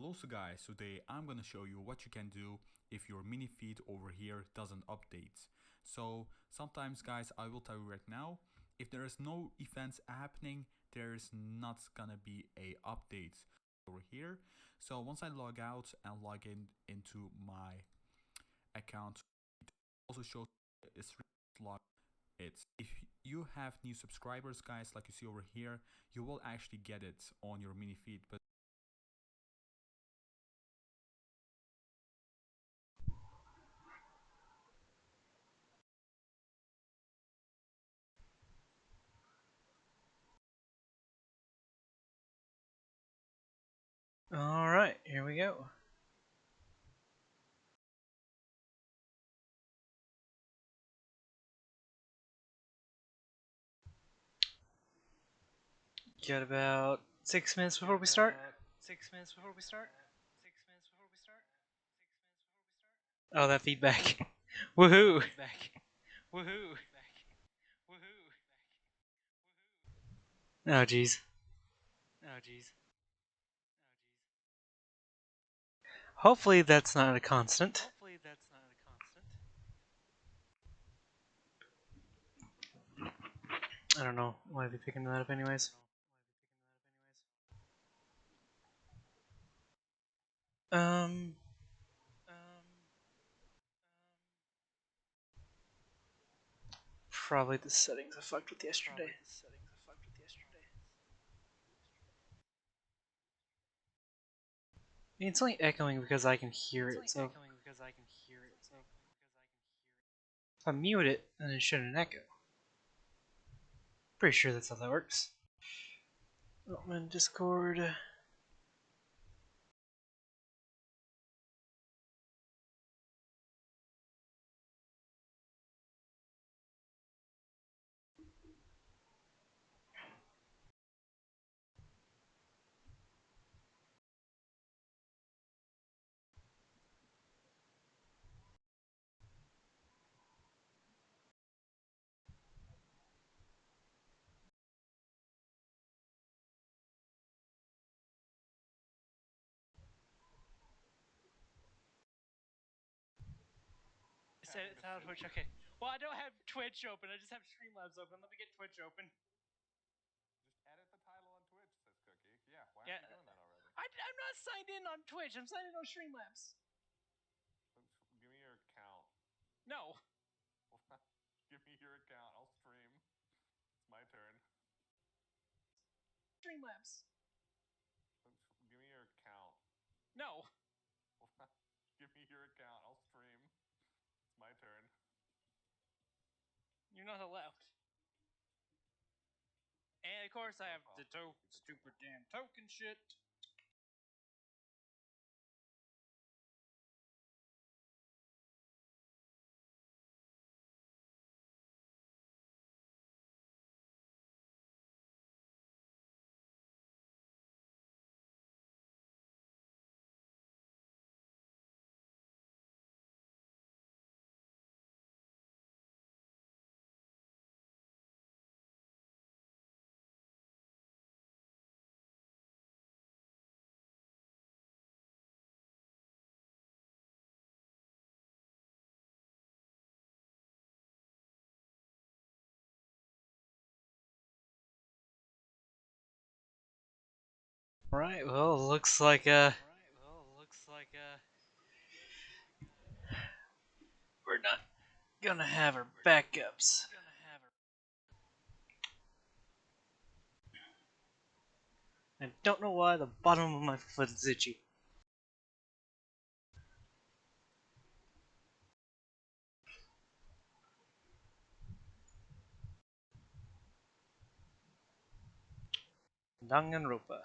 Hello, so guys, today I'm gonna show you what you can do if your mini feed over here doesn't update. So sometimes guys, I will tell you right now, if there is no events happening, there is not gonna be a update over here. So once I log out and log in into my account, it also shows it's log. It's if you have new subscribers, guys, like you see over here, you will actually get it on your mini feed, but Alright, here we go. Got about 6 minutes before we start. Oh, that feedback. Woohoo! Oh, jeez. Hopefully that's not a constant. I don't know why I'd be picking that up anyways. Um, Probably the settings I fucked with yesterday. It's only echoing because I can hear it, so if I mute it, then it shouldn't echo. Pretty sure that's how that works. Oh, I'm in Discord. It's out of Twitch, okay. Well, I don't have Twitch open, I just have Streamlabs open. Let me get Twitch open. just edit the title on Twitch, says Cookie. Yeah, why Yeah. aren't you doing that already? I'm not signed in on Twitch, I'm signed in on Streamlabs. Give me your account. No. Give me your account. I'll stream. It's my turn. Streamlabs. Give me your account. No. Give me your account. I'll stream. It's my turn. You're not allowed. And of course I have the stupid damn token shit. Right, well, looks like we're not gonna have our backups. I don't know why the bottom of my foot is itchy. Danganronpa.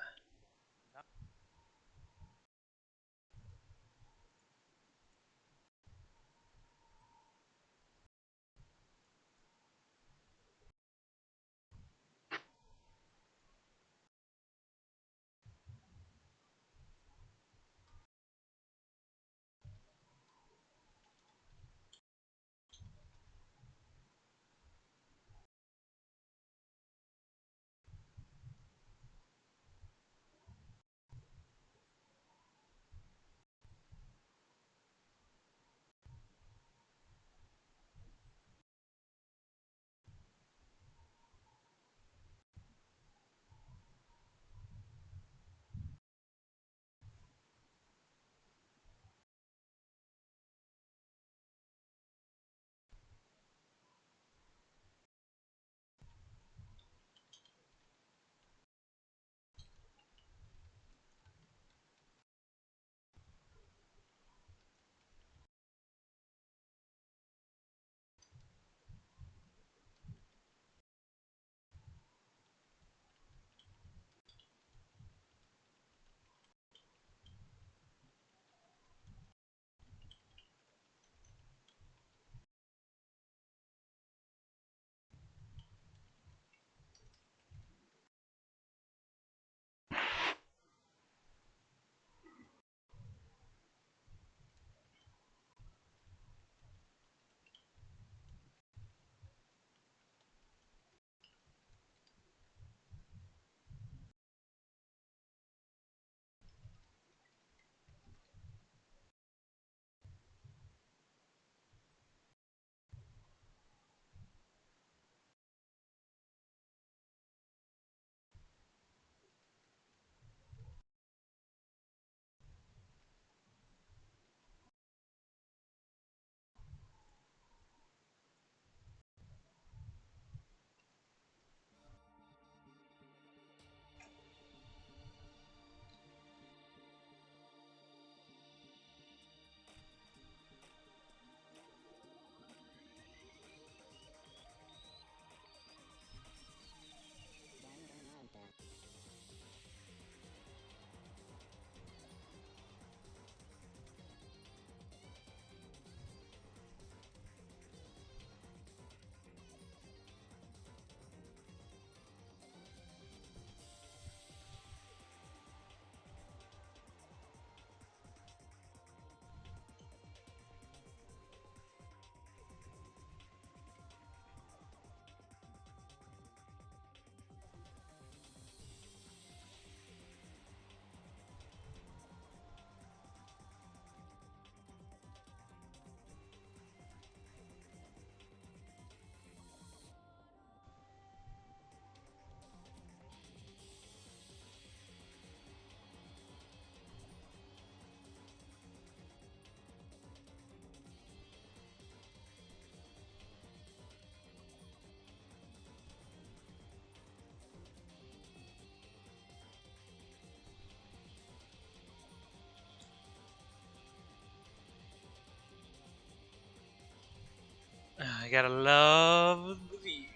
I gotta love the view.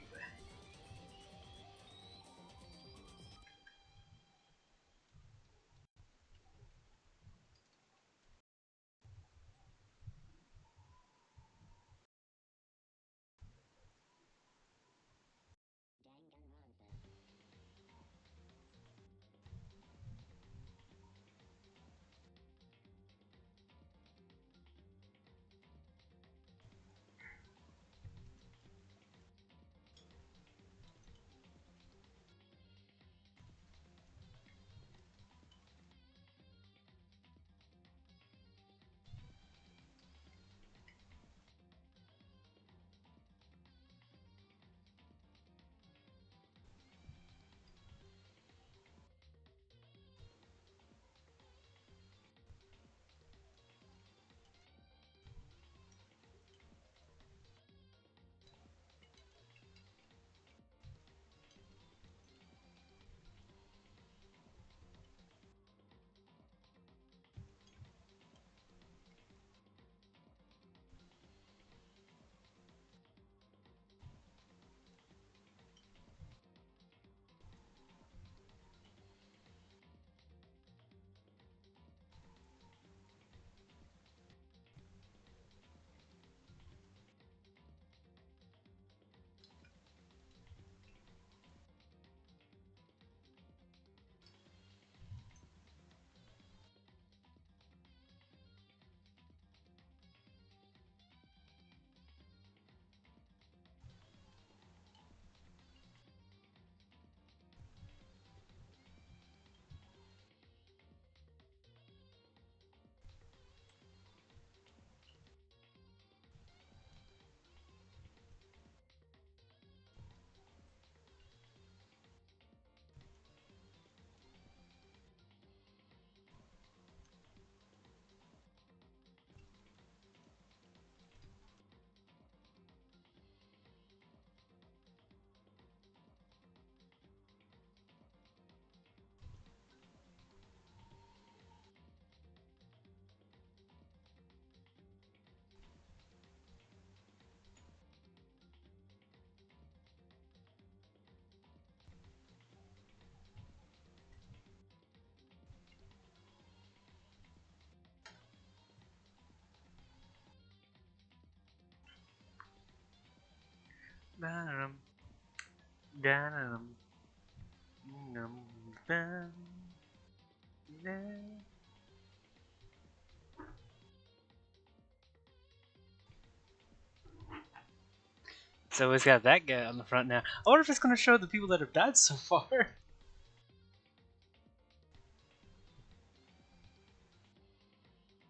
So it's got that guy on the front now. I wonder if it's going to show the people that have died so far.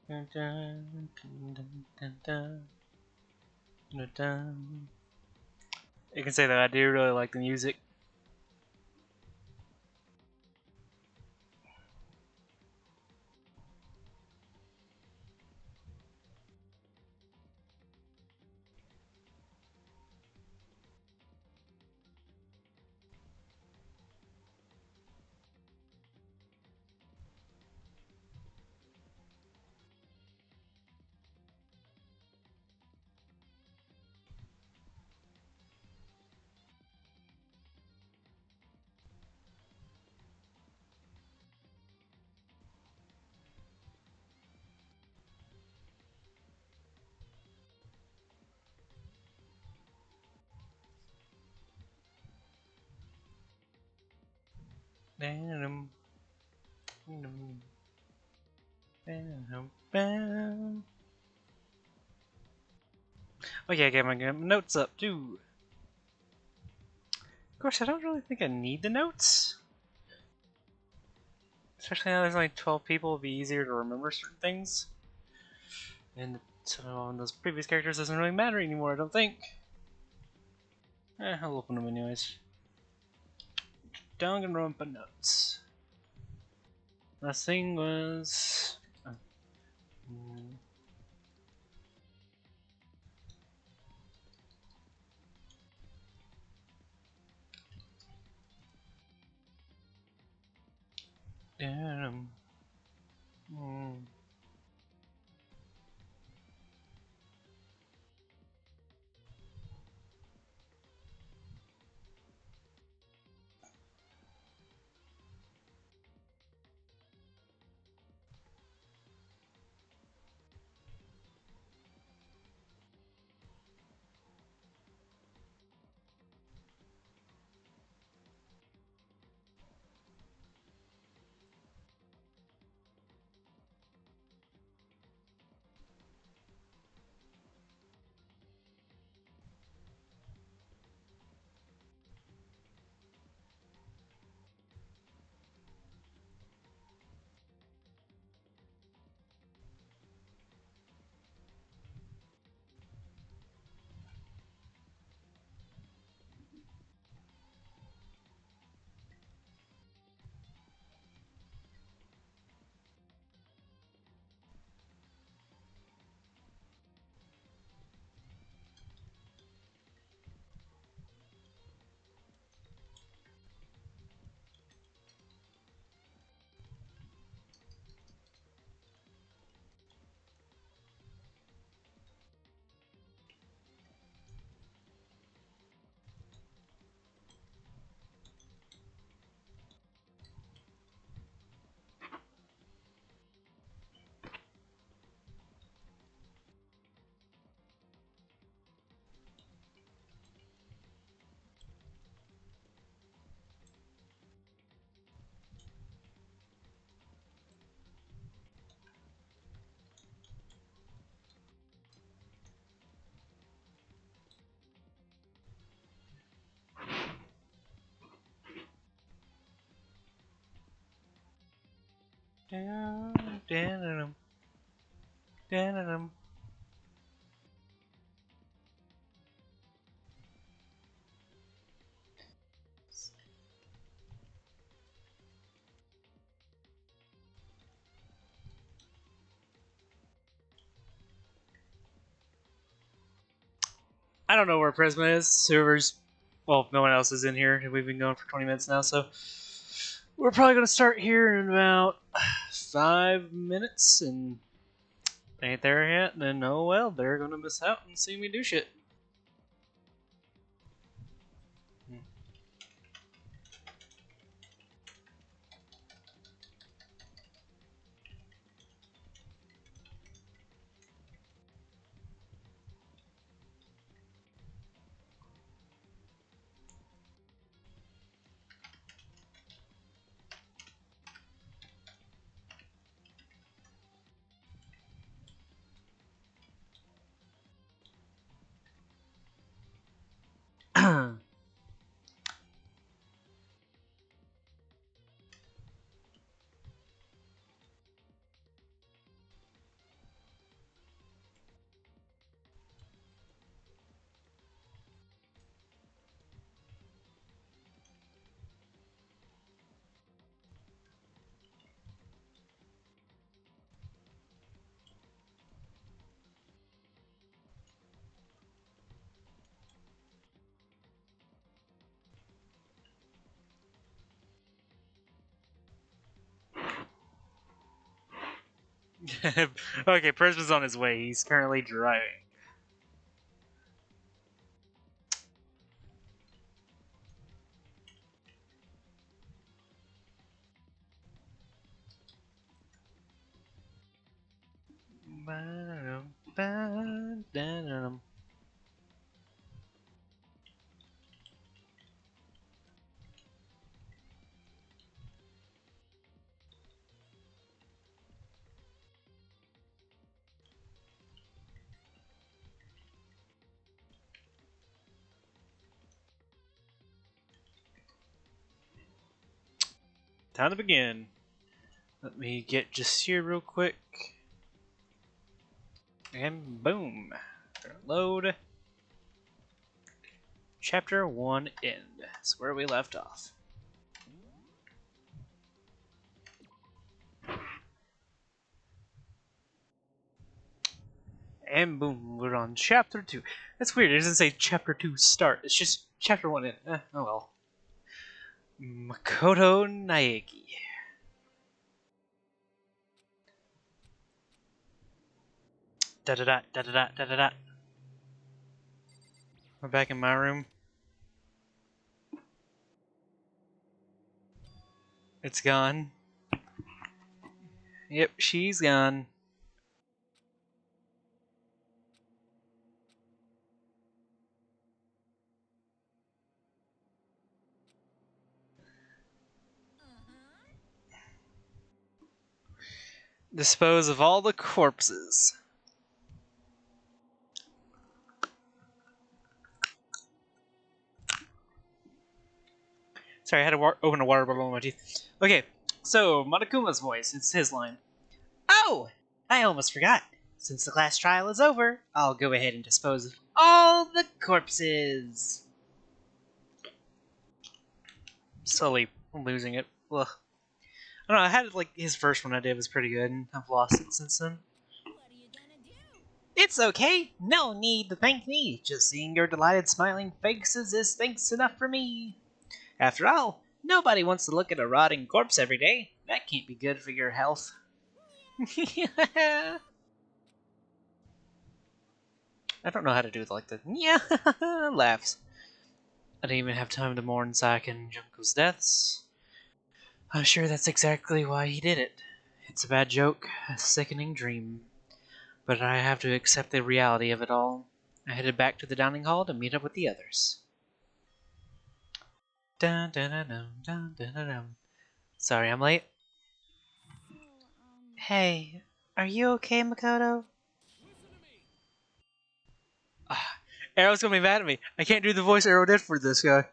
Dun, dun, dun, dun, dun, dun, dun, dun. You can say that I do really like the music. Okay, I got my notes up too. Of course, I don't really think I need the notes. Especially now there's only 12 people, it'll be easier to remember certain things. And so on those previous characters doesn't really matter anymore, I don't think. I'll open them anyways. Danganronpa notes. Last thing was... Damn. I don't know where Prisma is. Whoever's, well, no one else is in here. We've been going for 20 minutes now, so we're probably gonna start here in about 5 minutes, and they ain't there yet. Then oh well, they're gonna miss out and see me do shit. Okay, Prisma's on his way. He's currently driving. Time to begin. Let me get just here real quick. And boom. Load. Chapter 1 end. That's where we left off. And boom, we're on chapter 2. That's weird, it doesn't say chapter 2 start. It's just chapter 1 end. Oh well. Makoto Naegi. Da da da da da da da da. We're back in my room. It's gone. Yep, she's gone. Dispose of all the corpses. Sorry, I had to open a water bottle in my teeth. Okay, so Monokuma's voice. It's his line. Oh! I almost forgot. Since the class trial is over, I'll go ahead and dispose of all the corpses. Slowly losing it. Ugh. I don't know, I had like his first one I did was pretty good, and I've lost it since then. It's okay. No need to thank me. Just seeing your delighted smiling faces is thanks enough for me. After all, nobody wants to look at a rotting corpse every day. That can't be good for your health. I don't know how to do like the yeah laughs. I didn't even have time to mourn Saki and Junko's deaths. I'm sure that's exactly why he did it. It's a bad joke, a sickening dream. But I have to accept the reality of it all. I headed back to the dining hall to meet up with the others. Dun, dun, dun, dun, dun, dun, dun, dun. Sorry I'm late. Hey, are you okay, Makoto? Arrow's gonna be mad at me. I can't do the voice Arrow did for this guy.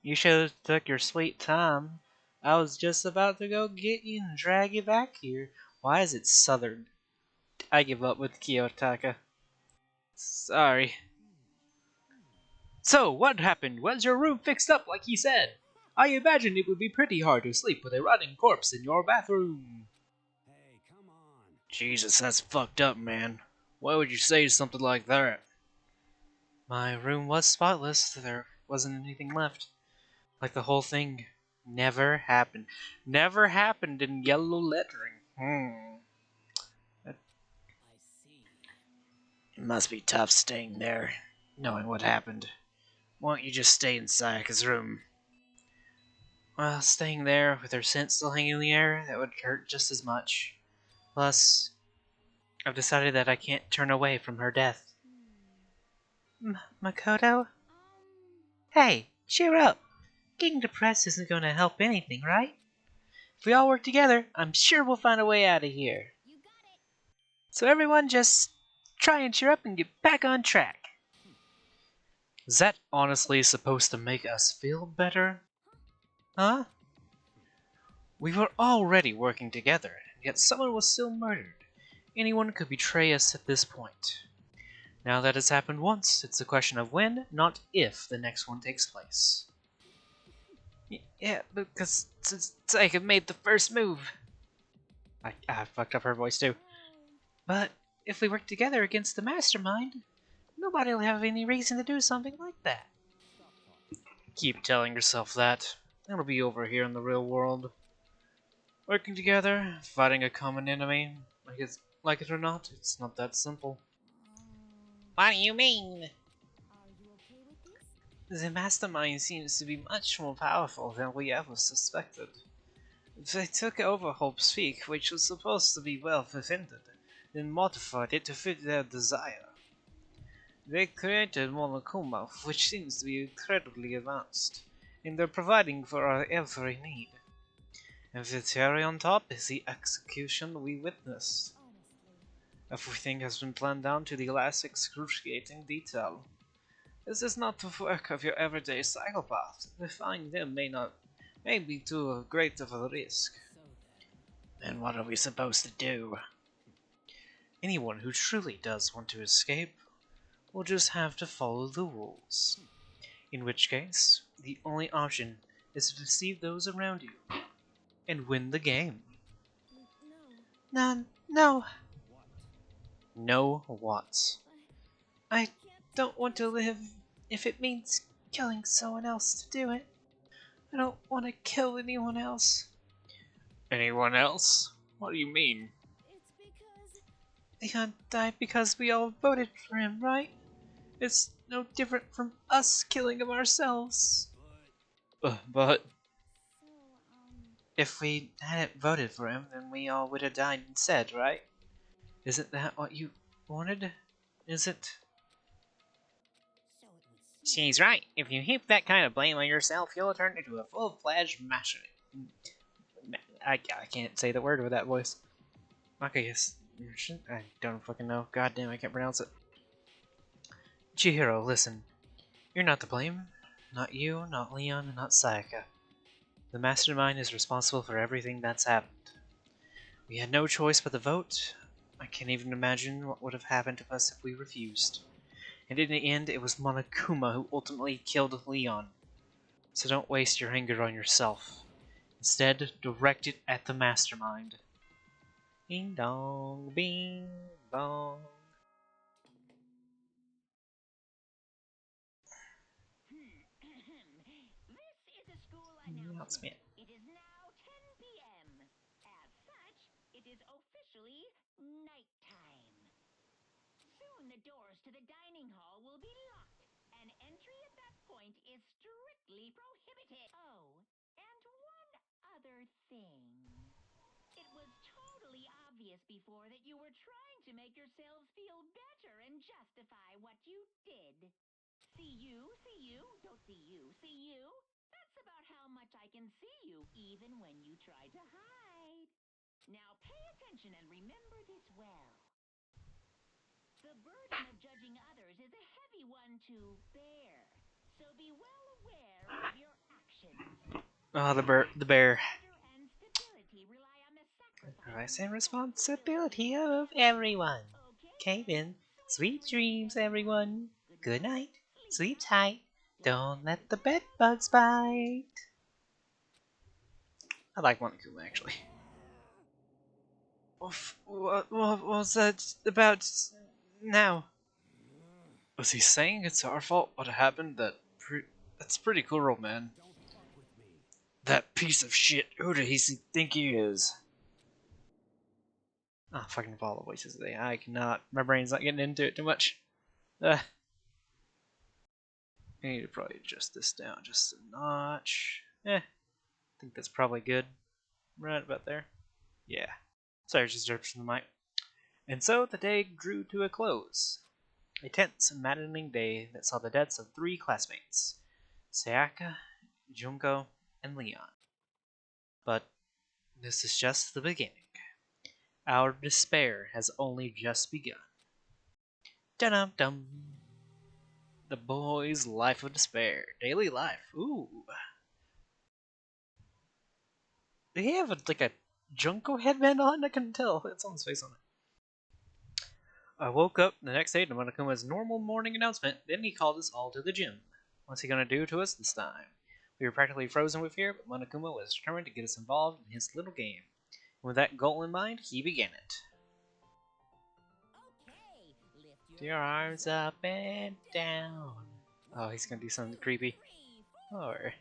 You should have took your sweet time. I was just about to go get you and drag you back here. Why is it southern? I give up with Kiyotaka. Sorry. So, what happened? Was your room fixed up like he said? I imagine it would be pretty hard to sleep with a rotting corpse in your bathroom. Hey, come on. Jesus, that's fucked up, man. Why would you say something like that? My room was spotless. There wasn't anything left. Like the whole thing never happened. Never happened in yellow lettering. It I see. must be tough staying there, knowing what happened. Why don't you just stay in Sayaka's room? Well, staying there with her scent still hanging in the air, that would hurt just as much. Plus, I've decided that I can't turn away from her death. Makoto? Hey, cheer up! Getting depressed isn't going to help anything, right? If we all work together, I'm sure we'll find a way out of here. You got it. So everyone just try and cheer up and get back on track. Is that honestly supposed to make us feel better? Huh? We were already working together, yet someone was still murdered. Anyone could betray us at this point. Now that it's happened once, it's a question of when, not if, the next one takes place. Yeah, because Saika made the first move. I fucked up her voice too. But if we work together against the mastermind, nobody will have any reason to do something like that. Keep telling yourself that. It'll be over here in the real world. Working together, fighting a common enemy, like it or not, it's not that simple. What do you mean? Are you okay with this? The mastermind seems to be much more powerful than we ever suspected. They took over Hope's Peak, which was supposed to be well defended, then modified it to fit their desire. They created Monokuma, which seems to be incredibly advanced, and they're providing for our every need. And the cherry on top is the execution we witnessed. Honestly. Everything has been planned down to the last excruciating detail. This is not the work of your everyday psychopath. Defying them may be too great of a risk. So Then what are we supposed to do? Anyone who truly does want to escape will just have to follow the rules. In which case, the only option is to deceive those around you and win the game. no. No. What? No what? I Can't don't want to live if it means killing someone else to do it. I don't want to kill anyone else. Anyone else? What do you mean? It's because Leon died because we all voted for him, right? It's no different from us killing him ourselves. But so if we hadn't voted for him, then we all would have died instead, right? Isn't that what you wanted? Is it? so it would seem. She's right. If you heap that kind of blame on yourself, you'll turn into a full-fledged master. I can't say the word with that voice. Okay, yes. I don't fucking know. God damn, I can't pronounce it. Chihiro, listen. You're not to blame. Not you, not Leon, not Sayaka. The mastermind is responsible for everything that's happened. We had no choice but to vote. I can't even imagine what would have happened to us if we refused. And in the end, it was Monokuma who ultimately killed Leon. So don't waste your anger on yourself. Instead, direct it at the mastermind. Ding dong, bing bong. This is a school announcement. Announcement. It is now 10 p.m. As such, it is officially nighttime. Soon the doors to the dining hall will be locked, and entry at that point is strictly prohibited. Oh, and one other thing. It was totally obvious before that you were trying to make yourselves feel better and justify what you did. See you, don't see you, see you. That's about how much I can see you, even when you try to hide. Now pay attention and remember this well. The burden of judging others is a heavy one to bear, so be well aware of your actions. Oh, the bear. And stability rely on the Rights and responsibility of everyone. Okay, Okay then. Sweet dreams, everyone. Good night. Sleep tight. Don't let the bed bugs bite. I like Monokuma actually. What was that about now? Was he saying it's our fault what happened? That's pretty cruel, man. That piece of shit. Who did he think he is? Ah, oh, fucking follow voices today. I cannot. My brain's not getting into it too much. I need to probably adjust this down just a notch. I think that's probably good. Right about there. Yeah. Sorry, just jerked from the mic. And so the day drew to a close. A tense and maddening day that saw the deaths of 3 classmates, Sayaka, Junko, and Leon. But this is just the beginning. Our despair has only just begun. Dum-dum-dum. The boy's life of despair. Daily life. Ooh. Did he have a Junko headband on? I couldn't tell. It's on his face on it. I woke up the next day to Monokuma's normal morning announcement. Then he called us all to the gym. What's he gonna do to us this time? We were practically frozen with fear, but Monokuma was determined to get us involved in his little game. And with that goal in mind, he began it. Okay, Lift your arms up and down. Oh, he's gonna do something creepy. Or...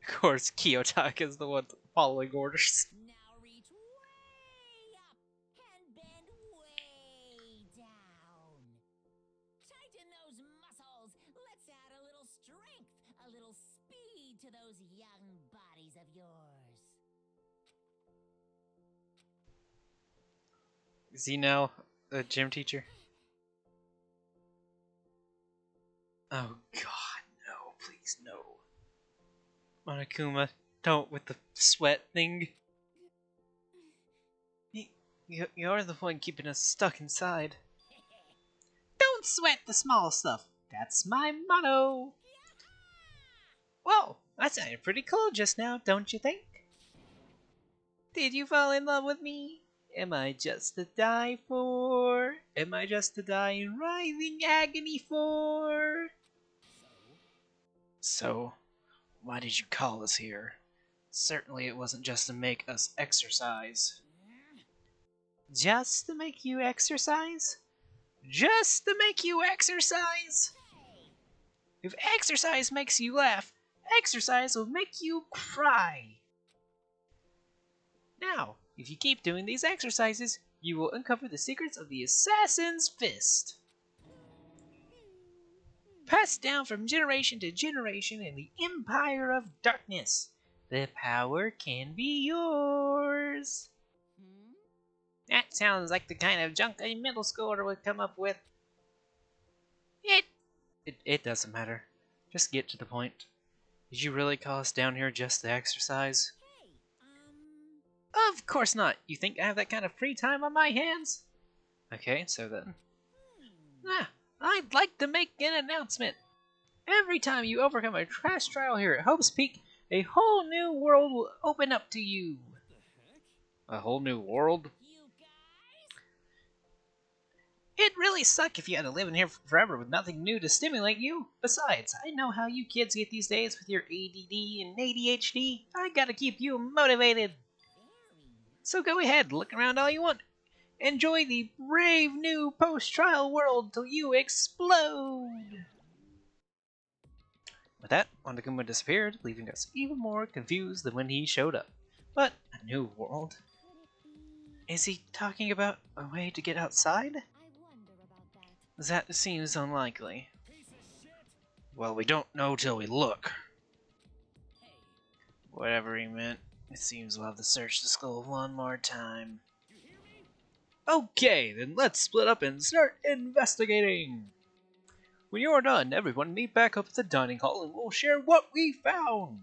Of course, Kiyotaka is the one following orders. Now reach way up and bend way down. Tighten those muscles. Let's add a little strength, a little speed to those young bodies of yours. Is he now a gym teacher? Oh god, no, please no. Monokuma, don't with the sweat thing. You're the one keeping us stuck inside. Don't sweat the small stuff. That's my motto. Whoa, that sounded pretty cool just now, don't you think? Did you fall in love with me? Am I just to die for? Am I just to die in writhing agony for? So, why did you call us here? Certainly it wasn't just to make us exercise. Just to make you exercise? Just to make you exercise? If exercise makes you laugh, exercise will make you cry. Now, if you keep doing these exercises, you will uncover the secrets of the Assassin's Fist. Passed down from generation to generation in the Empire of Darkness. The power can be yours. That sounds like the kind of junk a middle schooler would come up with. It doesn't matter. Just get to the point. Did you really call us down here just to exercise? Hey, Of course not. You think I have that kind of free time on my hands? Okay, so then. I'd like to make an announcement. Every time you overcome a trash trial here at Hope's Peak, a whole new world will open up to you. A whole new world? you guys? It'd really suck if you had to live in here forever with nothing new to stimulate you. Besides, I know how you kids get these days with your ADD and ADHD. I gotta keep you motivated. So go ahead, look around all you want. Enjoy the brave new post-trial world till you explode. With that, Monokuma disappeared, leaving us even more confused than when he showed up. But a new world? Is he talking about a way to get outside? I wonder about that. That seems unlikely. Well, we don't know till we look. Whatever he meant, it seems we'll have to search the skull one more time. Okay, then let's split up and start investigating! When you're done, everyone meet back up at the dining hall and we'll share what we found!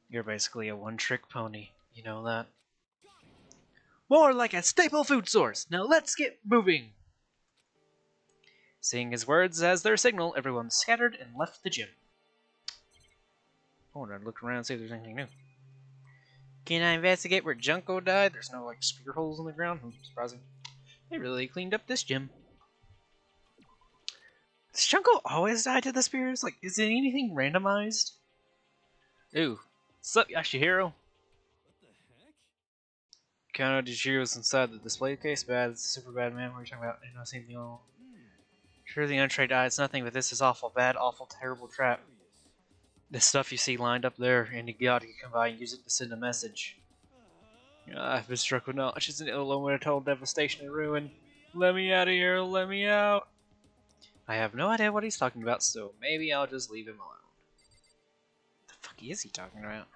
You're basically a one-trick pony, you know that? More like a staple food source! Now let's get moving! Seeing his words as their signal, everyone scattered and left the gym. I wanted to look around and see if there's anything new. Can I investigate where Junko died? There's no like spear holes in the ground. Surprising. They really cleaned up this gym. Does Junko always die to the spears? Like, is it anything randomized? Ooh. Sup, Yashihiro? Kano Dichiro's inside the display case. Bad, it's a super bad man. What are you talking about? I didn't see anything wrong. Sure, the untrained eye, it's nothing, but this is awful bad, awful, terrible trap. The stuff you see lined up there, and you gotta come by and use it to send a message. I've been struck with knowledge. It's an ill omen, total devastation and ruin. Let me out of here, let me out. I have no idea what he's talking about, so maybe I'll just leave him alone. The fuck is he talking about?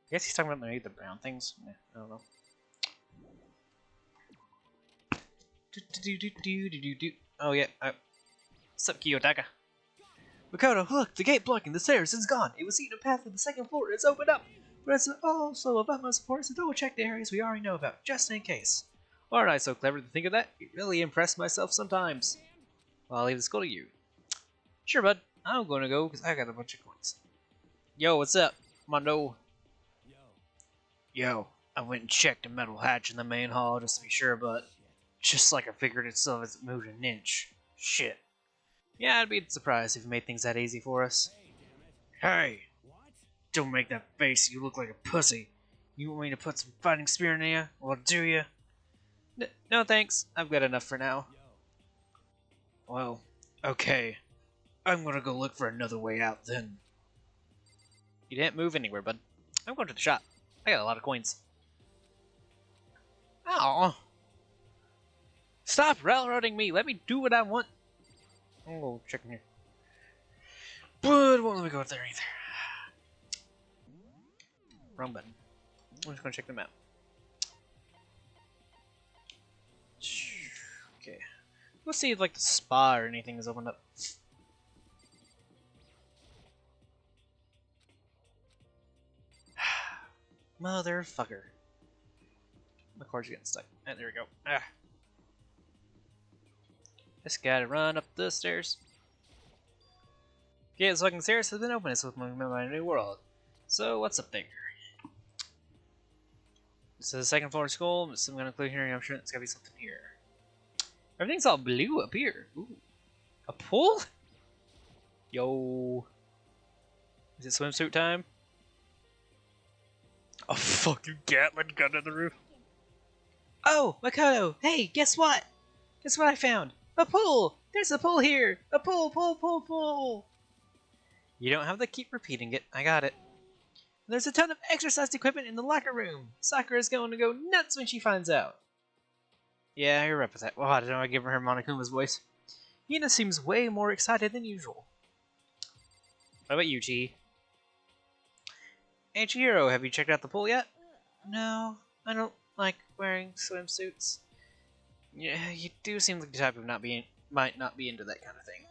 I guess he's talking about maybe the brown things. Yeah, I don't know. Oh yeah. What's up, Kiyotaka? Makoto, look! The gate blocking the stairs is gone. It was eating a path to the second floor. It's opened up. But it's also about my support, so double check the areas we already know about, just in case. Why aren't I so clever to think of that? You really impress myself sometimes. Well, I'll leave the school to you. Sure, bud. I'm gonna go because I got a bunch of coins. Yo, what's up, Mondo? Yo, I went and checked the metal hatch in the main hall just to be sure, but just like I figured itself hasn't moved an inch. Shit. Yeah, I'd be surprised if you made things that easy for us. Hey! Don't make that face, you look like a pussy. You want me to put some fighting spirit in you? Well, do you? No thanks, I've got enough for now. Well, okay. I'm gonna go look for another way out then. You didn't move anywhere, bud. I'm going to the shop. I got a lot of coins. Ow! Stop railroading me! Let me do what I want! I'm gonna go check in here. But it won't let me go up there either. Wrong button. I'm just gonna check them out. Okay. Let's see if like the spa or anything is opened up. Motherfucker. My card's getting stuck. And there we go. Ah. Just gotta run up the stairs. Yeah, the fucking stairs has been open. It's with my new world. So, what's up there? This is the second floor of school. So I'm gonna click here and I'm sure there's gotta be something here. Everything's all blue up here. Ooh. A pool? Yo. Is it swimsuit time? A fucking Gatling gun on the roof. Oh, Makoto! Hey, guess what? Guess what I found? A pool! There's a pool here! A pool, pool, pool, pool! You don't have to keep repeating it. I got it. There's a ton of exercise equipment in the locker room. Sakura's going to go nuts when she finds out. Yeah, you're right with that. Well, I don't know. I give her Monokuma's voice. Hina seems way more excited than usual. What about you, Chi? Hey, Chihiro, have you checked out the pool yet? No, I don't like wearing swimsuits. Yeah, you do seem like the type of might not be into that kind of thing.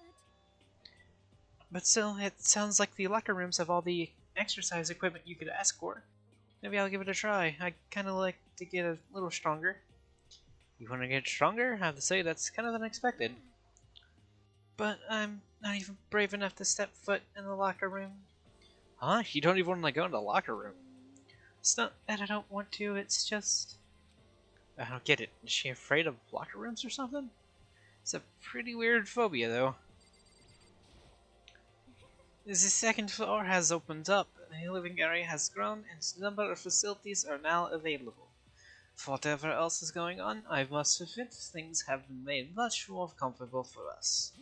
But still, it sounds like the locker rooms have all the exercise equipment you could ask for. Maybe I'll give it a try. I kind of like to get a little stronger. You want to get stronger? I have to say that's kind of unexpected. But I'm not even brave enough to step foot in the locker room. Huh? You don't even want to go into the locker room? It's not that I don't want to, it's just... I don't get it. Is she afraid of locker rooms or something? It's a pretty weird phobia, though. The second floor has opened up, the living area has grown, and a number of facilities are now available. For whatever else is going on, I must admit things have been made much more comfortable for us.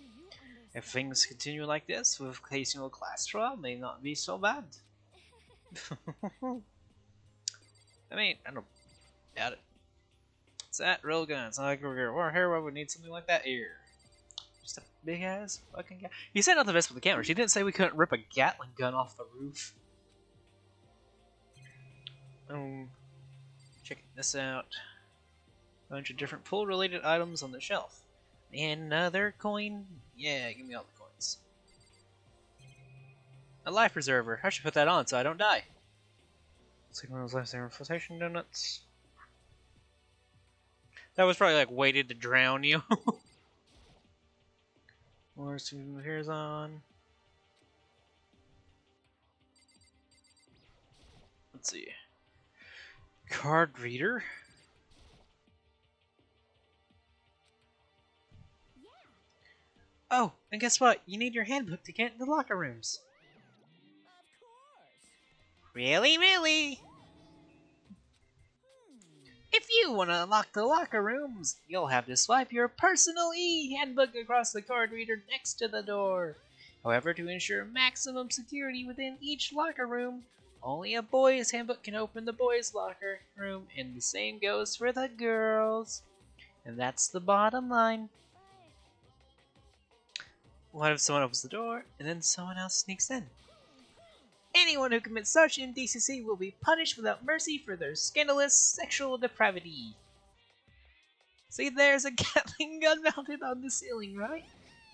If things continue like this, with occasional class trial may not be so bad. I mean, I don't doubt it. It's that real gun. It's not like we're here where we need something like that here. Just a big ass fucking guy. He said not the best with the camera. She didn't say we couldn't rip a Gatling gun off the roof. Checking this out. Bunch of different pool related items on the shelf. Another coin? Yeah, give me all the coins. A life preserver. I should put that on so I don't die. Let's see one of those lifesaver flotation donuts. That was probably like waited to drown you. More hairs on. Let's see. Card reader. Oh, and guess what? You need your handbook to get in the locker rooms. Of course. Really, really? If you want to unlock the locker rooms, you'll have to swipe your personal e-handbook across the card reader next to the door. However, to ensure maximum security within each locker room, only a boy's handbook can open the boys' locker room, and the same goes for the girls. And that's the bottom line. What if someone opens the door, and then someone else sneaks in? Anyone who commits such indecency will be punished without mercy for their scandalous sexual depravity. See, there's a Gatling gun mounted on the ceiling, right?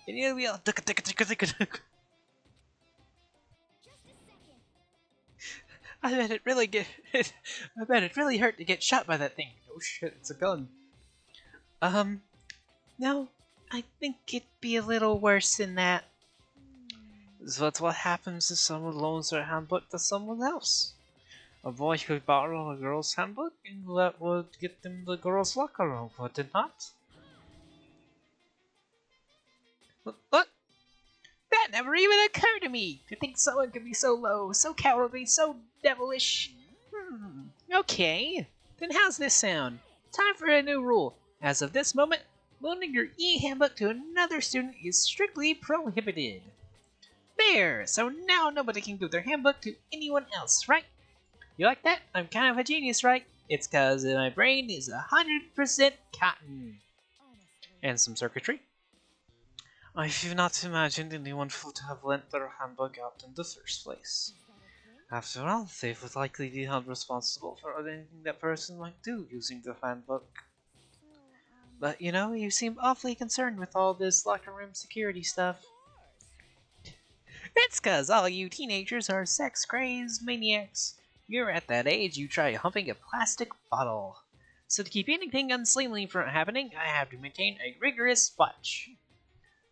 And you'll be all duck. Just a second. I bet it really I bet it really hurt to get shot by that thing. Oh shit, it's a gun. No, I think it'd be a little worse than that. So that's what happens if someone loans their handbook to someone else. A boy could borrow a girl's handbook, and that would get them the girl's locker room, would it not? Look! That never even occurred to me! To think someone could be so low, so cowardly, so devilish. Okay. Then how's this sound? Time for a new rule. As of this moment, loaning your e-handbook to another student is strictly prohibited. There! So now nobody can give their handbook to anyone else, right? You like that? I'm kind of a genius, right? It's cause my brain is 100% cotton. And some circuitry. I've not imagined anyone would have lent their handbook out in the first place. After all, they would likely be held responsible for anything that person might do using the handbook. But you know, you seem awfully concerned with all this locker room security stuff. It's cause all you teenagers are sex-crazed maniacs. You're at that age you try humping a plastic bottle. So to keep anything unseemly from happening, I have to maintain a rigorous watch.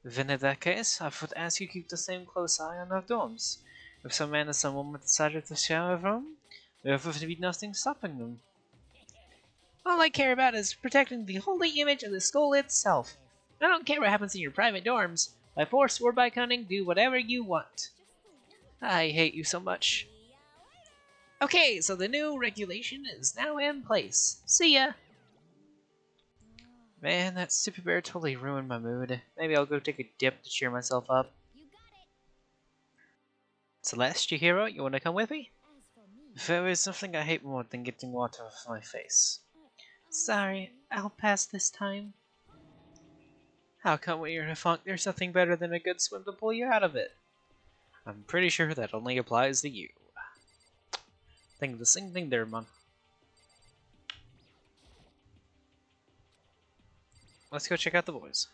Then in that case, I would ask you to keep the same close eye on our dorms. If some man or some woman decided to shower room, there would be nothing stopping them. All I care about is protecting the holy image of the school itself. I don't care what happens in your private dorms. By force or by cunning, do whatever you want. I hate you so much. Okay, so the new regulation is now in place. See ya! Man, that stupid bear totally ruined my mood. Maybe I'll go take a dip to cheer myself up. You got it. Celeste, Chihiro, you wanna come with me? As for me, There is nothing I hate more than getting water off my face. Sorry, I'll pass this time. How come when you're in a funk there's nothing better than a good swim to pull you out of it? I'm pretty sure that only applies to you. Think the same thing there, man. Let's go check out the boys.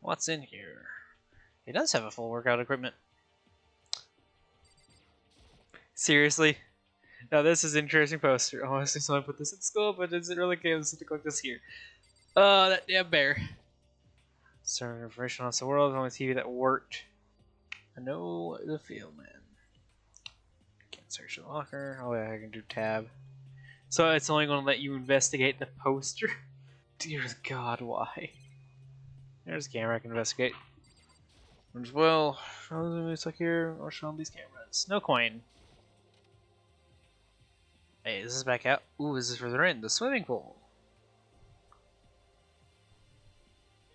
What's in here? It does have a full workout equipment. Seriously? Now this is an interesting poster. Honestly, someone put this in school, but does it really get something like this here? Oh, that damn bear. Certain information on the world on the TV that worked. I know the feel, man. Can't search the locker. Oh yeah, I can do tab. So it's only going to let you investigate the poster? Dear God, why? There's a camera I can investigate. As well, it's like here, or show them these cameras. No coin. Hey, this is back out. Ooh, this is further in. The swimming pool.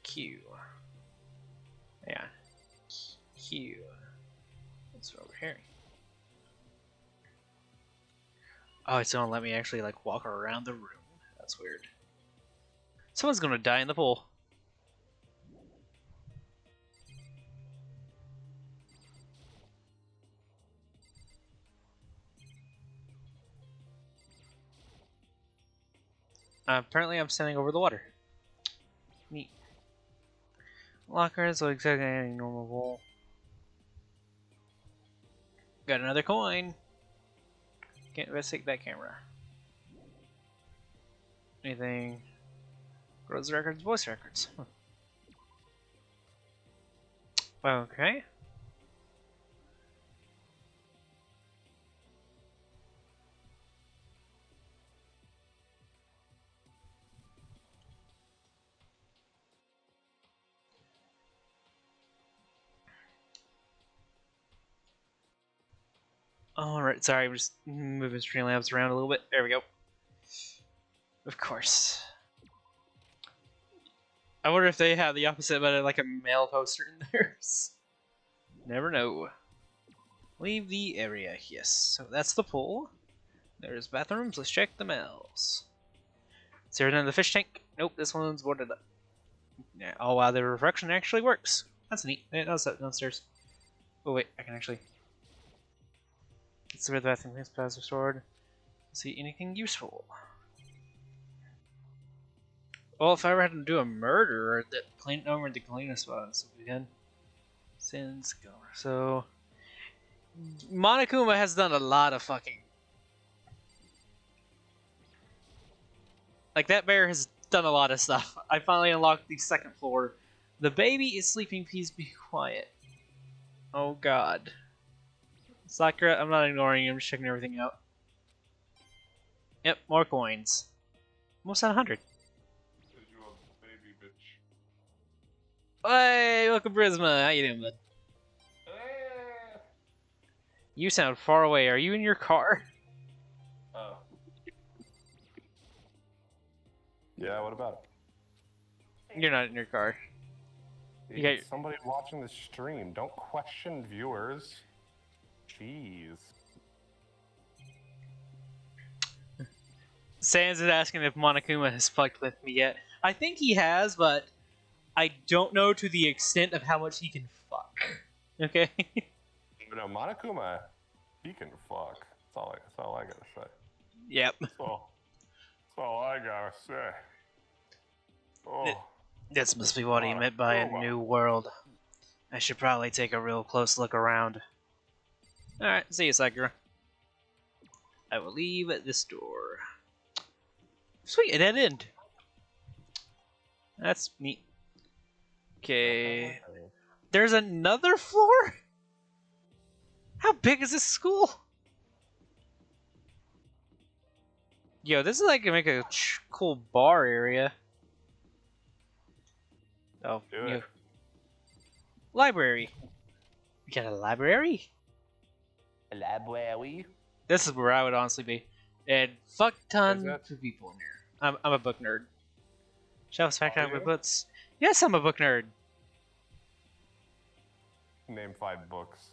Q. Yeah. Q. What's over here? Oh, it's gonna let me actually like walk around the room. That's weird. Someone's gonna die in the pool. Apparently I'm standing over the water. Neat. Lockers look exactly like any normal pool. Got another coin. Can't investigate that camera. Anything? Girls records, voice records. Huh. Okay. Alright, sorry, I'm just moving Streamlabs around a little bit. There we go. Of course. I wonder if they have the opposite, but like a male poster in theirs. Never know. Leave the area, yes. So that's the pool. There's bathrooms, let's check the males. Is there another fish tank? Nope, this one's boarded up. Yeah, oh wow, the reflection actually works. That's neat. It does that downstairs. Oh wait, I can actually... Let's see where the bathroom is restored. See anything useful. Well, if I ever had to do a murder, that clean over the cleanest spot, so we can. Sins go. So Monokuma has done a lot of fucking. Like that bear has done a lot of stuff. I finally unlocked the second floor. The baby is sleeping. Please be quiet. Oh god. Sakura, I'm not ignoring you. I'm just checking everything out. Yep, more coins. Almost at 100. Baby bitch. Hey, welcome Prisma. How you doing, bud? You sound far away. Are you in your car? Oh. Yeah, what about You're not in your car. it? You got- Somebody watching the stream. Don't question viewers. Jeez. Sans is asking if Monokuma has fucked with me yet. I think he has, but I don't know to the extent of how much he can fuck. Okay? No, Monokuma, he can fuck. That's all I gotta say. Yep. That's all I gotta say. Oh. This must be what he meant by a new world. I should probably take a real close look around. Alright, see you, Sakura. I will leave at this door. Sweet, a dead end. That's neat. Okay. There's another floor? How big is this school? Yo, this is like gonna make a cool bar area. Oh, Do it. Library. We got a library? A library. This is where I would honestly be. And fuck ton Is it? of people in here. I'm a book nerd. Shelves packed Are out with you? books. Yes, I'm a book nerd. Name 5 books.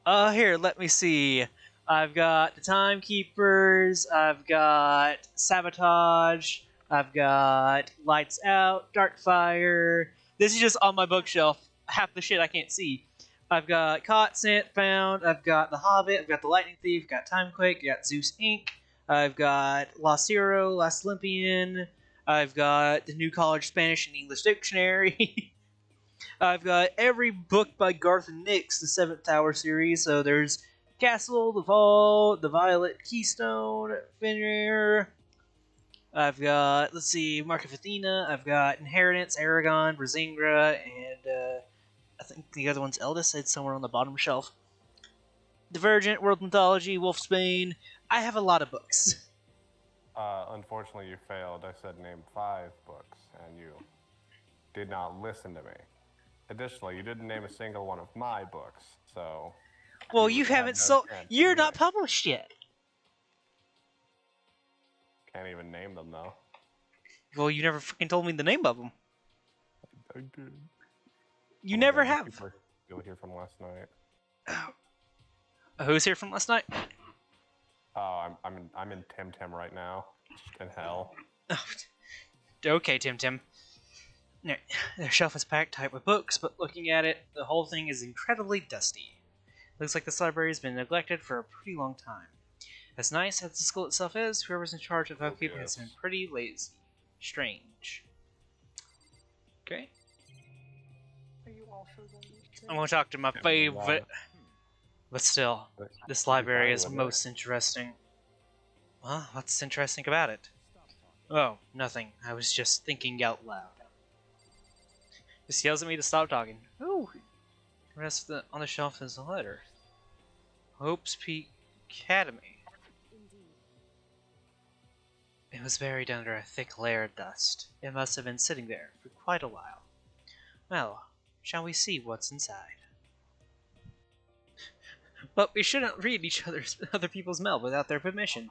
Here, let me see. I've got The Timekeepers, I've got Sabotage, I've got Lights Out, Darkfire. This is just on my bookshelf. Half the shit I can't see. I've got Caught, Sent, Found, I've got The Hobbit, I've got The Lightning Thief, I've got Timequake, I've got Zeus Inc., I've got Lost Hero, Last Olympian, I've got the New College Spanish and English Dictionary. I've got every book by Garth Nix, the Seventh Tower series. So there's Castle, The Vault, The Violet Keystone, Fenrir. I've got, let's see, Mark of Athena. I've got Inheritance, Aragon, Brazingra, and I think the other one's Eldest. It's somewhere on the bottom shelf. Divergent, World Mythology, Wolfsbane. I have a lot of books. Unfortunately, you failed. I said name 5 books, and you did not listen to me. Additionally, you didn't name a single one of my books, so... Well, you you would have haven't no sold. chance of You're not winning. published yet. Can't even name them, though. Well, you never fucking told me the name of them. I did. You Oh my never God, these have. people are still here from last night. Who's here from last night? Oh, I'm in Tim Tim right now. In hell. Okay, Tim Tim. No, their shelf is packed tight with books, but looking at it, the whole thing is incredibly dusty. Looks like this library has been neglected for a pretty long time. As nice as the school itself is, whoever's in charge of upkeep has been pretty lazy. Strange. Okay. I'm gonna talk to my favorite. But still, this library is most interesting. Well, what's interesting about it? Oh, nothing. I was just thinking out loud. Just yells at me to stop talking. Ooh! The rest on the shelf is a letter. Hope's Peak Academy. It was buried under a thick layer of dust. It must have been sitting there for quite a while. Well, shall we see what's inside? But we shouldn't read other people's mail without their permission.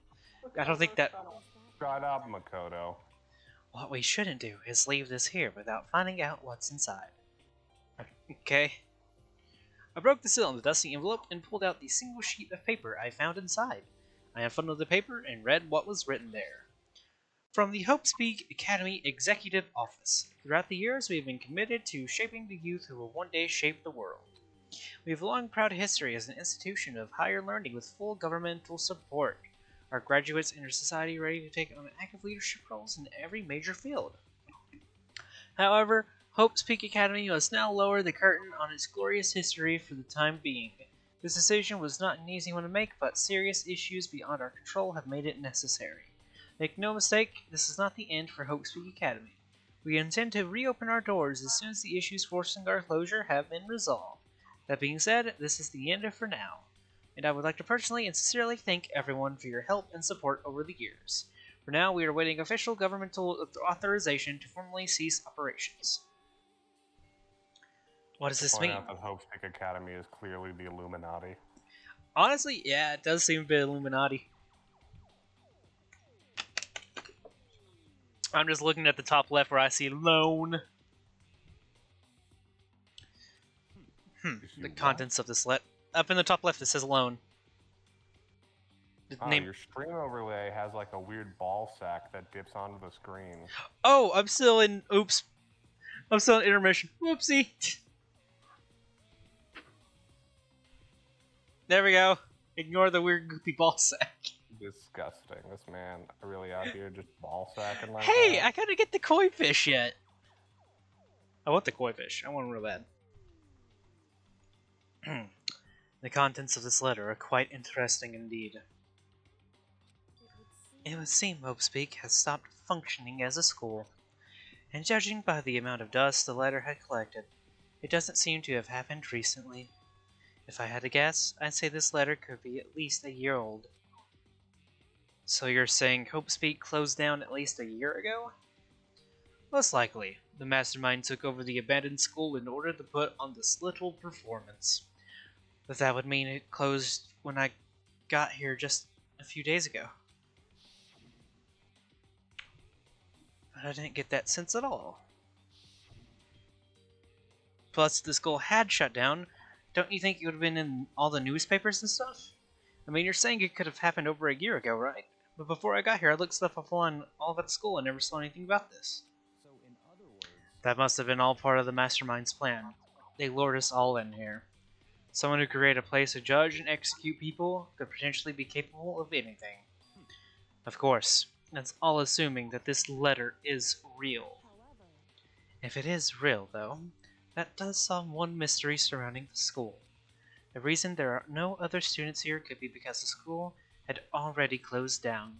I don't think that... Shut up, Makoto. What we shouldn't do is leave this here without finding out what's inside. Okay. I broke the seal on the dusty envelope and pulled out the single sheet of paper I found inside. I unfolded the paper and read what was written there. From the Hope's Peak Academy Executive Office. Throughout the years, we have been committed to shaping the youth who will one day shape the world. We have a long, proud history as an institution of higher learning with full governmental support. Our graduates enter society ready to take on active leadership roles in every major field. However, Hope's Peak Academy must now lower the curtain on its glorious history for the time being. This decision was not an easy one to make, but serious issues beyond our control have made it necessary. Make no mistake, this is not the end for Hope's Peak Academy. We intend to reopen our doors as soon as the issues forcing our closure have been resolved. That being said, this is the end for now, and I would like to personally and sincerely thank everyone for your help and support over the years. For now, we are awaiting official governmental authorization to formally cease operations. What does this mean? Point out that Hope's Peak Academy is clearly the Illuminati. Honestly, yeah, it does seem a bit Illuminati. I'm just looking at the top left where I see loan. The contents of this up in the top left it says loan. Your stream overlay has like a weird ball sack that dips onto the screen. Oh, I'm still in. Oops. I'm still in intermission. Whoopsie. There we go. Ignore the weird goopy ball sack. Disgusting. This man really out here just ball sacking like Hey, that. I gotta get the koi fish yet. I want the koi fish. I want them real bad. The contents of this letter are quite interesting indeed. It would seem Hope's Peak has stopped functioning as a school, and judging by the amount of dust the letter had collected, it doesn't seem to have happened recently. If I had to guess, I'd say this letter could be at least a year old. So you're saying Hope's Peak closed down at least a year ago? Most likely. The mastermind took over the abandoned school in order to put on this little performance. But that would mean it closed when I got here just a few days ago. But I didn't get that sense at all. Plus, if the school had shut down, don't you think it would have been in all the newspapers and stuff? I mean, you're saying it could have happened over a year ago, right? But before I got here, I looked stuff up on all about the school and never saw anything about this. So in other words, That must have been all part of the mastermind's plan. They lured us all in here. Someone who could create a place to judge and execute people could potentially be capable of anything. Of course, that's all assuming that this letter is real. If it is real, though, that does solve one mystery surrounding the school. The reason there are no other students here could be because the school had already closed down.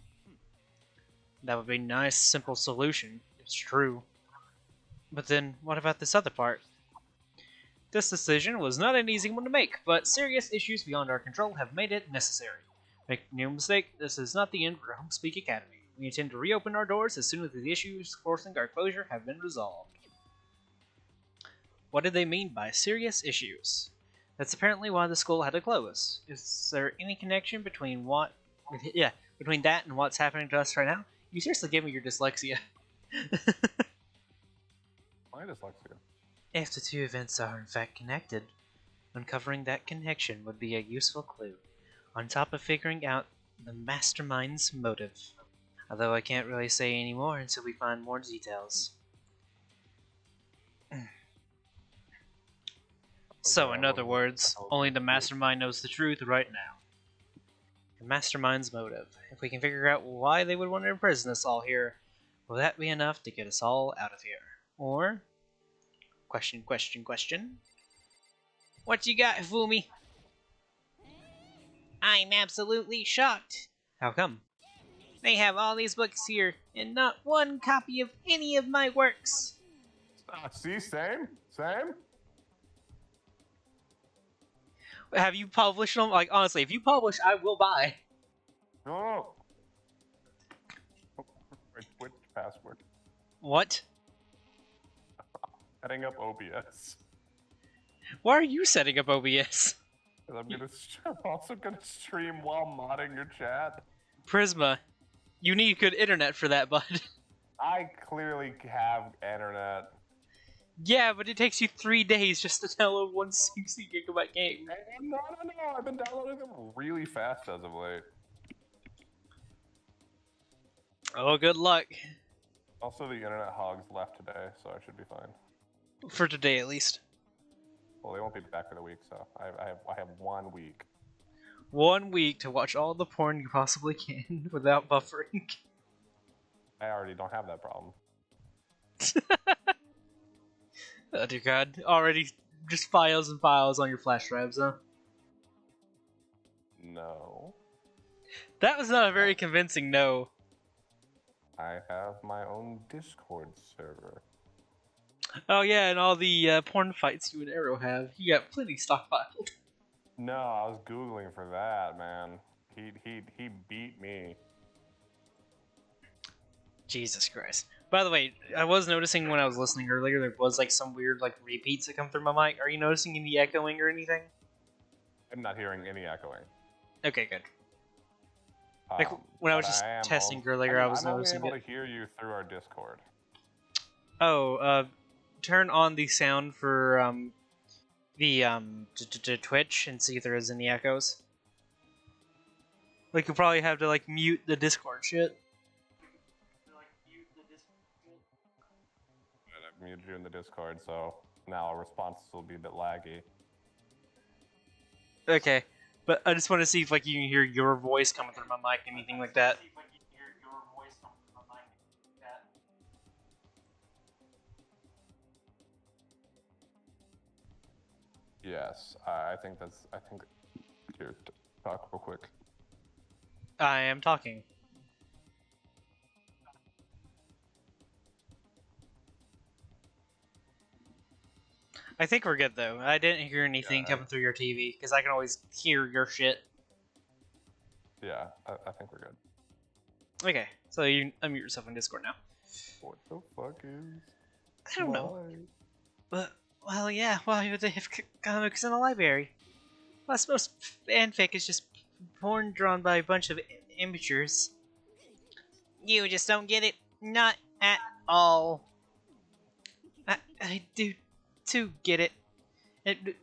That would be a nice, simple solution. It's true. But then, what about this other part? This decision was not an easy one to make, but serious issues beyond our control have made it necessary. Make no mistake, this is not the end for Hope's Peak Academy. We intend to reopen our doors as soon as the issues forcing our closure have been resolved. What did they mean by serious issues? That's apparently why the school had to close. Is there any connection between between that and what's happening to us right now? You seriously gave me your dyslexia. My dyslexia. If the two events are in fact connected, uncovering that connection would be a useful clue, on top of figuring out the mastermind's motive. Although I can't really say any more until we find more details. So, in other words, only the mastermind knows the truth right now. The mastermind's motive. If we can figure out why they would want to imprison us all here, will that be enough to get us all out of here? Or... Question. What you got, Fumi? I'm absolutely shocked. How come? They have all these books here, and not one copy of any of my works. See, same. Have you published them? Like, honestly, if you publish, I will buy. No. My Twitch password. What? Setting up OBS. Why are you setting up OBS? Because I'm also gonna stream while modding your chat. Prisma, you need good internet for that, bud. I clearly have internet. Yeah, but it takes you 3 days just to download one 60-gigabyte game. No. I've been downloading them really fast as of late. Oh, good luck. Also, the internet hogs left today, so I should be fine. For today, at least. Well, they won't be back for the week, so I have 1 week. 1 week to watch all the porn you possibly can without buffering. I already don't have that problem. Oh dear god. Already just files and files on your flash drives, huh? No. That was not a very convincing no. I have my own Discord server. Oh yeah, and all the porn fights you and Arrow have. You got plenty stockpiled. No, I was Googling for that, man. He beat me. Jesus Christ. By the way, I was noticing when I was listening earlier, there was like some weird like repeats that come through my mic. Are you noticing any echoing or anything? I'm not hearing any echoing. Okay, good. Like when I was just testing earlier, I was noticing I'm only it. able to hear you through our Discord. Oh, turn on the sound for the Twitch and see if there is any echoes. Like you'll probably have to like mute the Discord shit. I've muted you in the Discord, so now our responses will be a bit laggy. Okay, but I just want to see if like you can hear your voice coming through my mic, anything like that. Yes, I think that's. Here, talk real quick. I am talking. I think we're good though. I didn't hear anything coming through your TV because I can always hear your shit. Yeah, I think we're good. Okay, so you unmute yourself on Discord now. What the fuck is? I don't know. But, well, yeah, well, they have comics in the library. Plus, most fanfic is just porn drawn by a bunch of amateurs. You just don't get it? Not at all. I do get it.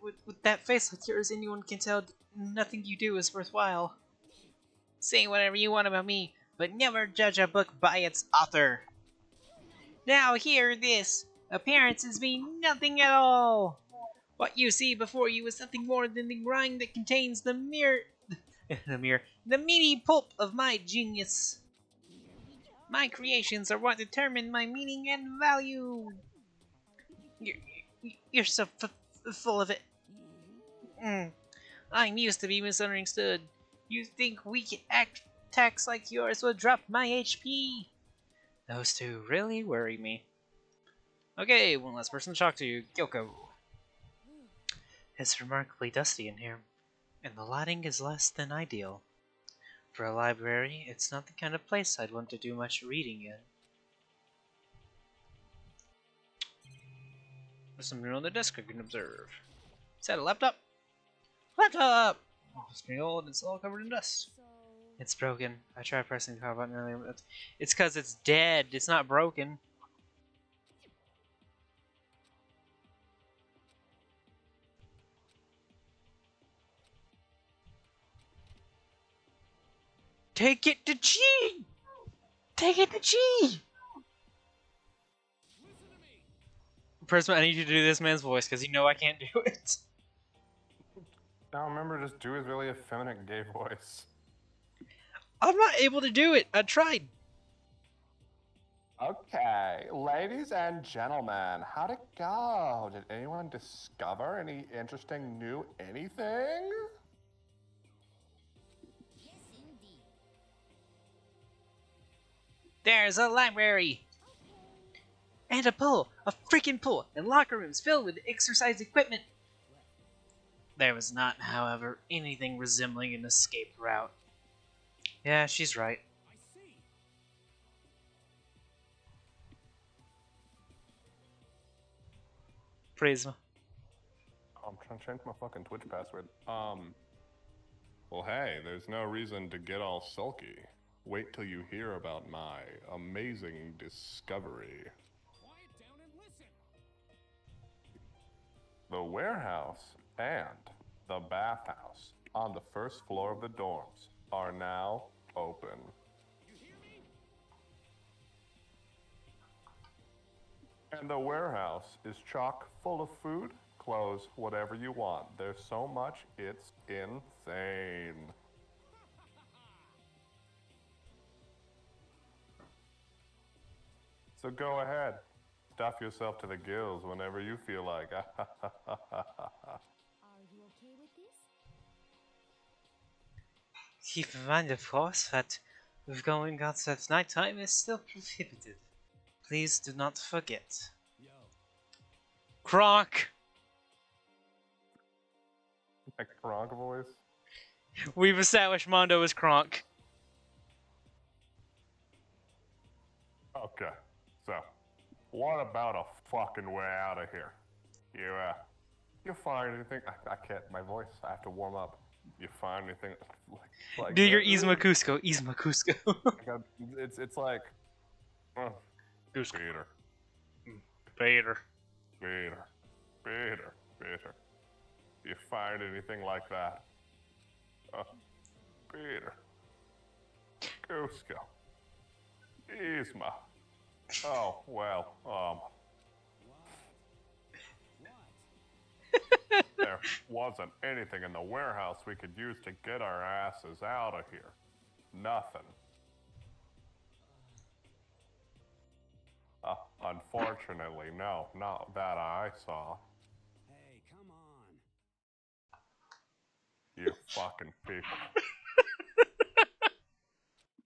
With that face like yours, anyone can tell nothing you do is worthwhile. Say whatever you want about me, but never judge a book by its author. Now hear this. Appearances mean nothing at all. What you see before you is nothing more than the rind that contains the meaty pulp of my genius. My creations are what determine my meaning and value. You're so full of it. I'm used to be misunderstood. You think weak attacks like yours will drop my HP? Those two really worry me. Okay, one last person to talk to. Kyoko. It's remarkably dusty in here, and the lighting is less than ideal. For a library, it's not the kind of place I'd want to do much reading in. There's something on the desk I can observe. Is that a laptop? Laptop! It's pretty old, it's all covered in dust. It's broken. I tried pressing the power button earlier, but it's because it's dead. It's not broken. Take it to G! Take it to G! Prisma, I need you to do this man's voice, because you know I can't do it. Now remember, just do his really effeminate gay voice. I'm not able to do it. I tried. Okay, ladies and gentlemen, how'd it go? Did anyone discover any interesting new anything? Yes, indeed. There's a library! And a pool! A freaking pool! And locker rooms filled with exercise equipment! There was not, however, anything resembling an escape route. Yeah, she's right. I see. Prisma. I'm trying to change my fucking Twitch password. Well, hey, there's no reason to get all sulky. Wait till you hear about my amazing discovery. Quiet down and listen. The warehouse and the bathhouse on the first floor of the dorms are now open. You hear me? And the warehouse is chock full of food, clothes, whatever you want. There's so much, it's insane. So go ahead, stuff yourself to the gills whenever you feel like. Are you okay with this? Keep in mind, of course, that if going out at nighttime is still prohibited. Please do not forget. Yo. Kronk! Like Gronk voice. We've established Mondo as Kronk. Okay, so what about a fucking way out of here? You find anything? I can't. My voice. I have to warm up. You find anything like Do your that? Isma Cusco. Isma Cusco. It's like Cusco. Peter, Peter. Peter, Peter, Peter. You find anything like that? Peter, Cusco, Isma. Oh well, there wasn't anything in the warehouse we could use to get our asses out of here. Nothing. Unfortunately, no, not that I saw. Hey, come on. You fucking people.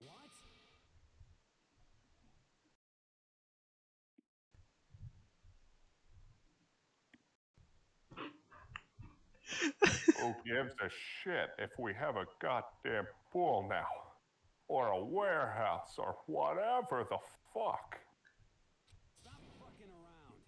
What? Who gives a shit if we have a goddamn pool now? Or a warehouse, or whatever the fuck? Stop fucking around.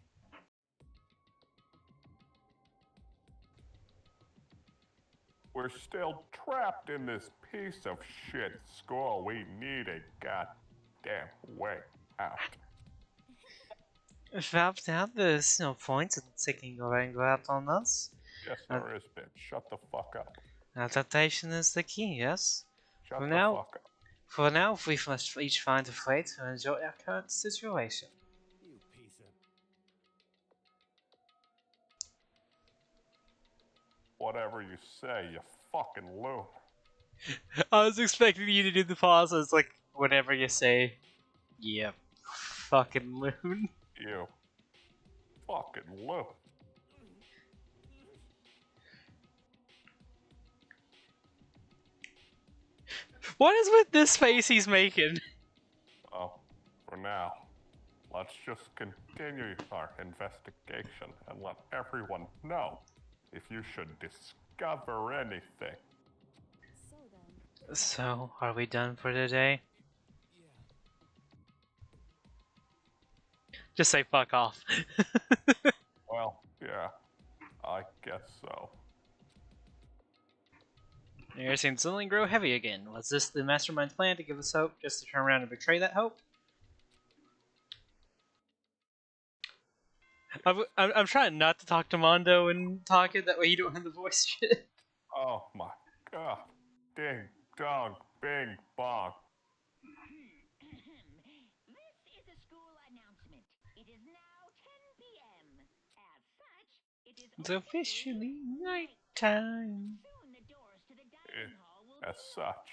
We're still trapped in this piece of shit school. We need a goddamn way out. Without doubt, there's no point in taking your anger out on us. Yes, there is, bitch. Shut the fuck up. Adaptation is the key, yes? Shut For the now- fuck up. For now, we must each find a way to enjoy our current situation. You piece of... Whatever you say, you fucking loon. I was expecting you to do the pause. I was like, whatever you say. Yeah, fucking loon. You fucking loon. What is with this face he's making? Oh, for now, let's just continue our investigation and let everyone know if you should discover anything. So then, So, are we done for today? Just say fuck off. Well, yeah, I guess so. Your air seemed to suddenly grow heavy again. Was this the mastermind's plan to give us hope, just to turn around and betray that hope? I'm trying not to talk to Mondo and talk it, that way you don't have the voice shit. Oh my god. Ding dong, bing bong. This is a school announcement. It is now 10 p.m. As such, it is It's officially nighttime. Soon the doors to the dining hall will As be such,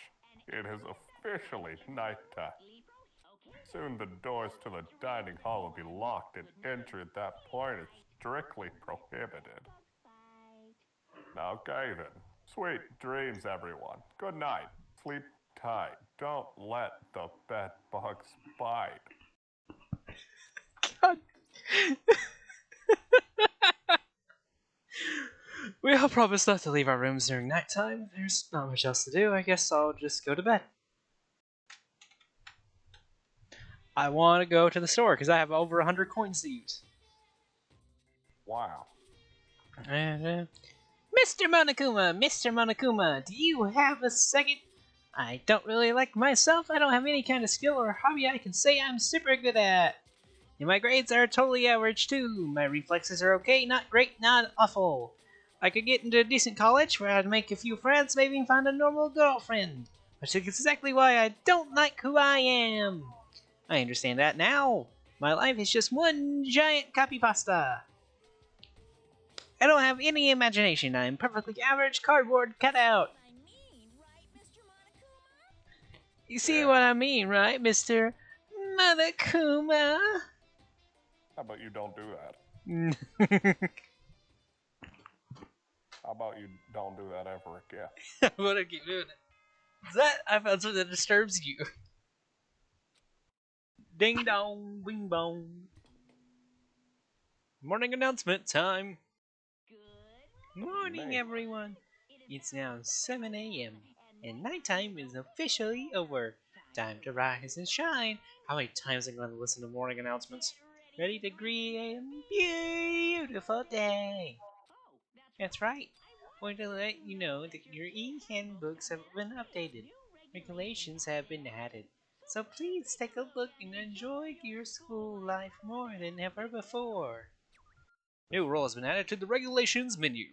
it is officially nighttime. Okay. Soon the doors to the dining hall will be locked and entry at that point is strictly prohibited. Fight. Okay then. Sweet dreams, everyone. Good night. Sleep tight. Don't let the bed bugs bite. God. We all promised not to leave our rooms during nighttime. There's not much else to do. I guess I'll just go to bed. I want to go to the store because I have over 100 coins to use. Wow. Mr. Monokuma, do you have a second? I don't really like myself. I don't have any kind of skill or hobby I can say I'm super good at. And my grades are totally average too. My reflexes are okay, not great, not awful. I could get into a decent college where I'd make a few friends, maybe find a normal girlfriend. Which is exactly why I don't like who I am. I understand that now. My life is just one giant copy pasta. I don't have any imagination. I'm perfectly average cardboard cutout. I mean, right, Mr. Monokuma? You see Yeah. what I mean, right, Mr. Monokuma? How about you don't do that? How about you don't do that ever again? I want to keep doing it. Is that I found something that disturbs you? Ding dong, bing bong. Morning announcement time. Good Morning, Man. everyone. It's now 7 a.m. and nighttime is officially over. Time to rise and shine. How many times am I going to listen to morning announcements? Ready to create a beautiful day. That's right. Want to let you know that your e-handbooks have been updated. Regulations have been added. So please take a look and enjoy your school life more than ever before. New rule has been added to the regulations menu.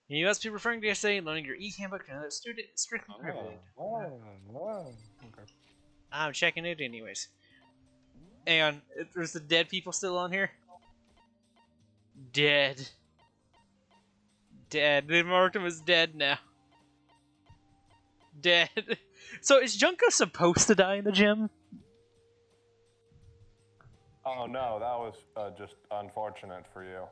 You must be referring to yesterday and loaning your e-handbook to another student is strictly prohibited. Okay. I'm checking it anyways. Hang on, there's the dead people still on here? Dead. Dead. They marked him as dead now. Dead. So is Junko supposed to die in the gym? Oh no, that was just unfortunate for you.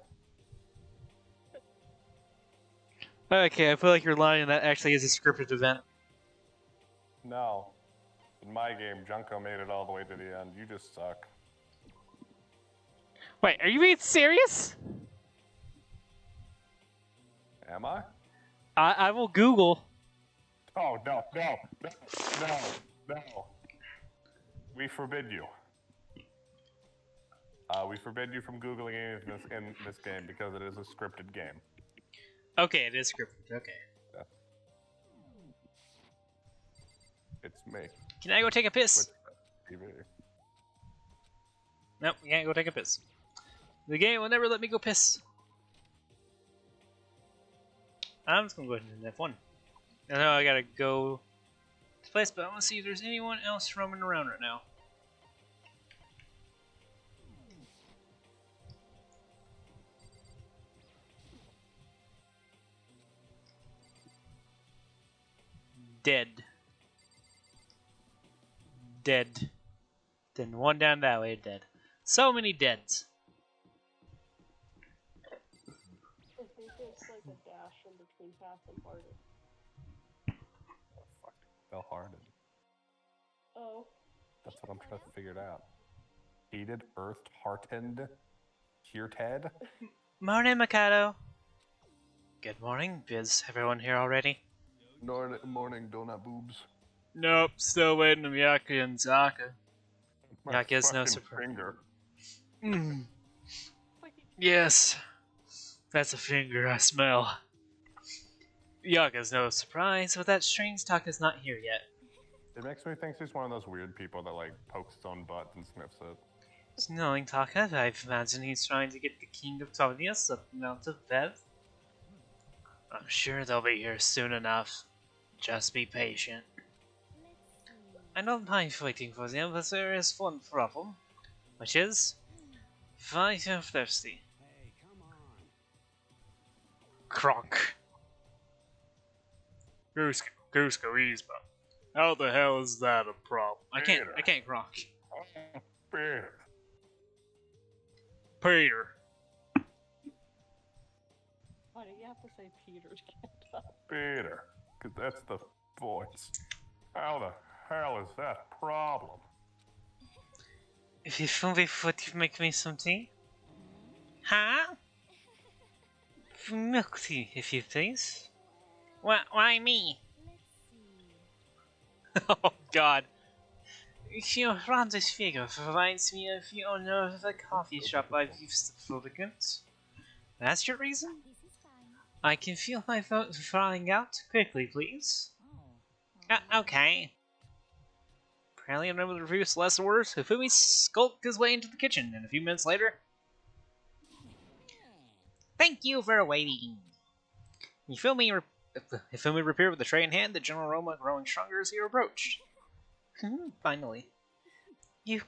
Okay, I feel like you're lying. That actually is a scripted event. No. In my game, Junko made it all the way to the end. You just suck. Wait, are you being serious? Am I? I will Google. Oh no, no, no, no, no. We forbid you. We forbid you from Googling anything in this game because it is a scripted game. Okay, it is scripted. Okay. It's me. Can I go take a piss? With TV. Nope, you can't go take a piss. The game will never let me go piss. I'm just gonna go ahead and end F1. I know I gotta go to place, but I want to see if there's anyone else roaming around right now. Dead. Dead. Then one down that way, dead. So many deads. I think it's like a dash in between half and hearted. Oh, fuck. Fell hearted. Oh. That's what I'm trying to figure it out. Heated, earthed, heartened, hearted. Morning, Mikado. Good morning. Is everyone here already? Morning, donut boobs. Nope, still waiting on Miyake and Zaka. My Yeah, I guess no fucking surprise. finger. Mm. Yes, that's a finger I smell. Yaga's no surprise, but that strange talk is not here yet. It makes me think he's one of those weird people that like pokes his own butt and sniffs it. Knowing Taka, I imagine he's trying to get the King of Tavnia something out of bed. I'm sure they'll be here soon enough. Just be patient. I don't mind waiting for them, but there is one problem. Which is, why you're thirsty. Hey, come on. Kronk. Cusco, ease, but how the hell is that a problem? I can't Kronk. Peter. Peter. Why do you have to say Peter to get up? Peter. Because that's the voice. How the hell is that a problem? If you feel me, would you make me some tea? Huh? Milk tea, if you please. Why me? Let's see. Oh God. Your Randa's figure reminds me of the owner of the coffee shop I've used to fill the goods. That's your reason? This is fine. I can feel my throat frying out. Quickly, please. Okay. Apparently, I'm able to refuse less orders. Hifumi skulked his way into the kitchen, and a few minutes later, thank you for waiting. Hifumi appeared with the tray in hand, the general aroma growing stronger as he approached. Finally. You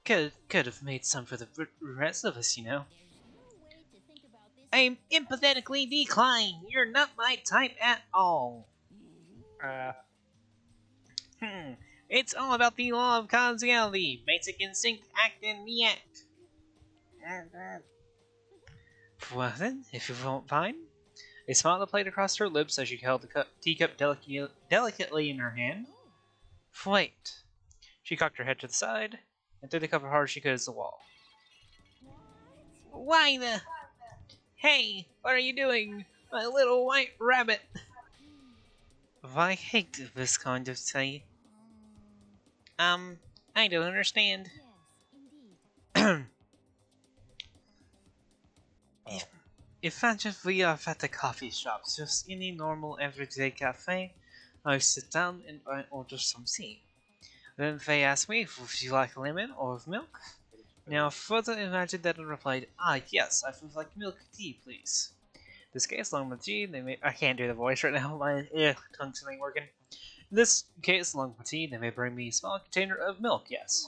could have made some for the rest of us, you know. There's no way to think about this. I'm empathetically declined. You're not my type at all. It's all about the law of causality. Basic instinct, act and react. Well then, if you won't mind. A smile played across her lips as she held the teacup delicately in her hand. Wait. She cocked her head to the side and threw the cup as hard as she could at the wall. Why the... Hey, what are you doing? My little white rabbit. I hate this kind of tea. I don't understand. Yes, indeed. If I just we are at the coffee shop, just any normal everyday cafe, I sit down and I order some tea. Then they ask me if you like lemon or milk. Now further imagine that I replied, yes, I would like milk tea, please. This case, along with tea, I can't do the voice right now, my tongue's ain't working. In this case, along with tea, they may bring me a small container of milk, yes.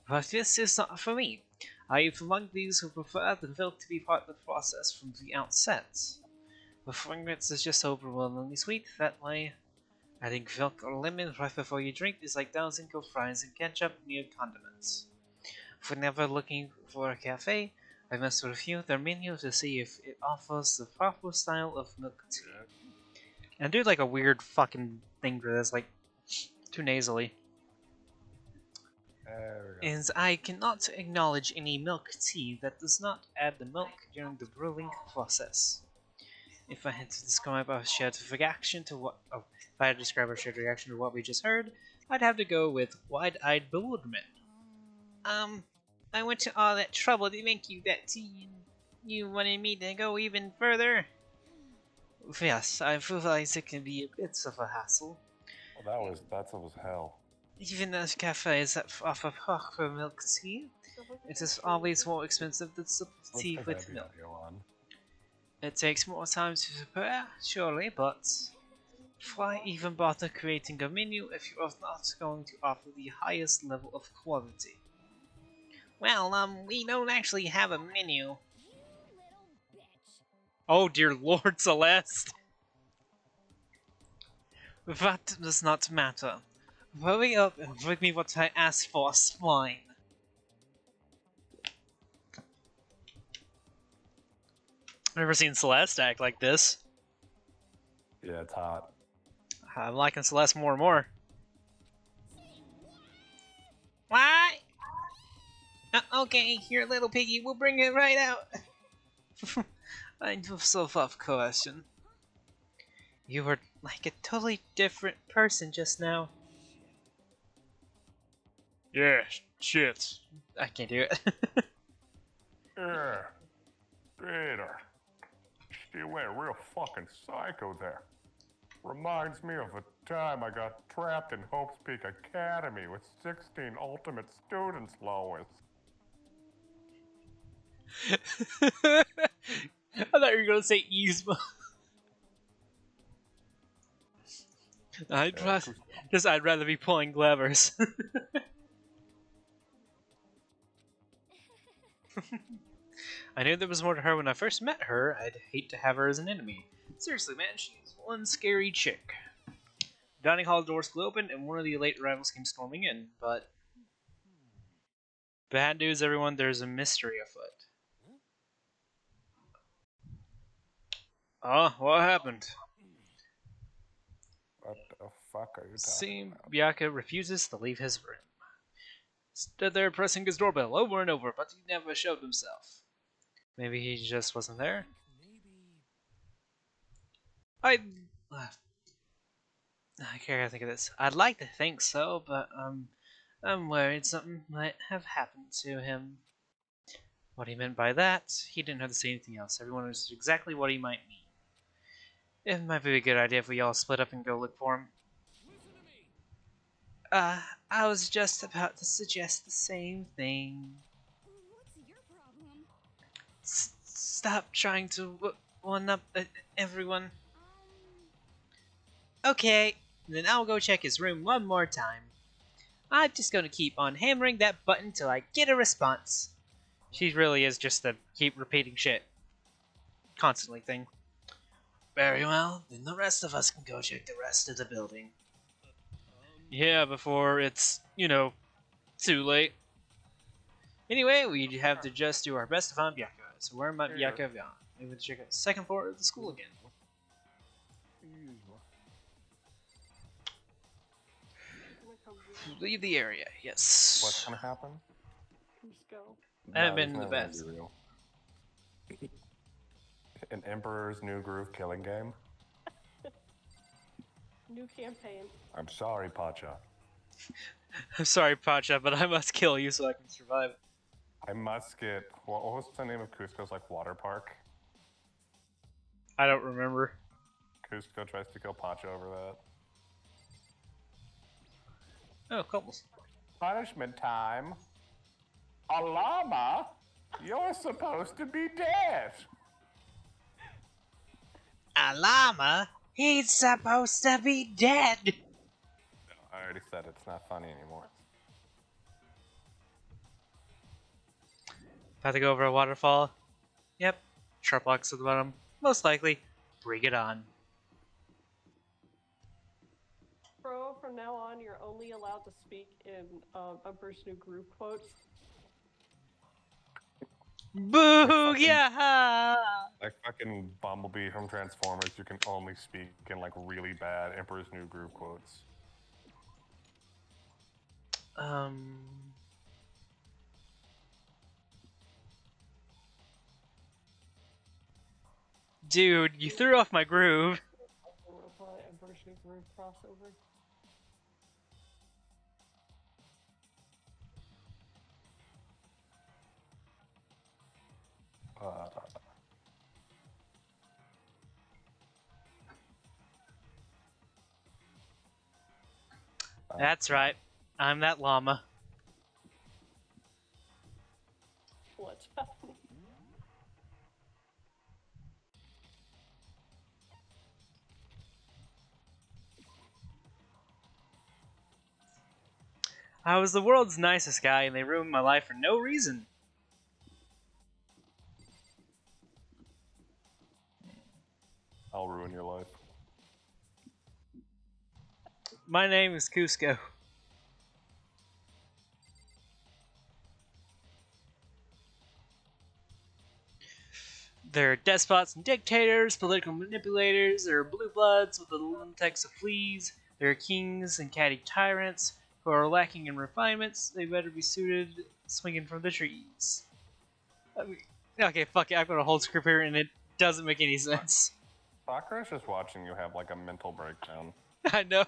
But this is not for me. I am among these who prefer the milk to be part of the process from the outset. The fragrance is just overwhelmingly sweet, that way adding milk or lemon right before you drink is like dousing your fries in ketchup near condiments. Whenever looking for a cafe, I must review their menu to see if it offers the proper style of milk tea. And do like a weird fucking thing for this, like too nasally. And I cannot acknowledge any milk tea that does not add the milk during the brewing process. If I had to describe our shared reaction to what we just heard, I'd have to go with wide-eyed bewilderment. I went to all that trouble to make you that tea, and you wanted me to go even further? Yes, I realize it can be a bit of a hassle. Well, that was hell. Even those cafes that offer proper milk tea, it is always more expensive than simple tea with milk. It takes more time to prepare, surely, but why even bother creating a menu if you are not going to offer the highest level of quality? Well, we don't actually have a menu. You little bitch. Oh dear Lord Celeste! That does not matter. Hurry up and bring me what I asked for, swine. Never seen Celeste act like this. Yeah, it's hot. I'm liking Celeste more and more. What? Okay, here, little piggy, we'll bring it right out. I do so love coercion. You were like a totally different person just now. Yeah, shit. I can't do it. Yeah, Peter. She went real fucking psycho there. Reminds me of a time I got trapped in Hope's Peak Academy with 16 ultimate students, Lois. I thought you were gonna say Yzma. I'd rather be pulling levers. I knew there was more to her when I first met her. I'd hate to have her as an enemy. Seriously, man, she's one scary chick. The dining hall doors flew open, and one of the late arrivals came storming in, but... Bad news, everyone, there's a mystery afoot. Oh, what happened? What the fuck are you talking See, about? Byaka refuses to leave his room. Stood there pressing his doorbell over and over, but he never showed himself. Maybe he just wasn't there? I can't think of this. I'd like to think so, but I'm worried something might have happened to him. What he meant by that, he didn't have to say anything else. Everyone understood exactly what he might mean. It might be a good idea if we all split up and go look for him. I was just about to suggest the same thing. What's your problem? Stop trying to one-up everyone. Okay, then I'll go check his room one more time. I'm just gonna keep on hammering that button till I get a response. She really is just a keep repeating shit constantly thing. Very well, then the rest of us can go check the rest of the building. Yeah, before it's, too late. Anyway, we have to just do our best to find Byaka. So where might Byaka have gone? Maybe to check out the second floor of the school again. Leave the area, yes. What's gonna happen? Cusco. I haven't No, been he's in the not gonna bath. be real. An Emperor's New Groove killing game? New campaign. I'm sorry, Pacha. I'm sorry, Pacha, but I must kill you so I can survive. I must get. What was the name of Cusco's water park? I don't remember. Cusco tries to kill Pacha over that. Oh, couples. Punishment time. A llama? You're supposed to be dead. A llama? He's supposed to be dead! No, I already said it's not funny anymore. About to go over a waterfall? Yep. Sharp blocks at the bottom. Most likely. Bring it on. Bro, from now on, you're only allowed to speak in Emperor's New Groove quotes. Booyah! Like fucking Bumblebee from Transformers, you can only speak in really bad Emperor's New Groove quotes. Dude, you threw off my groove. Emperor's New Groove crossover. That's right. I'm that llama. What's happening? I was the world's nicest guy and they ruined my life for no reason. I'll ruin your life. My name is Cusco. There are despots and dictators, political manipulators, there are blue bloods with the lunatics of fleas, there are kings and catty tyrants who are lacking in refinements, they better be suited swinging from the trees. Okay, fuck it, I've got a whole script here and it doesn't make any sense. Sakura's just watching you have a mental breakdown. I know.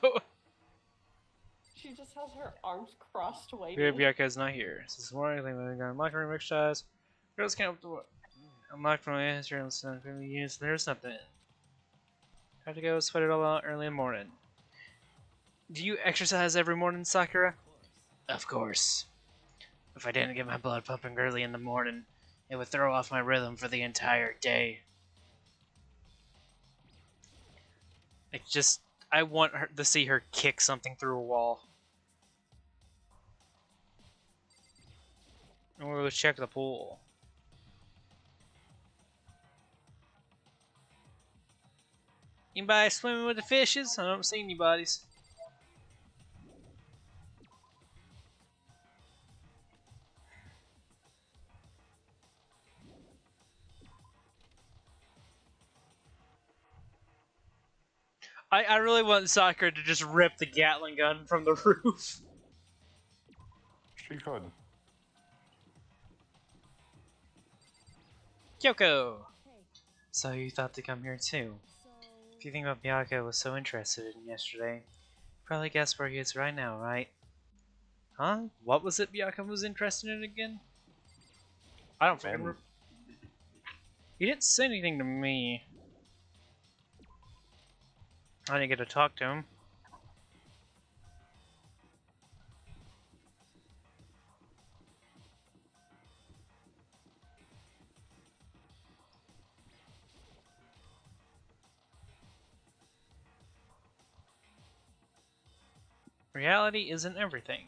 She just has her arms crossed waiting. Byaka's not here. This morning, I think we're going to unlock room exercise. Girls count to unlock from my history and some units. There's something. Have to go sweat it all out early in the morning. Do you exercise every morning, Sakura? Of course. If I didn't get my blood pumping early in the morning, it would throw off my rhythm for the entire day. I want her to see her kick something through a wall. And we'll go check the pool. Anybody swimming with the fishes? I don't see any bodies. I really want Sakura to just rip the Gatling gun from the roof. She could. Kyoko! Hey, So you thought to come here too. so If you think what Byakuya was so interested in yesterday, you probably guess where he is right now, right? Huh? What was it Byakuya was interested in again? I don't fucking remember. He didn't say anything to me. I didn't get to talk to him. Reality isn't everything.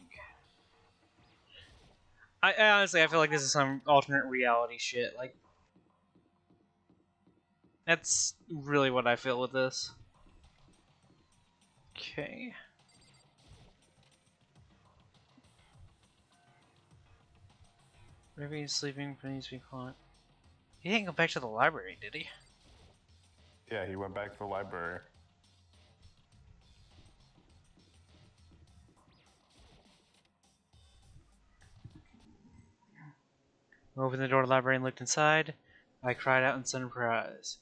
I honestly, I feel like this is some alternate reality shit. Like, that's really what I feel with this. Okay. Maybe he's sleeping, but he's being quiet. He didn't go back to the library, did he? Yeah, he went back to the library. Opened the door to the library and looked inside. I cried out in surprise.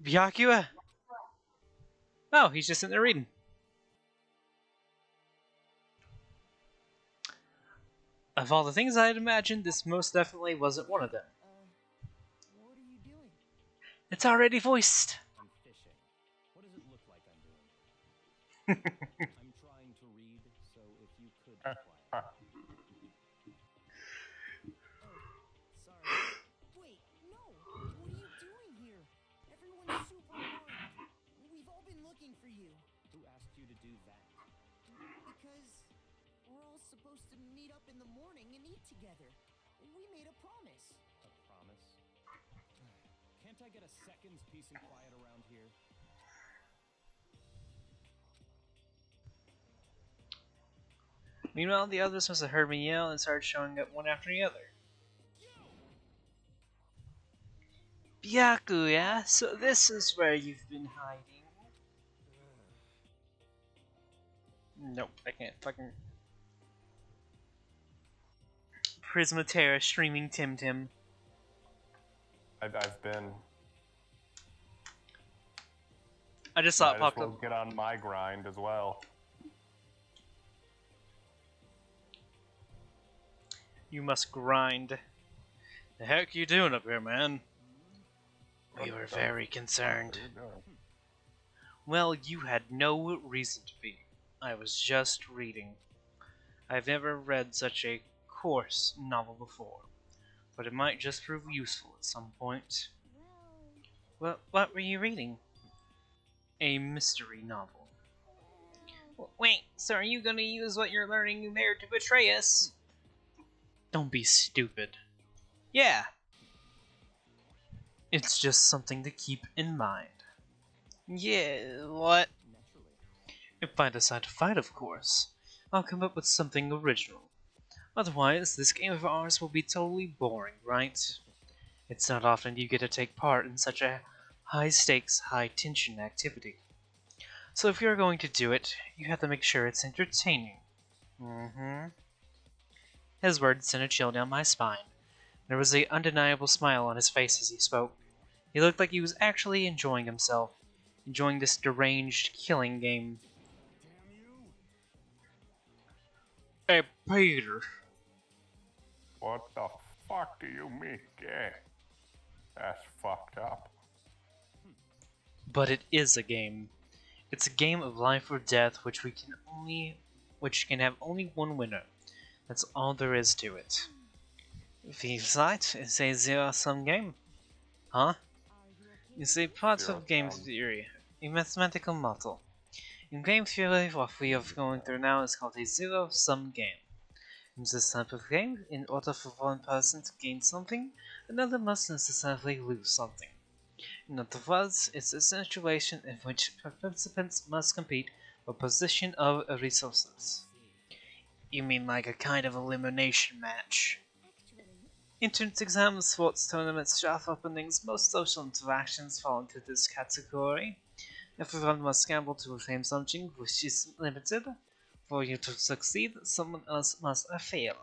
Byakuya? Oh, he's just sitting there reading. Of all the things I had imagined, this most definitely wasn't one of them. What are you doing? It's already voiced. I'm fishing. What does it look like I'm doing? I'm trying to read, so if you could be quiet. Sorry. wait, no. What are you doing here? Everyone's super worried. We've all been looking for you Who asked you to do that? because we're all supposed to meet up in the morning and eat together. We made a promise. A promise? Can't I get a second's peace and quiet around here? Meanwhile, the others must have heard me yell and started showing up one after the other. Byakuya, so this is where you've been hiding. Nope, I can't fucking... Prismatera streaming Tim Tim. I've been. I just saw Might it as popped well up. get on my grind as well. You must grind. The heck you doing up here, man? We were very concerned. What are you doing? Well, you had no reason to be. I was just reading. I've never read such a coarse novel before, but it might just prove useful at some point. Well, what were you reading? A mystery novel. Wait, so are you gonna use what you're learning there to betray us? Don't be stupid. Yeah. It's just something to keep in mind. Yeah, what? Naturally. If I decide to fight, of course, I'll come up with something original. Otherwise, this game of ours will be totally boring, right? It's not often you get to take part in such a high-stakes, high-tension activity. So if you're going to do it, you have to make sure it's entertaining. His words sent a chill down my spine. There was an undeniable smile on his face as he spoke. He looked like he was actually enjoying himself, enjoying this deranged killing game. Hey, Peter. What the fuck do you mean, gay? That's fucked up. But it is a game. It's a game of life or death, which can have only one winner. That's all there is to it. Besides, it's a zero-sum game. Huh? It's a part of game Zero-sum. theory, a mathematical model. In game theory, what we are going through now is called a zero-sum game. In this type of game, in order for one person to gain something, another must necessarily lose something. In other words, it's a situation in which participants must compete for possession of resources. You mean like a kind of elimination match? Entrance exams, sports tournaments, shop openings, most social interactions fall into this category. Everyone must gamble to reclaim something which is limited. For you to succeed, someone else must fail.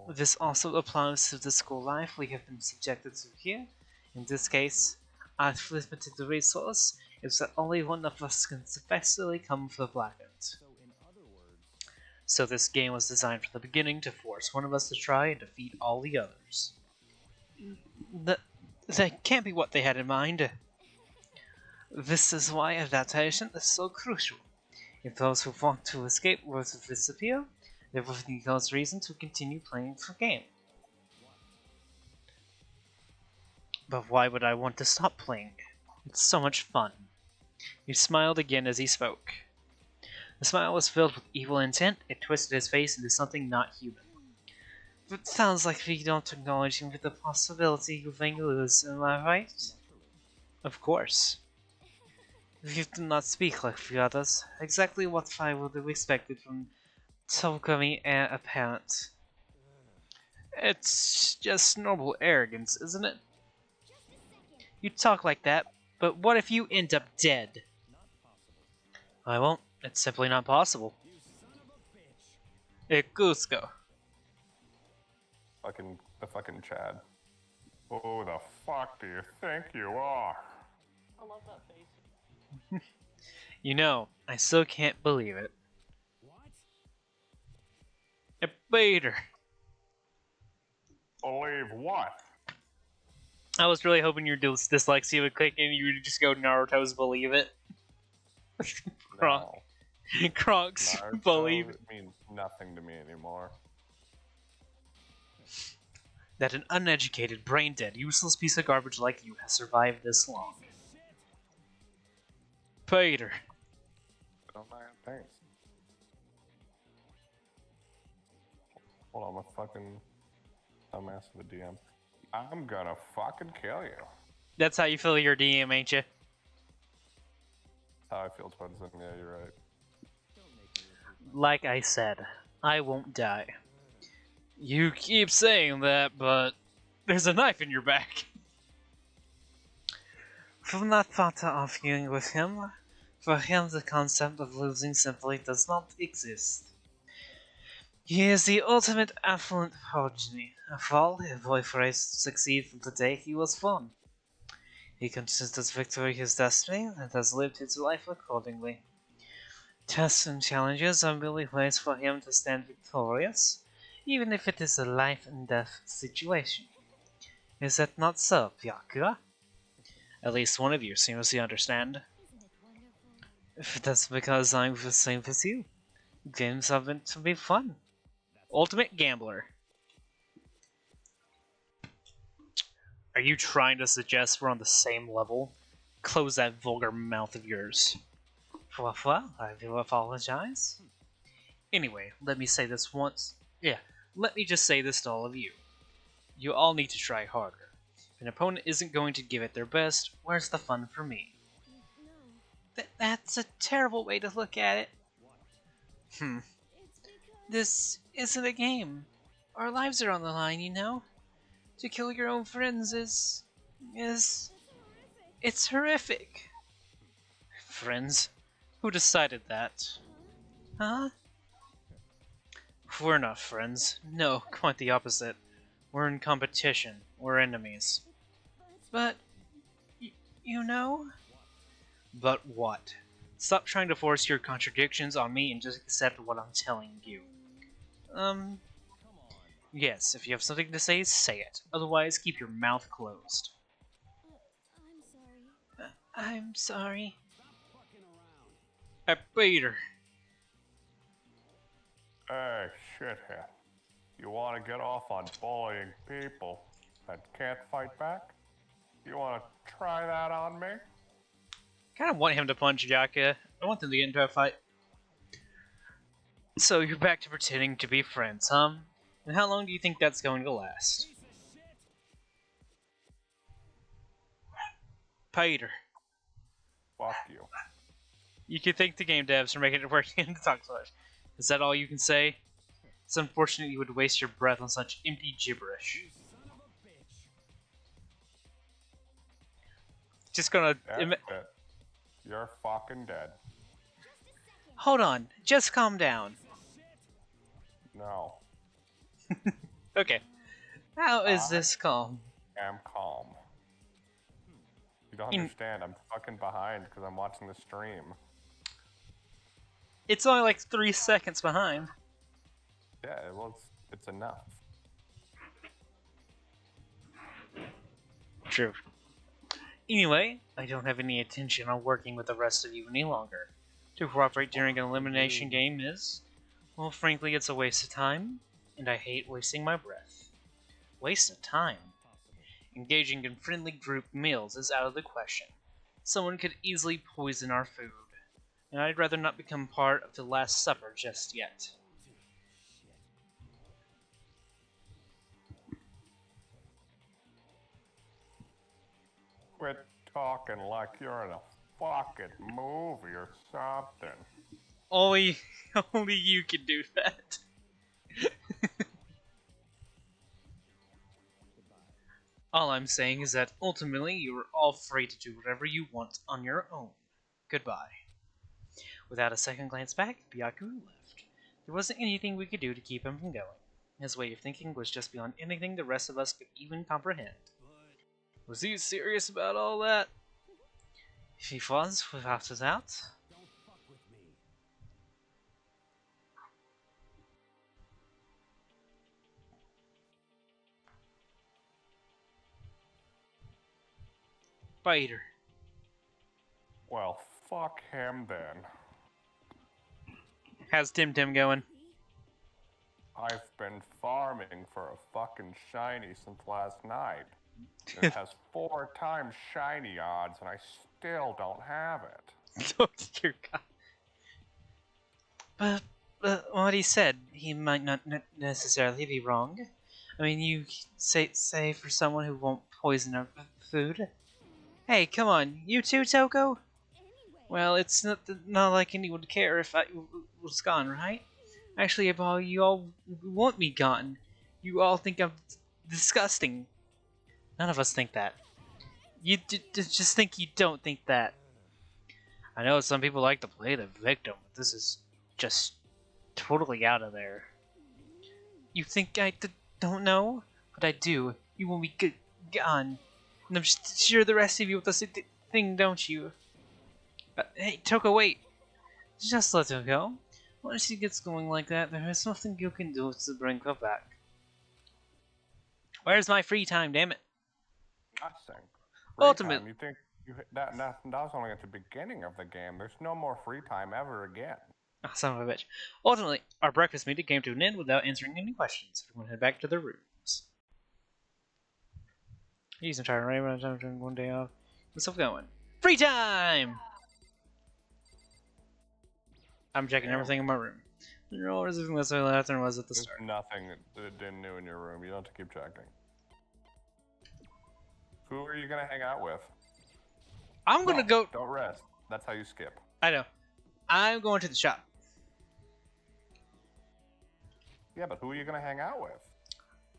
This also applies to the school life we have been subjected to here. In this case, I've limited the resource is that only one of us can successfully come for the Black End. So, in other words, So this game was designed from the beginning to force one of us to try and defeat all the others. That can't be what they had in mind. This is why adaptation is so crucial. If those who want to escape were to disappear, there would be no reason to continue playing the game. But why would I want to stop playing? It's so much fun. He smiled again as he spoke. The smile was filled with evil intent. It twisted his face into something not human. It sounds like we don't acknowledge him with the possibility of being lose, am I right? Of course. You do not speak like the others. Exactly what I would have expected from Tokami heir apparent. It's just normal arrogance, isn't it? You talk like that, but what if you end up dead? I won't. It's simply not possible. Hey, Cusco. The fucking Chad. Who the fuck do you think you are? I love that face. You know, I still can't believe it. A beta. Believe what? I was really hoping your dyslexia would click in and you would just go Naruto's believe it. Kronk. No. Kronk's Naruto believe it. means nothing to me anymore. That an uneducated, brain-dead, useless piece of garbage like you has survived this long. Peter. Oh man, thanks. Hold on, I'm a fucking dumbass of a DM. I'm gonna fucking kill you. That's how you feel your DM, ain't you? That's how I feel towards them. Yeah, you're right. Like I said, I won't die. You keep saying that, but there's a knife in your back. From that thought of arguing with him, for him the concept of losing simply does not exist. He is the ultimate affluent progeny. After all, his voice raised to succeed from the day he was born. He considers victory his destiny and has lived his life accordingly. Tests and challenges are merely ways for him to stand victorious, even if it is a life and death situation. Is that not so, Byakuya? At least one of you seems to understand. If that's because I'm the same as you. Games are meant to be fun. Ultimate Gambler. Are you trying to suggest we're on the same level? Close that vulgar mouth of yours. Well, I do apologize. Anyway, let me say this once. Let me just say this to all of you. You all need to try harder. If an opponent isn't going to give it their best, where's the fun for me? That's a terrible way to look at it. This isn't a game. Our lives are on the line, you know? To kill your own friends is... It's horrific. Friends? Who decided that? Huh? We're not friends. No, quite the opposite. We're in competition. We're enemies. But... you know? But what? Stop trying to force your contradictions on me and just accept what I'm telling you. Yes, if you have something to say it. Otherwise, keep your mouth closed. I'm sorry. Peter. Hey, shithead. You want to get off on bullying people that can't fight back? You want to try that on me? Kind of want him to punch Yaka. I want them to get into a fight. So you're back to pretending to be friends, huh? And how long do you think that's going to last? Peter. Fuck you. You can thank the game devs for making it work and talk so much. Is that all you can say? It's unfortunate you would waste your breath on such empty gibberish. Just gonna... You're fucking dead. Hold on, just calm down. No. Okay. How is this calm? I'm calm. You don't In- understand. I'm fucking behind because I'm watching the stream. It's only like 3 seconds behind. Yeah, well, it's enough. True. Anyway, I don't have any intention on working with the rest of you any longer. To cooperate during an elimination game is, well, frankly, it's a waste of time, and I hate wasting my breath. Waste of time? Engaging in friendly group meals is out of the question. Someone could easily poison our food, and I'd rather not become part of the Last Supper just yet. Quit talking like you're in a fucking movie or something. Only you can do that. All I'm saying is that ultimately you are all free to do whatever you want on your own. Goodbye. Without a second glance back, Byaku left. There wasn't anything we could do to keep him from going. His way of thinking was just beyond anything the rest of us could even comprehend. Was he serious about all that? If he was, without a doubt. Biter. Well, fuck him then. How's Tim Tim going? I've been farming for a fucking shiny since last night. It has 4 times shiny odds, and I still don't have it. Oh dear God. But what he said, he might not necessarily be wrong. I mean, you say for someone who won't poison our food. Hey, come on, you too, Toko? Well, it's not like anyone would care if I was gone, right? Actually, while you all want me gone, you all think I'm disgusting. None of us think that. You just think you don't think that. I know some people like to play the victim, but this is just totally out of there. You think I don't know? But I do. You want me gone. And I'm sure the rest of you with the same thing, don't you? Hey, Toko, wait. Just let her go. Once she gets going like that, there is nothing you can do to bring her back. Where's my free time, damn it? Nothing. Ultimate. You think that was only at the beginning of the game. There's no more free time ever again. Oh, son of a bitch. Ultimately, our breakfast meeting came to an end without answering any questions. Everyone head back to their rooms. He's entire rain when I'm doing one day off. What's up going? Free time! I'm checking everything in my room. No, there's nothing less left than was at the There's start. nothing new in your room. You don't have to keep checking. Who are you gonna hang out with? I'm gonna go. Don't rest. That's how you skip. I know. I'm going to the shop. Yeah, but who are you gonna hang out with?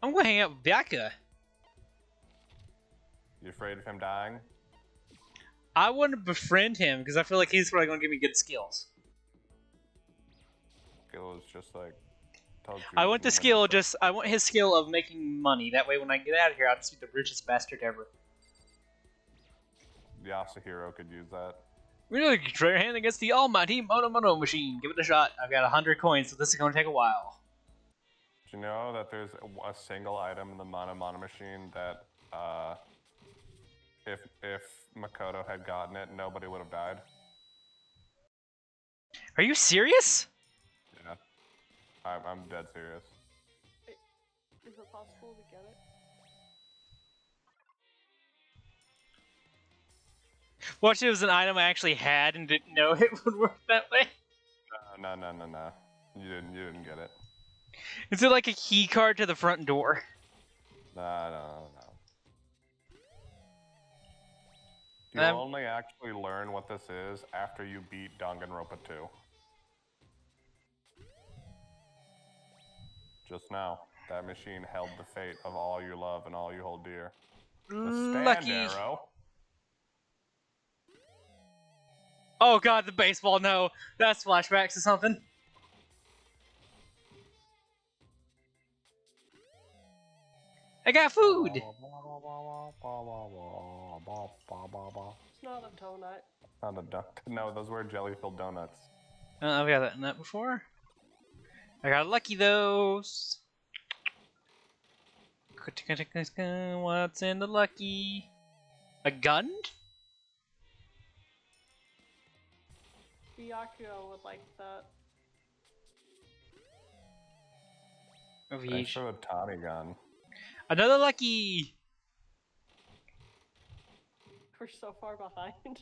I'm gonna hang out with Byaku. You afraid of him dying? I want to befriend him because I feel like he's probably gonna give me good skills. Skill is just like. Tells you I want the when skill. to- I want his skill of making money. That way, when I get out of here, I'll just be the richest bastard ever. Yasuhiro could use that. We're gonna try your hand against the almighty Mono machine. Give it a shot. I've got 100 coins, so this is gonna take a while. Do you know that there's a single item in the Mono machine that, if Makoto had gotten it, nobody would have died? Are you serious? Yeah. I'm dead serious. Is it possible to get it? Watch, it was an item I actually had and didn't know it would work that way. No. You didn't get it. Is it like a key card to the front door? No. You only actually learn what this is after you beat Danganronpa 2. Just now, that machine held the fate of all you love and all you hold dear. A stand Lucky. arrow. Oh god, the baseball, no. That's flashbacks or something. I got food! It's not a donut. Not a duck. No, those were jelly-filled donuts. I've got that before. I got lucky those. What's in the lucky? A gun? Byakuya would like that. Of Thanks each. for the Tommy gun. Another lucky! We're so far behind.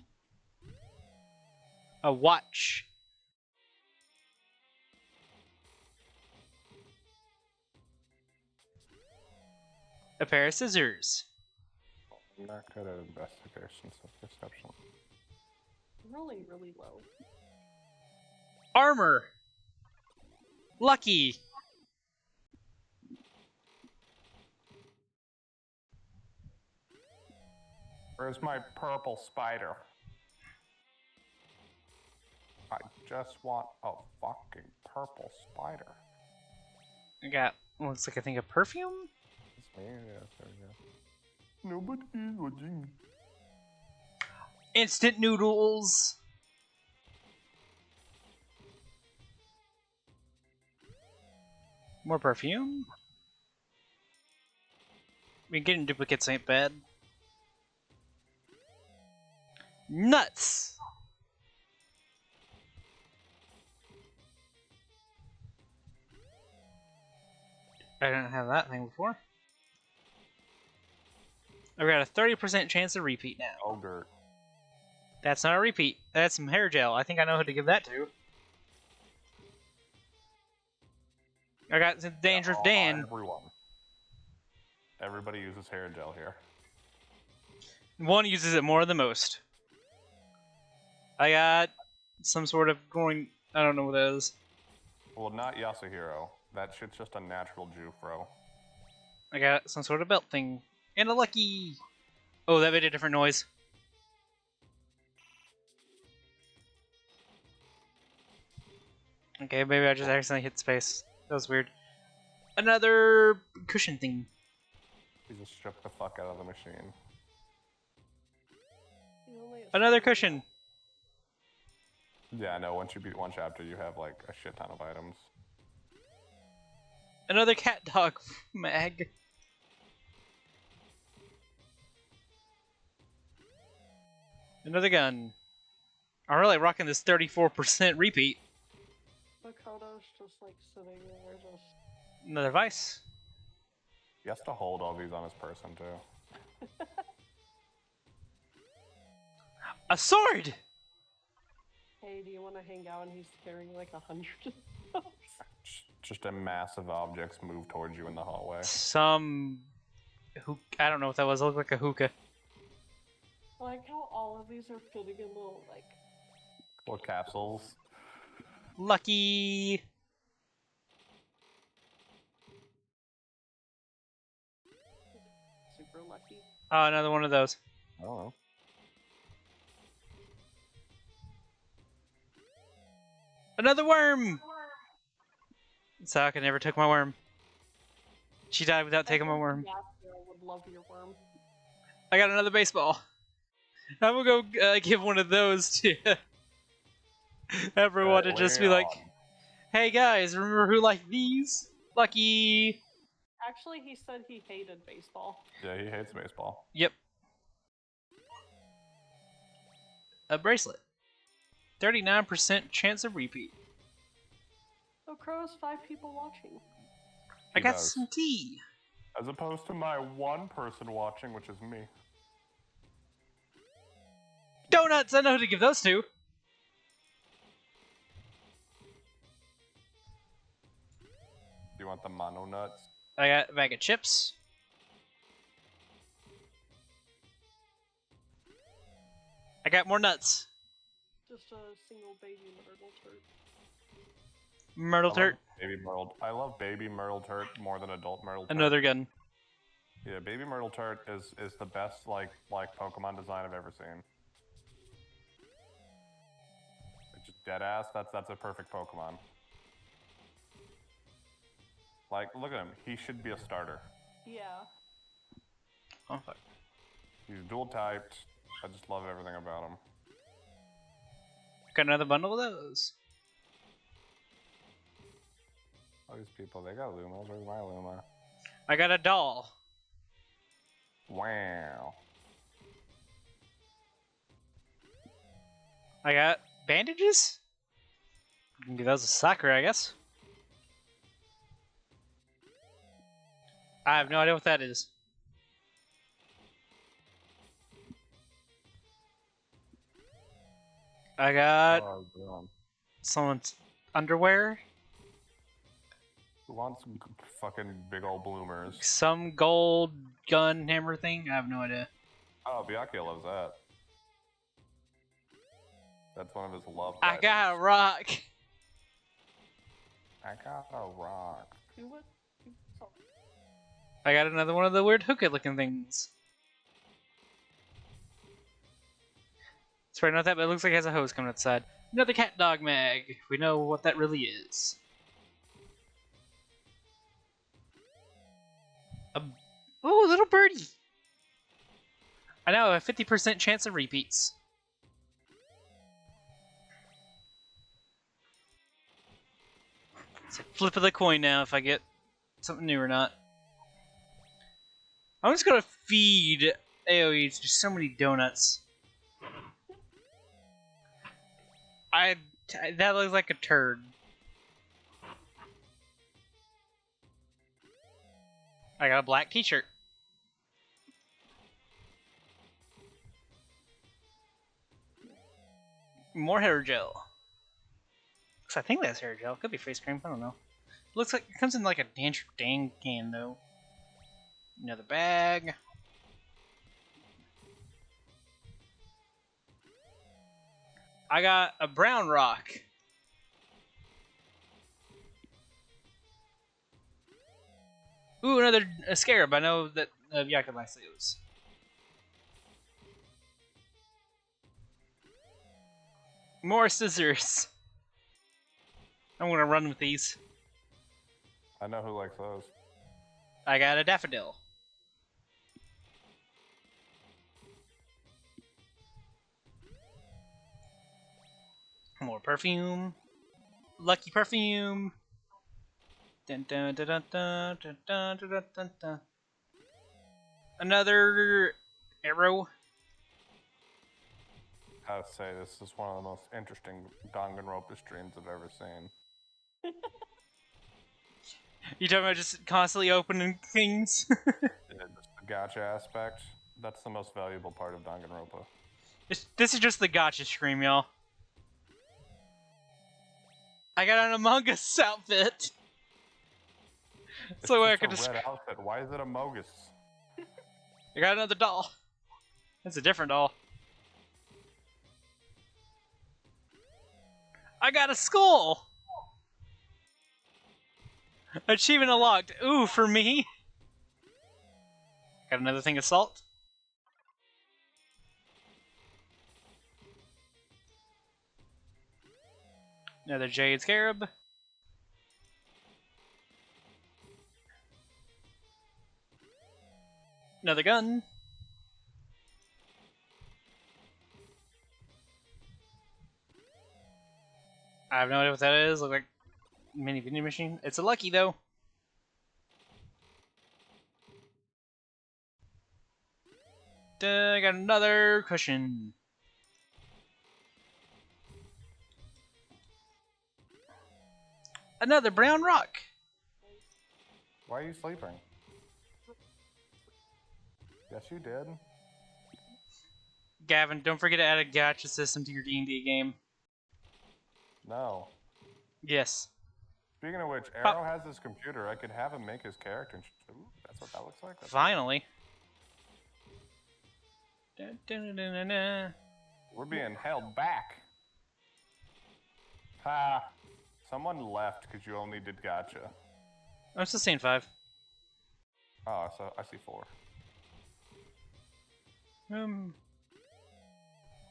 A watch. A pair of scissors. I'm not good at investigation, so perception. Really, really low. Armor. Lucky. Where's my purple spider? I just want a fucking purple spider. I got, looks like I think a perfume? It's me, yes, there we go. Nobody is watching. Instant noodles. More perfume? I mean, getting duplicates ain't bad. Nuts! I didn't have that thing before. I've got a 30% chance of repeat now. Ogre. That's not a repeat. That's some hair gel. I think I know who to give that to. I got the Dangerous Dan. Everyone. Everybody uses hair gel here. One uses it more than most. I got some sort of growing. I don't know what that is. Well, not Yasuhiro. That shit's just a natural Jufro. I got some sort of belt thing. And a lucky. Oh, that made a different noise. Okay, maybe I just accidentally hit space. That was weird. Another cushion thing. You just stripped the fuck out of the machine. You only have Another 7 cushion. Yeah, no, once you beat one chapter, you have like a shit ton of items. Another cat dog mag. Another gun. I'm really rocking this 34% repeat. Makoto's just like sitting there, just. Another vice. He has to hold all these on his person too. A sword! Hey, do you want to hang out? And he's carrying like 100 of those. Just a massive objects move towards you in the hallway. Some. I don't know what that was. It looked like a hookah. I like how all of these are fitting in little like. Little capsules. Lucky. Super lucky. Oh, another one of those. I don't know. Another worm! Sokka never took my worm. She died without taking my worm. Yasuo would love your worm. I got another baseball. I'm gonna go give one of those to everyone to just be like, hey guys, remember who liked these? Lucky! Actually, he said he hated baseball. Yeah, he hates baseball. Yep. A bracelet. 39% chance of repeat. So Crow's 5 people watching. I He got does. some tea. As opposed to my one person watching, which is me. Donuts! I know who to give those to. Do you want the mono nuts? I got a bag of chips. I got more nuts. Just a single baby myrtle turt. Myrtle turt. I love baby Myrtle Turt more than adult Myrtle Turt. Another gun. Yeah, baby Myrtle Turt is the best like Pokemon design I've ever seen. Deadass, that's a perfect Pokemon. Like, look at him. He should be a starter. Yeah. Oh, fuck. He's dual typed. I just love everything about him. Got another bundle of those. All these people, they got Lumas. Where's my Luma? I got a doll. Wow. I got bandages? You can give those a soccer, I guess. I have no idea what that is. I got Oh, God. someone's underwear, Who wants some fucking big old bloomers? some gold gun hammer thing. I have no idea. Oh, Byakuya loves that. That's one of his love I items. got a rock. I got a rock. Do what? I got another one of the weird hookah looking things. It's probably not that, but it looks like it has a hose coming outside. Another cat dog mag. We know what that really is. Oh, a little birdie. I know, a 50% chance of repeats. It's a flip of the coin now if I get something new or not. I'm just gonna feed AoE just so many donuts. That looks like a turd. I got a black t-shirt. More hair gel. I think that's hair gel. Could be face cream. I don't know. Looks like it comes in like a dang can though. Another bag. I got a brown rock. Ooh, another scarab. I know that Yaku likes those. More scissors. I'm gonna run with these. I know who likes those. I got a daffodil. More perfume. Lucky perfume. Dun, dun, dun, dun, dun, dun, dun, dun, dun, dun. Another arrow. I gotta say, this is one of the most interesting Danganronpa streams I've ever seen. You talking about just constantly opening things? Yeah, just the gacha aspect. That's the most valuable part of Danganronpa. This is just the gotcha stream, y'all. I got an Among Us outfit. So I could It's just. a red outfit. Why is it a Mogus? I got another doll. That's a different doll. I got a skull. Achievement unlocked. Ooh, for me. Got another thing of salt. Another jade scarab. Another gun. I have no idea what that is. Look like mini vending machine. It's a lucky though. I got another cushion. Another brown rock. Why are you sleeping? Yes, you did. Gavin, don't forget to add a gacha system to your D&D game. No. Yes. Speaking of which, Arrow has his computer. I could have him make his character. And ooh, that's what that looks like. That's Finally. Dun, dun, dun, dun, dun. We're being held back. Ha! Someone left because you only did gotcha. I'm still seeing 5. Oh, so I see 4.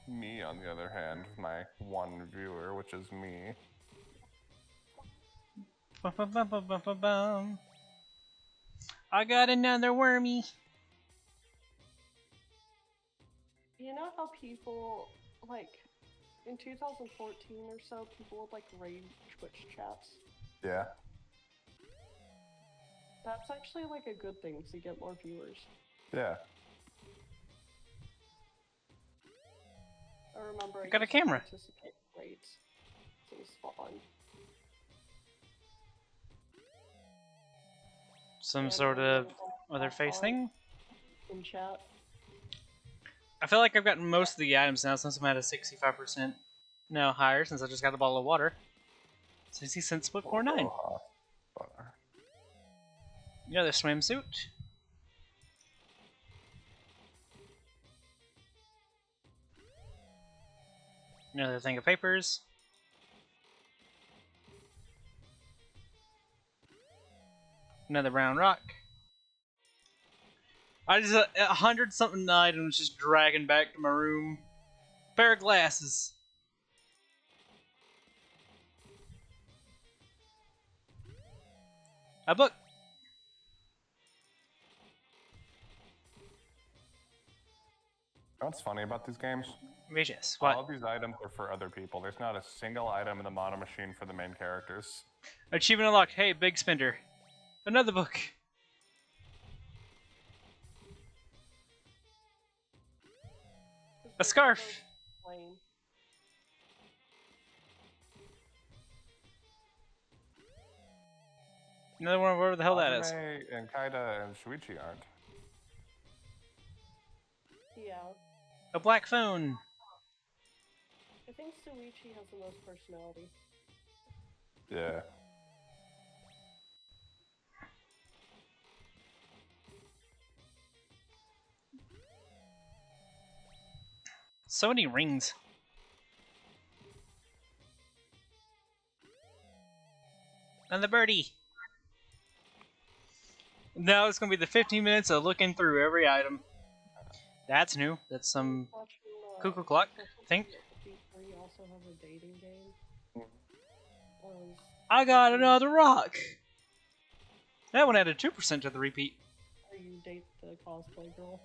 Me, on the other hand, my one viewer, which is me. Bum. I got another wormy. You know how people, like, in 2014 or so, people would, like, raid Twitch chats? Yeah. That's actually, like, a good thing to get more viewers. Yeah. I remember I got a used to camera. participate in raids. It was fun. Some And sort when of there was a other face art thing? in chat. I feel like I've gotten most of the items now since I'm at a 65%. No, higher since I just got a bottle of water. 60 cents split 4.9. Another swimsuit. Another thing of papers. Another brown rock. I just 100 something items just dragging back to my room. Pair of glasses. A book. You know what's funny about these games? Yes. All What? of these items are for other people. There's not a single item in the mono machine for the main characters. Achievement unlocked. Hey, big spender. Another book. A scarf. Lame. Another one, wherever the hell that is. Hajime and Kaida and Shuichi aren't. Yeah. A black phone. I think Suichi has the most personality. Yeah. So many rings. And the birdie. Now it's gonna be the 15 minutes of looking through every item. That's new. That's some Watching, cuckoo clock. Think. We also have a dating game. I got another rock. That one added 2% to the repeat. Where you date the cosplay girl.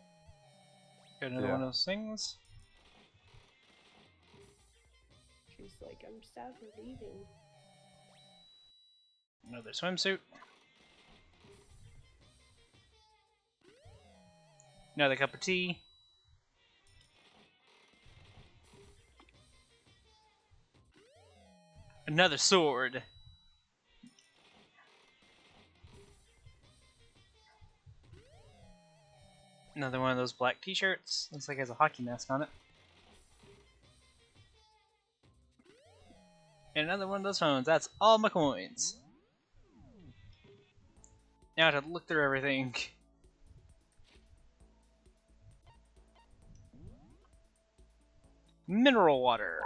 Got another one of those things. She's like, I'm sad for leaving. Another swimsuit. Another cup of tea. Another sword. Another one of those black t-shirts. Looks like it has a hockey mask on it. And another one of those phones. That's all my coins. Now to look through everything. Mineral water.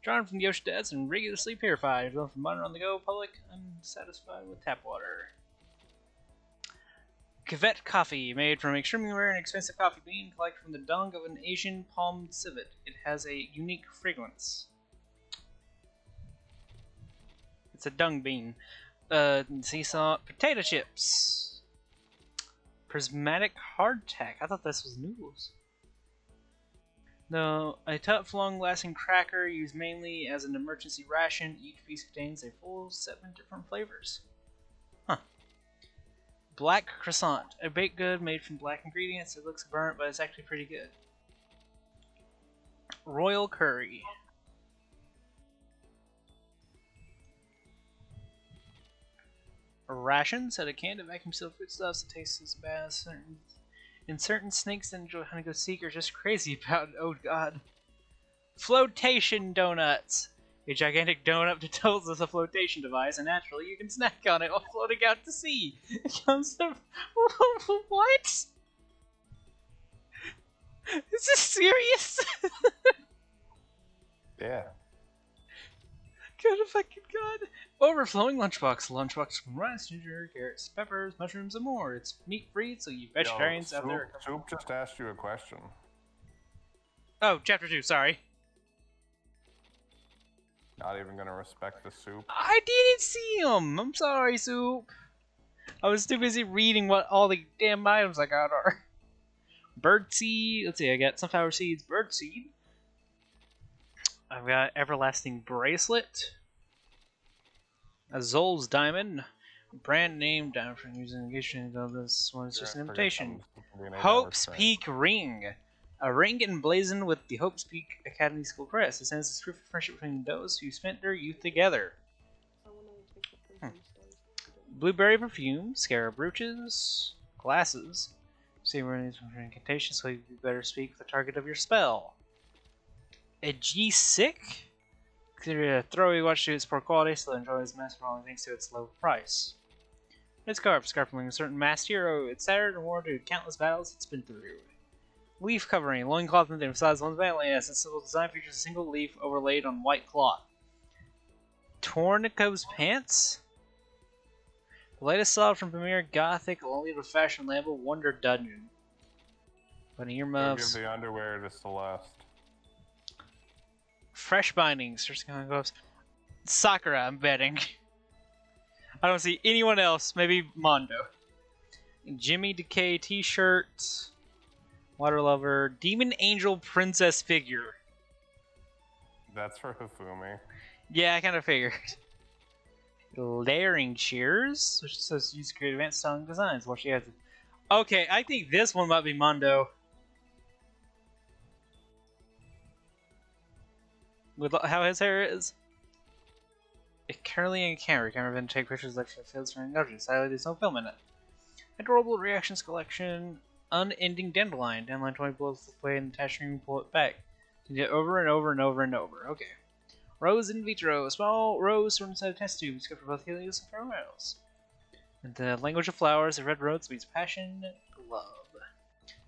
Drawn from the ocean depths and rigorously purified. Drawn from modern on the go public, unsatisfied with tap water. Cuvette coffee, made from extremely rare and expensive coffee bean collected from the dung of an Asian palm civet. It has a unique fragrance. It's a dung bean. Sea salt, potato chips. Prismatic hardtack. I thought this was noodles. No, a tough, long-lasting cracker used mainly as an emergency ration. Each piece contains a full 7 different flavors. Huh. Black croissant, a baked good made from black ingredients. It looks burnt, but it's actually pretty good. Royal curry. Rations had a can of vacuum sealed foodstuffs that tastes as bad as certain snakes that enjoy honey go seek are just crazy about it. Oh god. Flotation donuts. A gigantic donut that tells us a flotation device, and naturally you can snack on it while floating out to sea. It comes to what? Is this serious? Yeah. Good fucking god. Overflowing lunchbox. Lunchbox from rice, ginger, carrots, peppers, mushrooms, and more. It's meat free, so you vegetarians out there. Soup just asked you a question. Oh, chapter 2, sorry. Not even gonna respect the soup. I didn't see him! I'm sorry, Soup. I was too busy reading what all the damn items I got are. Birdseed. Let's see, I got sunflower seeds, birdseed. I've got everlasting bracelet. A Zol's diamond. Brand name diamond from using engagement. This one is just an imitation. Hope's Peak ring. A ring emblazoned with the Hope's Peak Academy School crest. It stands as proof of friendship between those who spent their youth together. Blueberry perfume, scarab brooches, glasses. See where these are incantations, so you better speak with the target of your spell. A G-Sick. Consider it a throwaway watch to its poor quality, so enjoy its mass for only thanks to its low price. Its scarf from a certain masked hero. It's tattered and worn to countless battles it's been through. Leaf covering, loincloth that emphasizes one's manliness. Its simple design features a single leaf overlaid on white cloth. Tornico's pants. The latest style from Premier Gothic, only to fashion label Wonder Dungeon. Bunny earmuffs. Give the underwear to Celeste. Fresh bindings. First gloves. Sakura, I'm betting. I don't see anyone else. Maybe Mondo. Jimmy Decay t-shirt. Water Lover. Demon Angel Princess figure. That's for Hifumi. Yeah, I kind of figured. Layering shears, which says use create advanced styling designs. Well, she has it. Okay, I think this one might be Mondo. With how his hair is. A curly and camera to take pictures like she feels from nudges. Sadly, there's no film in it. Adorable reactions collection. Unending dandelion. Dandelion 20 blows the way in the attach room, pull it back. You do it over and over and over and over. Okay. Rose in vitro. A small rose from inside a test tube. It's good for both helios and pheromones. And the language of flowers. The red rose means passion, love.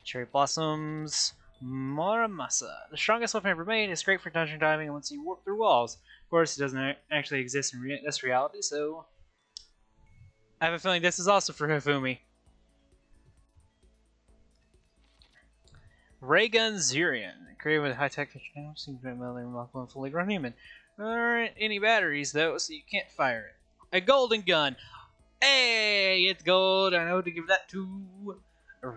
Cherry blossoms. Muramasa. The strongest weapon ever made. It's great for dungeon diving and lets you warp through walls. Of course, it doesn't actually exist in this reality, so I have a feeling this is also for Hifumi. Raygun Zurian. Created with high-tech technology, seems to be remarkable and fully grown human. There aren't any batteries, though, so you can't fire it. A golden gun. Hey, it's gold. I know who to give that to.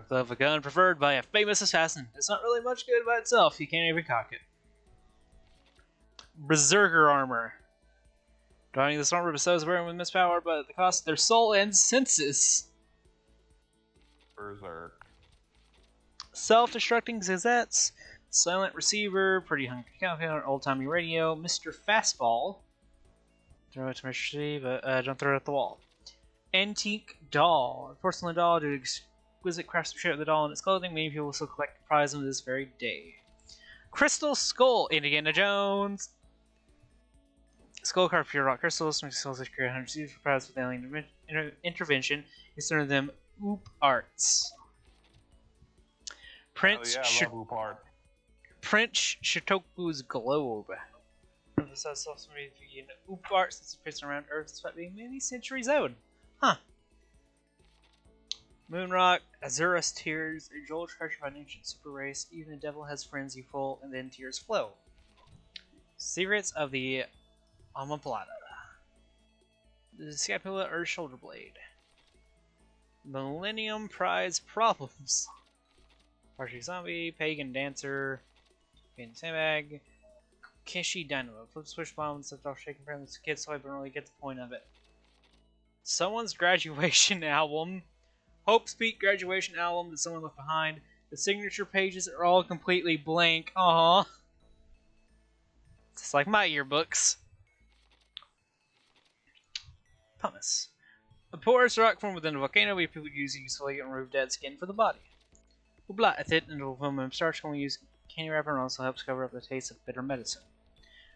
Of a gun preferred by a famous assassin. It's not really much good by itself. You can't even cock it. Berserker armor. Donning this armor bestows wearing with mispower, but at the cost of their soul and senses. Berserk. Self-destructing gazettes. Silent receiver. Pretty hungry calculator. Old-timey radio. Mr. Fastball. Throw it to Mr. C, but don't throw it at the wall. Antique doll. A porcelain doll due to exquisite craftsmanship of the doll and its clothing. Many people will still collect the prize on this very day. Crystal Skull. Indiana Jones. Skull carved pure rock crystals. Makes skulls that create 100 seeds for prize with alien intervention. Consider them oop arts. Prince Prince Shitoku's globe. Emphasizes also begin oop arts that's placed around Earth despite being many centuries old. Huh. Moonrock, Azura's tears, a jewel treasure by an ancient super race. Even the devil has friends you full, and then tears flow. Secrets of the Omoplata. The Scapula or Shoulder Blade. Millennium Prize Problems. Partially Zombie, Pagan Dancer, Pagan Sandbag, Kishi Dynamo. Flip switch bomb and set off shaking friendly kids so I don't really get the point of it. Someone's graduation album. Hope's Peak graduation album that someone left behind. The signature pages are all completely blank. Aww. It's like my yearbooks. Pumice. A porous rock formed within a volcano where people use it usefully to remove dead skin for the body. Ublat at it into aluminum starch when we use candy wrapper and also helps cover up the taste of bitter medicine.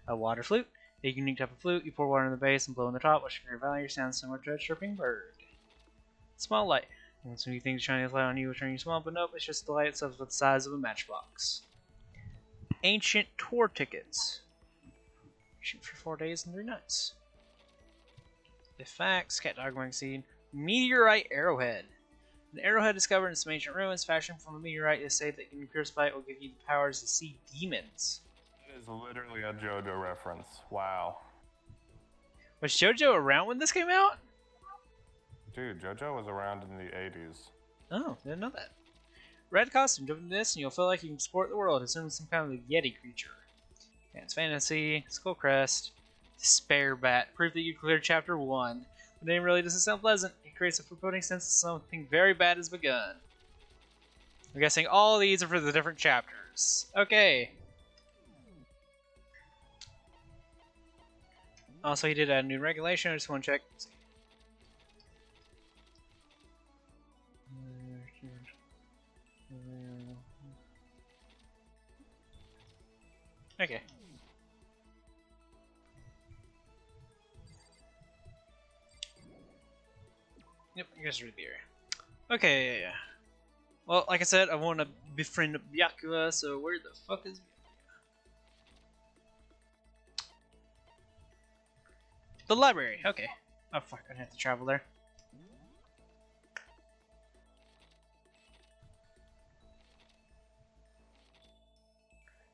A water flute. A unique type of flute. You pour water in the base and blow in the top, which can value sounds similar to a chirping bird. Small light. Once when you think shining light on you will turn you small, but nope, it's just the light itself with the size of a matchbox. Ancient tour tickets. Shoot for 4 days and 3 nights. The facts, cat dog magazine, meteorite arrowhead. An arrowhead discovered in some ancient ruins, fashioned from a meteorite, is said that getting pierced by it will give you the powers to see demons. It is literally a JoJo reference. Wow. Was JoJo around when this came out? Dude, JoJo was around in the 80s. Oh, didn't know that. Red costume, jump into this and you'll feel like you can support the world, assuming some kind of a Yeti creature. Dance Fantasy, Skull Crest, Despair Bat, proof that you cleared Chapter 1. The name really doesn't sound pleasant. It creates a foreboding sense that something very bad has begun. I'm guessing all of these are for the different chapters. Okay. Also, he did a new regulation. I just want to check. Okay. Yep, I guess right there. Okay, yeah. Well, like I said, I want to befriend Byakuya, so where the fuck is Byakuya? The library, okay. Oh fuck, I have to travel there.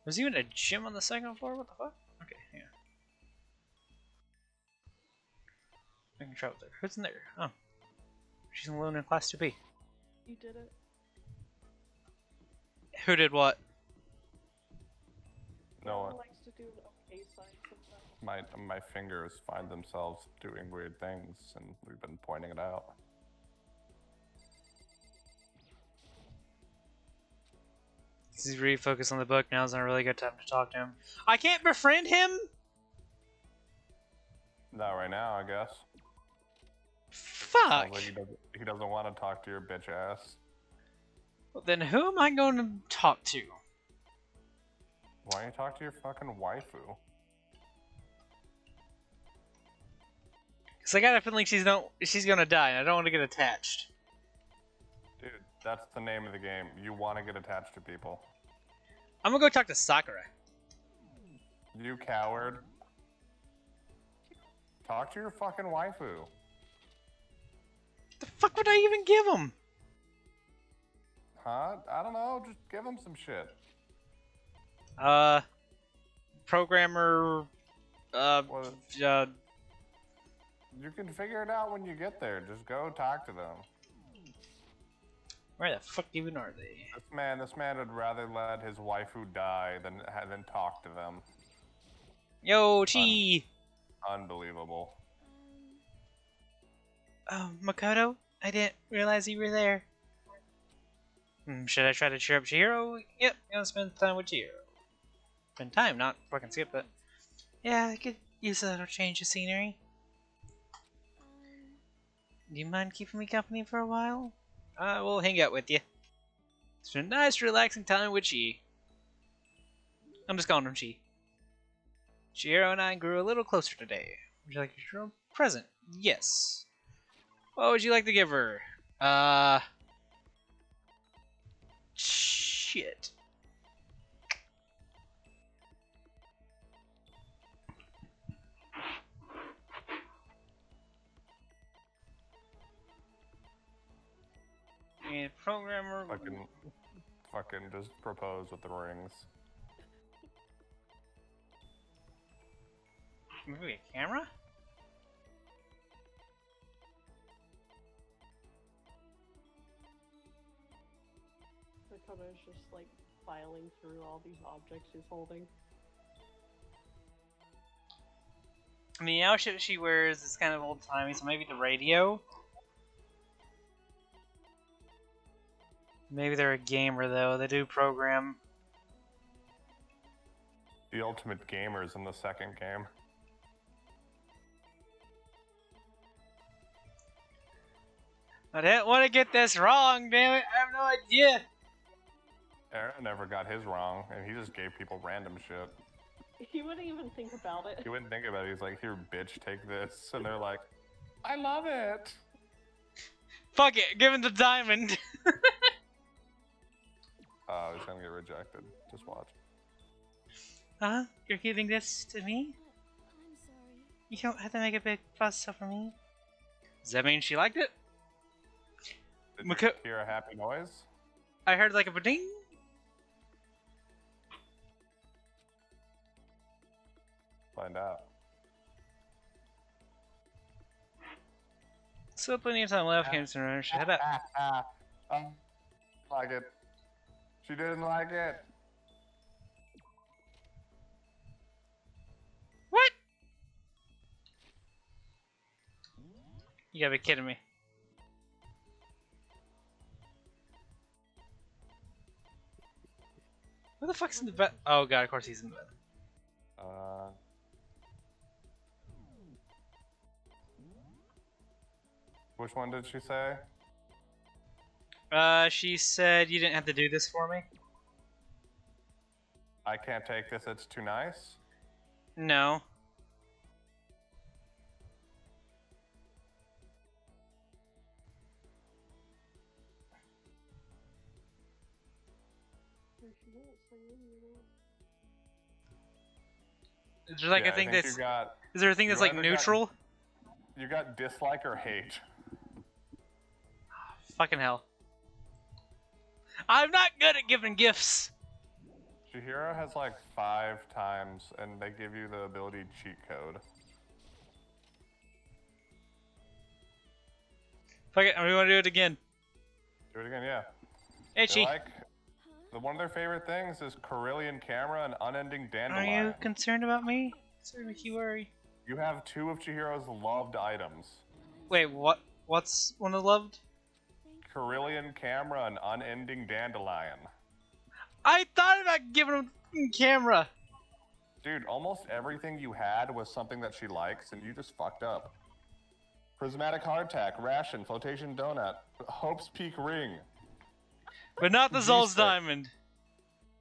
There's even a gym on the second floor? What the fuck? Okay, yeah. I can travel there. Who's in there? Oh. She's alone in class 2B. You did it. Who did what? No one one. likes to do an okay side sometimes. My fingers find themselves doing weird things, and we've been pointing it out. He's really focused on the book. Now's not a really good time to talk to him. I can't befriend him? Not right now, I guess. Fuck! Sounds like he doesn't want to talk to your bitch ass. Well, then who am I going to talk to? Why don't you talk to your fucking waifu? Because I got a feeling she's gonna die, and I don't want to get attached. Dude, that's the name of the game. You want to get attached to people. I'm gonna go talk to Sakura. You coward. Talk to your fucking waifu. The fuck would I even give him? Huh? I don't know. Just give him some shit. Programmer. Well, Uh, you can figure it out when you get there. Just go talk to them. where the fuck even are they? This man would rather let his waifu die than talk to them. Yo, Chi! Unbelievable. Oh, Makoto? I didn't realize you were there. Should I try to cheer up Chihiro? Yep, gonna spend time with Chihiro. Spend time, not fucking skip it. Yeah, I could use a little change of scenery. Do you mind keeping me company for a while? We'll hang out with you. It's been a nice, relaxing time with Chi. I'm just calling him Chi. Chihiro and I grew a little closer today. Would you like a present? Yes. What would you like to give her? Shit. And programmer. Fucking just propose with the rings. Maybe a camera? Makoto's just like filing through all these objects he's holding. I mean, the outfit she wears is kind of old-timey, so maybe the radio? Maybe they're a gamer, though. They do program. The ultimate gamers in the second game. I didn't want to get this wrong, damn it. I have no idea. Aaron never got his wrong, and he just gave people random shit. He wouldn't even think about it. He wouldn't think about it. He's like, here, bitch, take this. And they're like, I love it. Fuck it, give him the diamond. Oh, he's gonna get rejected. Just watch. Huh? You're giving this to me? I'm sorry. You don't have to make a big fuss over me. Does that mean she liked it? Did you hear a happy noise? I heard like a ding. Find out. Still plenty of time left. Can't turn around. Shut up. Like it. She didn't like it. What? You gotta be kidding me. Who the fuck's in the bed? Oh god, of course he's in the bed. Which one did she say? She said you didn't have to do this for me. I can't take this, it's too nice? No. Is there like Yeah, a thing I think that's? you got, Is there a thing that's like either neutral? you got dislike or hate. Fucking hell. I'm not good at giving gifts. Chihiro has like 5 times, and they give you the ability cheat code. Fuck it, we want to do it again. Do it again, yeah. Hey, They Chi. like, one of their favorite things is Carillion camera and unending Are dandelion. you concerned about me? Sorry to make you worry. You have 2 of Chihiro's loved items. Wait, what? What's one of the loved? Carillion camera and unending dandelion. I thought about giving him camera. Dude, almost everything you had was something that she likes, and you just fucked up. Prismatic hardtack, ration, flotation donut, Hope's Peak ring, But not the Zol's G-stick. diamond.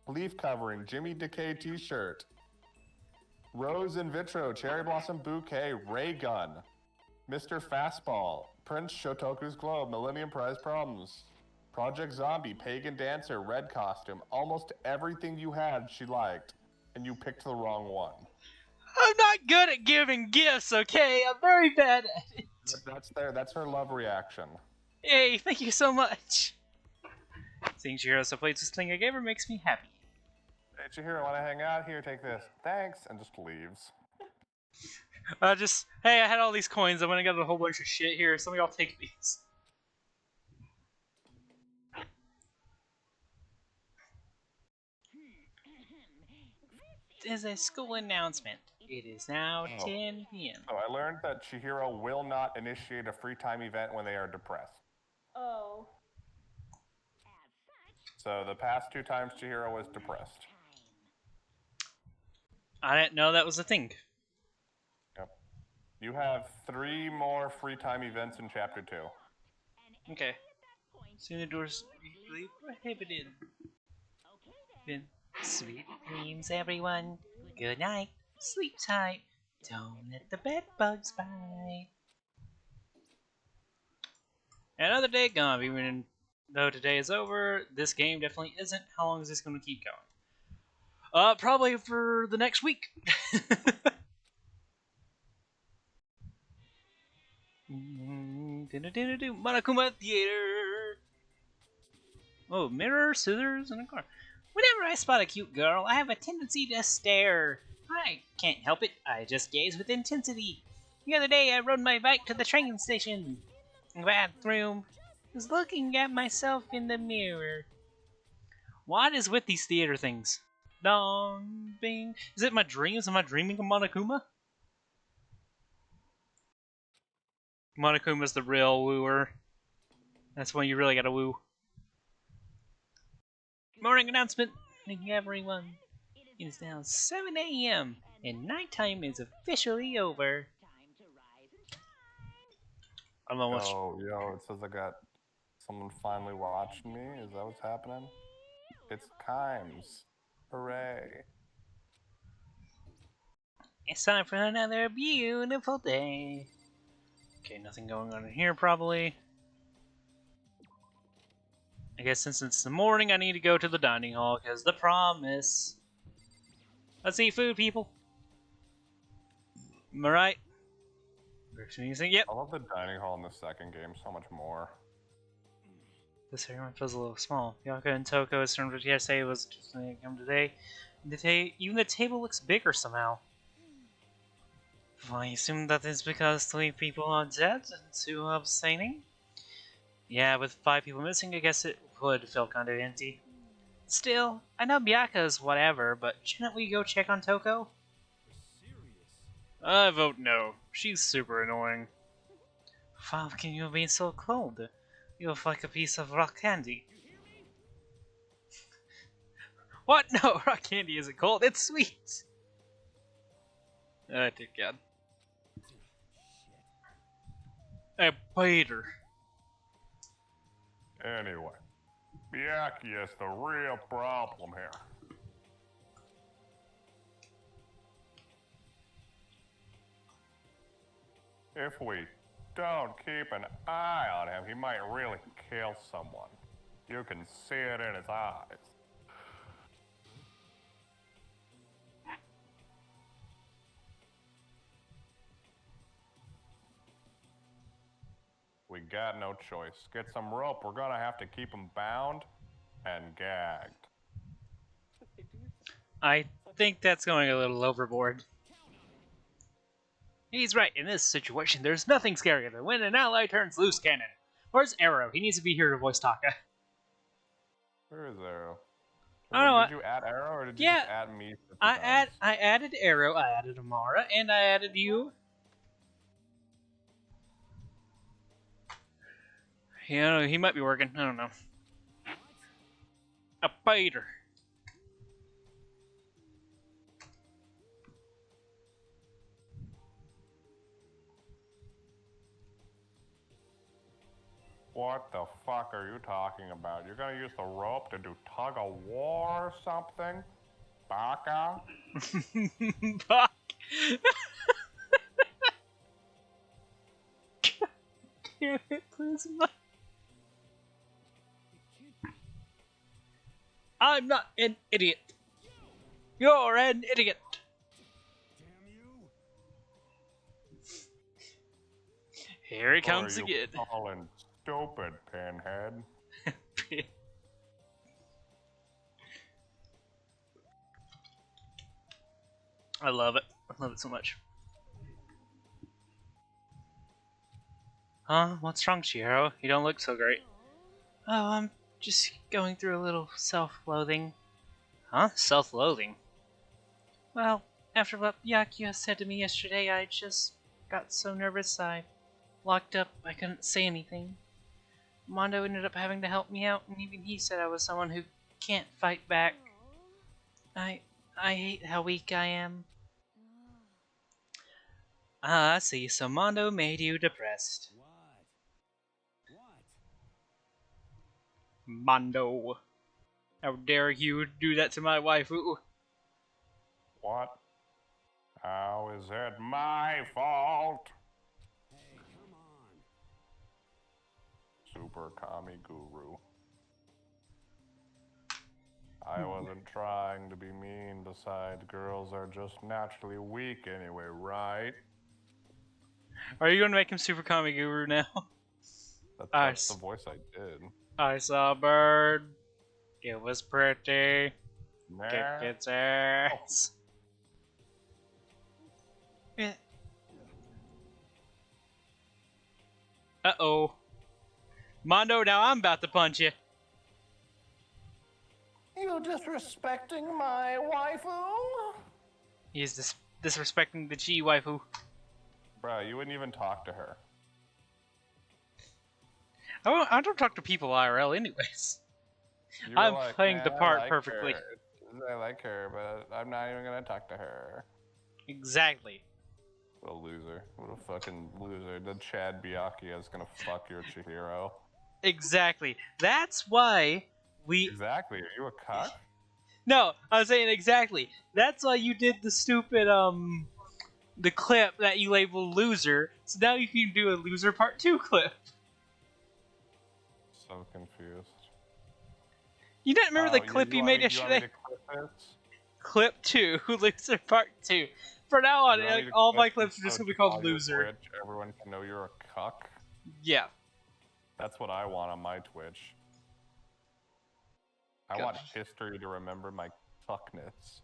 leaf covering, Jimmy Decay t-shirt, Rose in vitro, cherry blossom bouquet, ray gun, Mr. Fastball, Prince Shotoku's globe, Millennium Prize problems, Project Zombie, pagan dancer, red costume. Almost everything you had she liked, and you picked the wrong one. I'm not good at giving gifts, okay? I'm very bad at it. That's her love reaction. Hey, thank you so much. Seeing Chihiro so plays this thing I gave her makes me happy. Hey, Chihiro, wanna hang out? Here, take this. Thanks, and just leaves. Hey, I had all these coins. I went and got a whole bunch of shit here. Some of y'all take these. There's a school announcement. It is now 10 p.m. So I learned that Chihiro will not initiate a free time event when they are depressed. Oh. So the past 2 times Chihiro was depressed. I didn't know that was a thing. Yep. You have 3 more free time events in chapter 2. Okay. Soon the doors legally prohibited. Then, sweet dreams, everyone. Good night. Sleep tight. Don't let the bed bugs bite. Another day gone. Even though today is over, this game definitely isn't. How long is this going to keep going? Probably for the next week. Monokuma Theater. Oh, mirror, scissors, and a car. Whenever I spot a cute girl, I have a tendency to stare. I can't help it. I just gaze with intensity. The other day, I rode my bike to the train station. In the bathroom, was looking at myself in the mirror. What is with these theater things? Dong, bing. Is it my dreams? Am I dreaming of Monokuma? Monokuma's the real wooer. That's when you really gotta woo. Morning announcement. Morning, everyone. It is now 7 a.m. and nighttime is officially over. I'm almost. Oh, yo, it says I got someone finally watched me. Is that what's happening? It's Kimes. Hooray. It's time for another beautiful day. Okay, nothing going on in here probably. I guess since it's the morning, I need to go to the dining hall because the promise. Let's eat food, people. Am I right? Yep. I love the dining hall in the second game so much more. This ceremony feels a little small. Yaka and Toko assumed that yesterday was just going to come today. Even the table looks bigger somehow. I assume that is because 3 people are dead and 2 are abstaining? Yeah, with 5 people missing, I guess it would feel kind of empty. Still, I know Byaka's whatever, but shouldn't we go check on Toko? I vote no. She's super annoying. How can you be so cold? You look like a piece of rock candy. What? No, rock candy isn't cold. It's sweet. Oh, dear God. A biter. Anyway, Miyaki is the real problem here. If we don't keep an eye on him, he might really kill someone. You can see it in his eyes. We got no choice. Get some rope. We're gonna have to keep him bound and gagged. I think that's going a little overboard. He's right. In this situation, there's nothing scarier than when an ally turns loose cannon. Where's Arrow? He needs to be here to voice Taka. Where is Arrow? I don't know. Did you add Arrow or did you Yeah, just add me? I added Arrow, I added Amara, and I added you. You know, he might be working. I don't know. A biter. What the fuck are you talking about? You're gonna use the rope to do tug of war or something? Baka? Fuck. God damn it, Prisma. I'm not an idiot. You're an idiot. Here he comes What are you again. calling stupid, Pinhead? I love it. I love it so much. Huh? What's wrong, Chihiro? You don't look so great. Oh, I'm just going through a little self-loathing. Huh? Self-loathing? Well, after what Byakuya said to me yesterday, I just got so nervous I locked up. I couldn't say anything. Mondo ended up having to help me out, and even he said I was someone who can't fight back. I hate how weak I am. Ah, I see. So Mondo made you depressed. Mondo. How dare you do that to my waifu? What? How is it my fault? Super Kami Guru. I wasn't trying to be mean. Besides, girls are just naturally weak anyway, right? Are you going to make him Super Kami Guru now? That's the voice I did. I saw a bird. It was pretty. Nah. Kick its ass. Uh-oh. Mondo, now I'm about to punch you. You disrespecting my waifu? He's disrespecting the Chi waifu. Bruh, you wouldn't even talk to her. I don't talk to people IRL anyways. You were I'm like, playing the "Man, I part like perfectly. her. I like her, but I'm not even gonna talk to her. Exactly. What a loser. What a fucking loser. The Chad Byakuya is gonna fuck your Chihiro. Exactly. That's why we... Exactly. Are you a cuck? No, I was saying exactly. That's why you did the stupid, the clip that you labeled loser, so now you can do a loser part 2 clip. So confused. You didn't remember the clip you made want me yesterday? to clip this? Clip 2, loser part 2. From now on, You want me like, to all clip my this clips are just so gonna be called on your loser. Twitch, everyone can know you're a cuck. Yeah. That's what I want on my Twitch. I God. want history to remember my cuckness.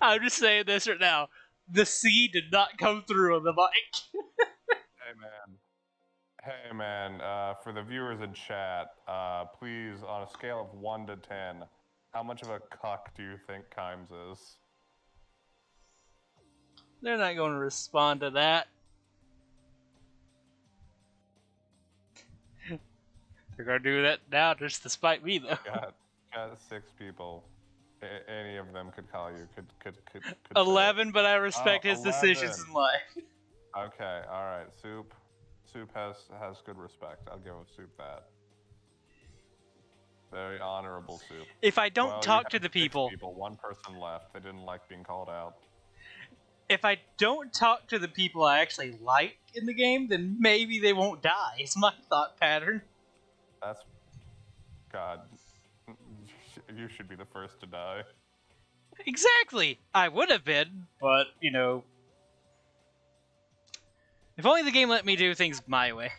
I'm just saying this right now. The C did not come through on the mic. Hey man, for the viewers in chat, please, on a scale of 1 to 10, how much of a cuck do you think Kimes is? They're not going to respond to that. They're going to do that now just to spite me, though. Got 6 people. Any of them could call you. Could say it. 11, but I respect his 11. decisions in life. Okay, all right. Soup has good respect. I'll give Soup that. Very honorable Soup. If I don't Well, you talk to have the 6 people, one person left. They didn't like being called out. if I don't talk to the people I actually like in the game, then maybe they won't die. It's my thought pattern. That's God. You should be the first to die. Exactly. I would have been, but you know, if only the game let me do things my way.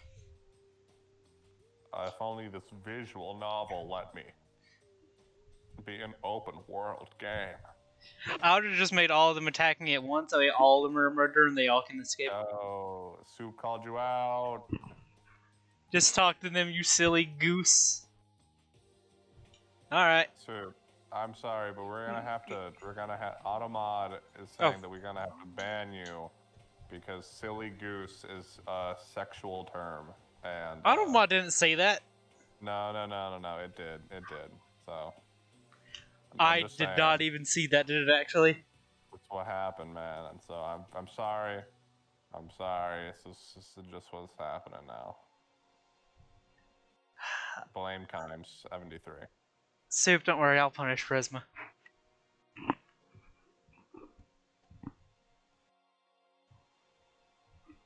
If only this visual novel let me be an open world game. I would have just made all of them attacking at once, so all of them are a murderer and they all can escape. Oh, Soup called you out. Just talk to them, you silly goose. Alright. Soup, I'm sorry, but we're gonna have Automod is saying that we're gonna have to ban you because silly goose is a sexual term. And Automod didn't say that. No, it did. So I did not even see that, did it actually? That's what happened, man. And so I'm sorry. I'm sorry. This is just what's happening now. Blame Kimes 73. Soup, don't worry, I'll punish Prisma.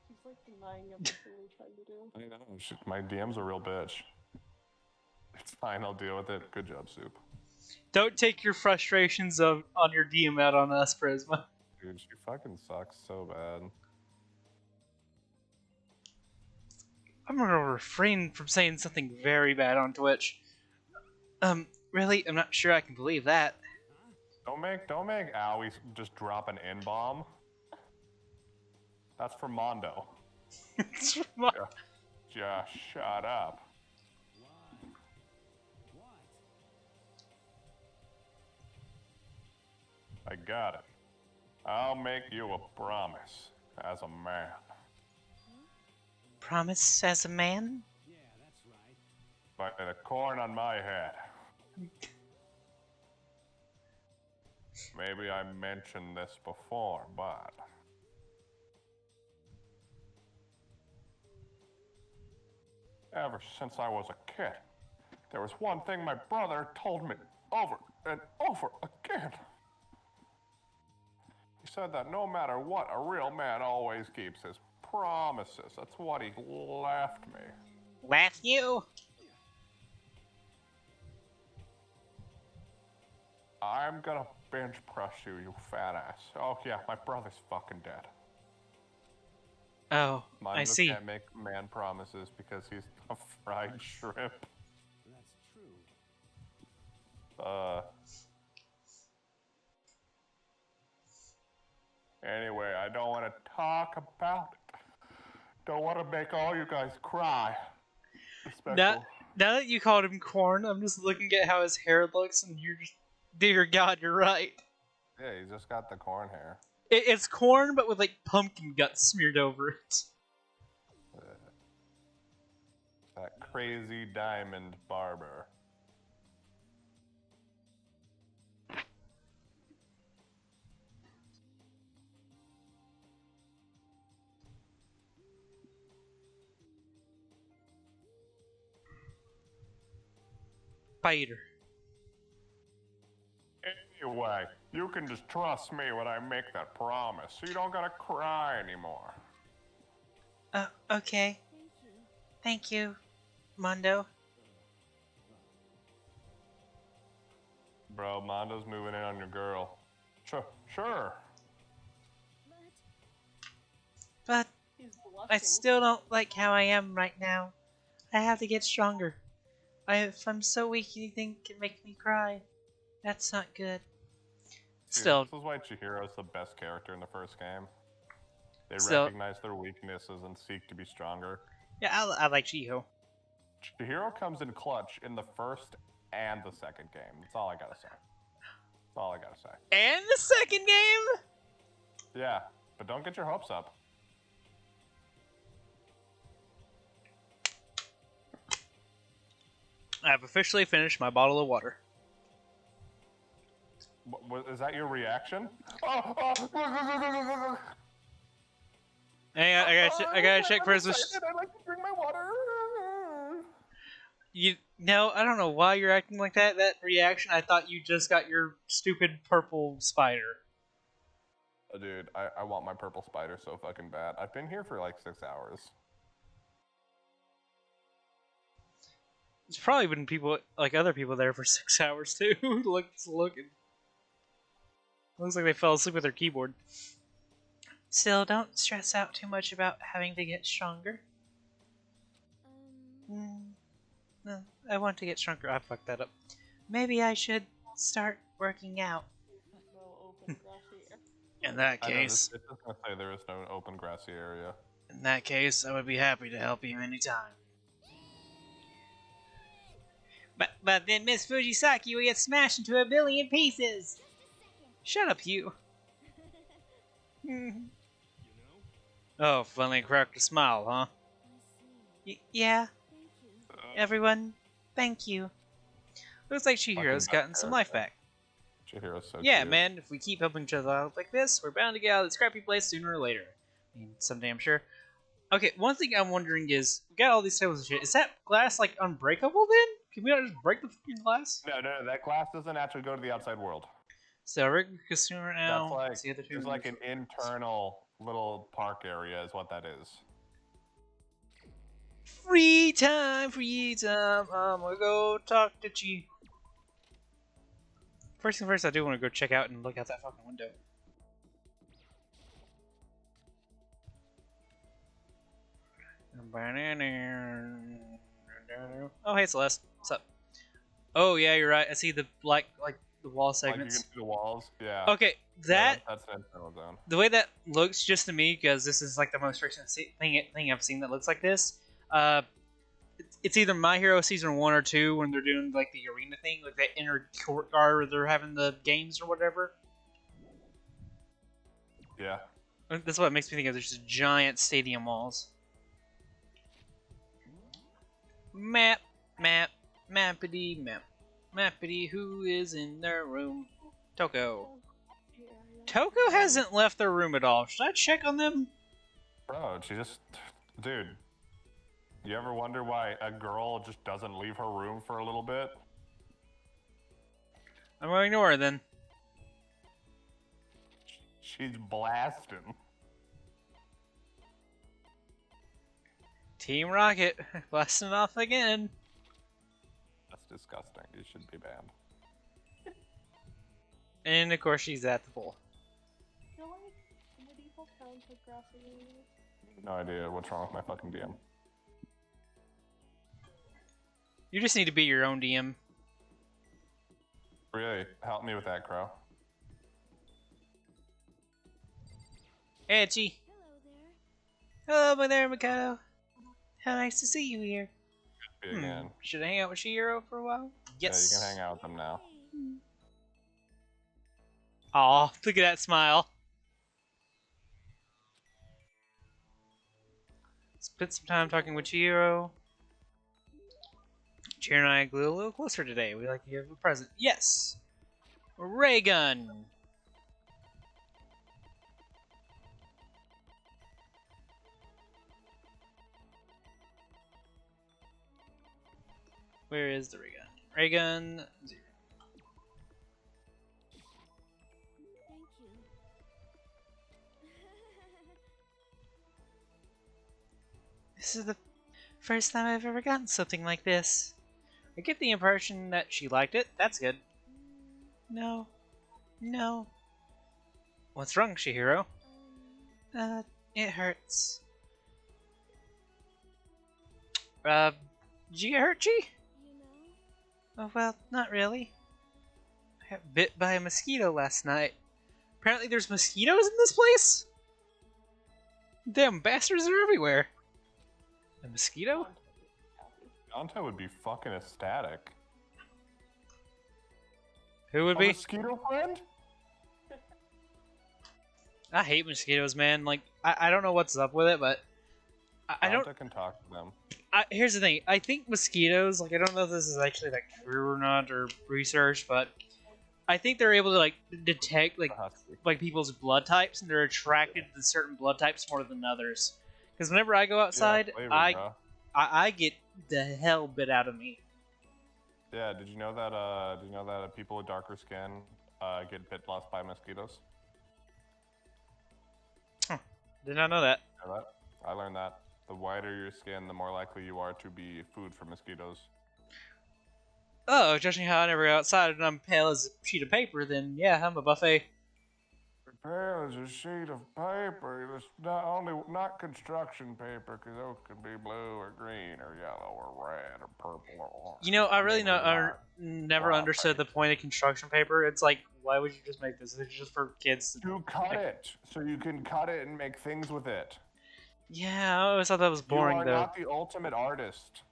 He's like denying everything we're trying to do. I know. My DM's a real bitch. It's fine. I'll deal with it. Good job, Soup. Don't take your frustrations on your DM out on us, Prisma. Dude, she fucking sucks so bad. I'm gonna refrain from saying something very bad on Twitch. Really? I'm not sure I can believe that. Don't make Owie just drop an N-bomb. That's for Mondo. It's Just shut up. I got it. I'll make you a promise as a man. Promise as a man? By the corn on my head. Maybe I mentioned this before, but ever since I was a kid, there was one thing my brother told me over and over again. He said that no matter what, a real man always keeps his promises. That's what he left me. Left you? I'm gonna bench press you, you fat ass. Oh yeah, my brother's fucking dead. Oh, Mondo I see. can't make man promises because he's a fried shrimp. That's true. Anyway, I don't want to talk about it. Don't want to make all you guys cry. Now that you called him corn, I'm just looking at how his hair looks, and you're just, dear God, you're right. Yeah, he's just got the corn hair. It's corn, but with like pumpkin guts smeared over it. That crazy diamond barber. Spider. Anyway, you can just trust me when I make that promise, so you don't gotta cry anymore. Okay. Thank you, Mondo. Bro, Mondo's moving in on your girl. Sure. But He's I blushing. still don't like how I am right now. I have to get stronger. If I'm so weak, you think it can make me cry? That's not good. Dude, Still, this is why Chihiro's the best character in the first game. They Still- recognize their weaknesses and seek to be stronger. yeah, I like Chiho. Chihiro comes in clutch in the first and the second game. That's all I gotta say. That's all I gotta say. And the second game? Yeah, but don't get your hopes up. I've officially finished my bottle of water. Is that your reaction? Oh. Hang on, I gotta check first. I'd like to drink my water. I don't know why you're acting like that. That reaction, I thought you just got your stupid purple spider. Oh, dude, I want my purple spider so fucking bad. I've been here for like 6 hours. There's probably been people, like other people there for 6 hours too. Looking. Looks like they fell asleep with their keyboard. Still, don't stress out too much about having to get stronger. No, I want to get stronger. I fucked that up. Maybe I should start working out. No open grassy area. In that I know, case, it's just gonna say there is no open grassy area. in that case, I would be happy to help you anytime. But then Miss Fujisaki will get smashed into a billion pieces. Shut up, you. Oh, finally cracked a smile, huh? Yeah. Everyone, thank you. Looks like Chihiro's gotten some life back. Chihiro's so Yeah, cute. man, if we keep helping each other out like this, we're bound to get out of this crappy place sooner or later. I mean, someday I'm sure. Okay, one thing I'm wondering is, we got all these tables of shit. Is that glass, like, unbreakable then? Can we not just break the fucking glass? No, that glass doesn't actually go to the outside world. So, we're casino right now. That's like, What's the other two? it's like an internal little park area is what that is. Free time. I'm gonna go talk to Chi. First thing first, I do want to go check out and look out that fucking window. Oh, hey, Celeste. What's up? Oh, yeah, you're right. I see the like the wall Like you can segments. see the walls. Yeah. Okay, that That's an internal zone. the way that looks just to me, because this is like the most recent thing I've seen that looks like this. It's either My Hero Season 1 or 2 when they're doing like the arena thing, like that inner courtyard where they're having the games or whatever. Yeah. That's what makes me think of there's just giant stadium walls. Mappity, who is in their room? Toko. Toko hasn't left their room at all. Should I check on them? Bro, she just... Dude. You ever wonder why a girl just doesn't leave her room for a little bit? I'm going to ignore her then. She's blasting. Team Rocket, blasting off again. That's disgusting. You should be banned. And of course she's at the pool. I feel like medieval towns have grassy areas. No idea what's wrong with my fucking DM. You just need to be your own DM. Really, help me with that, Crow. Hey, Chi. Hello there, Mikado. How nice to see you here. Be again. Should I hang out with Shihiro for a while? Yes. Yeah, you can hang out with them now. Aw, look at that smile. Spent some time talking with Chihiro. Chihiro and I grew a little closer today. We'd like to give a present. Yes! A ray gun! Where is the ray gun? Ray gun 0. Thank you. This is the first time I've ever gotten something like this. I get the impression that she liked it. That's good. No. No. What's wrong, Chihiro? It hurts. Did you get hurt, Chi? You know, Oh, well, not really. I got bit by a mosquito last night. Apparently there's mosquitoes in this place? Damn bastards are everywhere. A mosquito? Dante would be fucking ecstatic. Who would A be? mosquito friend? I hate mosquitoes, man. Like, I don't know what's up with it, but I don't. Dante can talk to them. Here's the thing. I think mosquitoes, like, I don't know if this is actually, like, true or not, or research, but I think they're able to, like, detect, like people's blood types, and they're attracted to certain blood types more than others. Because whenever I go outside, Yeah, flavor, I bro. I get the hell bit out of me. Yeah, did you know that people with darker skin get bit less by mosquitoes? Did not know that. You know that? I learned that. The whiter your skin, the more likely you are to be food for mosquitoes. Oh, judging how I never go outside and I'm pale as a sheet of paper, then yeah, I'm a buffet. Pale as a sheet of paper. It's not construction paper, because those could be blue or green or yellow or red or purple or orange. You know, I really Not never Wow, understood the point of construction paper. It's like, why would you just make this? It's just for kids. To cut it, so you can cut it and make things with it. Yeah, I always thought that was boring, you are though. not the ultimate artist.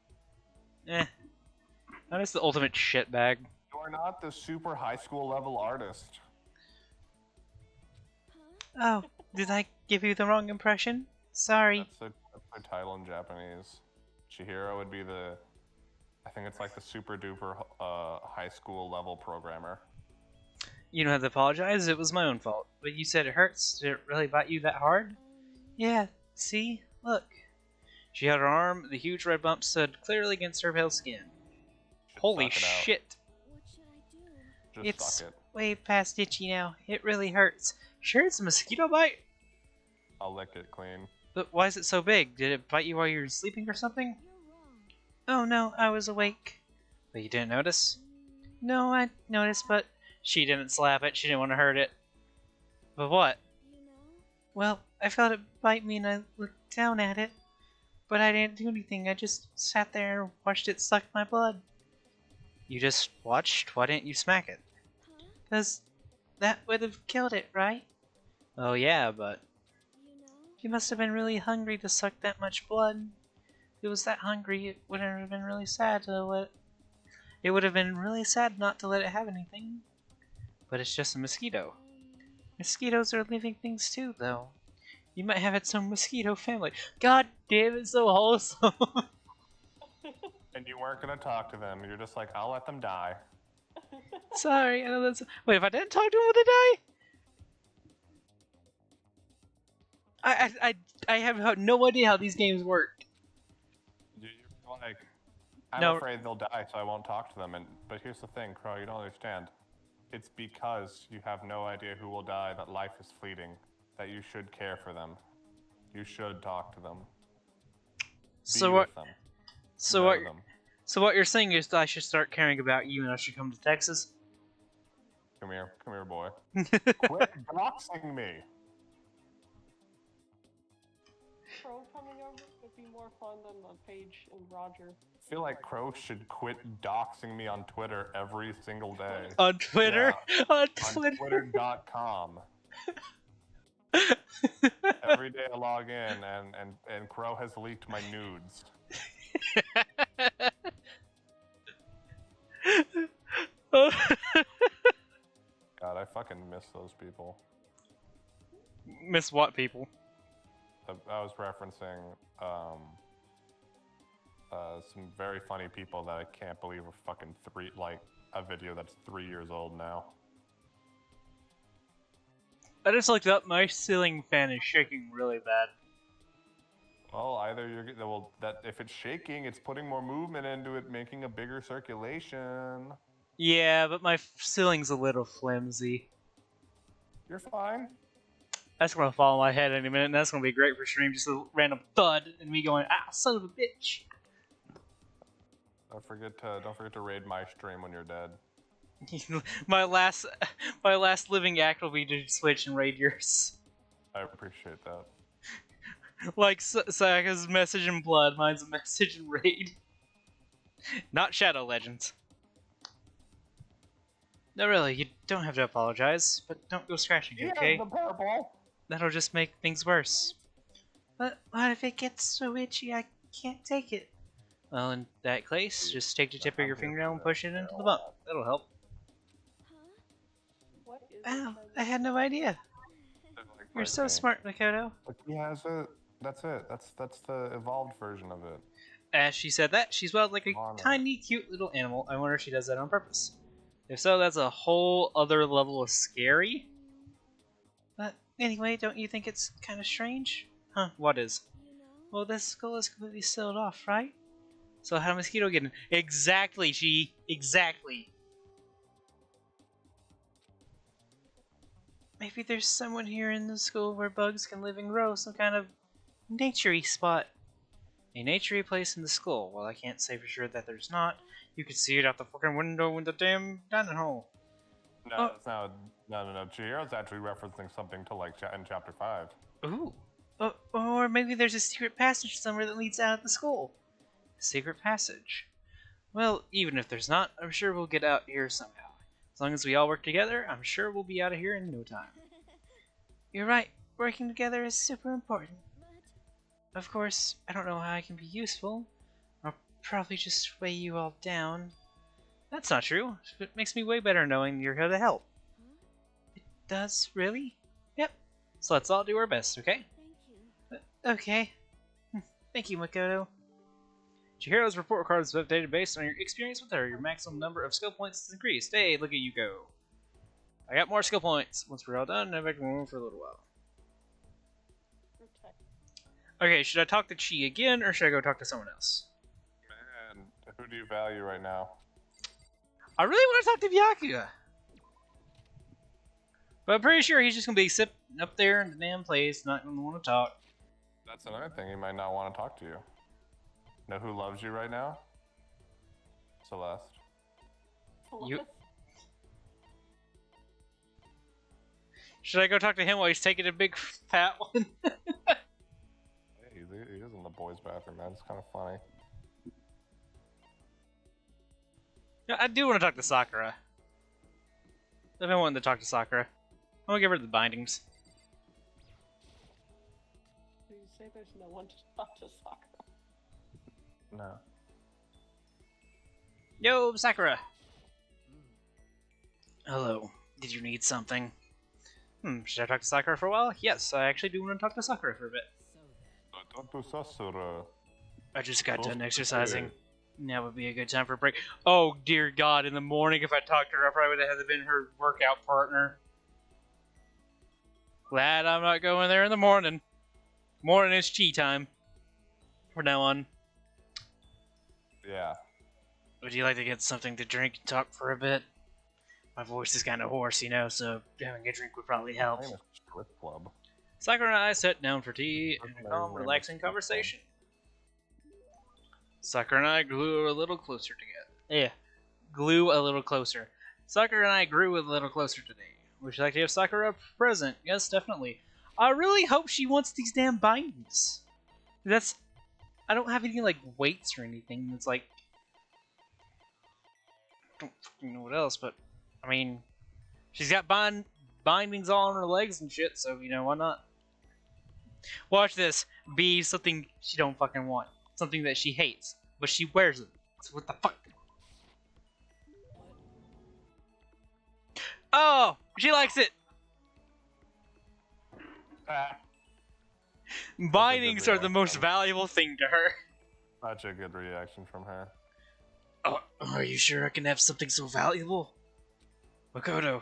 Eh. I'm just the ultimate shitbag. You are not the super high school level artist. Oh, did I give you the wrong impression? Sorry. That's the title in Japanese. Chihiro would be I think it's like the super duper high school level programmer. You don't have to apologize, it was my own fault. But you said it hurts. Did it really bite you that hard? Yeah, see? Look. She had her arm, the huge red bump stood clearly against her pale skin. Holy suck it out. shit. What should I do? Just It's suck it. way past itchy now. It really hurts. Sure it's a mosquito bite? I'll lick it clean. But why is it so big? Did it bite you while you were sleeping or something? You're wrong. Oh no, I was awake. But you didn't notice? No, I noticed, but she didn't slap it. She didn't want to hurt it. But what? You know? Well, I felt it bite me and I looked down at it. But I didn't do anything. I just sat there and watched it suck my blood. You just watched? Why didn't you smack it? Huh? 'Cause that would have killed it, right? Oh yeah, but You know? you must have been really hungry to suck that much blood. If it was that hungry, it would have been really sad to let. It would have been really sad not to let it have anything. But it's just a mosquito. Mosquitoes are living things too, though. You might have its own mosquito family. God damn, it's so wholesome. And you weren't gonna talk to them. You're just like, I'll let them die. Sorry, I know that's. Wait, if I didn't talk to them, would they die? I have no idea how these games work. You're like, I'm No. afraid they'll die, so I won't talk to them. But here's the thing, Crow, you don't understand. It's because you have no idea who will die that life is fleeting, that you should care for them. You should talk to them. So Be what? with them. So Know what? them. So what you're saying is that I should start caring about you, and I should come to Texas. Come here, boy. Quit boxing me. Crow coming over would be more fun than the Paige and Roger. I feel like Crow should quit doxing me on Twitter every single day. On Twitter, on On Twitter. Twitter.com. Every day I log in and Crow has leaked my nudes. God, I fucking miss those people. Miss what people? I was referencing some very funny people that I can't believe are fucking a video that's 3 years old now. I just looked up. My ceiling fan is shaking really bad. Well, that if it's shaking, it's putting more movement into it, making a bigger circulation. Yeah, but my ceiling's a little flimsy. You're fine. That's gonna fall on my head any minute, and that's gonna be great for stream. Just a random thud, and me going, "Ah, son of a bitch!" Don't forget to raid my stream when you're dead. my last living act will be to switch and raid yours. I appreciate that. Like Saka's message in blood, mine's a message in raid. Not Shadow Legends. No, really, you don't have to apologize, but don't go scratching He it, has okay? the purple. That'll just make things worse. But what if it gets so itchy I can't take it? Well, in that case, just take the tip of your fingernail and push it into the bump. That'll help. What is Wow, it? I had no idea. You're so smart, Makoto. Like he has it. That's it. That's the evolved version of it. As she said that, she's wild like a Come on, man. tiny, cute little animal. I wonder if she does that on purpose. If so, that's a whole other level of scary. But anyway, don't you think it's kind of strange? Huh, what is? Well, this skull is completely sealed off, right? So how did mosquito get in? Exactly, G. Exactly. Maybe there's someone here in the school where bugs can live and grow, some kind of naturey spot. A naturey place in the school. Well, I can't say for sure that there's not. You can see it out the fucking window in the damn dining hall. No, Oh. it's not. No. Chihiro's actually referencing something to like in chapter 5. Ooh. Or maybe there's a secret passage somewhere that leads out of the school. Secret passage. Well, even if there's not, I'm sure we'll get out here somehow. As long as we all work together, I'm sure we'll be out of here in no time. You're right. Working together is super important. Of course, I don't know how I can be useful. I'll probably just weigh you all down. That's not true. It makes me way better knowing you're here to help. It does, really? Yep. So let's all do our best, okay? Okay. Thank you, Makoto. Chihiro's report card is updated based on your experience with her. Your maximum number of skill points is increased. Hey, look at you go. I got more skill points. Once we're all done, I'm back to normal for a little while. Okay, should I talk to Chi again, or should I go talk to someone else? Man, who do you value right now? I really want to talk to Byakuya. But I'm pretty sure he's just going to be sitting up there in the damn place, not going to want to talk. That's another thing. He might not want to talk to you. Know who loves you right now? Celeste. You... Should I go talk to him while he's taking a big fat one? He is in the boys' bathroom, man. It's kind of funny. Yeah, I do want to talk to Sakura. I've been wanting to talk to Sakura. I'm gonna give her the bindings. Did you say there's no one to talk to Sakura? No. Yo, Sakura! Hello. Did you need something? Should I talk to Sakura for a while? Yes, I actually do want to talk to Sakura for a bit. Talk to Sasura. I just got done Okay. exercising. Now would be a good time for a break. Oh, dear God, in the morning, if I talked to her, I probably would have been her workout partner. Glad I'm not going there in the morning. Morning is chi time. From now on. Yeah. Would you like to get something to drink and talk for a bit? My voice is kind of hoarse, you know, so having a drink would probably help. I'm in a strip club. Sakura and I sat down for tea and a calm, relaxing conversation. Sakura and I grew a little closer together. Yeah, grew a little closer. Sakura and I grew a little closer today. Would you like to have Sakura present? Yes, definitely. I really hope she wants these damn bindings. That's... I don't have any, like, weights or anything. It's like... I don't fucking know what else, but... I mean... She's got bindings all on her legs and shit, so, you know, why not? Watch this. Be something she don't fucking want. Something that she hates. But she wears it. So what the fuck? Oh! She likes it! Ah, Bindings are the most valuable thing to her. such a good reaction from her. Oh, are you sure I can have something so valuable? Makoto,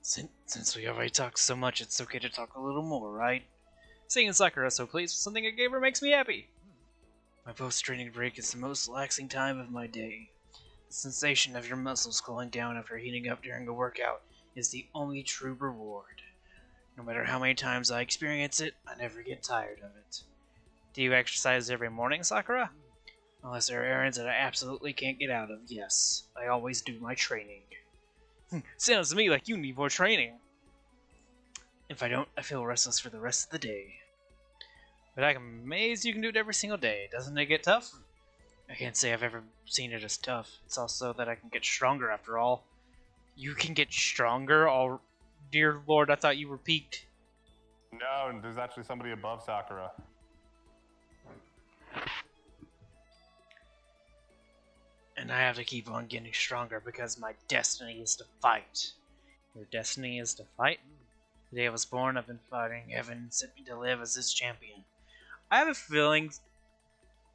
Since we already talked so much, it's okay to talk a little more, right? Seeing Sakura so pleased with something I gave her makes me happy. My post-training break is the most relaxing time of my day. The sensation of your muscles cooling down after heating up during a workout is the only true reward. No matter how many times I experience it, I never get tired of it. Do you exercise every morning, Sakura? Unless there are errands that I absolutely can't get out of, yes. I always do my training. Sounds to me like you need more training. If I don't, I feel restless for the rest of the day. But I'm amazed you can do it every single day. Doesn't it get tough? I can't say I've ever seen it as tough. It's also that I can get stronger after all. You can get stronger? Oh, dear lord, I thought you were peaked. No, there's actually somebody above Sakura. And I have to keep on getting stronger because my destiny is to fight. Your destiny is to fight? The day I was born, I've been fighting. Heaven sent me to live as this champion. I have a feeling,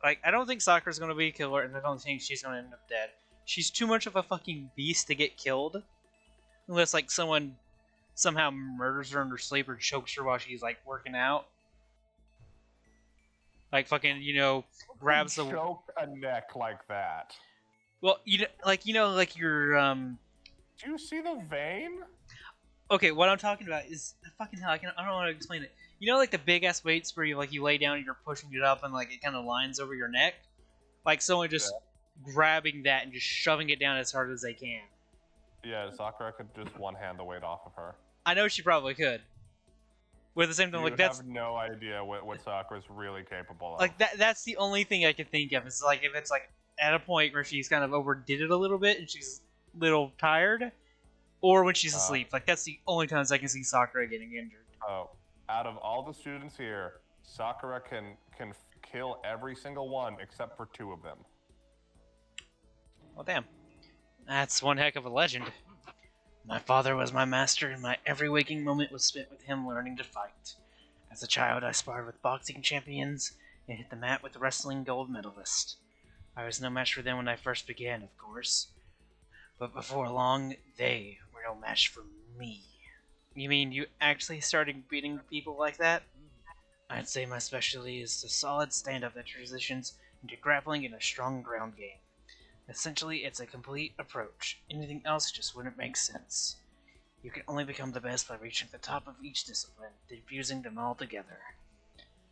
like, I don't think Sakura's gonna be a killer, and I don't think she's gonna end up dead. She's too much of a fucking beast to get killed. Unless, like, someone somehow murders her in her sleep or chokes her while she's, like, working out. Like, fucking, grabs the... Choke a neck like that. Well, like your, Do you see the vein? Okay, what I'm talking about is... Fucking hell, I don't know how to explain it. You know, like, the big-ass weights where you lay down and you're pushing it up and, like, it kind of lines over your neck? Like, someone just grabbing that and just shoving it down as hard as they can. Yeah, Sakura could just one-hand the weight off of her. I know she probably could. With the same thing, like, that's... have no idea what Sakura's really capable of. Like, that's the only thing I can think of. Is, like, if it's, like, at a point where she's kind of overdid it a little bit and she's a little tired, or when she's asleep. Like, that's the only times I can see Sakura getting injured. Oh, out of all the students here, Sakura can kill every single one except for 2 of them. Well, damn. That's one heck of a legend. My father was my master, and my every waking moment was spent with him learning to fight. As a child, I sparred with boxing champions and hit the mat with wrestling gold medalists. I was no match for them when I first began, of course. But before long, they were no match for me. You mean you actually started beating people like that? I'd say my specialty is the solid stand-up that transitions into grappling and a strong ground game. Essentially, it's a complete approach. Anything else just wouldn't make sense. You can only become the best by reaching the top of each discipline, then fusing them all together.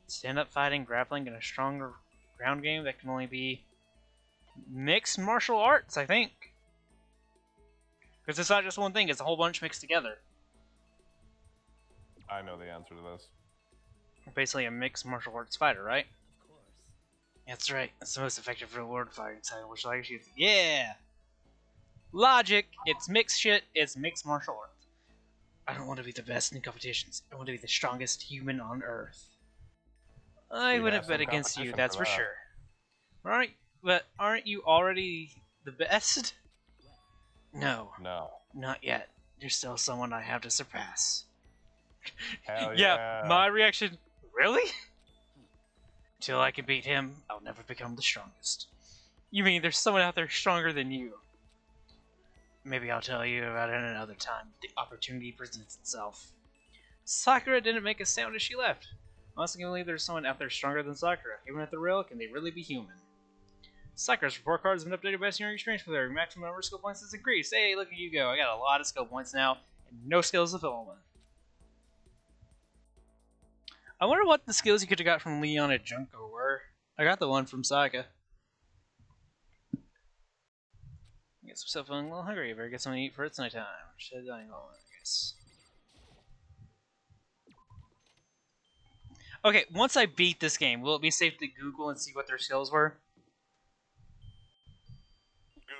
Stand-up fighting, grappling, and a stronger ground game that can only be mixed martial arts, I think. Because it's not just one thing, it's a whole bunch mixed together. I know the answer to this. Basically a mixed martial arts fighter, right? That's right. That's the most effective reward fighting style, which I actually... Yeah! Logic! It's mixed shit, it's mixed martial arts. I don't want to be the best in competitions. I want to be the strongest human on Earth. I wouldn't bet against you, that's for sure. Aren't you already the best? No. No. Not yet. There's still someone I have to surpass. Hell Yeah, my reaction... Really? Till I can beat him, I'll never become the strongest. You mean there's someone out there stronger than you? Maybe I'll tell you about it another time if the opportunity presents itself. Sakura didn't make a sound as she left. Honestly, I believe there's someone out there stronger than Sakura. Even at the rail, can they really be human? Sakura's report card has been updated based on your experience with her. Maximum number of skill points has increased. Hey, look at you go. I got a lot of skill points now, and no skills development. I wonder what the skills you could have got from Leon and Junko were. I got the one from Saga. I guess I'm still feeling a little hungry. I better get something to eat for it's nighttime. Should I go on, I guess. Okay, once I beat this game, will it be safe to Google and see what their skills were?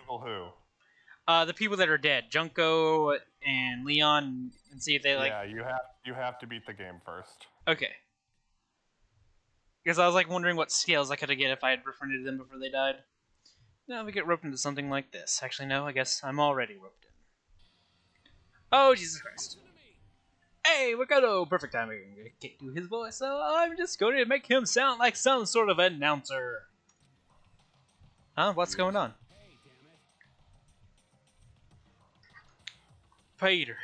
Google who? The people that are dead, Junko and Leon, and see if they like. Yeah, you have to beat the game first. Okay. Because I was like wondering what skills I could have get if I had befriended them before they died. Now we get roped into something like this. Actually, no, I guess I'm already roped in. Oh, Jesus Christ. Hey, Wakado! Perfect timing. I can't do his voice, so I'm just going to make him sound like some sort of announcer. Huh? What's going on? Peter.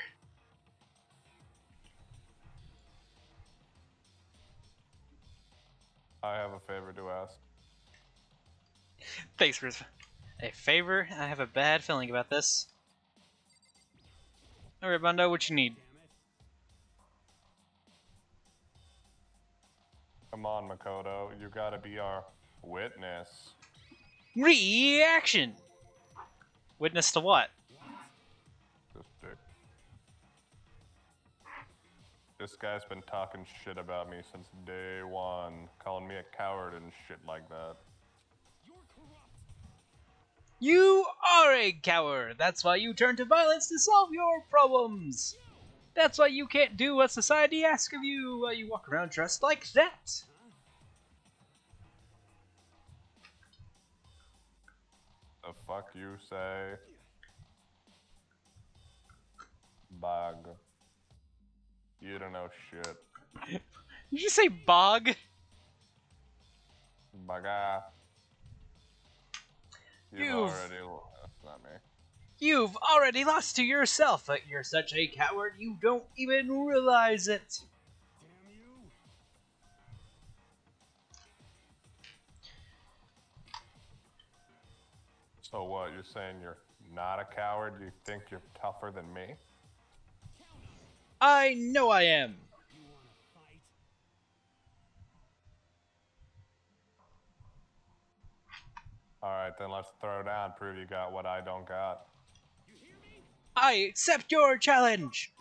I have a favor to ask. Thanks for a favor. I have a bad feeling about this. Alright, Bondo, what you need? Come on, Makoto. You gotta be our witness. Reaction! Witness to what? This dick. This guy's been talking shit about me since day one, calling me a coward and shit like that. You're corrupt. You are a coward! That's why you turn to violence to solve your problems! That's why you can't do what society asks of you while you walk around dressed like that! The fuck you say? Bug. You don't know shit. Did you say bog? Bugga. You've- That's not me. You've already lost to yourself, but you're such a coward you don't even realize it. Damn you! So what, you're saying you're not a coward? You think you're tougher than me? I know I am. You wanna fight? Alright, then let's throw down, prove you got what I don't got. You hear me? I accept your challenge.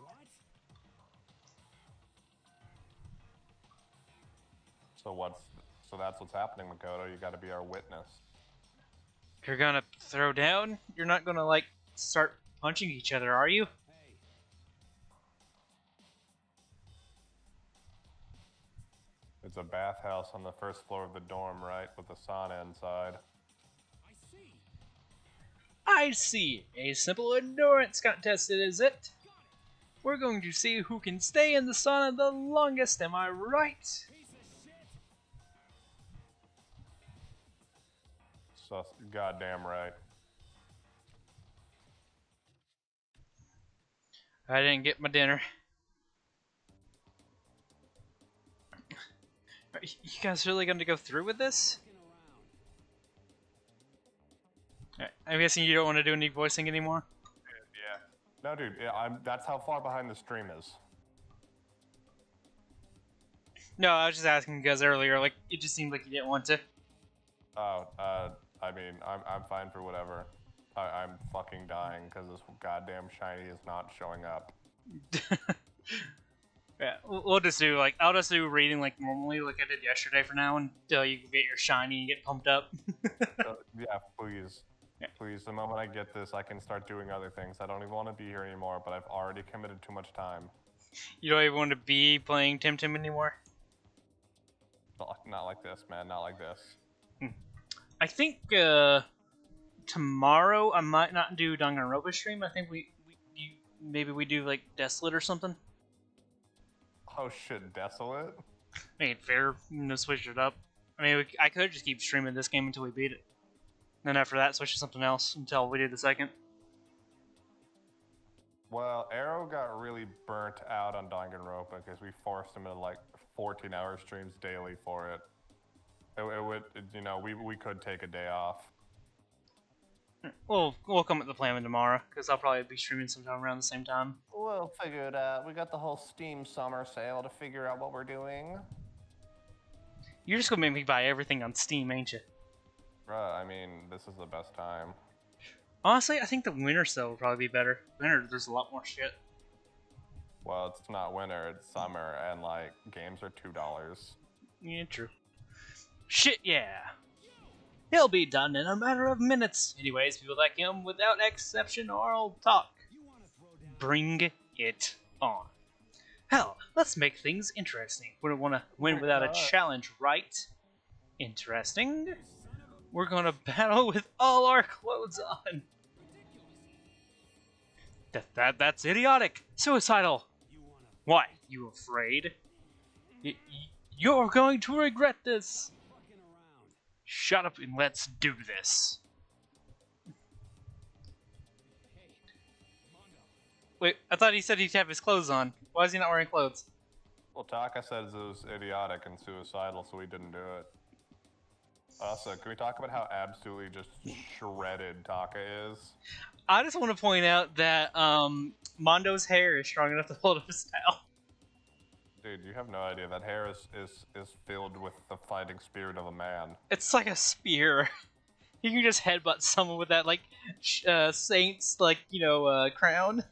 What? So that's what's happening, Makoto. You gotta be our witness. You're gonna throw down? You're not gonna, like, start punching each other, are you? Hey, It's a bathhouse on the first floor of the dorm, right? With a sauna inside. I see. I see. A simple endurance contest, is it? We're going to see who can stay in the sauna the longest, am I right? Piece of shit. So goddamn right. I didn't get my dinner. Are you guys really going to go through with this? Looking around. I'm guessing you don't want to do any voicing anymore? Yeah. No, dude. Yeah, that's how far behind the stream is. No, I was just asking because earlier, like, it just seemed like you didn't want to. Oh, I mean, I'm fine for whatever. I'm fucking dying because this goddamn shiny is not showing up. Yeah, we'll just do, like, I'll just do reading like normally, like I did yesterday for now, until you get your shiny and get pumped up. Yeah, please. Yeah. Please, the moment I get this, I can start doing other things. I don't even want to be here anymore, but I've already committed too much time. You don't even want to be playing Tim Tim anymore? Not like this, man. Not like this. I think, tomorrow I might not do Danganronpa stream. I think maybe we do, like, Desolate or something. Oh shit, Desolate? Make it fair, switch it up. I mean, I could just keep streaming this game until we beat it. Then after that, switch to something else until we do the second. Well, Arrow got really burnt out on Danganronpa because we forced him into like 14-hour streams daily for it. We could take a day off. We'll come up with the plan tomorrow, because I'll probably be streaming sometime around the same time. We'll figure it out. We got the whole Steam summer sale to figure out what we're doing. You're just gonna make me buy everything on Steam, ain't you? Bruh, I mean, this is the best time. Honestly, I think the winter sale would probably be better. Winter, there's a lot more shit. Well, it's not winter, it's summer, and like, games are $2. Yeah, true. Shit, yeah. He'll be done in a matter of minutes. Anyways, people like him, without exception, I'll talk. You wanna throw down? Bring it on. Hell, let's make things interesting. Wouldn't want to win without a challenge, right? Interesting. We're gonna battle with all our clothes on. That's idiotic. Suicidal. You wanna Why? You afraid? You're going to regret this. fucking around? Shut up and let's do this. Hey, Mondo. Wait, I thought he said he'd have his clothes on. Why is he not wearing clothes? Well, Taka said it was idiotic and suicidal, so we didn't do it. Also, can we talk about how absolutely just shredded Taka is? I just want to point out that Mondo's hair is strong enough to hold up his style. Dude, you have no idea. That hair is filled with the fighting spirit of a man. It's like a spear. You can just headbutt someone with that, like, saint's, like, crown.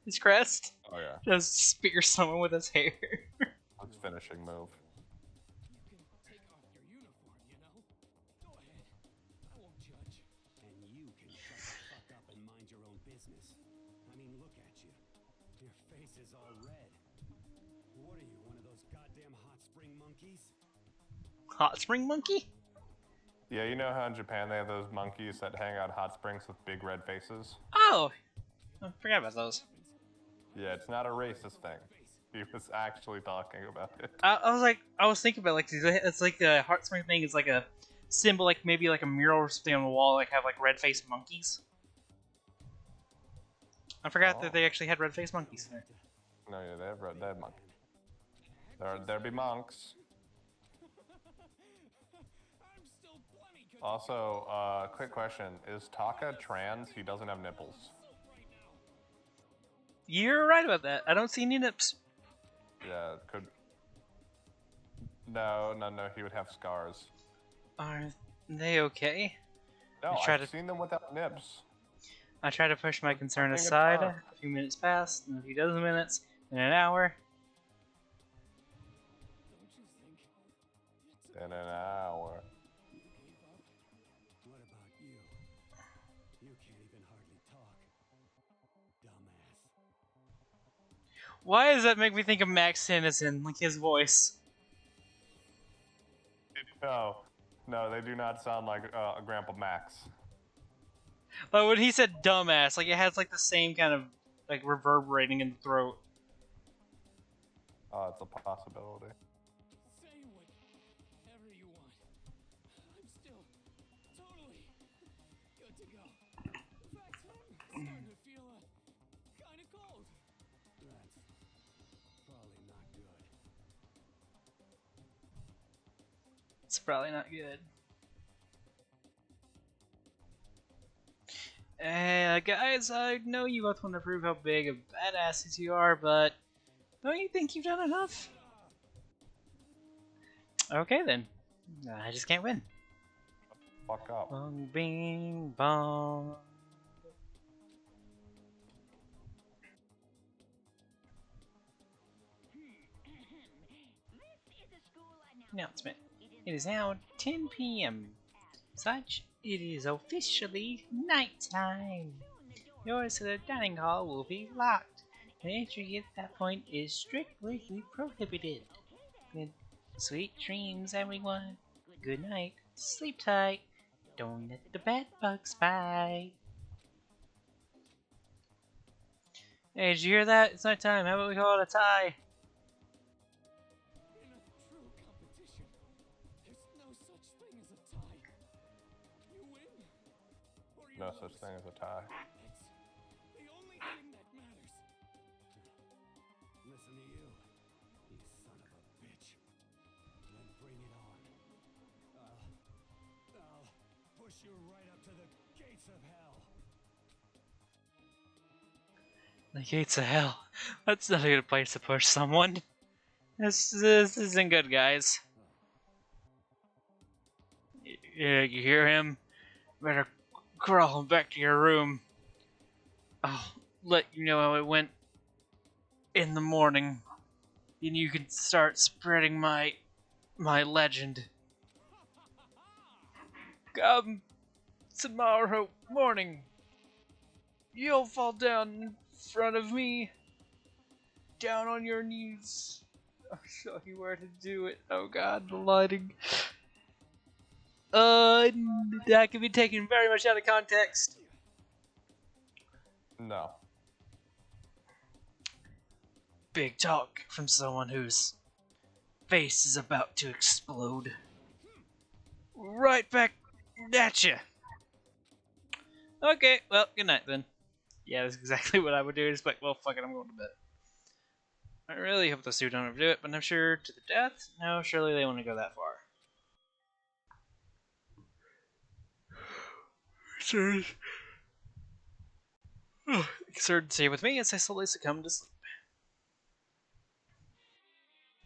His crest. Oh yeah, Just spear someone with his hair. that's finishing move. You can take off your uniform, you know? Go ahead. I won't judge. And you can business. I mean, look at you. Your face is all red. What are you, one of those goddamn hot spring monkeys? Hot spring monkey? Yeah, you know how in Japan they have those monkeys that hang out hot springs with big red faces? Oh, I forgot about those. Yeah, it's not a racist thing. He was actually talking about it. I was thinking about like it's like the hot spring thing is like a symbol, like maybe like a mural or something on the wall, like have like red faced monkeys. I forgot that they actually had red faced monkeys there. No, yeah, they have monkeys. There be monks. Also, quick question: is Taka trans? He doesn't have nipples. You're right about that. I don't see any nips. Yeah, could. No, he would have scars. Are they okay? No, try I've to- seen them without nips. I try to push my concern I think it's aside. tough. A few minutes pass, and a few dozen minutes, and an hour. In an hour. You gave up? What about you? You can't even hardly talk. Dumbass. Why does that make me think of Max Tennyson, like his voice? No, they do not sound like Grandpa Max. But when he said dumbass, like it has like the same kind of like reverberating in the throat. Oh, it's a possibility. Say whatever you want. I'm still totally good to go. In fact, I'm starting to feel kind of cold. That's probably not good. It's probably not good. Guys, I know you both want to prove how big of badasses you are, but don't you think you've done enough? Okay then. I just can't win. Fuck up. Bong bing bong. This is a school Announcement. It is now 10 p.m. Such, it is officially nighttime. Doors to the dining hall will be locked, and entry at that point is strictly prohibited. Good, sweet dreams, everyone. Good night. Sleep tight. Don't let the bed bugs bite. Hey, did you hear that? It's nighttime. How about we call it a tie? In a true competition, there's no such thing as a tie. You win, or you No lose. such thing as a tie. It's the only thing that matters. Listen to you, you son of a bitch. Then bring it on. I'll push you right up to the gates of hell. The gates of hell. That's not a good place to push someone. This isn't good, guys. Yeah, you hear him? Better crawl back to your room. I'll let you know how it went in the morning. And you can start spreading my legend. Come tomorrow morning. You'll fall down in front of me. Down on your knees. I'll show you where to do it. Oh god, the lighting. That can be taken very much out of context. No. Big talk from someone whose face is about to explode. Right back at ya. Okay, well, good night then. Yeah, that's exactly what I would do. Just like, well, fuck it, I'm going to bed. I really hope those two don't overdo it, but I'm sure to the death, no, surely they want to go that far. Concerned to stay with me as I slowly succumb to sleep.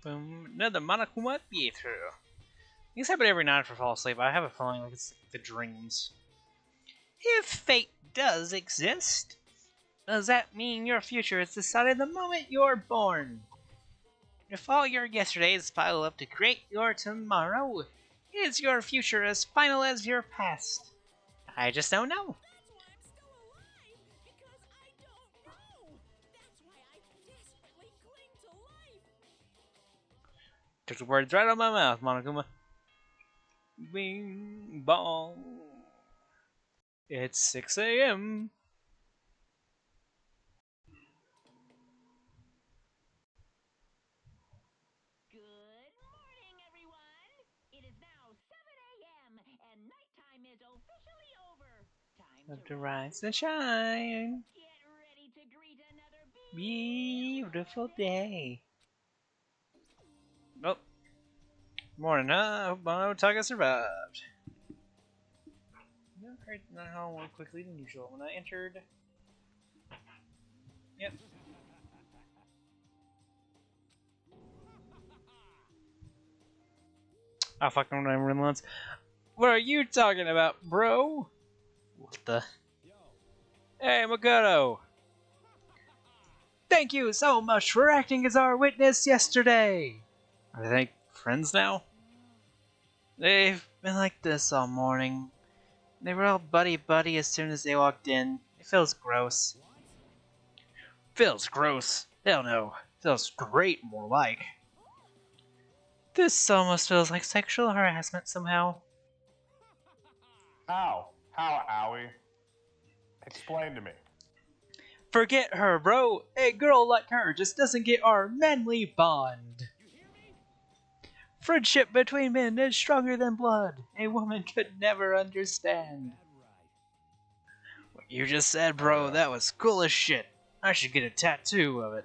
Boom, another Monokuma Pietro. These happen every night if I fall asleep. I have a feeling like it's the dreams. If fate does exist, does that mean your future is decided the moment you're born? If all your yesterdays pile up to create your tomorrow, is your future as final as your past? I just don't know. That's why I'm still alive, because Took the words right out of my mouth, Monokuma. Bing bong. It's 6 a.m. Good morning, everyone. It is now 7 a.m. and nighttime is officially over. Time To rise and shine. get ready to greet another Beautiful day. Oh. Morning, I hope Monotaga survived. No, not how more quickly than usual when I entered. Yep. I fucking remember once. What are you talking about, bro? What the? Hey, Makoto! Thank you so much for acting as our witness yesterday! Are they friends now? They've been like this all morning. They were all buddy-buddy as soon as they walked in. It feels gross. Feels gross? Hell no. Feels great, more like. This almost feels like sexual harassment somehow. How? How, Owie? Explain to me. Forget her, bro. A girl like her just doesn't get our manly bond. Friendship between men is stronger than blood. A woman could never understand. What you just said, bro, that was cool as shit. I should get a tattoo of it.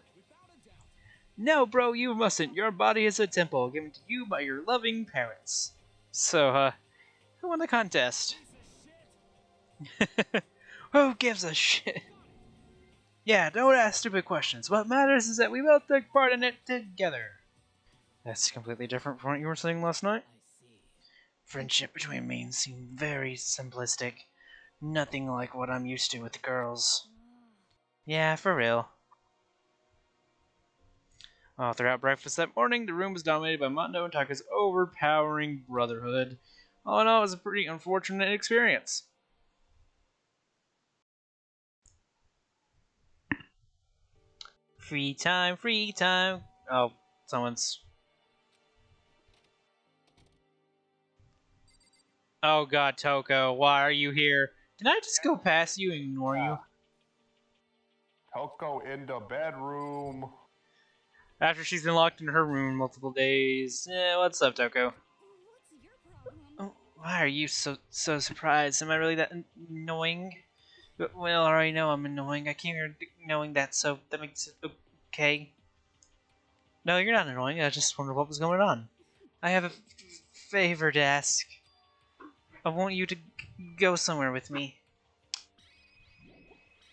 No, bro, you mustn't. Your body is a temple given to you by your loving parents. So, who won the contest? Who gives a shit? Yeah, don't ask stupid questions. What matters is that we both took part in it together. That's completely different from what you were saying last night. Friendship between mains seemed very simplistic. Nothing like what I'm used to with girls. Yeah, for real. Throughout breakfast that morning, the room was dominated by Mondo and Taka's overpowering brotherhood. All in all, it was a pretty unfortunate experience. Free time, free time. Oh, someone's... Oh god, Toko, why are you here? Did I just go past you and ignore you? Toko in the bedroom. After she's been locked in her room multiple days. What's up, Toko? What's your problem? Oh, why are you so surprised? Am I really that annoying? Well, I already know I'm annoying. I came here knowing that, so that makes it okay. No, you're not annoying. I just wondered what was going on. I have a favor to ask. I want you to go somewhere with me.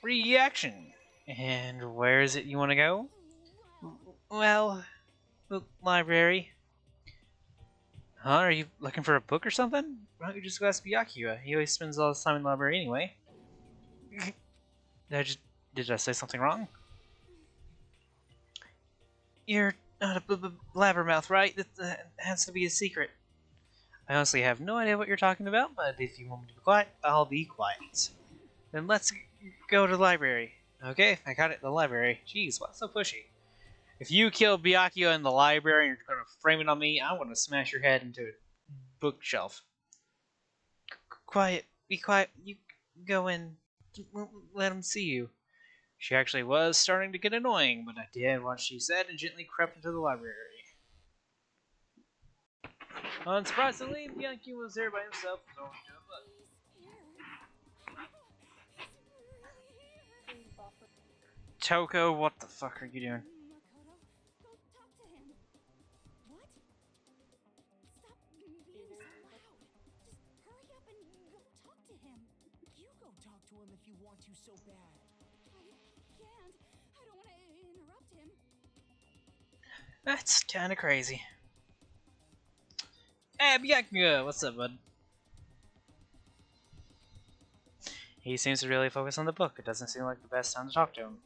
Reaction! And where is it you want to go? Well, the library. Huh? Are you looking for a book or something? Why don't you just go ask Byakuya? He always spends all his time in the library anyway. Did I say something wrong? You're not a blabbermouth, right? That has to be a secret. I honestly have no idea what you're talking about, but if you want me to be quiet, I'll be quiet. Then let's go to the library. Okay, I got it, the library. Jeez, what's so pushy? If you kill Byakuya in the library and you're gonna frame it on me, I'm gonna smash your head into a bookshelf. Quiet, be quiet. You go in. Let him see you. She actually was starting to get annoying, but I did what she said and gently crept into the library. Unsurprisingly, Byakuya was there by himself. Toko, what the fuck are you doing? Makoto, go talk to him. What? Stop being so loud. Just hurry up and go talk to him. You go talk to him if you want to so bad. I can't. I don't want to interrupt him. That's kinda crazy. Hey, Byakuya, what's up, bud? He seems to really focus on the book. It doesn't seem like the best time to talk to him.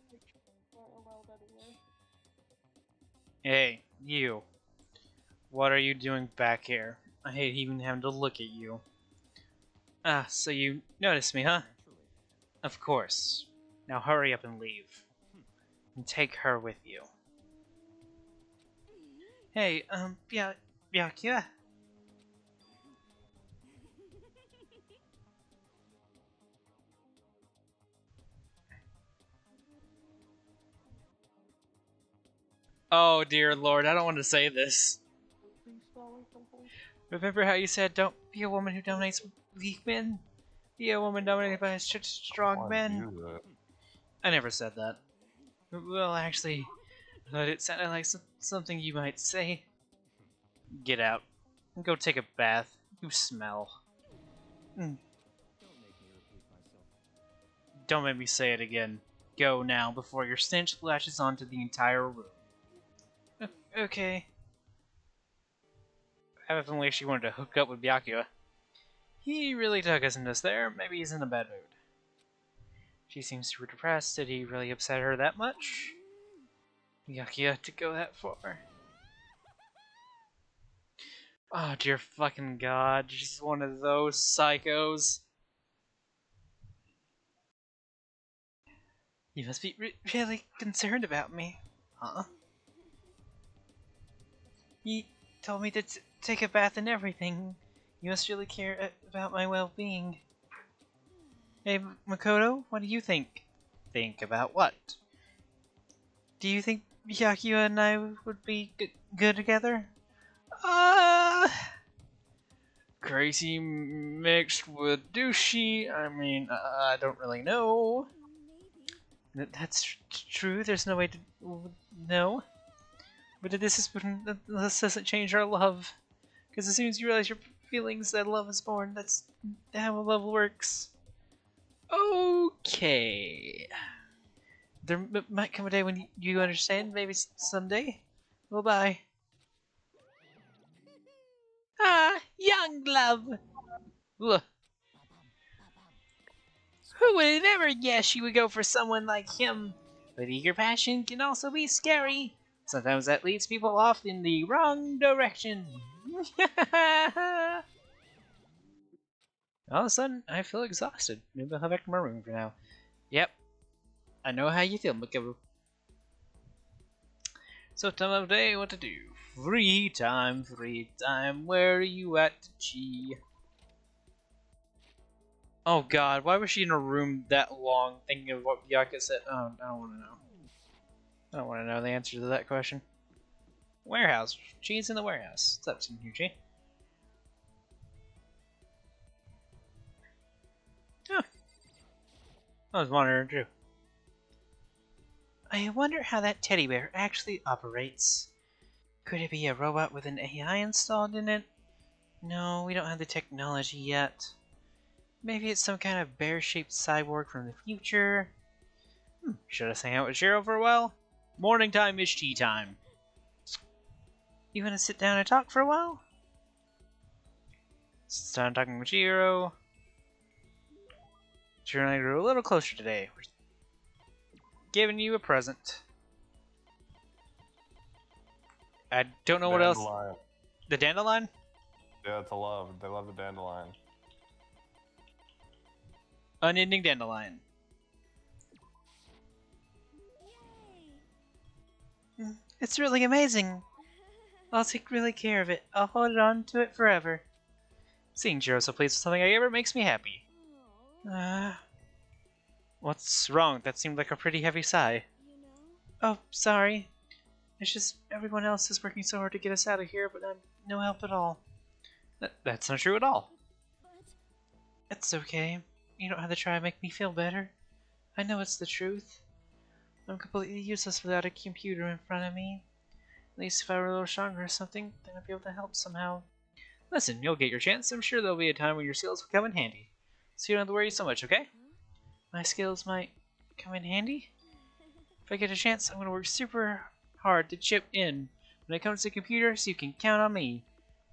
Hey, you. What are you doing back here? I hate even having to look at you. Ah, so you noticed me, huh? Of course. Now hurry up and leave. And take her with you. Hey, Byakuya? Oh dear lord, I don't want to say this. Please smelling something. Remember how you said don't be a woman who dominates weak men? Be a woman dominated by strong Why men? do that? I never said that. Well, actually, but it sounded like something you might say. Get out. Go take a bath. You smell. Don't make me say it again. Go now before your stench splashes onto the entire room. Okay. I have a feeling she wanted to hook up with Byakuya. He really took us in this there. Maybe he's in a bad mood. She seems super depressed. Did he really upset her that much? Byakuya to go that far. Oh dear fucking god, she's one of those psychos. You must be really concerned about me. Huh? You told me to take a bath and everything. You must really care about my well-being. Hey, Makoto, what do you think? Think about what? Do you think Byakuya and I would be good together? Crazy mixed with douchey. I mean, I don't really know. That's true. There's no way to know. But this doesn't change our love. Because as soon as you realize your feelings that love is born, that's how love works. Okay. There might come a day when you understand. Maybe someday. Well, bye. Ah, young love. Ugh. Who would have ever guessed you would go for someone like him? But eager passion can also be scary. Sometimes that leads people off in the wrong direction. All of a sudden, I feel exhausted. Maybe I'll head back to my room for now. Yep. I know how you feel, Mikabu. So time of day, what to do? Free time, where are you at, Chi? Oh god, why was she in a room that long thinking of what Byakuya said? Oh, I don't want to know. I don't want to know the answer to that question. Warehouse. Chi's in the warehouse. What's up, Chi? Oh. I was wondering too. I wonder how that teddy bear actually operates. Could it be a robot with an AI installed in it? No, we don't have the technology yet. Maybe it's some kind of bear-shaped cyborg from the future. Should I hang out with Shiro for a while? Morning time is tea time. You want to sit down and talk for a while? Sit down talking with Shiro. Shiro and I grew a little closer today. We're giving you a present. I don't know what else. Dandelion. The dandelion? Yeah, it's a love. They love the dandelion. Unending dandelion. It's really amazing. I'll take really care of it. I'll hold on to it forever. Seeing Jiro so pleased with something I ever makes me happy. What's wrong? That seemed like a pretty heavy sigh. Oh, sorry. It's just everyone else is working so hard to get us out of here, but I'm no help at all. That's not true at all. It's okay. You don't have to try to make me feel better. I know it's the truth. I'm completely useless without a computer in front of me. At least if I were a little stronger or something, then I'd be able to help somehow. Listen, you'll get your chance. I'm sure there'll be a time when your skills will come in handy. So you don't have to worry so much, okay? My skills might come in handy? If I get a chance, I'm going to work super hard to chip in when it comes to computers. You can count on me.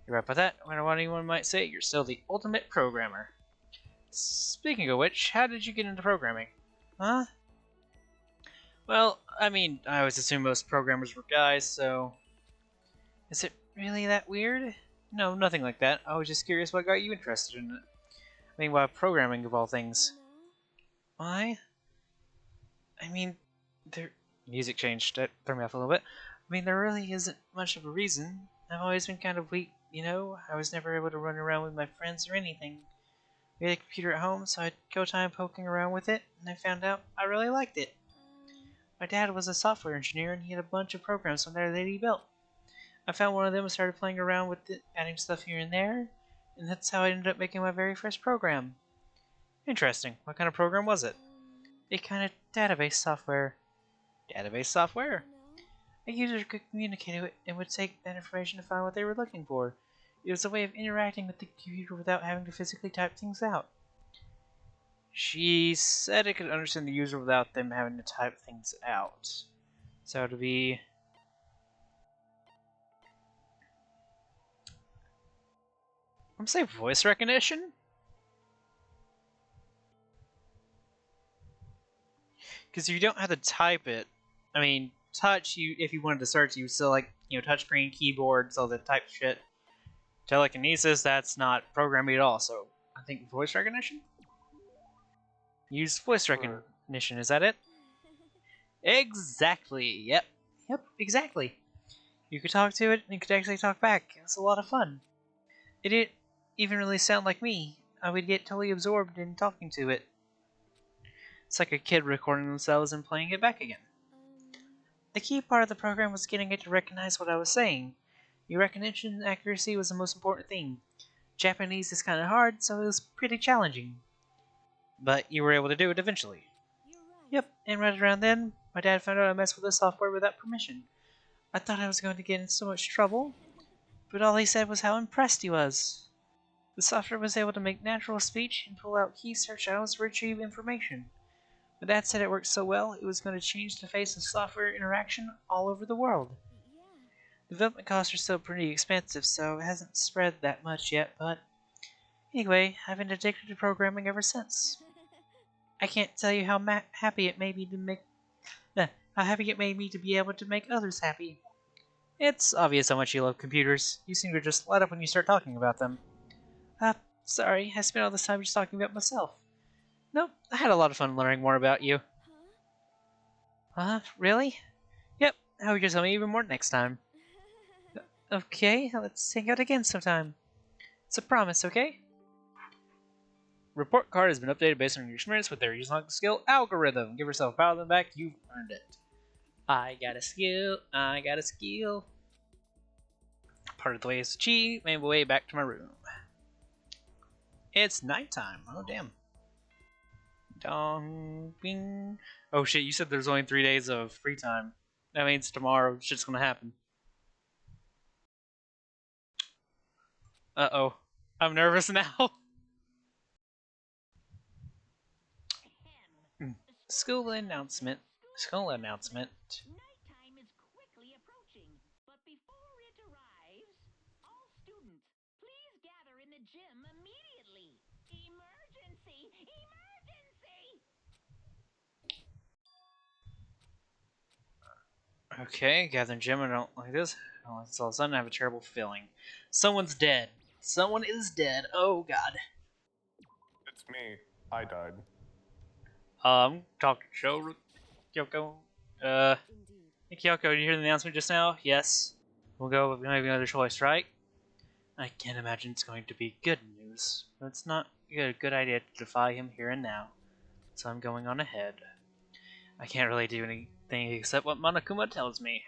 You're right about that. No matter what anyone might say, you're still the ultimate programmer. Speaking of which, how did you get into programming? Huh? Well, I mean, I always assumed most programmers were guys, so... Is it really that weird? No, nothing like that. I was just curious what got you interested in it. I mean, why programming of all things? Why? I mean, their music changed. That threw me off a little bit. mean, there really isn't much of a reason. I've always been kind of weak, you know? I was never able to run around with my friends or anything. We had a computer at home, so I'd go time poking around with it, and I found out I really liked it. My dad was a software engineer, and he had a bunch of programs from there that he built. I found one of them and started playing around with it, adding stuff here and there, and that's how I ended up making my very first program. Interesting. What kind of program was it? A kind of database software. Database software? A user could communicate with and would take that information to find what they were looking for. It was a way of interacting with the computer without having to physically type things out. She said it could understand the user without them having to type things out. So to be... I'm gonna say voice recognition? Because if you don't have to type it, I mean, touch, you if you wanted to search, you would still like, touchscreen, keyboard, so the type shit. Telekinesis, that's not programming at all, so I think voice recognition? Use voice recognition, is that it? Exactly, yep. Yep, exactly. You could talk to it, and you could actually talk back. It's a lot of fun. It didn't even really sound like me. I would get totally absorbed in talking to it. It's like a kid recording themselves and playing it back again. The key part of the program was getting it to recognize what I was saying. Your recognition accuracy was the most important thing. Japanese is kind of hard, so it was pretty challenging. But you were able to do it eventually. Yep, and right around then, my dad found out I messed with the software without permission. I thought I was going to get in so much trouble, but all he said was how impressed he was. The software was able to make natural speech and pull out key search items to retrieve information. My dad said it worked so well, it was going to change the face of software interaction all over the world. Development costs are still pretty expensive, so it hasn't spread that much yet, but anyway, I've been addicted to programming ever since. I can't tell you how happy it made me to make how happy it made me to be able to make others happy. It's obvious how much you love computers. You seem to just light up when you start talking about them. Sorry, I spent all this time just talking about myself. Nope, I had a lot of fun learning more about you. Really? Yep, I hope you tell me even more next time. Okay, let's hang out again sometime. It's a promise, okay? Report card has been updated based on your experience with their using skill algorithm. Give yourself a power then back, you've earned it. I got a skill, I got a skill. Part of the way is achieved, made my way back to my room. It's nighttime, oh damn. Dong, bing. Oh shit, you said there's only 3 days of free time. That means tomorrow shit's gonna happen. Uh-oh. I'm nervous now. School announcement. School announcement. Nighttime is quickly approaching, but before it arrives, all students, please gather in the gym immediately. Emergency! Emergency! Okay, gather in gym. I don't like this. I don't like this all of a sudden. I have a terrible feeling. Someone's dead. Someone is dead. Oh god. It's me. I died. Talk to Joe. Kyoko. Hey, Kyoko, did you hear the announcement just now? Yes. We'll go with maybe another choice, right? I can't imagine it's going to be good news, but it's not a good idea to defy him here and now. So I'm going on ahead. I can't really do anything except what Monokuma tells me.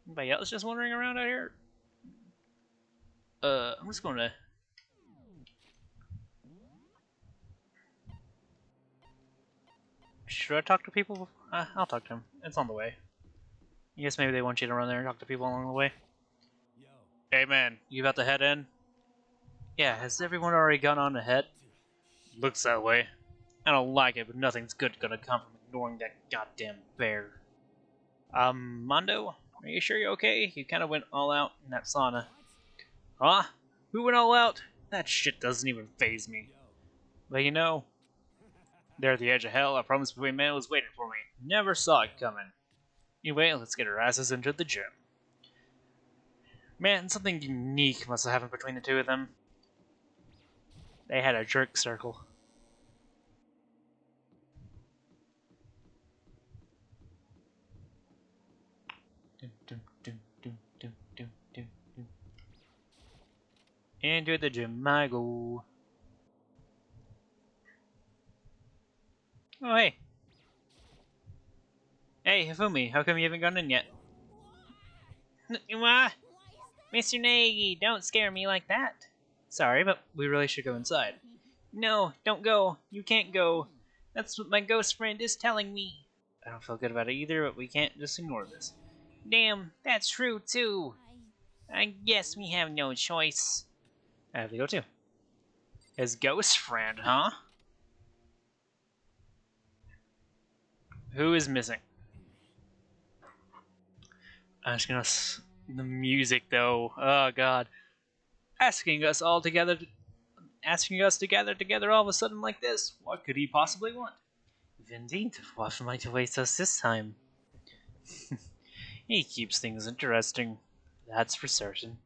Anybody else just wandering around out here? I'm just gonna... Should I talk to people before? I'll talk to them. It's on the way. I guess maybe they want you to run there and talk to people along the way. Yo. Hey man, you about to head in? Yeah, has everyone already gone on ahead? Looks that way. I don't like it, but nothing's good gonna come from ignoring that goddamn bear. Mondo? Are you sure you're okay? You kinda went all out in that sauna. Huh? Who went all out? That shit doesn't even faze me. But you know, there at the edge of hell, a promise between man was waiting for me. Never saw it coming. Anyway, let's get our asses into the gym. Man, something unique must have happened between the two of them. They had a jerk circle. Into the gym I go. Oh, hey. Hey, Hifumi, how come you haven't gone in yet? What? Mr. Nagy, don't scare me like that. Sorry, but we really should go inside. No, don't go. You can't go. That's what my ghost friend is telling me. I don't feel good about it either, but we can't just ignore this. Damn, that's true too. I guess we have no choice. I have to go too. His ghost friend, huh? Who is missing? Asking us the music though. Oh god. Asking us to gather together all of a sudden like this. What could he possibly want? Indeed, what might await us this time? He keeps things interesting. That's for certain.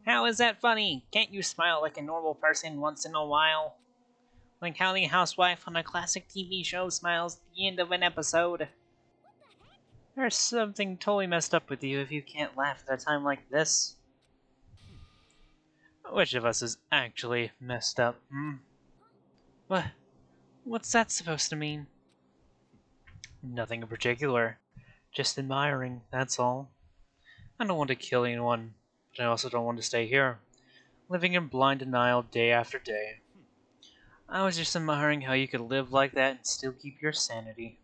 How is that funny? Can't you smile like a normal person once in a while? Like how the housewife on a classic TV show smiles at the end of an episode. There's something totally messed up with you if you can't laugh at a time like this. Which of us is actually messed up, What's that supposed to mean? Nothing in particular. Just admiring, that's all. I don't want to kill anyone, but I also don't want to stay here, living in blind denial day after day. I was just admiring how you could live like that and still keep your sanity.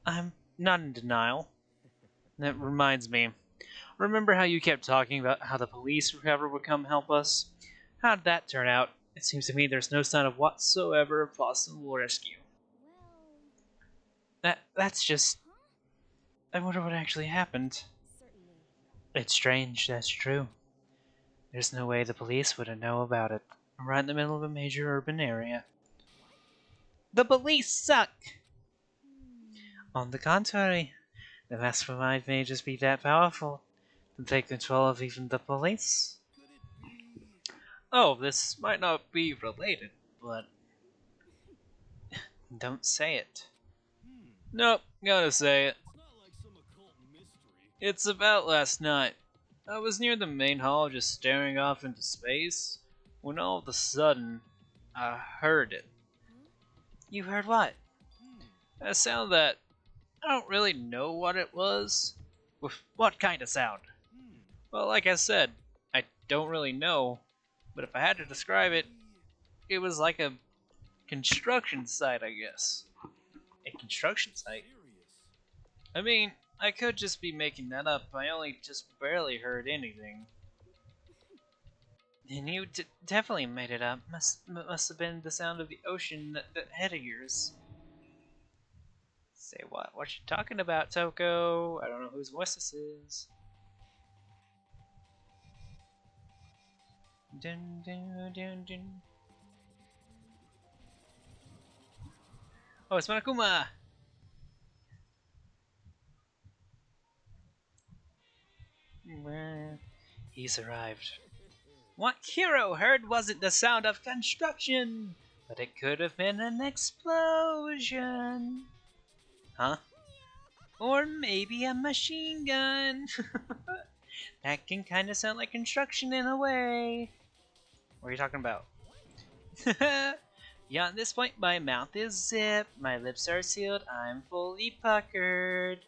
I'm not in denial. That reminds me. Remember how you kept talking about how the police or whoever would come help us? How did that turn out? It seems to me there's no sign of whatsoever of possible rescue. That's just... I wonder what actually happened. It's strange, that's true. There's no way the police would know about it. I'm right in the middle of a major urban area. The police suck! On the contrary, the mastermind may just be that powerful to take control of even the police. Oh, this might not be related, but... Don't say it. Nope, gotta say it. It's about last night. I was near the main hall just staring off into space, when all of a sudden, I heard it. You heard what? A sound that I don't really know what it was. What kind of sound? Well, like I said, I don't really know, but if I had to describe it, it was like a construction site, I guess. A construction site? I mean, I could just be making that up. I only just barely heard anything. And you definitely made it up. Must have been the sound of the ocean that head of yours. Say what? What you talking about, Toko? I don't know whose voice this is. Dun, dun, dun, dun. Oh, it's Monokuma! He's arrived. What Hiro heard wasn't the sound of construction, but it could have been an explosion. Huh? Or maybe a machine gun. That can kind of sound like construction in a way. What are you talking about? Beyond this point, my mouth is zipped, my lips are sealed, I'm fully puckered.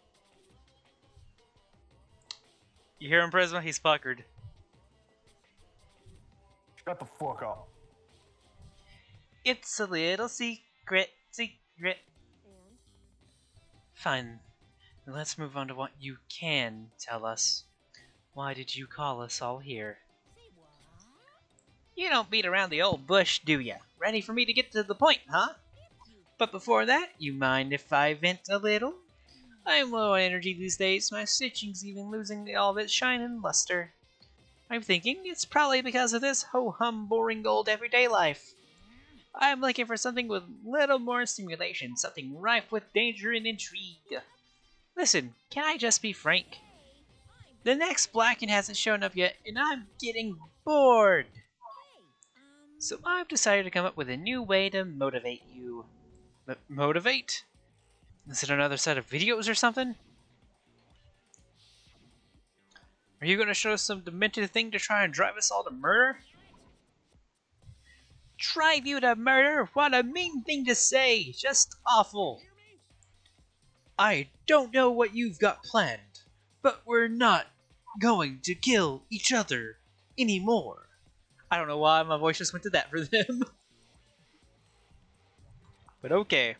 You hear him, Prisma? He's puckered. Shut the fuck up. It's a little secret. Fine. Then let's move on to what you can tell us. Why did you call us all here? You don't beat around the old bush, do ya? Ready for me to get to the point, huh? But before that, you mind if I vent a little? I'm low on energy these days, my stitching's even losing all of its shine and luster. I'm thinking it's probably because of this ho-hum boring old everyday life. I'm looking for something with little more stimulation, something rife with danger and intrigue. Listen, can I just be frank? The next Blacken hasn't shown up yet, and I'm getting bored. So I've decided to come up with a new way to motivate you. Motivate? Is it another set of videos or something? Are you gonna show us some demented thing to try and drive us all to murder? Drive you to murder? What a mean thing to say! Just awful! I don't know what you've got planned, but we're not going to kill each other anymore. I don't know why my voice just went to that for them. But okay.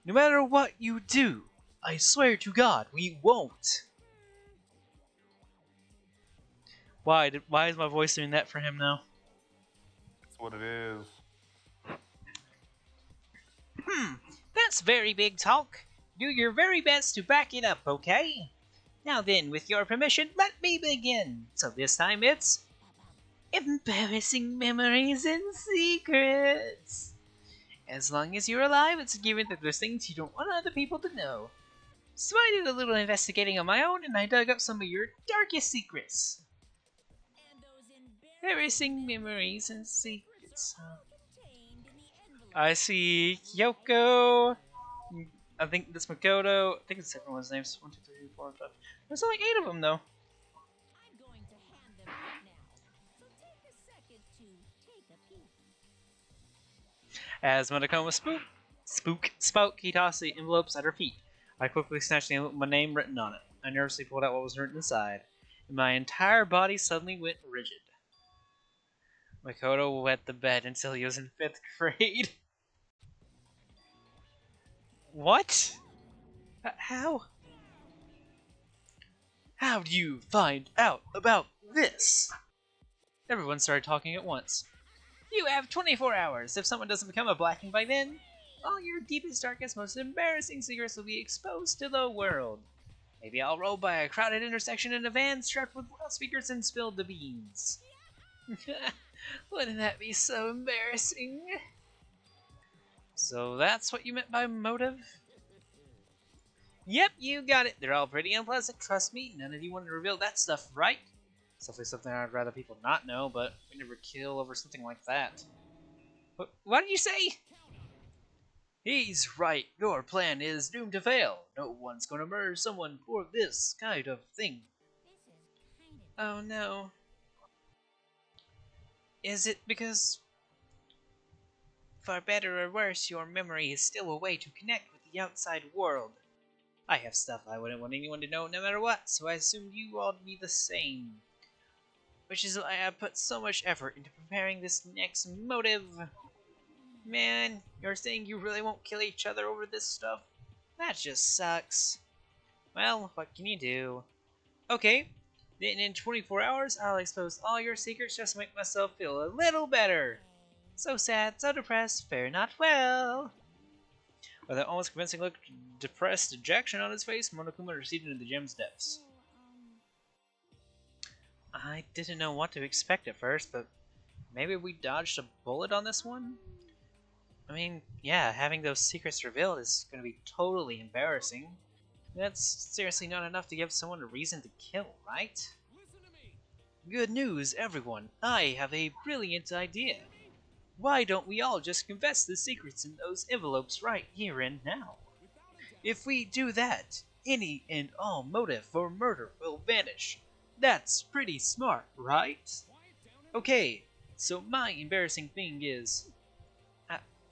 No matter what you do, I swear to God, we won't. Why is my voice doing that for him now? That's what it is. That's very big talk. Do your very best to back it up, okay? Now then, with your permission, let me begin. So this time it's embarrassing memories and secrets. As long as you're alive, it's a given that there's things you don't want other people to know. So I did a little investigating on my own, and I dug up some of your darkest secrets. And those Embarrassing memories and secrets. contained in the envelope. I see Kyoko. I think that's Makoto. I think it's everyone's names. 1, 2, 3, 4, 5. There's only 8 of them, though. I'm going to hand them out now. So take a second to take a peek. As Monokuma spoke, he tossed the envelopes at her feet. I quickly snatched the envelope with my name written on it. I nervously pulled out what was written inside, and my entire body suddenly went rigid. Makoto wet the bed until he was in 5th grade. What? How? How do you find out about this? Everyone started talking at once. You have 24 hours. If someone doesn't become a blacking by then, all your deepest, darkest, most embarrassing secrets will be exposed to the world. Maybe I'll roll by a crowded intersection in a van strapped with loudspeakers and spill the beans. Wouldn't that be so embarrassing? So that's what you meant by motive? Yep, you got it. They're all pretty unpleasant, trust me. None of you wanted to reveal that stuff, right? It's definitely something I'd rather people not know, but we never kill over something like that. What did you say? He's right. Your plan is doomed to fail. No one's gonna murder someone for this kind of thing. This is kind of Oh no. Is it because, for better or worse, your memory is still a way to connect with the outside world? I have stuff I wouldn't want anyone to know no matter what, so I assumed you all would be the same. Which is why I put so much effort into preparing this next motive. Man, you're saying you really won't kill each other over this stuff? That just sucks. Well, what can you do? Okay, then in 24 hours, I'll expose all your secrets just to make myself feel a little better. So sad, so depressed, fare not well. With an almost convincing look of depressed dejection on his face, Monokuma receded into the gem's depths. I didn't know what to expect at first, but maybe we dodged a bullet on this one? I mean, yeah, having those secrets revealed is going to be totally embarrassing. That's seriously not enough to give someone a reason to kill, right? Listen to me. Good news, everyone. I have a brilliant idea. Why don't we all just confess the secrets in those envelopes right here and now? If we do that, any and all motive for murder will vanish. That's pretty smart, right? Okay, so my embarrassing thing is...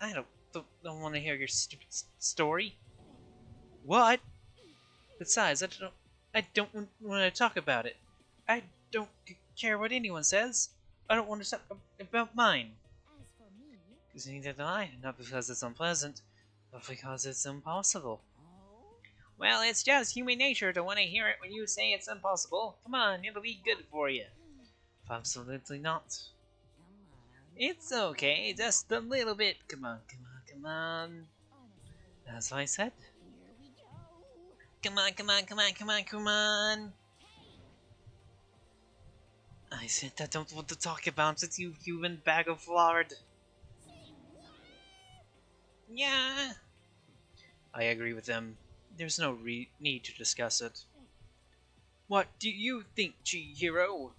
I don't want to hear your stupid story. What? Besides, I don't want to talk about it. I don't care what anyone says. I don't want to talk about mine. as for me. Because neither do I, not because it's unpleasant, but because it's impossible. Oh, Well, it's just human nature to want to hear it when you say it's impossible. Come on, it'll be good for you. Absolutely not. come on. It's okay, just a little bit. Come on, come on, come on. Honestly, That's what I said. here we go. Come on, come on, come on, come on, come on. I said I don't want to talk about it, you human bag of lard. Say what? Yeah. I agree with them. There's no need to discuss it. What do you think, Chihiro?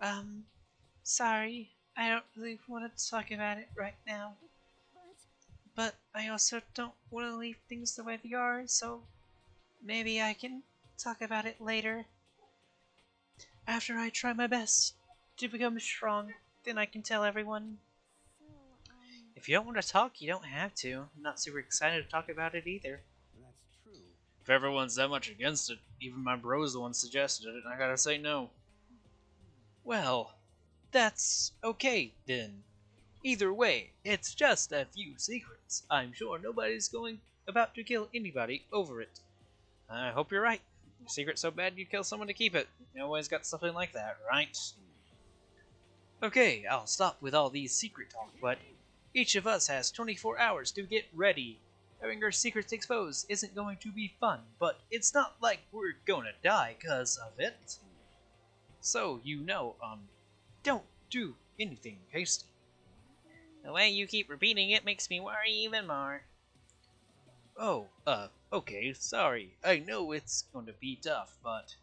I'm sorry, Sorry. I don't really want to talk about it right now. but But I also don't want to leave things the way they are, so maybe I can talk about it later. After I try my best to become strong, then I can tell everyone. So, If you don't want to talk, you don't have to. I'm not super excited to talk about it either. That's true. If everyone's that much against it, even my bro's the one suggested it, and I gotta say no. Well, that's okay then. Either way, it's just a few secrets. I'm sure nobody's going about to kill anybody over it. I hope you're right. Your secret's so bad you'd kill someone to keep it. You always got something like that, right? Okay, I'll stop with all these secret talk, but each of us has 24 hours to get ready. Having our secrets exposed isn't going to be fun, but it's not like we're gonna die 'cause of it. So, don't do anything hasty. The way you keep repeating it makes me worry even more. Oh, okay, sorry. I know it's going to be tough, but...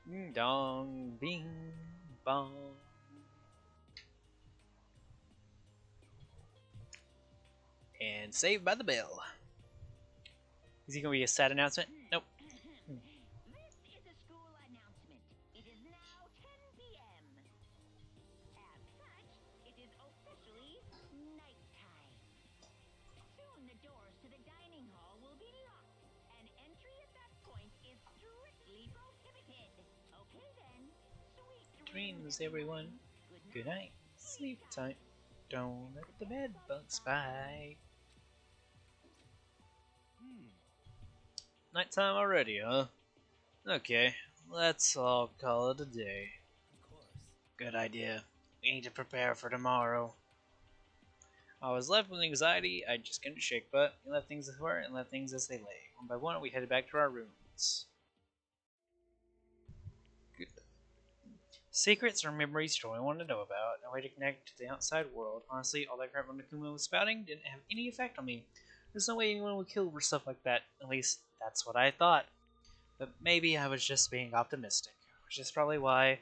Ding dong, bing bong. And saved by the bell. Is he going to be a sad announcement? Nope. This is a school announcement. It is now 10 p.m. As such, it is officially nighttime. Soon the doors to the dining hall will be locked, and entry at that point is strictly prohibited. Okay then, sweet Dreams, everyone. Good night. Sleep tight. Don't let the bed bugs bite. Nighttime already, huh? Okay, let's all call it a day. Of course. Good idea. We need to prepare for tomorrow. I was left with anxiety. I just couldn't shake, but we left things as were and left things as they lay. One by one, we headed back to our rooms. Good. Secrets or memories you only want to know about. A way to connect to the outside world. Honestly, all that crap Monokuma was spouting didn't have any effect on me. There's no way anyone would kill over stuff like that. At least, that's what I thought. But maybe I was just being optimistic. Which is probably why,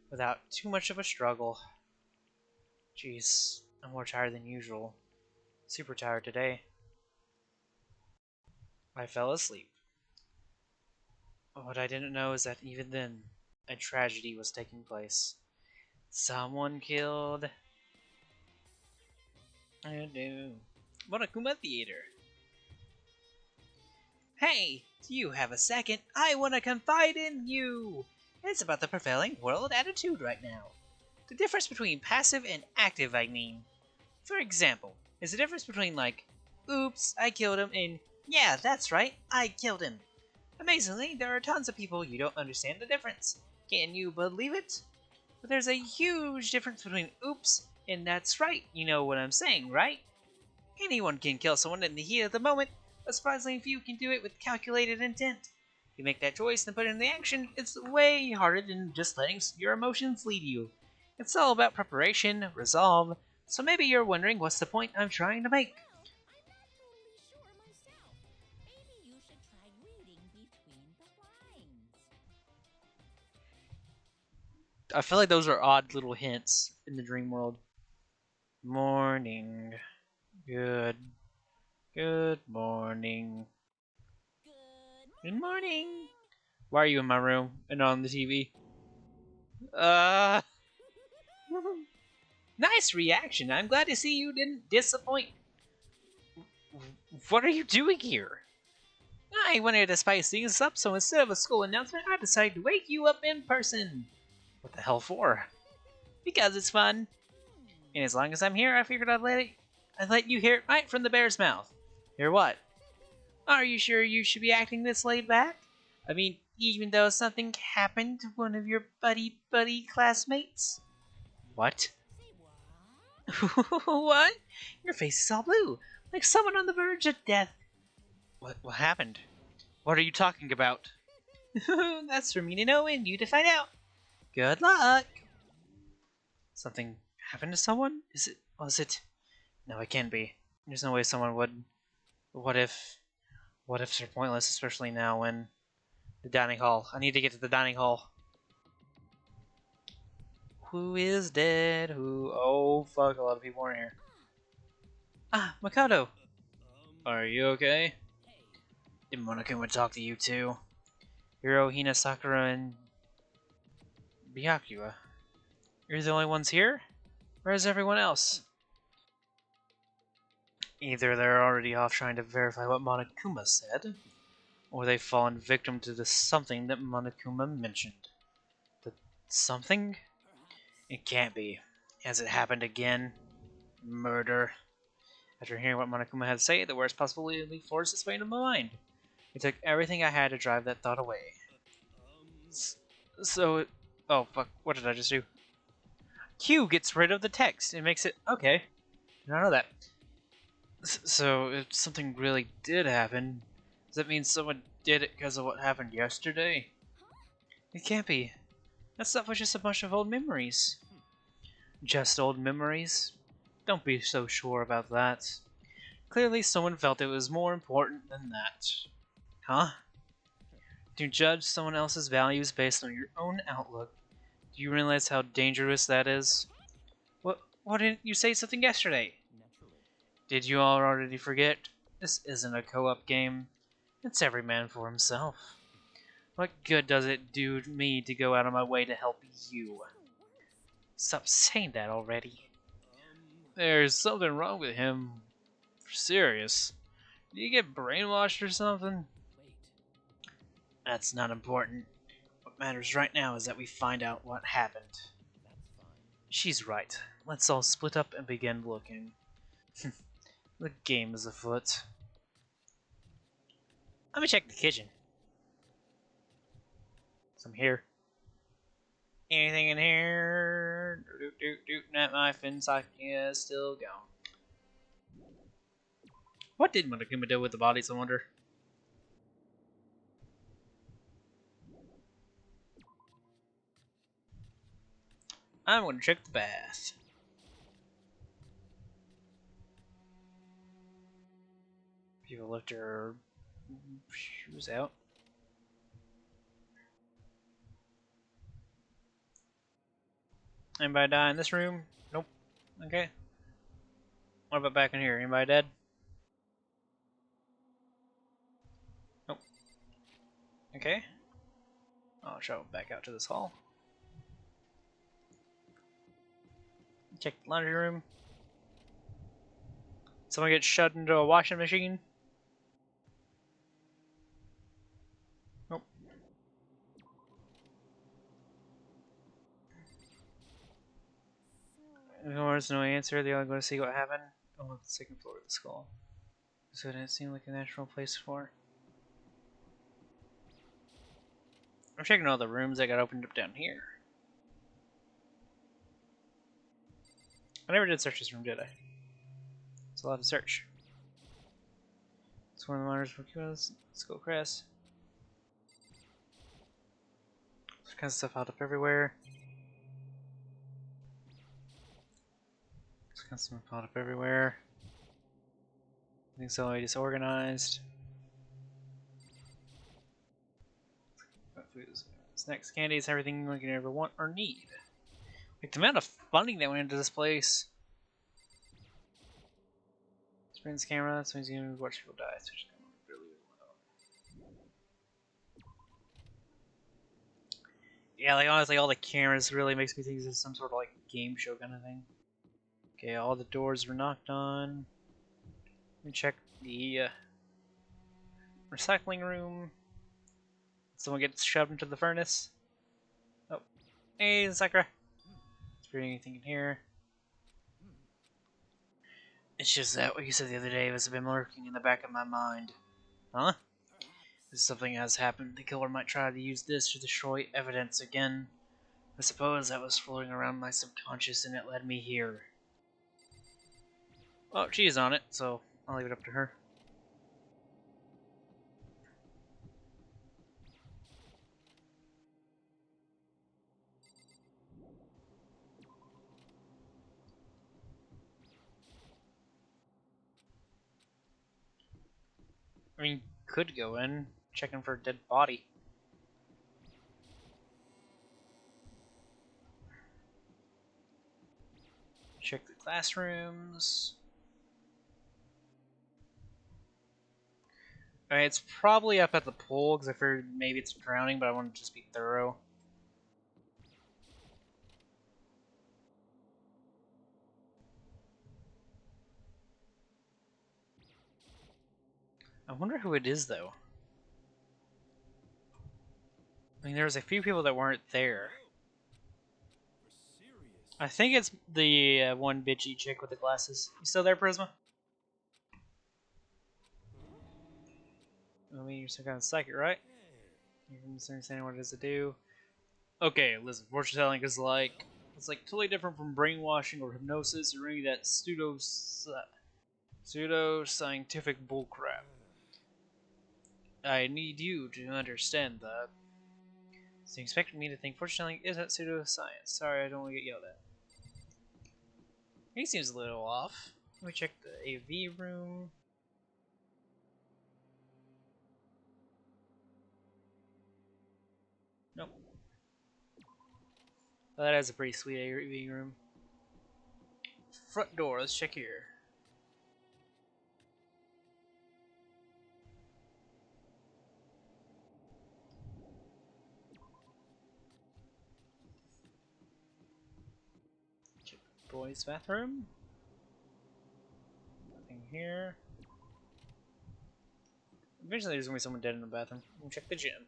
without too much of a struggle... Jeez, I'm more tired than usual. Super tired today. I fell asleep. What I didn't know is that even then, a tragedy was taking place. Someone killed... I do. Monokuma Theater. Hey, do you have a second? I want to confide in you! It's about the prevailing world attitude right now. The difference between passive and active, I mean. For example, there's a difference between like, oops, I killed him, and yeah, that's right, I killed him. Amazingly, there are tons of people you don't understand the difference. Can you believe it? But there's a huge difference between oops and that's right, you know what I'm saying, right? Anyone can kill someone in the heat of the moment, but surprisingly few can do it with calculated intent. If you make that choice and put it in the action, it's way harder than just letting your emotions lead you. It's all about preparation, resolve, so maybe you're wondering what's the point I'm trying to make. well, I'm not totally sure myself. Maybe you should try reading between the lines. I feel like those are odd little hints in the dream world. Morning. Good morning. Good morning. Why are you in my room and on the TV? Nice reaction. I'm glad to see you didn't disappoint. What are you doing here? I wanted to spice things up, so instead of a school announcement, I decided to wake you up in person. What the hell for? Because it's fun. And as long as I'm here, I figured I'd let you hear it right from the bear's mouth. Hear what? Are you sure you should be acting this laid back? I mean, even though something happened to one of your buddy classmates? What? Say what? What? Your face is all blue, like someone on the verge of death. What happened? What are you talking about? That's for me to know and you to find out. Good luck. Something happened to someone? Was it? No, it can't be. There's no way someone would. What ifs are pointless, especially now when the dining hall. I need to get to the dining hall. Who is dead? Who? Oh, fuck, a lot of people are in here. Ah, Makoto. Are you okay? Didn't want to come and talk to you too. Hiro, Hina, Sakura, and Byakuya, you're the only ones here? Where's everyone else? Either they're already off trying to verify what Monokuma said, or they've fallen victim to the something that Monokuma mentioned. The something? It can't be. Has it happened again? Murder. After hearing what Monokuma had to say, the worst possibility forced its way into my mind. It took everything I had to drive that thought away. Oh fuck, what did I just do? Q gets rid of the text. It makes it... Okay. I don't know that. So, if something really did happen, does that mean someone did it because of what happened yesterday? It can't be. That stuff was just a bunch of old memories. Just old memories? Don't be so sure about that. Clearly someone felt it was more important than that. Huh? To judge someone else's values based on your own outlook, do you realize how dangerous that is? Why didn't you say something yesterday? Did you already forget? This isn't a co-op game. It's every man for himself. What good does it do me to go out of my way to help you? Stop saying that already. There's something wrong with him. Serious. Did you get brainwashed or something? That's not important. What matters right now is that we find out what happened. She's right. Let's all split up and begin looking. The game is afoot. Let me check the kitchen. Some here. Anything in here? Not my fin socket is still gone. What did Monokuma do with the bodies, I wonder? I'm gonna check the bath. People left their shoes out. Anybody die in this room? Nope. Okay. What about back in here? Anybody dead? Nope. Okay. I'll travel back out to this hall. Check the laundry room. Someone gets shoved into a washing machine. Nope. There's no answer. They all go to see what happened. Oh, the second floor of the skull. So it didn't seem like a natural place for. I'm checking all the rooms that got opened up down here. I never did search this room, did I? It's a lot to search. It's one of the monitors for Kudos. Skull crest. There's kinds of stuff out up everywhere. There's kinds of stuff out up everywhere. Everything's all disorganized. Snacks, candies, everything you can ever want or need. Like the amount of funding that went into this place. Sprint's camera, so he's gonna watch people die. So just really low. Yeah, like honestly, all the cameras really makes me think this is some sort of like game show kind of thing. Okay, all the doors were knocked on. Let me check the recycling room. Someone gets shoved into the furnace. Oh, hey, Sakura. Is there anything in here? It's just that what you said the other day has been lurking in the back of my mind. Huh? If something has happened, the killer might try to use this to destroy evidence again. I suppose that was floating around my subconscious and it led me here. Well, she's on it, so I'll leave it up to her. I mean, could go in, checking for a dead body. Check the classrooms. Alright, it's probably up at the pool, because I figured maybe it's drowning, but I want to just be thorough. I wonder who it is, though. I mean, there was a few people that weren't there. For serious. I think it's the one bitchy chick with the glasses. You still there, Prisma? I mean, you're some kind of psychic, right? Hey. You can understand what it is to do. Okay, listen, fortune telling is like it's like totally different from brainwashing or hypnosis or any of that pseudo scientific bullcrap. I need you to understand that. So you expect me to think fortune telling isn't pseudoscience. Sorry, I don't want to get yelled at. He seems a little off. Let me check the AV room. Nope. Well, that has a pretty sweet AV room. Front door, let's check here. Check the boys' bathroom. Nothing here. Eventually there's gonna be someone dead in the bathroom. We'll check the gym.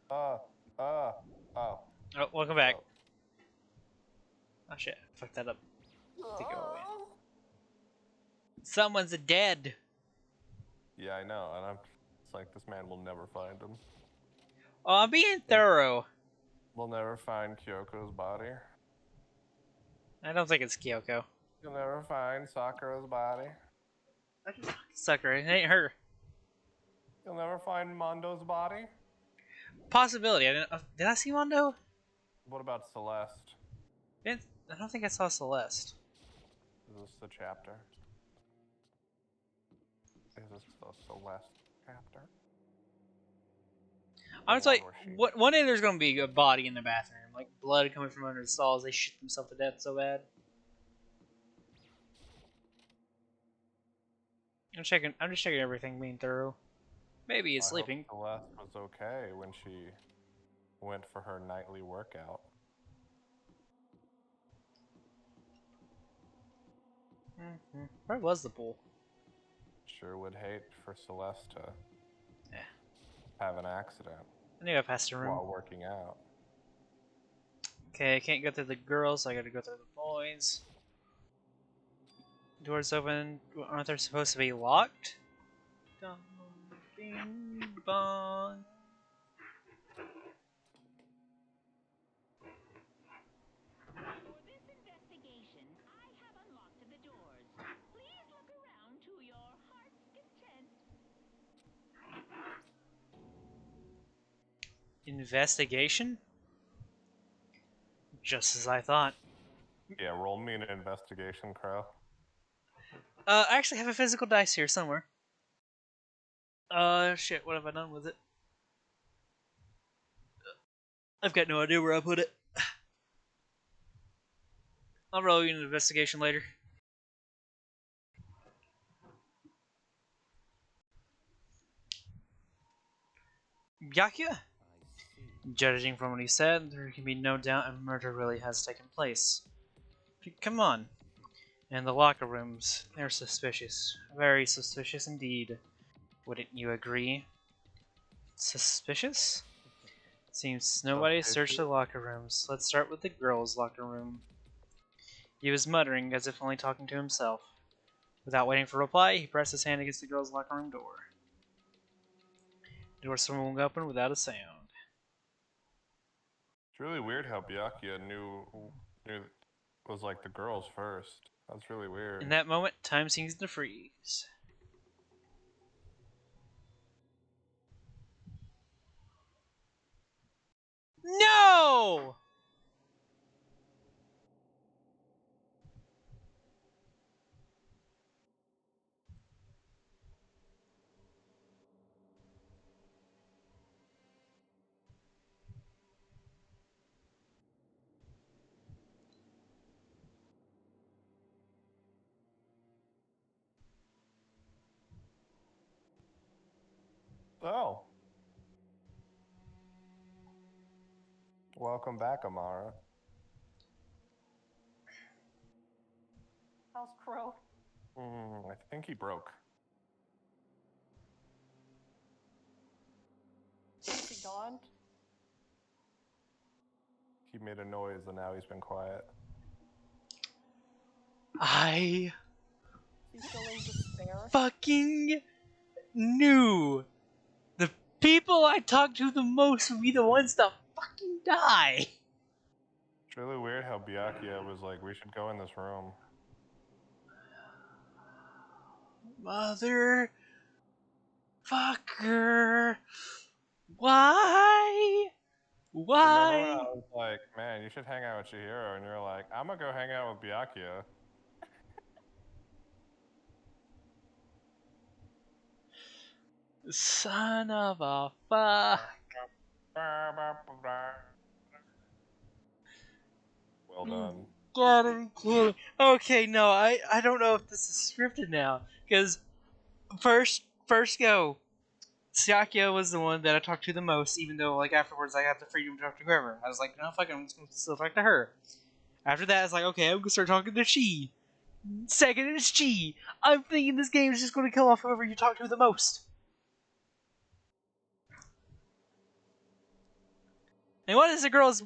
Uh, oh. Oh, welcome back. So- Oh shit, I fucked that up. Take it away. Someone's dead. Yeah, I know, and it's like, this man will never find him. Oh, I'm being thorough. We'll never find Kyoko's body. I don't think it's Kyoko. You'll never find Sakura's body. Sucker, it ain't her. You'll never find Mondo's body. Possibility. Did I see Mondo? What about Celeste? I don't think I saw Celeste. Is this the chapter? Is this the Celeste chapter? I was like, Or she? one day there's gonna be a body in the bathroom, like blood coming from under the stalls. They shit themselves to death so bad. I'm just checking everything, being thorough. Maybe he's I sleeping. hope Celeste was okay when she went for her nightly workout. Where was the pool? Sure would hate for Celeste to Yeah. have an accident I knew I passed a room. while working out. Okay, I can't go through the girls, so I gotta go through the boys. Doors open. Aren't they supposed to be locked? Dong, bing, bong. For this investigation, I have unlocked the doors. Please look around to your heart's content. Investigation? Just as I thought. Yeah, roll me an investigation, Crow. I actually have a physical dice here somewhere. Shit, what have I done with it? I've got no idea where I put it. I'll roll you an investigation later. Byakuya? Judging from what he said, there can be no doubt a murder really has taken place. Come on. And the locker rooms, they're suspicious. Very suspicious indeed. Wouldn't you agree? Suspicious? Seems nobody searched the locker rooms. Let's start with the girls' locker room. He was muttering, as if only talking to himself. Without waiting for a reply, he pressed his hand against the girls' locker room door. The door swung open without a sound. It's really weird how Byakuya knew it was like the girls first. That's really weird. In that moment, time seems to freeze. No! Oh. Welcome back, Amara. How's Crow? I think he broke. Is he gone? He made a noise and now he's been quiet. I Is he still in despair? fucking knew the people I talk to the most would be the ones that fucking die. It's really weird how Byakuya was like, we should go in this room. Mother fucker. Why? Remember when I Why? was like, man, you should hang out with Chihiro, and you're like, I'm gonna go hang out with Byakuya. Son of a fuck. Well done. Got him cool. Okay, no, I don't know if this is scripted now. Because first go, Sakia was the one that I talked to the most, even though like afterwards I got the freedom to talk to whoever. I was like, no, fuck it, I'm just gonna still talk to her. After that, I was like, okay, I'm gonna start talking to she. Second, it's G. I'm thinking this game is just gonna kill off whoever you talk to the most. And why does the girls'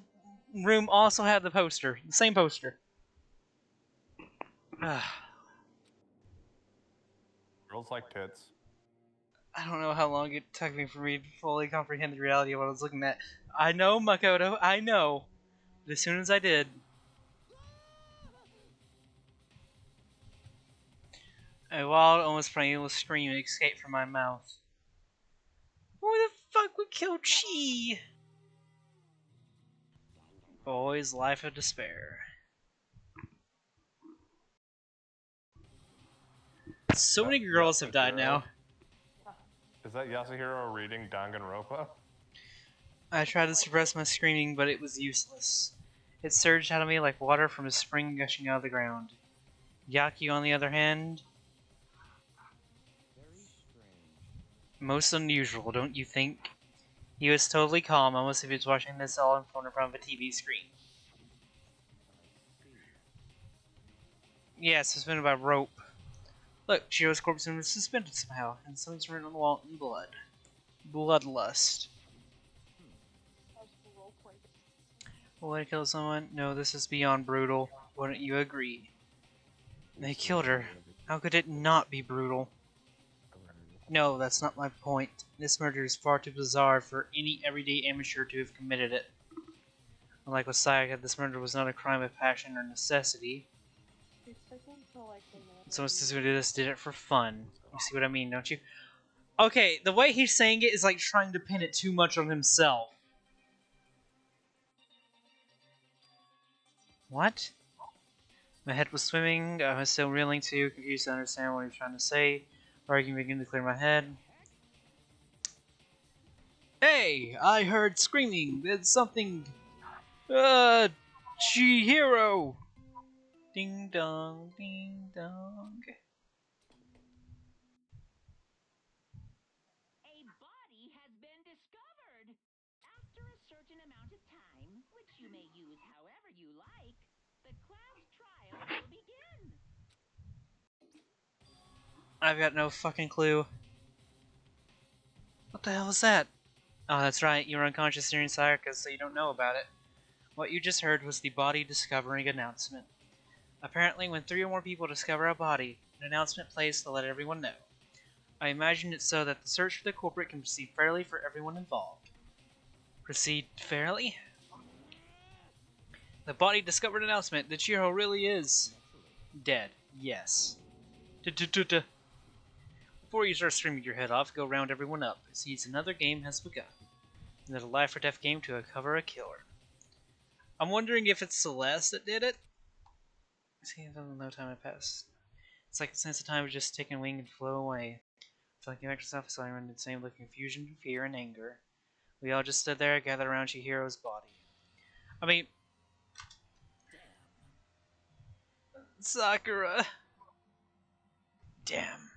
room also have the poster? The same poster. Girls like tits. I don't know how long it took me for me to fully comprehend the reality of what I was looking at. I know, Makoto, I know. But as soon as I did... A wild, almost painful scream escaped from my mouth. Who the fuck would kill Chi? Boy's life of despair. So many girls have died now. Is that Yasuhiro reading Danganronpa? I tried to suppress my screaming, but it was useless. It surged out of me like water from a spring gushing out of the ground. Yaki, on the other hand... Most unusual, don't you think? He was totally calm, almost if he was watching this all in front of a TV screen. Yeah, suspended by rope. Look, Chihiro's corpse was suspended somehow, and something's written on the wall in blood. Bloodlust. Will I kill someone? No, this is beyond brutal. Wouldn't you agree? They killed her. How could it not be brutal? No, that's not my point. This murder is far too bizarre for any everyday amateur to have committed it. Unlike with Sayaka, this murder was not a crime of passion or necessity. Someone who did this did it for fun. You see what I mean, don't you? Okay, the way he's saying it is like trying to pin it too much on himself. What? My head was swimming, I was still reeling too, confused to understand what he was trying to say. Arguing began to clear my head. Hey! I heard screaming! There's something... Chihiro! Ding dong, ding dong. A body has been discovered. After a certain amount of time, which you may use however you like, the class trial will begin. I've got no fucking clue. What the hell was that? Oh, that's right, you were unconscious during Sayaka, so you don't know about it. What you just heard was the body discovering announcement. Apparently, when 3 or more people discover a body, an announcement plays to let everyone know. I imagine it's so that the search for the culprit can proceed fairly for everyone involved. Proceed fairly? The body discovered announcement that Chihiro really is dead. Yes. Before you start screaming your head off, go round everyone up. It sees another game has begun. Another life or death game to uncover a killer. I'm wondering if it's Celeste that did it? See, no time had passed. It's like the sense of time was just taking wing and flow away. I feel like the exercise was in the same look of confusion, fear, and anger. We all just stood there, gathered around Chihiro's body. I mean... Sakura... Damn.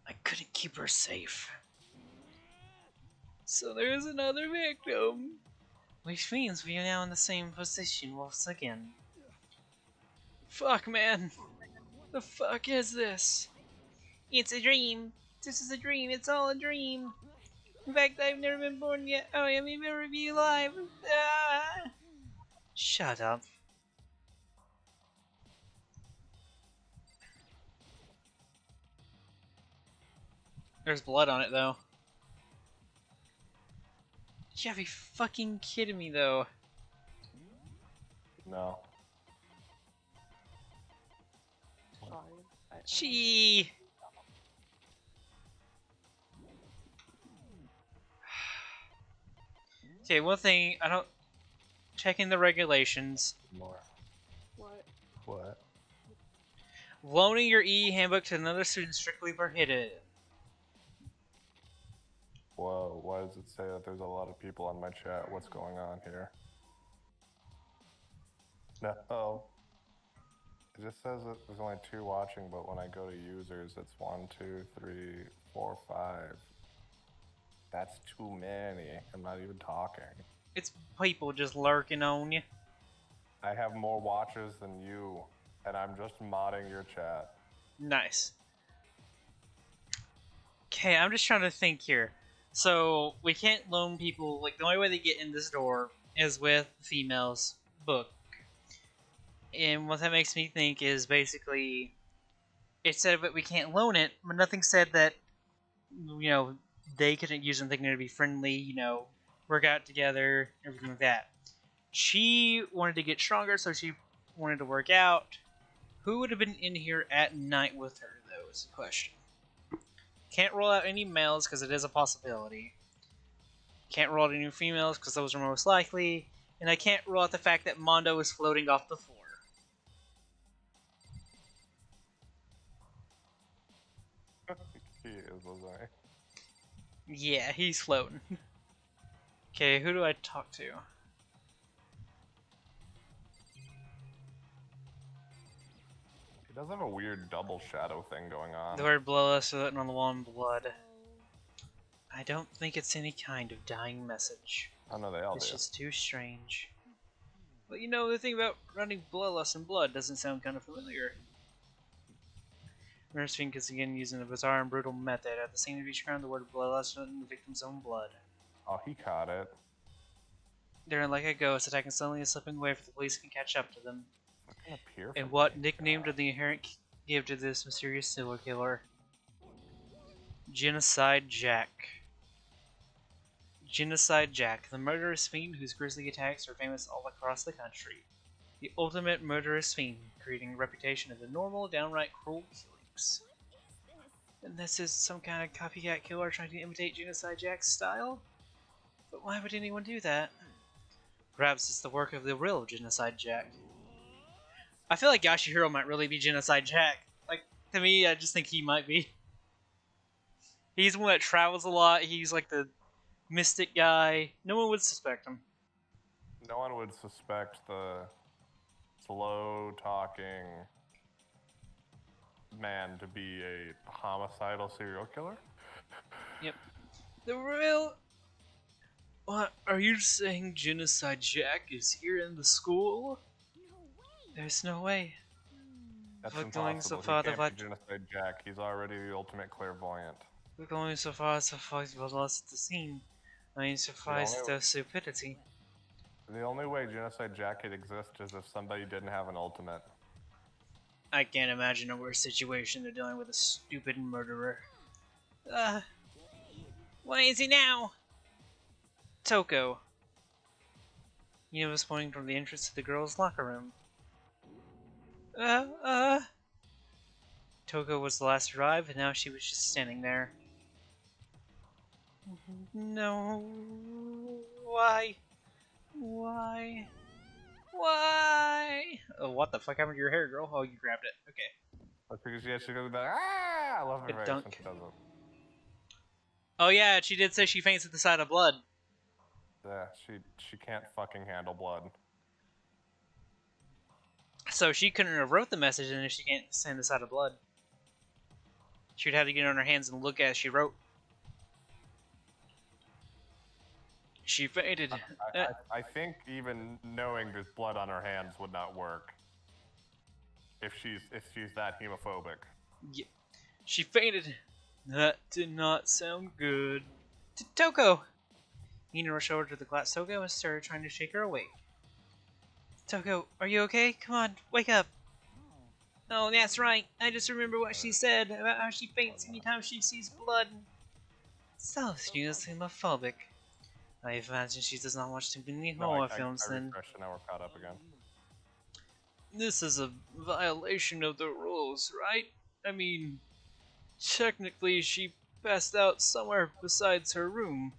I couldn't keep her safe. So there's another victim. Which means we are now in the same position once again. Fuck, man. The fuck is this? It's a dream. This is a dream. It's all a dream. In fact, I've never been born yet. Oh, I may never be alive. Ah! Shut up. There's blood on it, though. You gotta be fucking kidding me, though. No. Fine. Gee. Okay, one thing, I don't... Checking the regulations. More. What? What? Loaning your EE handbook to another student is strictly prohibited. Whoa, why does it say that there's a lot of people on my chat? What's going on here? No. It just says that there's only 2 watching, but when I go to users, it's 1, 2, 3, 4, 5. That's too many. I'm not even talking. It's people just lurking on you. I have more watchers than you, and I'm just modding your chat. Nice. Okay, I'm just trying to think here. So, we can't loan people, like, the only way they get in this door is with females' book. And what that makes me think is basically, it said that we can't loan it, but nothing said that, you know, they couldn't use something to be friendly, you know, work out together, everything like that. She wanted to get stronger, so she wanted to work out. Who would have been in here at night with her, though, is the question. Can't rule out any males, because it is a possibility. Can't rule out any females, because those are most likely. And I can't rule out the fact that Mondo is floating off the floor. He is, wasn't he? Yeah, he's floating. Okay, who do I talk to? He does have a weird double shadow thing going on. The word bloodlust written on the wall in blood. I don't think it's any kind of dying message. I know they all It's do. just too strange. But you know, the thing about running bloodlust and blood doesn't sound kind of familiar. Nurse Fink is again using a bizarre and brutal method. At the scene of each crime, the word bloodlust in the victim's own blood. Oh, he caught it. They're like a ghost, attacking suddenly and slipping away before the police can catch up to them. Looking up here And from what me. nickname did the inherent give to this mysterious serial killer? Genocide Jack. Genocide Jack, the murderous fiend whose grisly attacks are famous all across the country. The ultimate murderous fiend, creating a reputation of the normal, downright cruel killings. And this is some kind of copycat killer trying to imitate Genocide Jack's style? But why would anyone do that? Perhaps it's the work of the real Genocide Jack. I feel like Yashihiro might really be Genocide Jack. Like, to me, I just think he might be. He's one that travels a lot, he's like the mystic guy. No one would suspect him. No one would suspect the slow-talking man to be a homicidal serial killer. Yep. The real... What, are you saying Genocide Jack is here in the school? No way. There's no way. That's But going so impossible. far He that can't be Genocide Jack. He's already the ultimate clairvoyant. We're going so far as to fight was lost at the scene. I mean, surprised only- their stupidity. The only way Genocide Jack could exist is if somebody didn't have an ultimate. I can't imagine a worse situation than dealing with a stupid murderer. Why is he now? Toko. Ina was pointing from the entrance to the girls' locker room. Toko was the last to arrive, and now she was just standing there. No. Why? Why? Why? Oh, what the fuck happened to your hair, girl? Oh, you grabbed it. Okay. That's because she's gonna be like, ah! I love her Good face dunk. when she does it. Oh yeah, she did say she faints at the sight of blood. Yeah, she can't fucking handle blood. So she couldn't have wrote the message, and if she can't stand the sight of blood, she'd have to get on her hands and look as she wrote. She fainted. I think even knowing there's blood on her hands would not work. If she's that hemophobic. Yeah, she fainted. That did not sound good. Toko! Nina rushed over to the glass Toko and started trying to shake her awake. Toko, are you okay? Come on, wake up. Oh, that's right. I just remember what she said about how she faints anytime she sees blood. So, she's hemophobic. I imagine she does not watch too many horror films I then. refreshed and now we're caught up again. This is a violation of the rules, right? I mean, technically she passed out somewhere besides her room.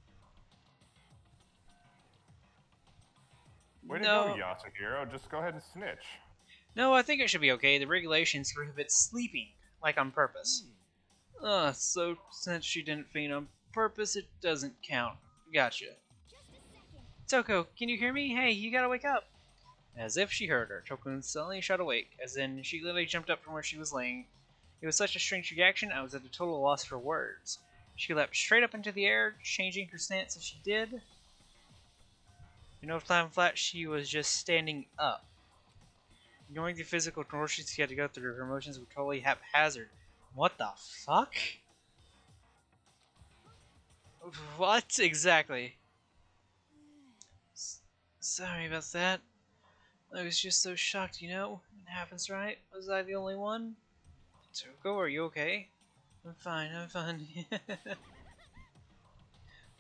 Way to go, Yasuhiro. Just go ahead and snitch. No, I think it should be okay. The regulations prohibit sleeping, like on purpose. So since she didn't faint on purpose, it doesn't count. Gotcha. Toko, can you hear me? Hey, you gotta wake up. As if she heard her, Toko suddenly shot awake, as in she literally jumped up from where she was laying. It was such a strange reaction, I was at a total loss for words. She leapt straight up into the air, changing her stance as she did. In no time flat, she was just standing up. Ignoring the physical contortions she had to go through, her emotions were totally haphazard. What the fuck? What exactly? Sorry about that. I was just so shocked, you know? It happens, right? Was I the only one? Toko, are you okay? I'm fine.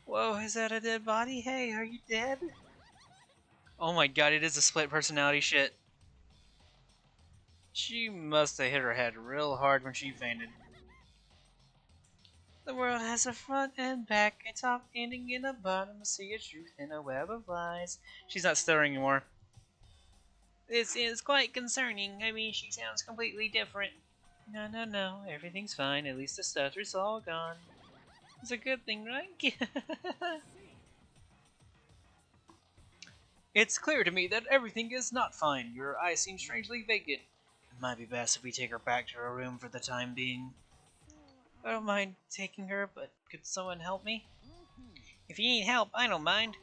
Whoa, is that a dead body? Hey, are you dead? Oh my god, it is a split personality shit. She must have hit her head real hard when she fainted. The world has a front and back, a top ending and a bottom, a sea of truth and a web of lies. She's not stuttering anymore. This is quite concerning. I mean, she sounds completely different. No, everything's fine. At least the stutter's all gone. It's a good thing, right? It's clear to me that everything is not fine. Your eyes seem strangely vacant. It might be best if we take her back to her room for the time being. I don't mind taking her, but could someone help me? If you need help, I don't mind.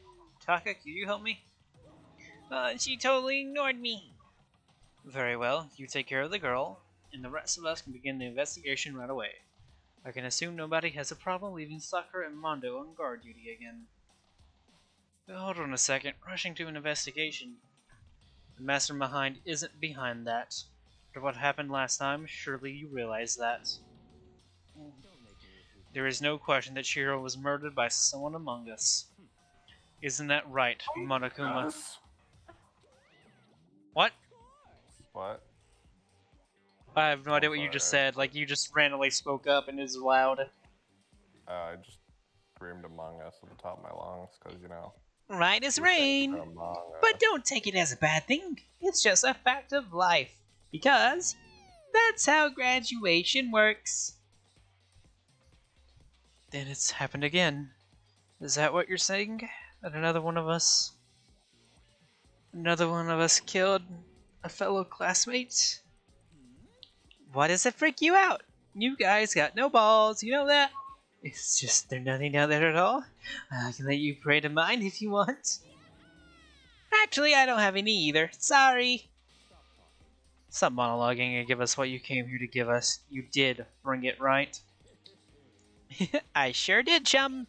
Taka, could you help me? She totally ignored me. Very well, you take care of the girl, and the rest of us can begin the investigation right away. I can assume nobody has a problem leaving Sakura and Mondo on guard duty again. But hold on a second, rushing to an investigation. The master behind isn't behind that. After what happened last time, surely you realize that. There is no question that Shiro was murdered by someone among us. Isn't that right, Monokuma? Yes. What? What? I have no idea what you just said. Like, you just randomly spoke up and is loud. I just screamed Among Us at the top of my lungs, because, you know. Right as rain. But don't take it as a bad thing. It's just a fact of life. Because that's how graduation works. Then it's happened again. Is that what you're saying? That another one of us killed a fellow classmate? Why does it freak you out? You guys got no balls, you know that? It's just there's nothing down there at all. I can let you pray to mine if you want. Actually, I don't have any either. Sorry. Stop monologuing and give us what you came here to give us. You did bring it, right? I sure did, chum.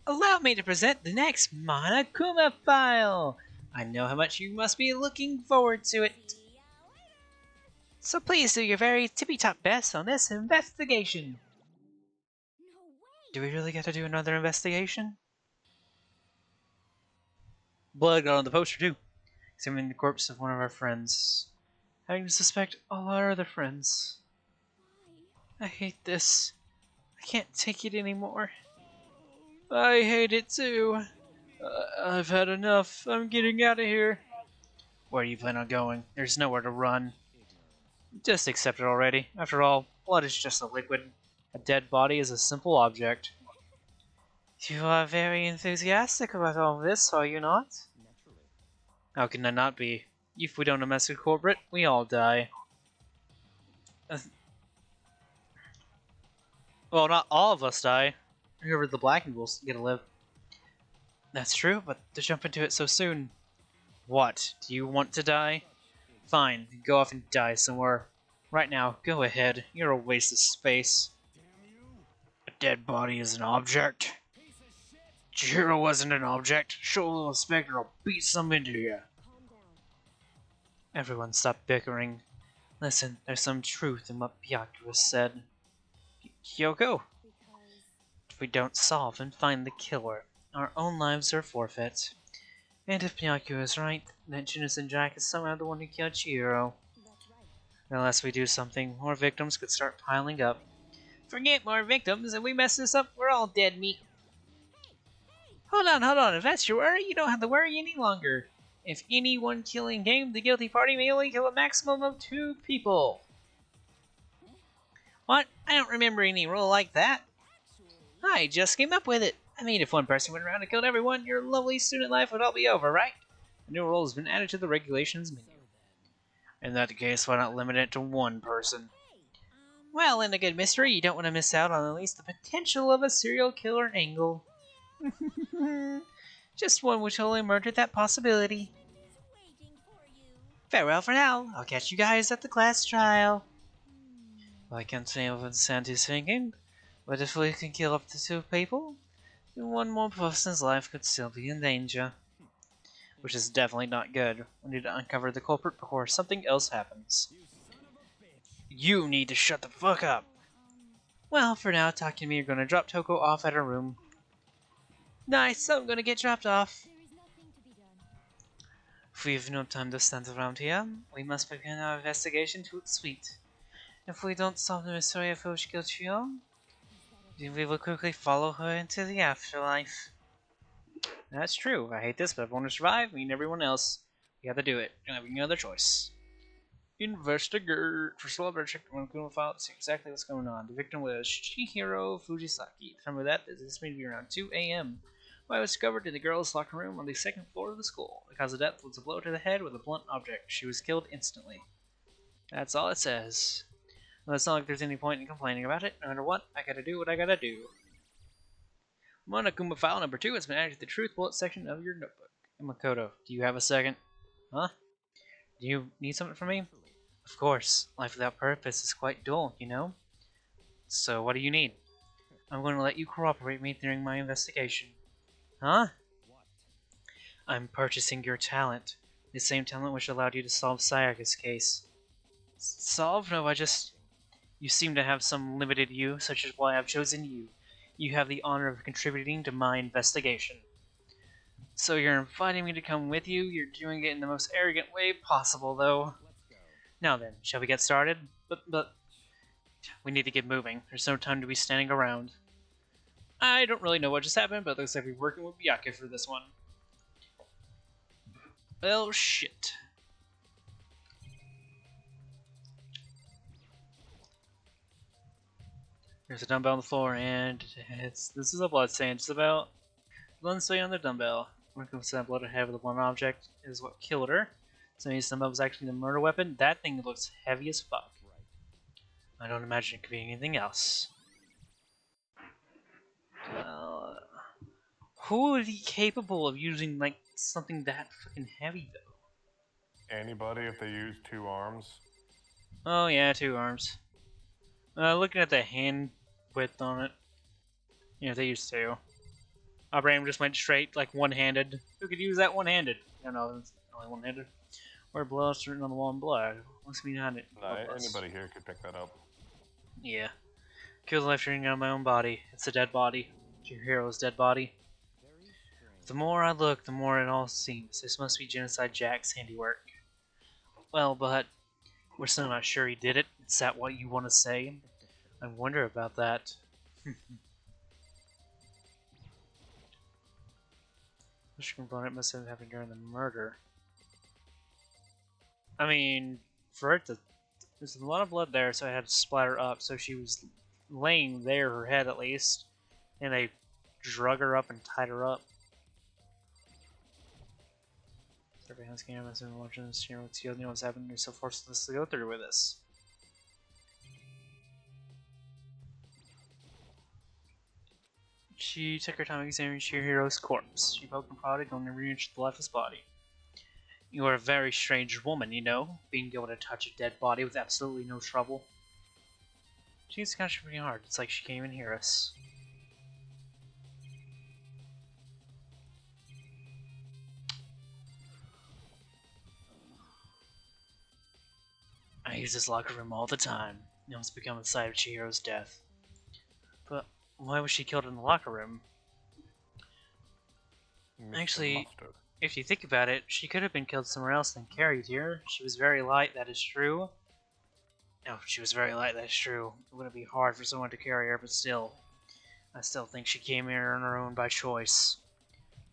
Allow me to present the next Monokuma file. I know how much you must be looking forward to it. So please do your very tippy-top best on this investigation. Do we really got to do another investigation? Blood got on the poster too. Examining the corpse of one of our friends. Having to suspect all our other friends. I hate this. I can't take it anymore. I hate it too. I've had enough. I'm getting out of here. Where do you plan on going? There's nowhere to run. Just accept it already. After all, blood is just a liquid. A dead body is a simple object. You are very enthusiastic about all this, are you not? How can I not be? If we don't domestic corporate, we all die. Well, not all of us die. Whoever the blackened will get to live. That's true, but to jump into it so soon. What? Do you want to die? Fine, go off and die somewhere. Right now, go ahead. You're a waste of space. A dead body is an object. Jiro wasn't an object. Show a little Spectre, I'll beat some into you. Everyone stop bickering. Listen, there's some truth in what Byakuya said. Kyoko, if we don't solve and find the killer, our own lives are forfeit. And if Byakuya is right, then Shinichi Jack is somehow the one who killed Chihiro. Unless we do something, more victims could start piling up. Forget more victims, if we mess this up, we're all dead meat. Hold on, if that's your worry, you don't have to worry any longer. If any one killing game, the guilty party may only kill a maximum of 2 people. What? I don't remember any rule like that. I just came up with it. I mean, if one person went around and killed everyone, your lovely student life would all be over, right? A new rule has been added to the regulations menu. In that case, why not limit it to 1 person? Well, in a good mystery, you don't want to miss out on at least the potential of a serial killer angle. Just one which will emerge at that possibility. Farewell for now. I'll catch you guys at the class trial. Well, I can't say what Sandy's thinking, but if we can kill up to 2 people, then 1 more person's life could still be in danger. Which is definitely not good. We need to uncover the culprit before something else happens. You need to shut the fuck up! Well, for now, Taki and me are gonna drop Toko off at her room. Nice, I'm gonna get dropped off. If we've no time to stand around here, we must begin our investigation to its suite. If we don't solve the mystery of who killed Chio, then we will quickly follow her into the afterlife. That's true. I hate this, but if I want to survive, me and everyone else, we have to do it. Don't have any other choice. Investigate. First of all, better check the criminal file to see exactly what's going on. The victim was Chihiro Fujisaki. Time of that, this may be around 2 a.m. When I was discovered in the girls' locker room on the 2nd floor of the school. The cause of death was a blow to the head with a blunt object. She was killed instantly. That's all it says. Well, it's not like there's any point in complaining about it. No matter what, I gotta do what I gotta do. Monokuma file number 2 has been added to the truth bullet section of your notebook. Makoto, do you have a second? Huh? Do you need something from me? Of course. Life without purpose is quite dull, you know? So what do you need? I'm going to let you cooperate me during my investigation. Huh? I'm purchasing your talent. The same talent which allowed you to solve Sayaka's case. Solve? No, You seem to have some limited use, such as why I've chosen you. You have the honor of contributing to my investigation. So you're inviting me to come with you? You're doing it in the most arrogant way possible, though. Now then, shall we get started? But we need to get moving. There's no time to be standing around. I don't really know what just happened, but it looks like we're working with Byakuya for this one. Well, shit. There's a dumbbell on the floor, and this is a blood stain. Just about blood stain on the dumbbell. When it comes to that blood ahead of the blunt object is what killed her. So maybe dumbbell was actually the murder weapon. That thing looks heavy as fuck. I don't imagine it could be anything else. Who would be capable of using like something that fucking heavy though? Anybody if they use 2 arms? Oh yeah, 2 arms. Looking at the hand width on it. Yeah, they use 2. Our brain just went straight, like, one-handed. Who could use that one-handed? No, it's only one-handed. Or blood written on the wall in blood. What's behind it? No, anybody here could pick that up. Yeah. Kill the life draining out of my own body. It's a dead body. Your hero's dead body. The more I look, the more it all seems. This must be Genocide Jack's handiwork. Well, but we're still not sure he did it. Is that what you want to say? I wonder about that. Which component must have happened during the murder? I mean, for it to... There's a lot of blood there, so it had to splatter up. So she was laying there, her head at least. And they drug her up and tied her up. Everyone's game has been watching this year. What's the other what's happening? You're so forced to go through with this. She took her time examining Chihiro's corpse. She poked and prodded, going every inch of the lifeless body. You are a very strange woman, you know, being able to touch a dead body with absolutely no trouble. She's scratching pretty hard. It's like she can't even hear us. I use this locker room all the time. It must become the site of Chihiro's death. But why was she killed in the locker room? Mr. Actually, Mustard. if you think about it, she could have been killed somewhere else than carried here. She was very light, that is true. No, she was very light, that's true. It wouldn't be hard for someone to carry her, but still. I still think she came here on her own by choice.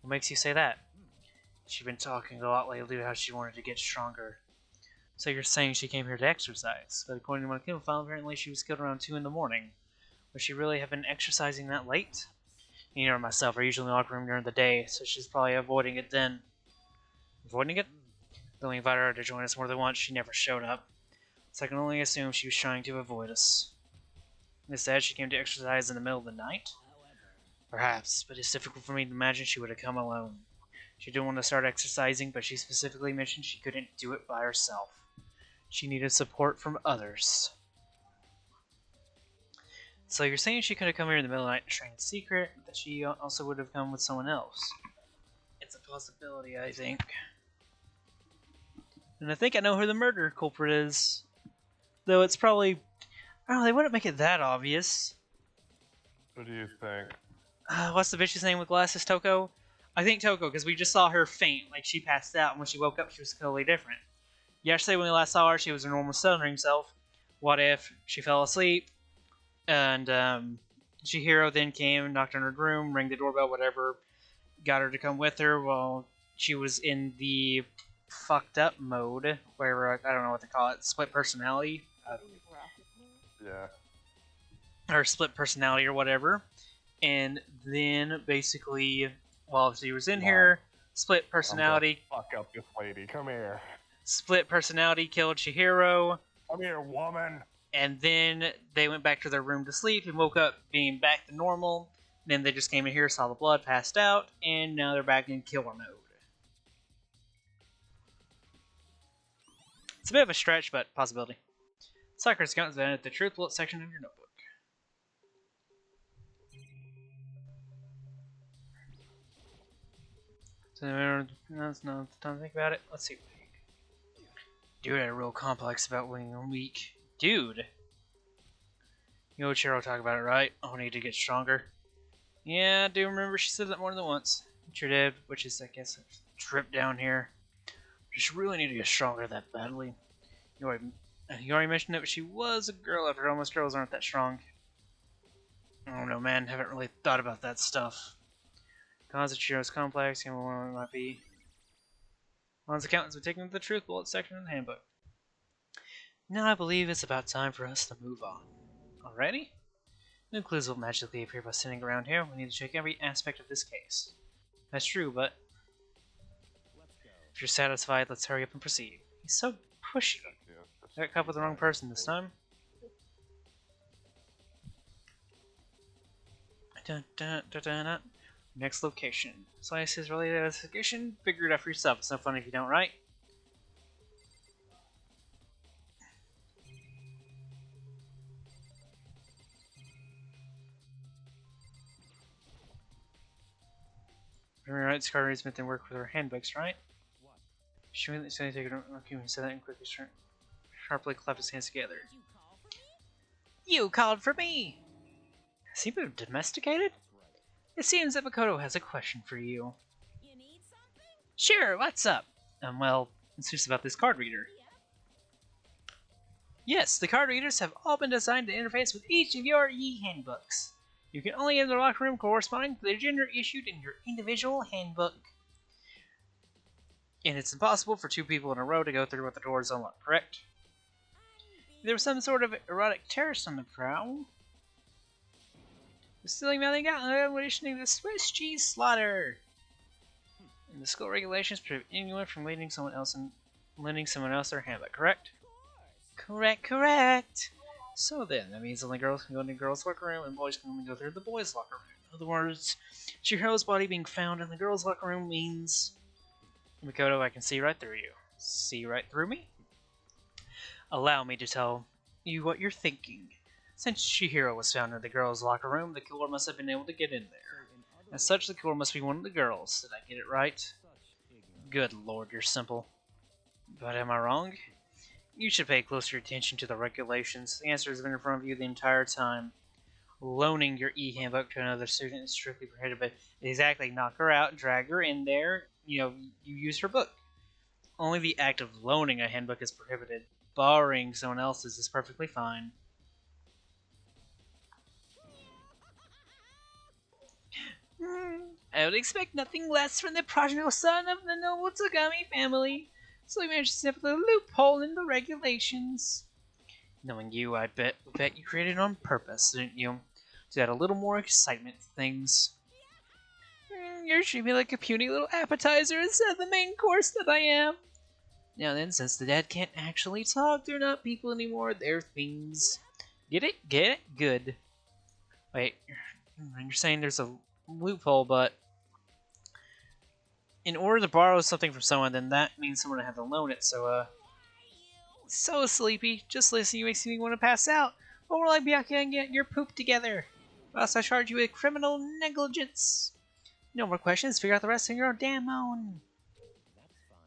What makes you say that? She's been talking a lot lately about how she wanted to get stronger. So you're saying she came here to exercise, but according to my kill file, apparently she was killed around 2 in the morning. Would she really have been exercising that late? You know myself, I usually in the locker room during the day, so she's probably avoiding it then. Avoiding it? Though we invited her to join us more than once, she never showed up. So I can only assume she was trying to avoid us. Instead, she came to exercise in the middle of the night? Perhaps, but it's difficult for me to imagine she would have come alone. She didn't want to start exercising, but she specifically mentioned she couldn't do it by herself. She needed support from others. So you're saying she could have come here in the middle of the night to train in secret, but that she also would have come with someone else? It's a possibility, I think. And I think I know who the murder culprit is. Though it's probably... I don't know, they wouldn't make it that obvious. What do you think? What's the bitch's name with glasses, Toko? I think Toko, because we just saw her faint, like she passed out, and when she woke up she was totally different. Yesterday when we last saw her, she was her normal stuttering self. What if she fell asleep, and Chihiro then came, knocked on her room, rang the doorbell, whatever, got her to come with her while she was in the fucked up mode, where, I don't know what they call it, split personality? Yeah. Or split personality or whatever. And then, basically, while she was in here, split personality... Fuck up this lady. Come here. Split personality killed Chihiro. Come here, woman. And then they went back to their room to sleep and woke up being back to normal. Then they just came in here, saw the blood, passed out, and now they're back in killer mode. It's a bit of a stretch, but possibility. Sakura's account is down at the truth bullet section of your notebook. So, that's not the time to think about it. Let's see. Dude had a real complex about winning a week. Dude! You know Chiro talk about it, right? Oh, I need to get stronger. Yeah, I do remember she said that more than once. Sure did, which is, I guess, a trip down here. Just really need to get stronger that badly. You already mentioned it, but she was a girl after all. Most girls aren't that strong. I don't know, man. Haven't really thought about that stuff. Cause of Chiro's complex, and what it might be. One's accountants were taken to the truth bullet section in the handbook. Now I believe it's about time for us to move on. Alrighty? No clues will magically appear by sitting around here. We need to check every aspect of this case. That's true, but if you're satisfied, let's hurry up and proceed. He's so pushy. I got caught with the wrong person this time. Dun, dun, dun, dun, dun. Next location. Slice is related to investigation. Figure it out for yourself. It's no fun if you don't, right? Alright, Scarlet's meant to work with her handbooks, right? She went to take it. Okay, we said that and quickly sharply clapped his hands together. You called for me! Has he been domesticated? It seems that Makoto has a question for you. You need something? Sure, what's up? Well, it's just about this card reader. Yes, the card readers have all been designed to interface with each of your handbooks. You can only enter the locker room corresponding to the gender issued in your individual handbook. And it's impossible for 2 people in a row to go through with the doors unlocked, correct? There was some sort of erotic terrorist on the prowl. The stealing mailing out and auditioning the Swiss cheese slaughter. And the school regulations prevent anyone from lending someone else their handbook, correct? Correct. So then, that means only girls can go into the girls' locker room and boys can only go through the boys' locker room. In other words, Chihiro's body being found in the girls' locker room means... Mikoto, I can see right through you. See right through me? Allow me to tell you what you're thinking. Since Chihiro was found in the girls' locker room, the killer must have been able to get in there. As such, the killer must be one of the girls. Did I get it right? Good lord, you're simple. But am I wrong? You should pay closer attention to the regulations. The answer has been in front of you the entire time. Loaning your e-handbook to another student is strictly prohibited. Exactly, knock her out, drag her in there, you use her book. Only the act of loaning a handbook is prohibited. Borrowing someone else's is perfectly fine. I would expect nothing less from the progenitor son of the noble Togami family, so he managed to snip the loophole in the regulations. Knowing you, I bet you created it on purpose, didn't you? To add a little more excitement to things. You're treating me like a puny little appetizer instead of the main course that I am. Now then, since the dead can't actually talk, they're not people anymore, they're things. Get it? Get it? Good. Wait, you're saying there's a loophole, but in order to borrow something from someone, then that means someone had to loan it, so sleepy. Just listening makes me want to pass out. But more like Byakuya and get your poop together. Or else I charge you with criminal negligence. No more questions, figure out the rest on your own damn own.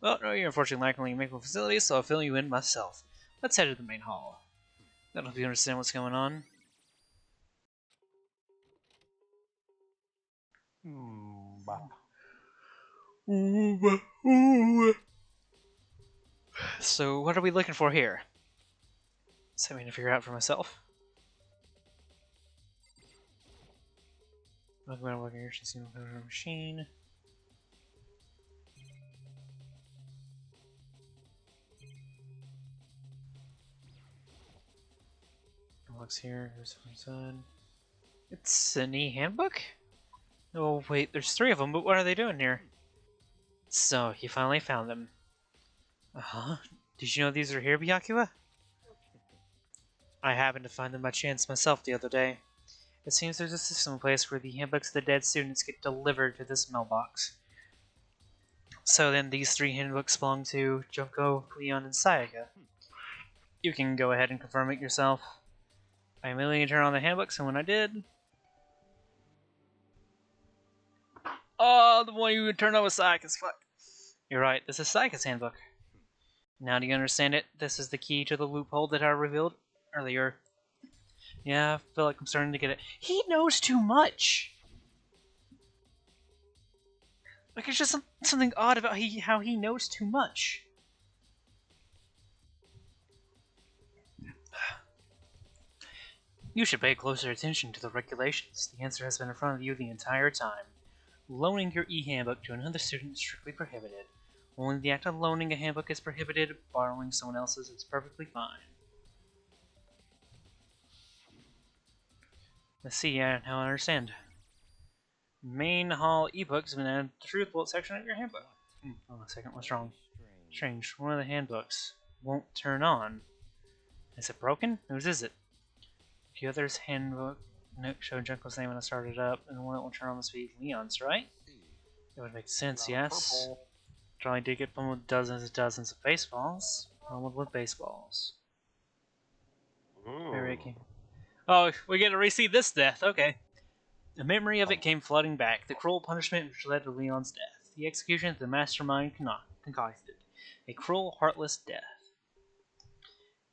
Well, no, you're unfortunately lacking in medical facilities, so I'll fill you in myself. Let's head to the main hall. That'll help you understand what's going on. So, what are we looking for here? Something to figure out for myself. Welcome to working your machine. Looks here. Here's one. It's an e-handbook? Oh wait, there's 3 of them, but what are they doing here? So, you finally found them. Uh-huh. Did you know these are here, Byakuya? I happened to find them by chance myself the other day. It seems there's a system in place where the handbooks of the dead students get delivered to this mailbox. So then these 3 handbooks belong to Junko, Leon, and Sayaka. You can go ahead and confirm it yourself. I immediately turned on the handbooks, and when I did... Oh, the one you turned on was Sayaka's. Fuck. You're right, this is Sayaka's handbook. Now do you understand it? This is the key to the loophole that I revealed earlier. Yeah, I feel like I'm starting to get it. He knows too much! Like, it's just something odd about how he knows too much. You should pay closer attention to the regulations. The answer has been in front of you the entire time. Loaning your e-handbook to another student is strictly prohibited. Only the act of loaning a handbook is prohibited. Borrowing someone else's is perfectly fine. Let's see, now I understand. Main hall ebooks have been added to the truth bullet section of your handbook. Oh, a second, what's wrong? Strange, one of the handbooks won't turn on. Is it broken? Whose is it? The other's handbook note showed Junko's name when I started up, and the one that will turn on must be Leon's, right? It would make sense, yes. Drawing did get pummeled with dozens and dozens of baseballs. Pummeled with baseballs. Very game. Oh, we get to receive this death, okay. The memory of it came flooding back. The cruel punishment which led to Leon's death. The execution that the mastermind concocted. A cruel, heartless death.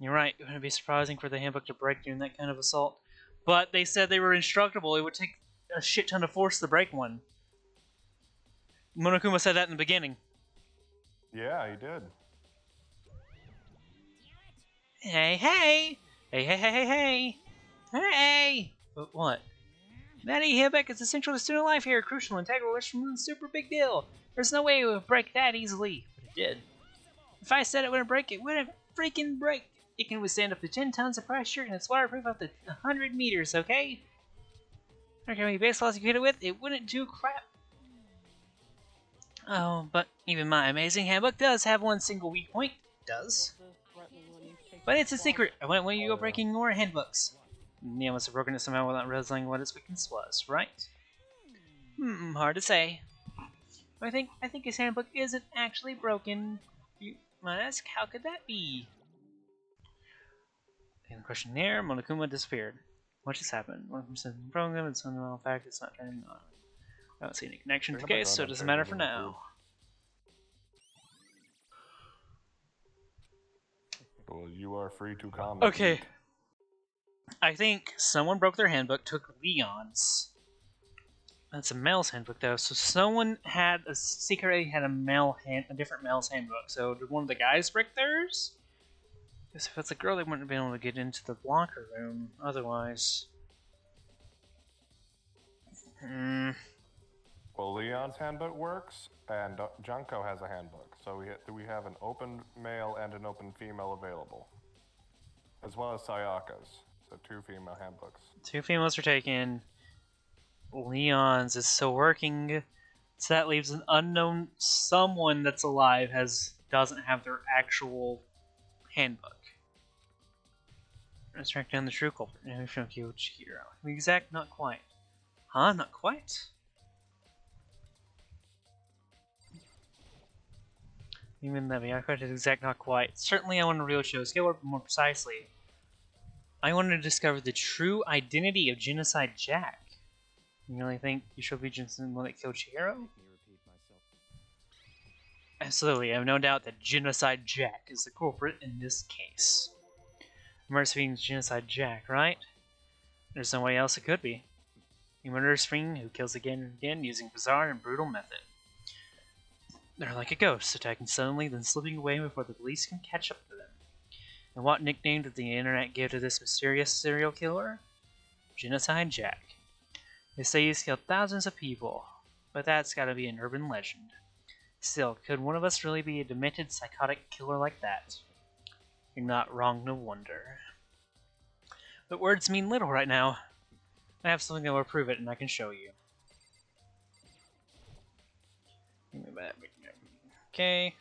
You're right, it wouldn't be surprising for the handbook to break during that kind of assault. But they said they were indestructible. It would take a shit ton of force to break one. Monokuma said that in the beginning. Yeah, he did. Hey, hey! Hey, hey, hey, hey, hey! Hey! What? That e-handbook is essential to student life here. Crucial, integral, instrumental, super big deal. There's no way it would break that easily. But it did. If I said it wouldn't break, it wouldn't freaking break. It can withstand up to 10 tons of pressure, and it's waterproof up to 100 meters, okay? I don't care how many baseballs you hit it with, it wouldn't do crap. Oh, but even my amazing handbook does have one single weak point. It does. But it's a secret. I wouldn't want you to go breaking more handbooks. You must have broken it somehow without realizing what its weakness was, right? Hard to say. I think his handbook isn't actually broken. You might ask, how could that be? In the questionnaire, Monokuma disappeared. What just happened? 1% in the program, it's unknown fact, it's not turning on. I don't see any connection to the case, so it doesn't matter for now. Well, you are free to comment. Okay. I think someone broke their handbook, took Leon's. That's a male's handbook, though. So someone had secretly had a different male's handbook. So did one of the guys break theirs? Because if it's a girl, they wouldn't have been able to get into the locker room. Otherwise, Well, Leon's handbook works, and Junko has a handbook. So we have an open male and an open female available, as well as Sayaka's. So 2 female handbooks. 2 females are taken. Leon's is still working. So that leaves an unknown someone that's alive doesn't have their actual handbook. Let's track down the true culprit. Now we found Chihiro. The exact not quite. Huh? Not quite? Even that Miyako is exact not quite. Certainly I want to real show's killer, but more precisely, I wanted to discover the true identity of Genocide Jack. You really think you should be the one that killed Chihiro? Absolutely, I have no doubt that Genocide Jack is the culprit in this case. Murder means Genocide Jack, right? There's no way else it could be. A murderous fiend who kills again and again using bizarre and brutal method. They're like a ghost, attacking suddenly, then slipping away before the police can catch up to them. And what nickname did the internet give to this mysterious serial killer? Genocide Jack. They say he's killed thousands of people, but that's gotta be an urban legend. Still, could one of us really be a demented, psychotic killer like that? You're not wrong to wonder. But words mean little right now. I have something that will prove it, and I can show you. Okay.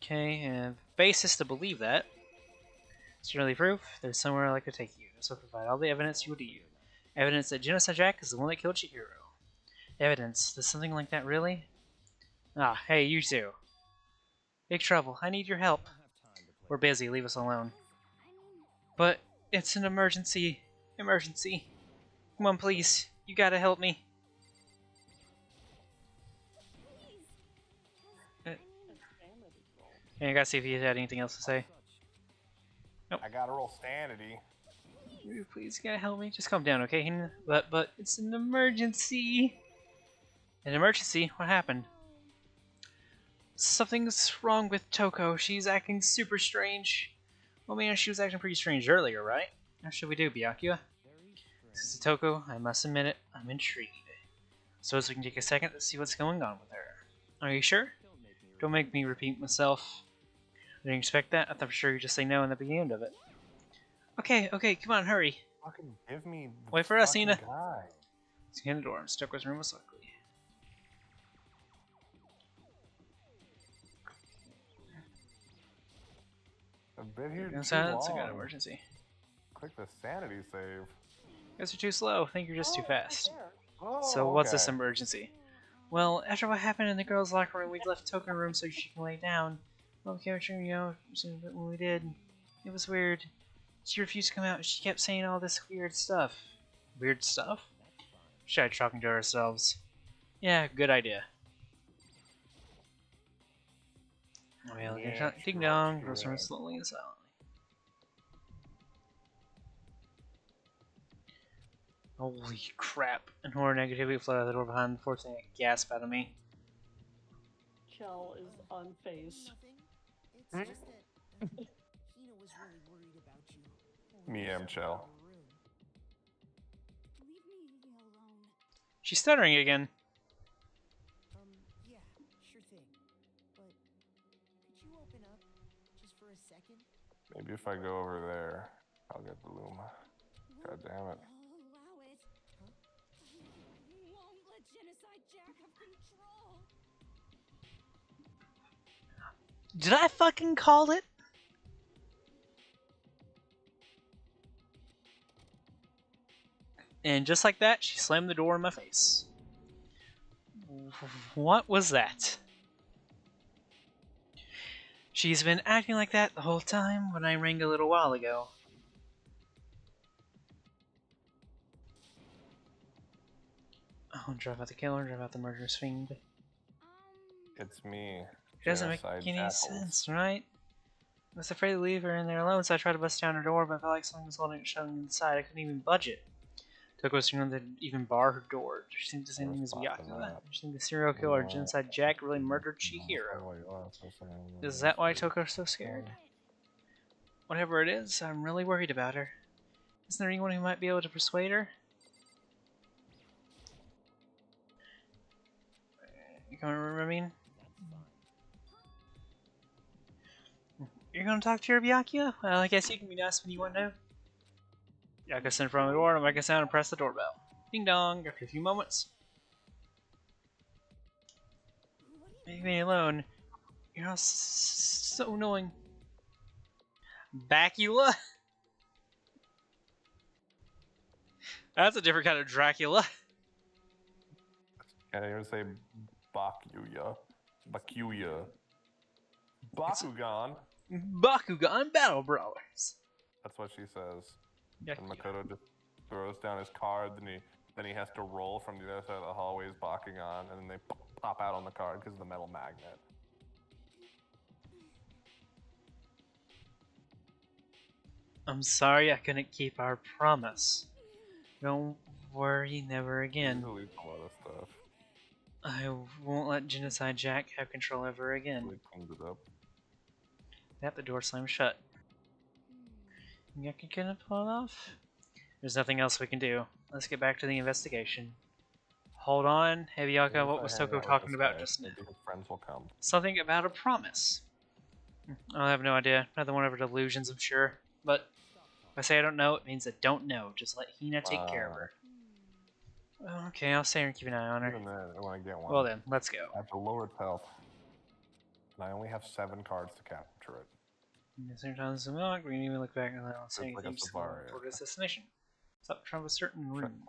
Okay, and basis to believe that. It's really proof. There's somewhere I'd like to take you. So provide all the evidence you would need. Evidence that Genocide Jack is the one that killed Chihiro. Evidence. Does something like that really? Ah, hey, you two. Big trouble. I need your help. We're busy. Leave us alone. But it's an emergency. Emergency. Come on, please. You gotta help me. I gotta see if you had anything else to say. Nope. I gotta roll sanity. Please, you gotta help me. Just calm down, okay? But it's an emergency. An emergency? What happened? Something's wrong with Toko. She's acting super strange. Well, man, she was acting pretty strange earlier, right? How should we do, Byakuya? This is Toko. I must admit it. I'm intrigued. Suppose we can take a second to see what's going on with her. Are you sure? Don't make me repeat myself. I didn't expect that. I thought for sure you'd just say no in the beginning of it. Okay, come on, hurry. Fucking give me. Wait for us, Ina. Guy. Scan the door. I'm stuck with room most likely. I've been here too Silence. I got long. an emergency. Click the sanity save. You guys are too slow. I think you're just too fast. Oh, So what's this okay. emergency? Well, after what happened in the girls' locker room, we left Token room so she can lay down. Well, character, when we did, it was weird. She refused to come out. She kept saying all this weird stuff. Weird stuff? We tried talking to ourselves. Yeah, good idea. Well, Yeah, ding sure, dong, sure. goes around slowly and silently. Holy crap! And horror negativity flowed out of the door behind, forcing a gasp out of me. Kel is unfazed. Nothing. It's just that Hina was really worried about you. Meow Chell. Leave me alone. She's stuttering again. Yeah, sure thing. But could you open up just for a second? Maybe if I go over there, I'll get the loom. God damn it. Allow it. Won't let Genocide Jack have control. Did I fucking call it? And just like that, she slammed the door in my face. What was that? She's been acting like that the whole time when I rang a little while ago. Oh, drive out the killer, drive out the murderous fiend. It's me. It doesn't make Genocide any Jackals. sense, right? I was afraid to leave her in there alone, so I tried to bust down her door, but I felt like something was holding it shut inside. I couldn't even budge it. Took us to to even bar her door. She seemed to say anything as Yakuza. She think the serial killer, Genocide Jack, really murdered Chihiro. Is that why Toko's so scared? Whatever it is, I'm really worried about her. Isn't there anyone who might be able to persuade her? You gonna remember what I mean? You're gonna talk to her, Byakuya? Well, I guess you can be nice when you want to. Byakuya stood in front of the door to make a sound and press the doorbell. Ding dong, after a few moments. Leave me alone. You're all so annoying. Bacula? That's a different kind of Dracula. Can't even say Bakuya. Bakuya. Bakugan. Bakugan Battle Brawlers. That's what she says. Yeah. And Makoto just throws down his card, then he has to roll from the other side of the hallways Bakugan, and then they pop out on the card because of the metal magnet. I'm sorry I couldn't keep our promise. Don't worry, never again. Delete a lot of stuff. I won't let Genocide Jack have control ever again. Really cleaned it up. Yep, the door slammed shut. Yaku couldn't pull it off? There's nothing else we can do. Let's get back to the investigation. Hold on, Hebiaka, what was Toko talking about just now? Maybe his friends will come. Something about a promise. I have no idea. Another one of her delusions, I'm sure. But if I say I don't know, it means I don't know. Just let Hina take care of her. Okay, I'll stay here and keep an eye on her. Even then, I want to get one. Well then, let's go. I have to lower its health. And I only have 7 cards to capture it. Certain times we can even look back and I don't see It's like anything a safari. toward its destination. Stop trying to a certain room.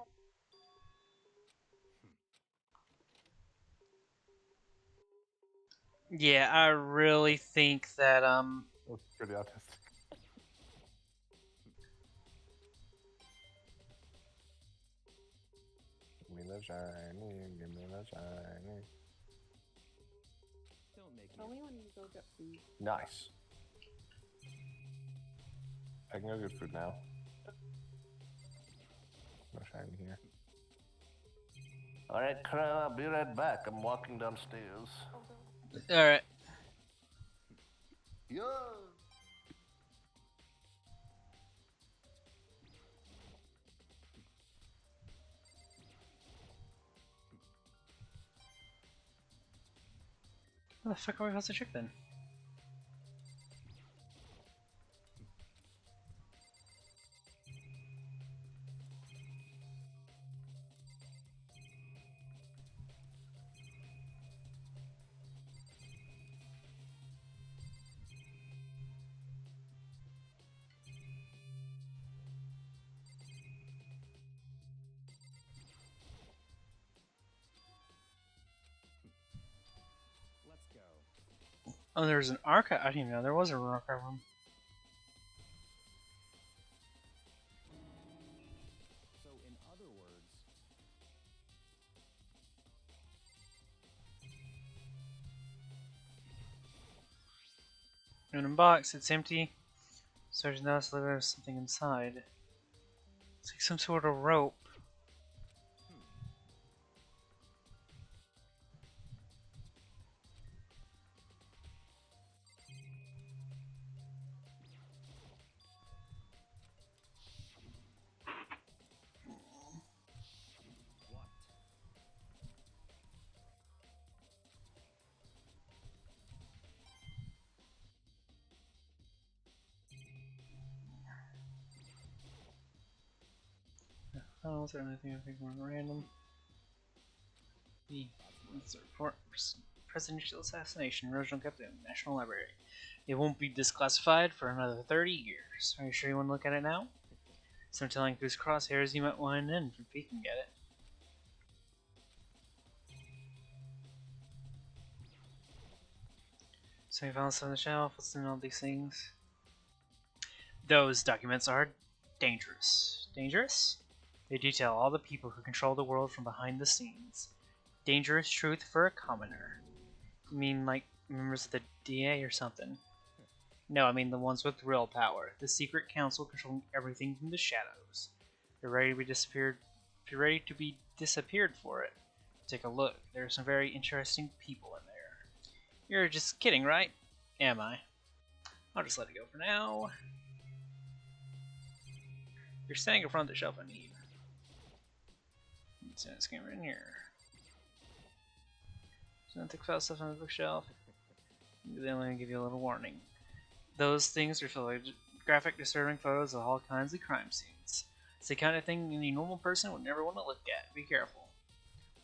Yeah, I really think that That's pretty autistic. Give me the shiny, give me the shiny. Don't make Tell me when you go get food. Nice. I can go get food now. No shiny here. Alright, Crow, I'll be right back. I'm walking downstairs. alright. Yeah. Where the fuck are we supposed to check then? Let's go. Oh, there's an archive. I didn't even know there was an archive room. So, in other words, In a box, it's empty. Search now, so there's something inside. It's like some sort of rope. what? Oh, is there anything I think more random? The report presidential assassination, original kept in National Library. It won't be disclassified for another 30 years. Are you sure you want to look at it now? So I'm telling whose crosshairs you might wind in from peeking at it. So you found some on the shelf, what's in all these things? Those documents are dangerous. Dangerous? They detail all the people who control the world from behind the scenes. Dangerous truth for a commoner. You mean like members of the DA or something? No, I mean the ones with real power. The secret council controlling everything from the shadows. They're ready to be disappeared. You're ready to be disappeared for it. Take a look. There are some very interesting people in there. You're just kidding, right? Am I? I'll just let it go for now. You're standing in front of the shelf I need. Send this camera in here. So don't take file stuff on the bookshelf. Then let me give you a little warning. Those things are filled with graphic, disturbing photos of all kinds of crime scenes. It's the kind of thing any normal person would never want to look at. Be careful.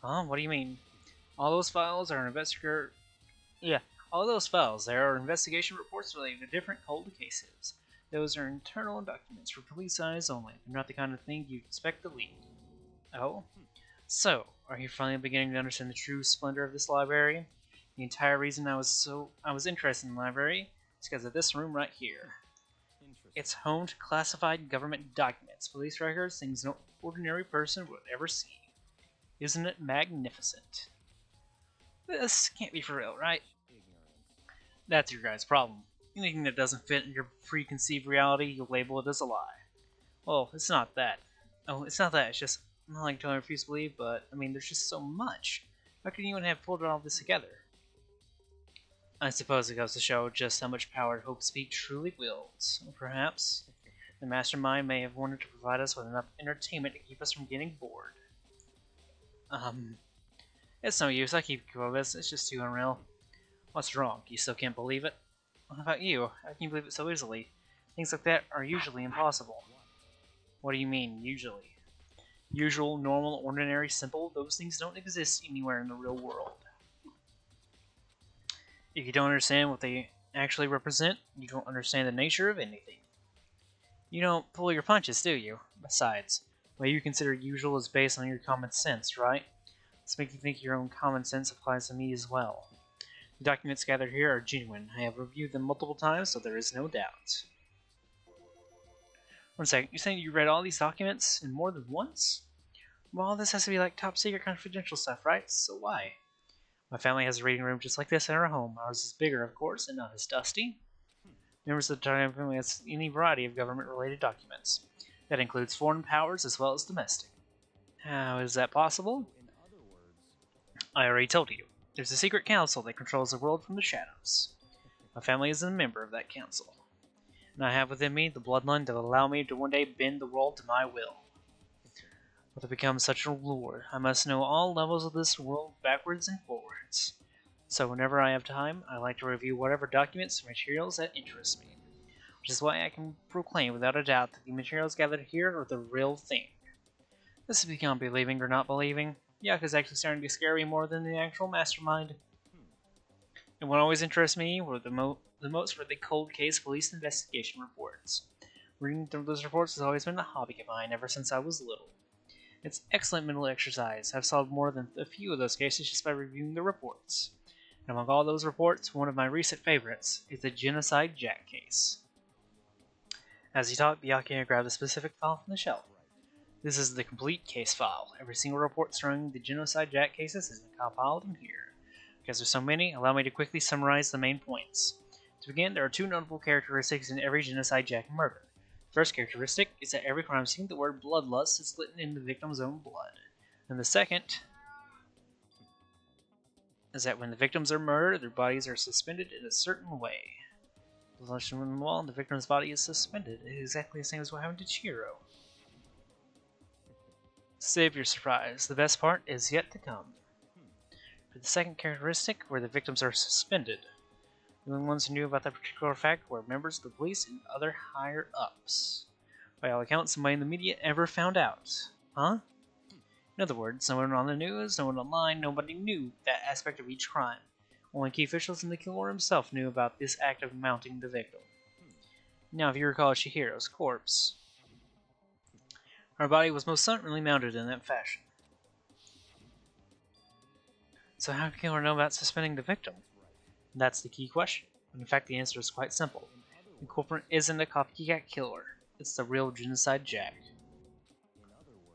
Huh? What do you mean? All those files are all those files there are investigation reports relating to different cold cases. Those are internal documents for police eyes only. They're not the kind of thing you'd expect to leak. Oh? So, are you finally beginning to understand the true splendor of this library? The entire reason I was interested in the library is because of this room right here. It's home to classified government documents, police records, things no ordinary person would ever see. Isn't it magnificent? This can't be for real, right? That's your guys' problem. Anything that doesn't fit in your preconceived reality, you'll label it as a lie. Well, it's not that. Oh, it's not that. It's just, I'm not like telling I refuse to believe, but, I mean, there's just so much. How can you even have pulled all this together? I suppose it goes to show just how much power Hope Speak truly wields. Or perhaps the mastermind may have wanted to provide us with enough entertainment to keep us from getting bored. It's no use. I keep going with this. It's just too unreal. What's wrong? You still can't believe it? What about you? How can you believe it so easily? Things like that are usually impossible. What do you mean, usually? Usual, normal, ordinary, simple, those things don't exist anywhere in the real world. If you don't understand what they actually represent, you don't understand the nature of anything. You don't pull your punches, do you? Besides, what you consider usual is based on your common sense, right? Let's make you think your own common sense applies to me as well. The documents gathered here are genuine. I have reviewed them multiple times, so there is no doubt. One second, you're saying you read all these documents and more than once? Well, this has to be like top secret confidential stuff, right? So why? My family has a reading room just like this in our home. Ours is bigger, of course, and not as dusty. Members of the Italian family has any variety of government-related documents. That includes foreign powers as well as domestic. How is that possible? I already told you. There's a secret council that controls the world from the shadows. My family is a member of that council. And I have within me the bloodline that will allow me to one day bend the world to my will. But to become such a lord, I must know all levels of this world backwards and forwards. So whenever I have time, I like to review whatever documents and materials that interest me. Which is why I can proclaim without a doubt that the materials gathered here are the real thing. This is beyond believing or not believing. Yaku's actually starting to scare me more than the actual mastermind. And what always interests me were the most were the cold case police investigation reports. Reading through those reports has always been a hobby of mine ever since I was little. It's excellent mental exercise. I've solved more than a few of those cases just by reviewing the reports. And among all those reports, one of my recent favorites is the Genocide Jack case. As he talked, Byakuya grabbed a specific file from the shelf. This is the complete case file. Every single report surrounding the Genocide Jack cases has been compiled in here. Because there's so many, allow me to quickly summarize the main points. To begin, there are two notable characteristics in every Genocide Jack murder. The first characteristic is that every crime scene, the word bloodlust is written in the victim's own blood. And the second is that when the victims are murdered, their bodies are suspended in a certain way. Bloodlust on the wall, and the victim's body is suspended. It is exactly the same as what happened to Chiro. Save your surprise. The best part is yet to come. For the second characteristic, where the victims are suspended, the only ones who knew about that particular fact were members of the police and other higher-ups. By all accounts, nobody in the media ever found out. Huh? In other words, no one on the news, no one online, nobody knew that aspect of each crime. Only key officials and the killer himself knew about this act of mounting the victim. Now, if you recall Chihiro's corpse, Her body was most certainly mounted in that fashion. So how can killer know about suspending the victim? That's the key question. And in fact, the answer is quite simple. The culprit isn't a copycat killer. It's the real Genocide Jack.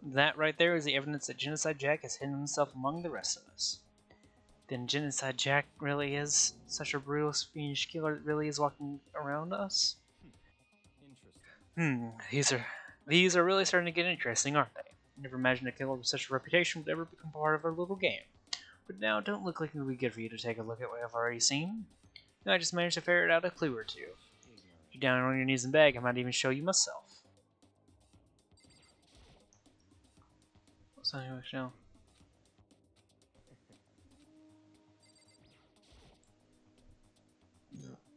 That right there is the evidence that Genocide Jack has hidden himself among the rest of us. Then Genocide Jack really is such a brutal, fiendish killer that really is walking around us? These are really starting to get interesting, aren't they? I never imagined a killer with such a reputation would ever become part of our little game. But now, don't look like it would be good for you to take a look at what I've already seen. I just managed to ferret out a clue or two. If you're down on your knees and beg, I might even show you myself. What's on your show?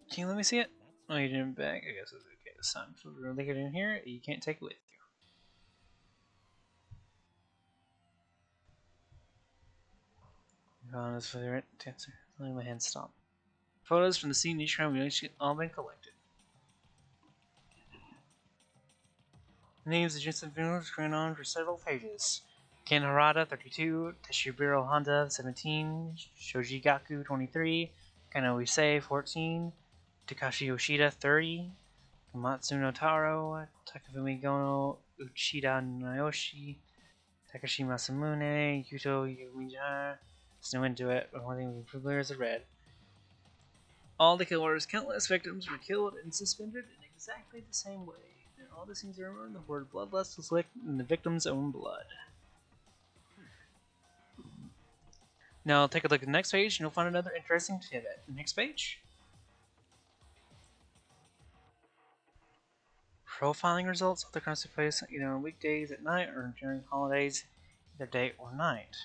Can you let me see it? Oh, you didn't beg? I guess it's okay this time. If you really get in here, you can't take it with you. Honest for the dancer. Letting my hand stop. Photos from the scene each time have all been collected. Names of Jinsen Funerals going on for several pages. Ken Harada, 32, Teshiburo Honda, 17, Shoji Gaku, 23, Kano Issei, 14, Takashi Yoshida, 30, Matsuno Taro, Takafumi Gono, Uchida Naoshi, Takashi Masamune, Yuto Yumija. There's no into it, but one thing we can clear is the red. All the killers' countless victims were killed and suspended in exactly the same way. And all the scenes are remembered, the word bloodlust was licked in the victim's own blood. Now take a look at the next page and you'll find another interesting tidbit. Next page. Profiling results of the crimes take place either on weekdays at night or during holidays, either day or night.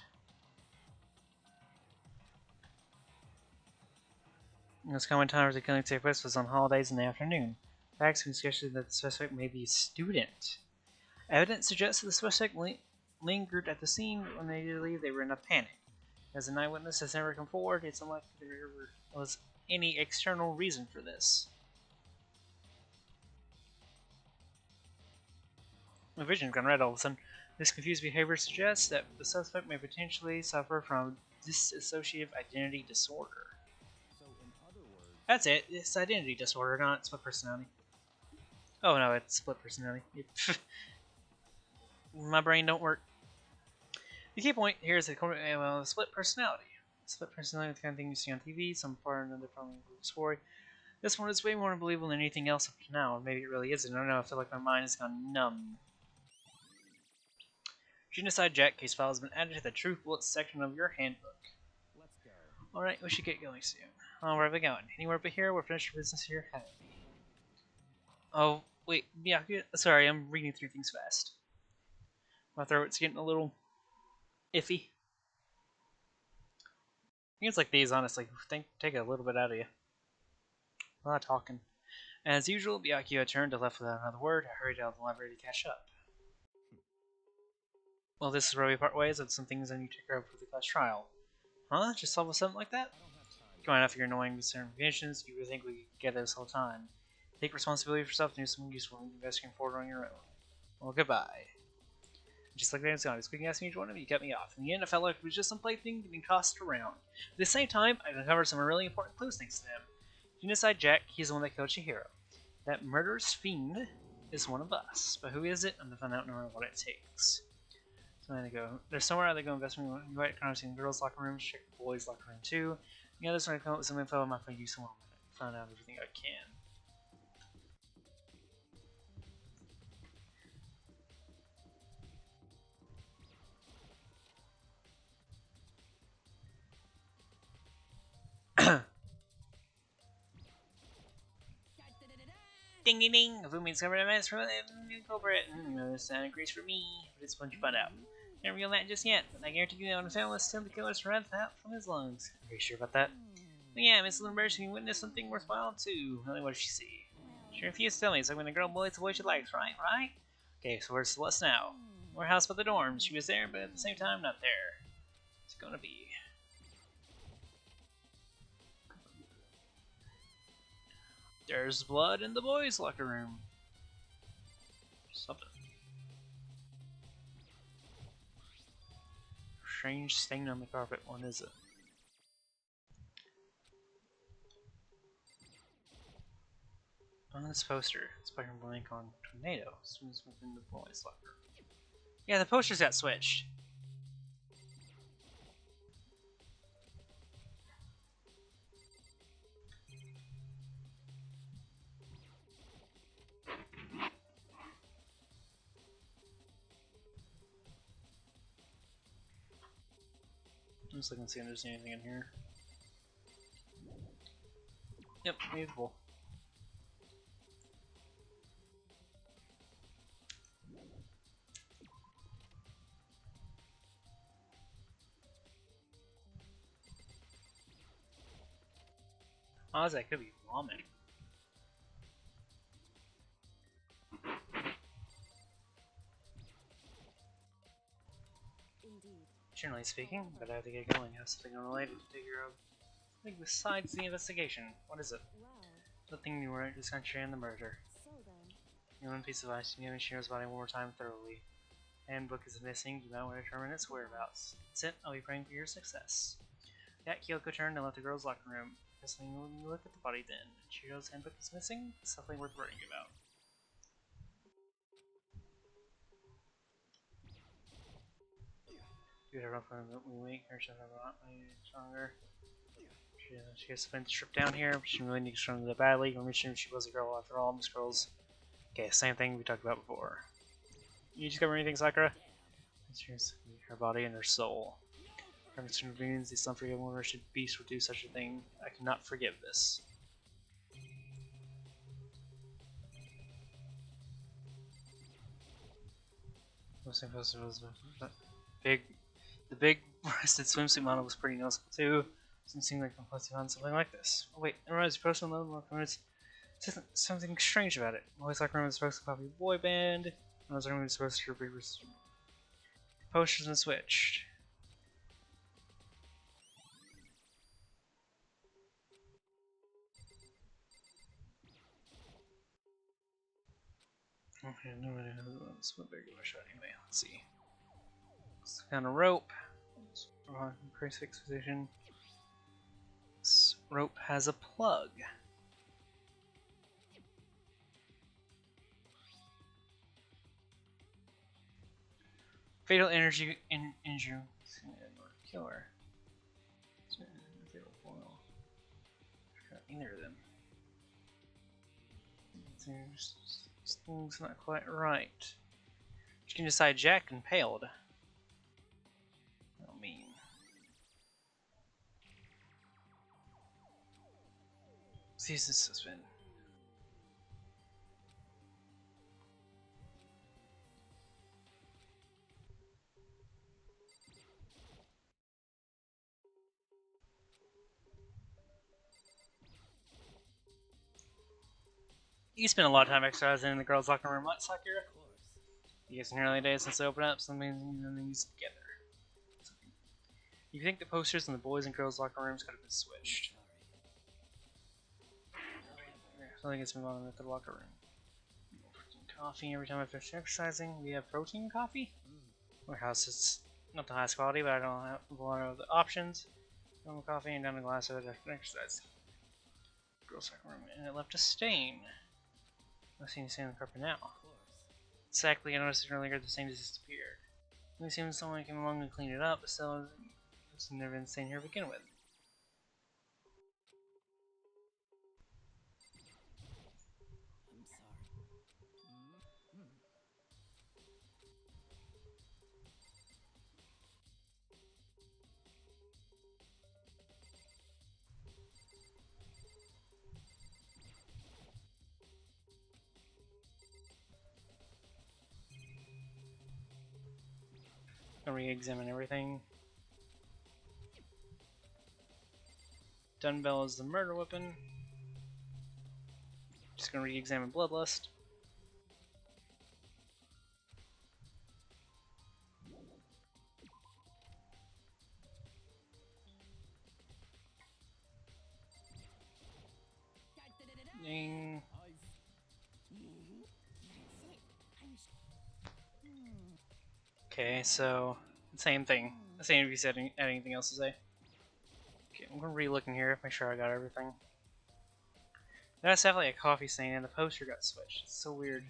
The most common time for the killing to take place was on holidays in the afternoon. Facts suggested that the suspect may be a student. Evidence suggests that the suspect lingered at the scene when they did leave. They were in a panic. As an eyewitness has never come forward, it's unlikely there was any external reason for this. My vision gone red all of a sudden. This confused behavior suggests that the suspect may potentially suffer from dissociative identity disorder. That's it. It's identity disorder, not split personality. Oh no, it's split personality. My brain don't work. The key point here is the split personality. Split personality is the kind of thing you see on TV, some part or another from the story. This one is way more unbelievable than anything else up to now, or maybe it really isn't. I don't know, I feel like my mind has gone numb. Genocide Jack case file has been added to the Truth Bullets section of your handbook. Alright, we should get going soon. Oh, where are we going? Anywhere but here? We're finished our business here, haven't we? Oh, wait, yeah, sorry, I'm reading through things fast. My throat's getting a little iffy. Things like these, honestly, take a little bit out of you. A lot of talking. As usual, Byakuya turned to left without another word. I hurried out of the library to catch up. Well, this is where we part ways. That's some things I need to take care of for the class trial. Huh? Just solve something like that? Come on, after your annoying misinformations, you would think we could get this whole time. Take responsibility for yourself and do something useful and investigating forward on your own. Well, goodbye. Just like that, it's gone. As quick asking each one of you, cut me off. In the end, I felt like it was just some plaything getting tossed around. At the same time, I uncovered some really important clues thanks to them. Genocide Jack, he's the one that killed Chihiro. That murderous fiend is one of us. But who is it? I'm gonna find out no matter what it takes. So I'm gonna go. There's somewhere they go investigate. You might kind of see the girls' locker room, check the boys' locker room too. The others want to come up with some info. I'm not gonna use some more. Find out everything I can. Ding ding ding! If we discovered a mess from the new culprit, this sounded great for me. But it's fun to find out. Can't reveal that just yet, but I guarantee you that when found, let's the killer's breath out from his lungs. Are you sure about that? But yeah, Miss Lindbergh, she witnessed something worthwhile too. Really, what did she see? She refused to tell me. It's like when a girl bullies the way she likes, right? Right? Okay, so where's Celeste now? Warehouse by the dorms. She was there, but at the same time, not there. It's gonna be. There's blood in the boys' locker room. Something. strange stain on the carpet. What is it? On this poster, it's by blank on tornado. Swims within the boys' locker. Yeah, the posters got switched. I'm just looking to see if there's anything in here. Yep, beautiful. Honestly, that could be vomit. Indeed. Generally speaking, but I have to get going. I have something unrelated to take care of. I think besides the investigation. What is it? Well, Nothing new, right? Just country and the murder. so then. The one piece of advice you give Shino's body one more time thoroughly. Handbook is missing, you might want to determine its whereabouts. That's it, I'll be praying for your success. Yeah, Kyoko turned and left the girls' locker room. Guess we look at the body then. Chihiro's handbook is missing? It's something worth worrying about. Do her up when we wake, her should have a lot stronger. She has been stripped down here, she really needs to stronger that badly. Remember she was a girl after all, Miss Girls. Okay, same thing we talked about before. You discover anything, Sakura? It's her body and her soul. Her intervenes, these unforgivable wretched beasts would do such a thing. I cannot forgive this. The big breasted swimsuit model was pretty noticeable too. Doesn't seem like I'm supposed to find something like this. Oh wait, it reminds me, personal level comments. There's something strange about it. Boys Locker Room is supposed to copy a boy band. I was only supposed to be posters and switched. Okay, no idea what big of a shot anyway. Let's see. Let's found a rope. Crucifix position. This rope has a plug. Fatal energy injury. Killer. Fatal foil. Either of them. Things not quite right. You can decide Jack impaled. Oh, mean. Cease and suspend. You spend a lot of time exercising in the girls' locker room, right, Sakura? Of course. You guys in early days since they opened up, something things together. You think the posters in the boys and girls' locker rooms could have been switched? Something gets me on at the locker room. Coffee every time I finish exercising. We have protein coffee. Warehouse is not the highest quality, but I don't have a lot of the options. Normal coffee and down a glass of it after exercise. Girls' locker room, and it left a stain. I've seen the stain on the carpet now. Of course. Exactly, I noticed it earlier. The stain has disappeared. It seems someone came along and cleaned it up, but still, it's never been stain here to begin with. I'm sorry. Gonna re-examine everything. Dumbbell is the murder weapon. Just gonna re-examine Bloodlust. Ding. Okay, so same thing. Saying if you said anything else to say. Okay, I'm gonna re-looking here, make sure I got everything. That's definitely a coffee stain, and the poster got switched. It's so weird.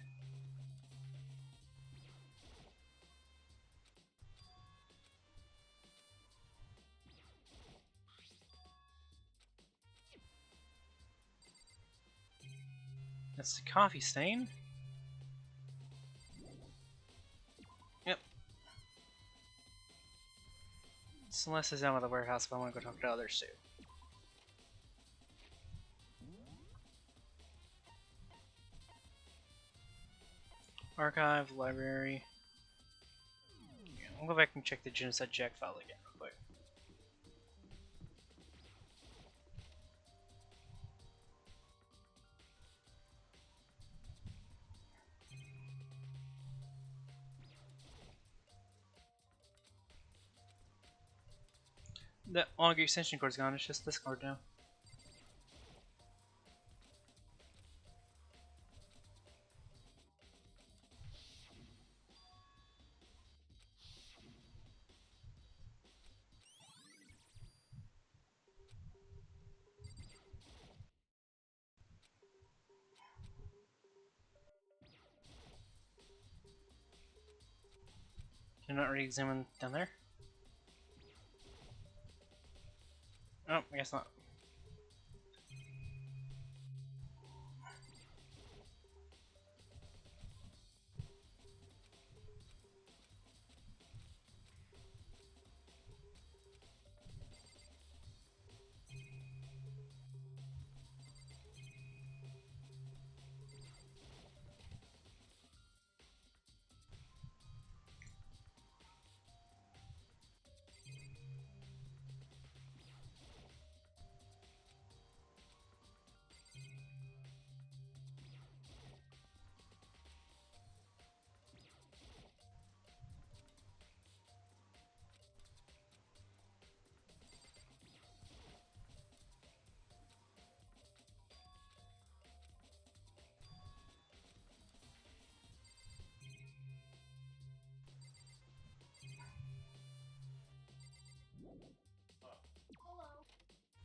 That's the coffee stain. Yep. Celeste is down at the warehouse, but I want to go talk to others too. Archive, library. Yeah, I'll go back and check the Genocide Jack file again real quick. The longer extension cord's gone, it's just this cord now. Can I not re-examine down there? Oh, I guess not.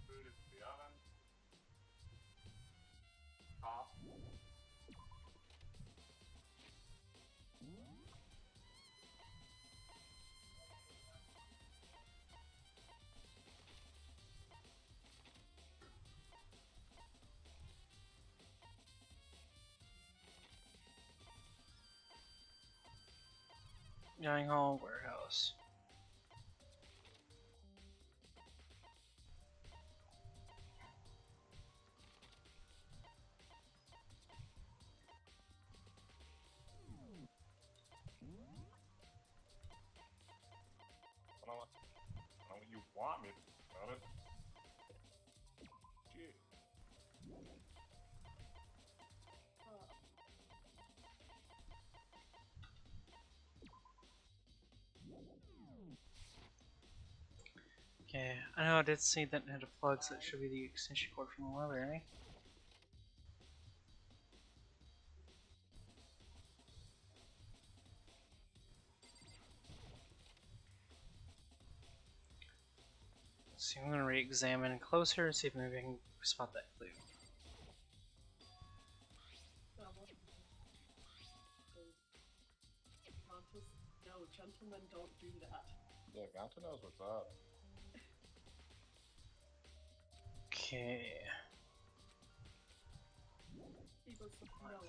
Food is in the oven. Toss. Dining hall, warehouse. I don't know what you want me to do about it. Gee. Okay, I know I did see that it had a plug, so it should be the extension cord from the library. So I'm gonna re-examine closer, see if maybe I can spot that clue. No, gentlemen don't do that. Yeah, Gonta knows what's up. Okay. He goes to Noah.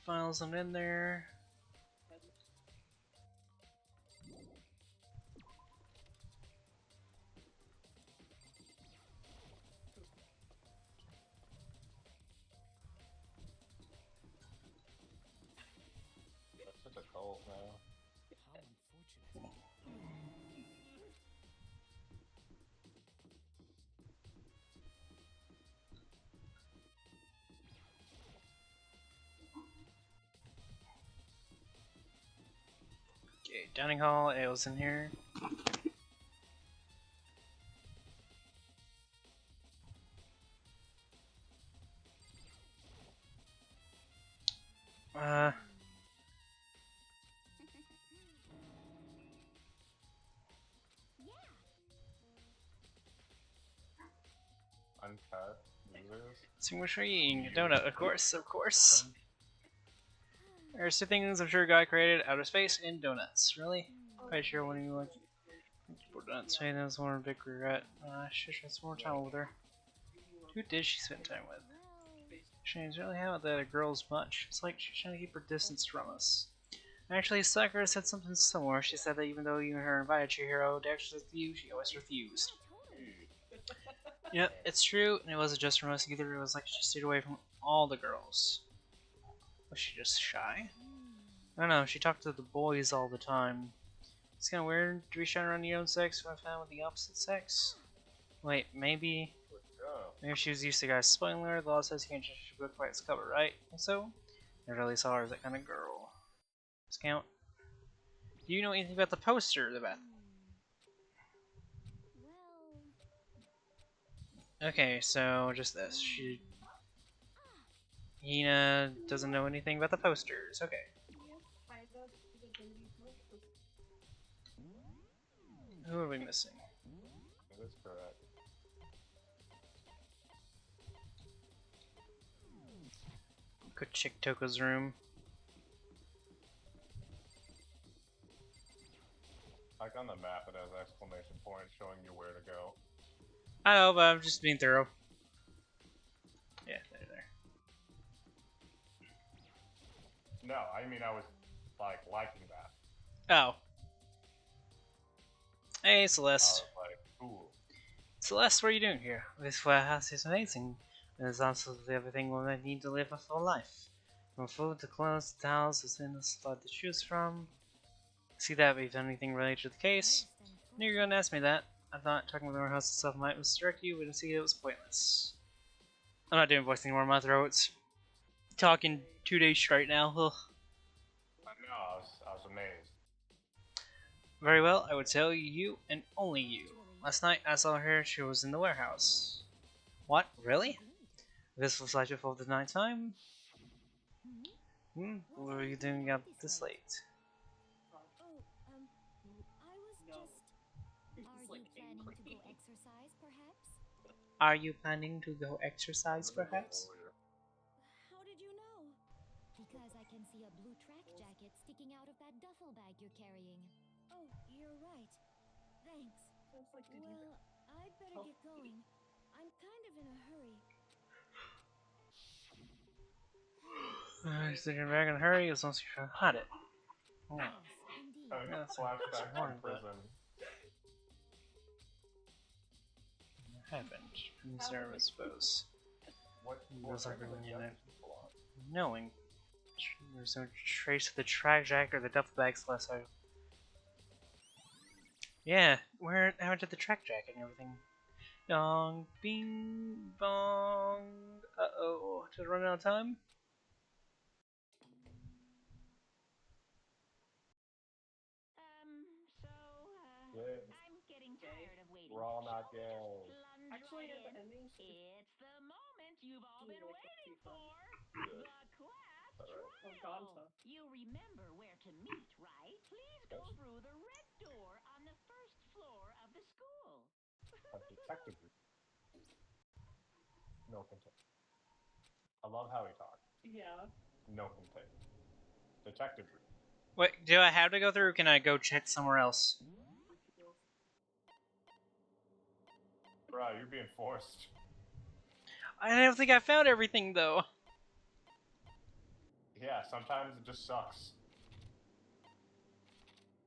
Files them in there. That's such a cult now. How unfortunate. Okay, dining hall, ale's in here. Yeah, Uncut. Losers. So much for eating. A donut, of course, of course. There's two things I'm sure God created: outer space and donuts. Really? Quite sure when you like donuts. Hey, that was one big regret. I should spend some more time with her. Who did she spend time with? Shane's really haven't that girls much. It's like she's trying to keep her distance from us. Actually, Sakura said something similar. She said that even though you and her invited Chihiro to exercise with you, she always refused. Yep, it's true, and it wasn't just from us either. It was like she stayed away from all the girls. Was she just shy? I don't know, she talked to the boys all the time. It's kinda weird to be shy around your own sex when I found with the opposite sex. Wait, maybe she was used to guys spoiling her. The law says you can't judge a book by its cover, right? And so, I really saw her as that kind of girl. Discount. Do you know anything about the poster, the Beth? Okay, so just this. Hina doesn't know anything about the posters. Okay. Who are we missing? That is correct. Go check Toko's room. Like on the map, it has exclamation points showing you where to go. I know, but I'm just being thorough. Yeah, there. No, I mean I was like liking that. Oh. Hey, I Celeste. was like, cool. Celeste, what are you doing here? This warehouse is amazing. There's absolutely everything women need to live a full life. From food to clothes to towels to sandals to choose from. See that we've done anything related to the case? Knew you were gonna ask me that. I thought talking about the warehouse itself might distract you, but I see it was pointless. I'm not doing voice anymore, my throat's talking 2 days straight now. Ugh. I know, I was amazed. Very well, I would tell you and only you. Last night I saw her, she was in the warehouse. What? Really? This was like before the night time? What were you doing out this late? Are you planning to go exercise, perhaps? Are you planning to go exercise, perhaps? How did you know? Because I can see a blue track jacket sticking out of that duffel bag you're carrying. Oh, you're right. Thanks. Well, I'd better get going. I'm kind of in a hurry. Sitting back in a hurry as long as you can hide it. Oh. Yes, indeed. That's Flashback important, from but prison. what happened? Conserve, I suppose. What Those are where do going the in there. justice belong? Knowing. There's no trace of the track jacket or the duffel bags last I. Yeah, where happened to the track jacket and everything? Dong, bing, bong. Uh-oh. Just running out of time? Yeah. I'm getting tired of waiting. We're all not gay. Plunge Actually, right the in. endings It's the moment you've all do been like a waiting FIFA. for. Good. The class Alright. Oh, trial. Gonta. You remember where to meet, right? Please go Yes. through the red door on the first floor of the school. A detective. No contact. I love how he talks. Yeah. No contact. Detective. Wait, do I have to go through or can I go check somewhere else? Bro, you're being forced. I don't think I found everything though. Yeah, sometimes it just sucks.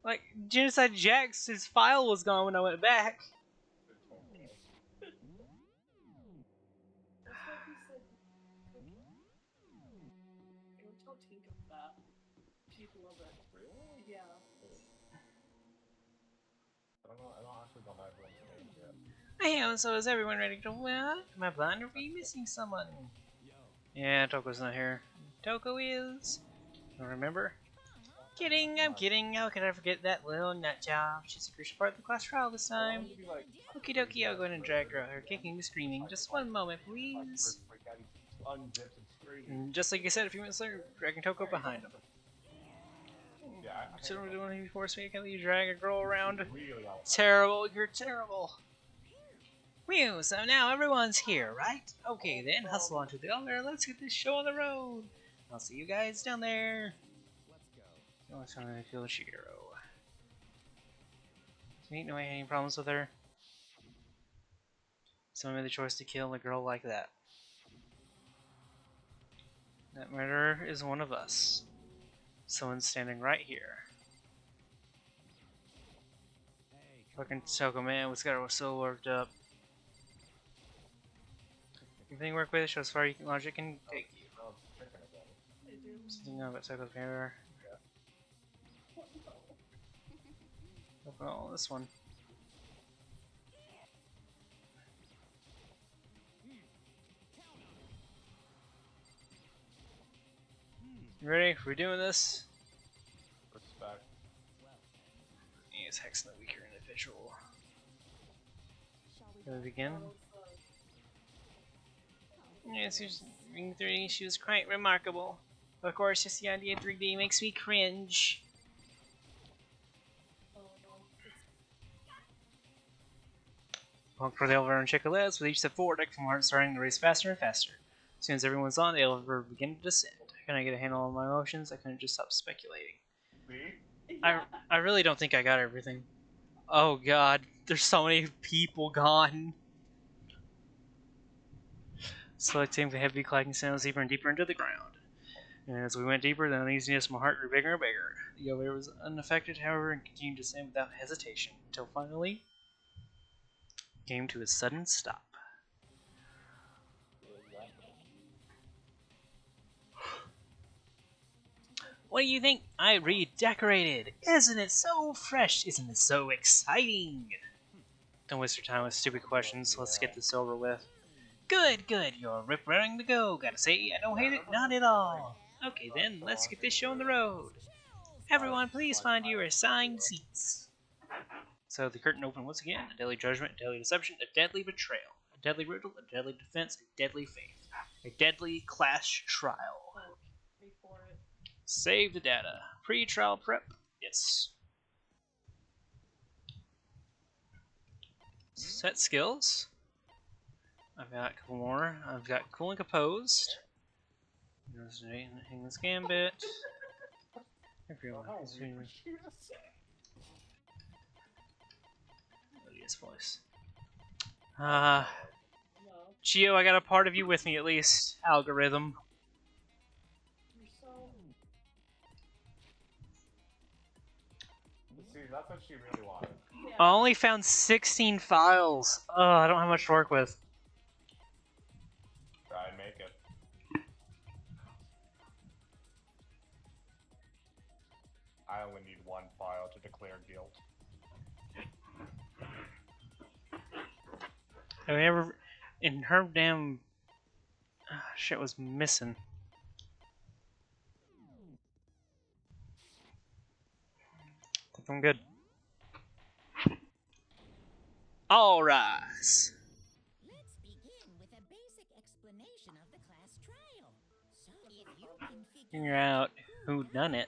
Like, Genocide Jax, his file was gone when I went back. That's why he said cookie. Don't tell Tinka that. She'd love it. Really? Yeah. I don't actually don't have everyone's name yet. I am, so is everyone ready to what? Am I blind or are we missing someone? Yeah, Toko's not here. Toko is. Don't remember? Kidding, I'm kidding. How could I forget that little nut job? She's a crucial part of the class trial this time. Okie dokie, I'll go ahead and drag her out here, kicking and screaming. Just one moment, please. And just like I said a few minutes later, dragging Toko behind him. Yeah, I So we're doing before so you can you drag a girl around. really don't. Terrible, you're terrible. Whew, so now everyone's here, right? Okay then, hustle onto the elevator, let's get this show on the road. I'll see you guys down there. Let's go. Oh, kill Shiro. Ain't no any problems with her. Someone made the choice to kill a girl like that. That murderer is one of us. Someone's standing right here. Fucking Toko, man, what's got her so worked up? Everything work with it shows far logic can take you. Something about Toko's mirror. Open all this one. You ready? We're doing this? Respect. He is hexing the weaker individual. Can we begin? Yes, Ring 3, she was quite remarkable. Of course, just the idea of 3D makes me cringe. Walk for the elevator and check the list. With each step forward, I can starting the race faster and faster. As soon as everyone's on, the elevator will begin to descend. Can I get a handle on my emotions? I couldn't just stop speculating. I really don't think I got everything. Oh god, there's so many people gone. Selecting the heavy clacking sounds deeper and deeper into the ground. And as we went deeper, the uneasiness of my heart grew bigger and bigger. The elevator was unaffected, however, and continued to descend without hesitation, until finally came to a sudden stop. What do you think? I redecorated! Isn't it so fresh? Isn't it so exciting? Don't waste your time with stupid questions. Let's get this over with. Good, good. You're rip-roaring to go. Gotta say, I don't hate it. Not at all. Okay then, let's get this show on the road. Everyone, please find your assigned seats. So the curtain opened once again. A deadly judgment, a deadly deception, a deadly betrayal, a deadly riddle, a deadly defense, a deadly faith, a deadly clash trial. Save the data. Pre-trial prep. Yes. Set skills. I've got a couple more. I've got cool and composed. Hang this gambit. Everyone. Odious voice. Chio, I got a part of you with me at least. Algorithm. See, that's what she really wanted. I only found 16 files. I don't have much to work with. Try and make it. I only need one file to declare guilt. I never, in her damn shit was missing. I think I'm good. All rise. Let's begin with a basic explanation of the class trial. So if you can Figure out who done it.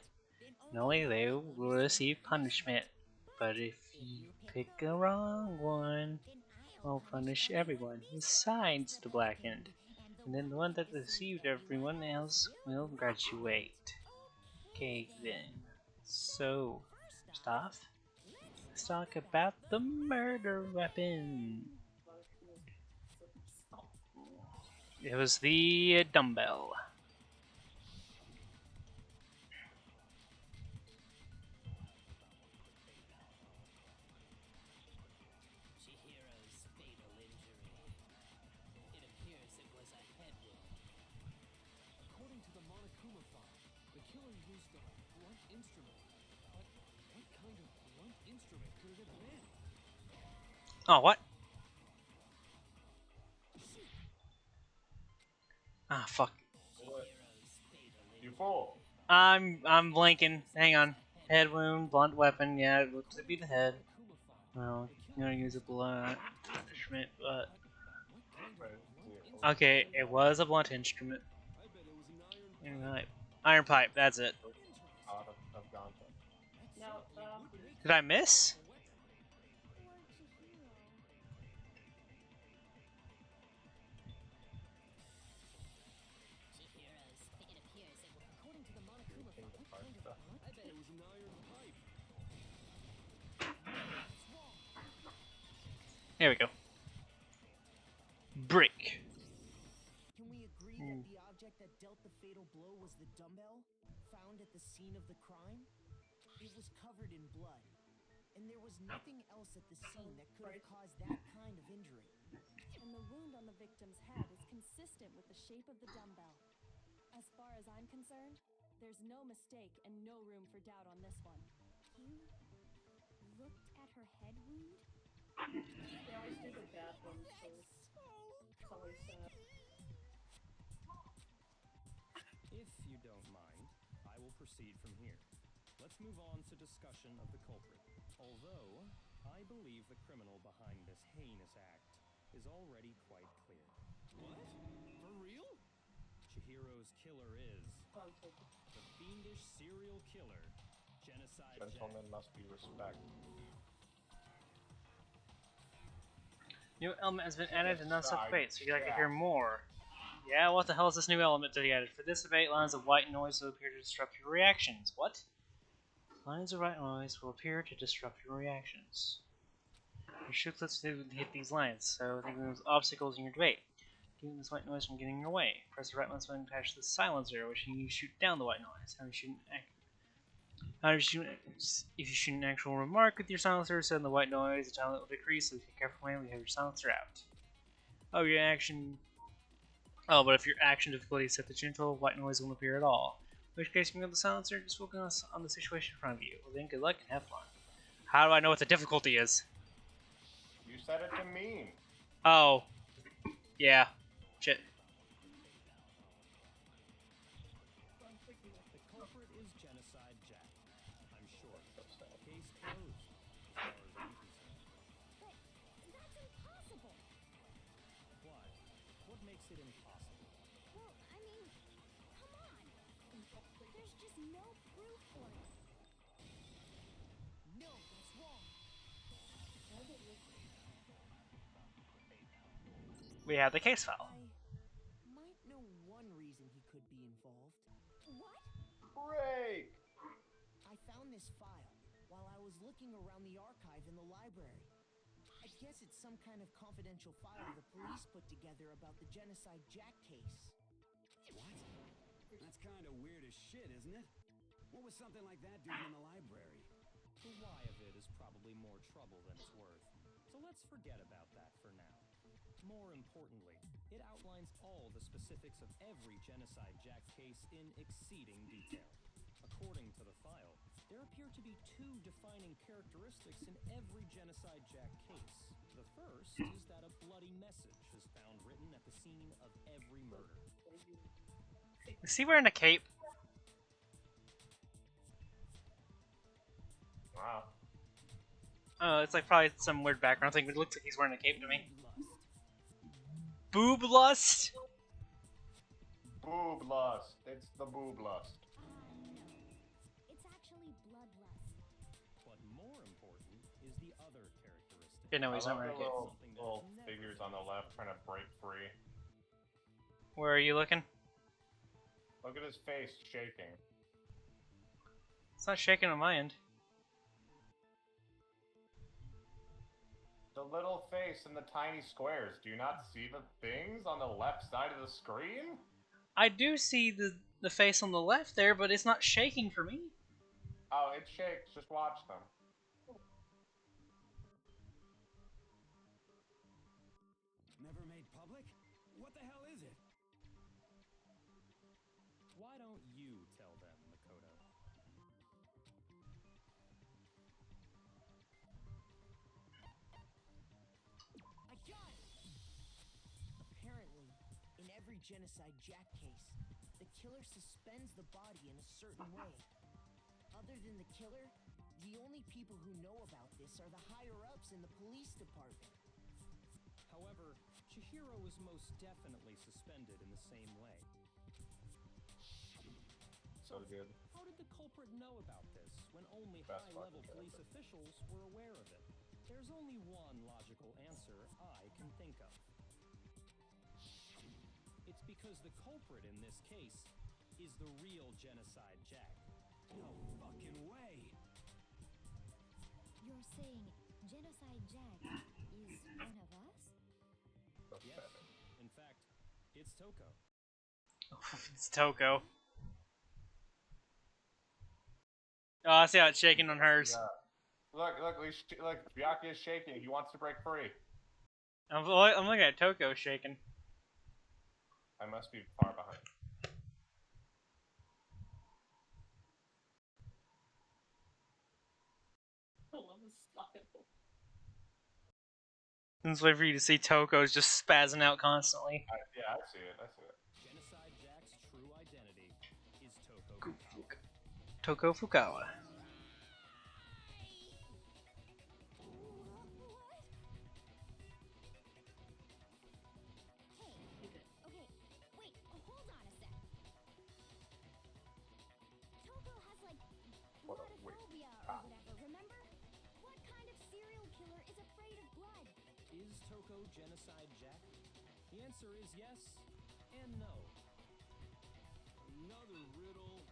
Not only they will receive punishment, but if you pick a wrong one, I'll punish everyone besides the blackened. And then the one that deceived everyone else will graduate. Okay then. So, first off, let's talk about the murder weapon. It was the dumbbell. Chihiro's fatal injury. It appears it was a head wound. According to the Monokuma file, the killer used a blunt instrument. But what kind of blunt instrument could it have been? Oh, what? Ah, fuck. You fool! I'm blanking. Hang on. Head wound, blunt weapon. Yeah, it looks to be the head. Well, I'm gonna use a blunt instrument, but okay, it was a blunt instrument. Iron pipe. That's it. Did I miss? hard stuff. I bet it was an iron pipe. There we go. Brick. Can we agree that the object that dealt the fatal blow was the dumbbell found at the scene of the crime? It was covered in blood, and there was nothing else at the scene that could have caused that kind of injury. And the wound on the victim's head is consistent with the shape of the dumbbell. As far as I'm concerned, there's no mistake and no room for doubt on this one. You looked at her head wound? They always do the bad ones first. It's always sad. If you don't mind, I will proceed from here. Let's move on to discussion of the culprit. Although, I believe the criminal behind this heinous act is already quite clear. What? For real? Chihiro's killer is the fiendish serial killer, Genocide Jack. Gentlemen must be respected. New element has been added to non-stop debates. Would you like to hear more? Yeah, what the hell is this new element that he added? For this debate, lines of white noise will appear to disrupt your reactions. What? Lines of white noise will appear to disrupt your reactions. Your shoot clips to hit these lines, so they can move obstacles in your debate. Keeping this white noise from getting in your way. Press the right mouse button to attach the silencer, which you shoot down the white noise. If you shoot an actual remark with your silencer, send the white noise, the time will decrease, so if you're careful when we have your silencer out. Oh, your action. Oh, but if your action difficulty is set to gentle, white noise won't appear at all. In which case, you can have the silencer, just focus on the situation in front of you. Well, then, good luck and have fun. How do I know what the difficulty is? You said it to me. Oh. Yeah. Shit. The culprit is Genocide Jack. I'm sure. Case closed, as far as I'm concerned. But that's impossible. Why? What makes it impossible? Well, I mean, come on. There's just no proof for it. No, that's wrong. We have the case file. I might know one reason he could be involved. What? Break! I found this file while I was looking around the archive in the library. I guess it's some kind of confidential file the police put together about the Genocide Jack case. What? That's kind of weird as shit, isn't it? What was something like that doing in the library? The why of it is probably more trouble than it's worth. So let's forget about that for now. More importantly, it outlines all the specifics of every Genocide Jack case in exceeding detail. According to the file, there appear to be two defining characteristics in every Genocide Jack case. The first is that a bloody message is found written at the scene of every murder. Is he wearing a cape? Wow. Oh, it's like probably some weird background thing, but it looks like he's wearing a cape to me. Lust. Boob lust? Boob lust. It's the boob lust. No. It's actually bloodlust. But more important is the other characteristic. Yeah, no, he's I not love wearing a the cape. little figures on the left trying to break free. Where are you looking? Look at his face shaking. It's not shaking on my end. The little face and the tiny squares. Do you not see the things on the left side of the screen? I do see the face on the left there, but it's not shaking for me. Oh, it shakes. Just watch them. Never made public? What the hell is it? Why don't you tell them, Makoto? I got it! Apparently, in every Genocide Jack case, the killer suspends the body in a certain way. Other than the killer, the only people who know about this are the higher-ups in the police department. However, Chihiro was most definitely suspended in the same way. So good. How did the culprit know about this when only Best high-level fucking police character. officials were aware of it? There's only one logical answer I can think of. It's because the culprit in this case is the real Genocide Jack. No fucking way. You're saying Genocide Jack is one of us? Yes. In fact, it's Toko. It's Toko. Oh, I see how it's shaking on hers. Yeah. Look, Byakuya is shaking. He wants to break free. I'm looking at Toko shaking. I must be far behind. I love his style. Let's wait for you to see Toko's just spazzing out constantly. Yeah, I see it. Genocide Jack's true identity is Toko Fukawa. Toko Fukawa. Hey, okay, wait, hold on a sec. Toko has like bloodophobia or whatever, remember? What kind of serial killer is afraid of blood? Is Toko Genocide Jack? The answer is yes and no. Another riddle.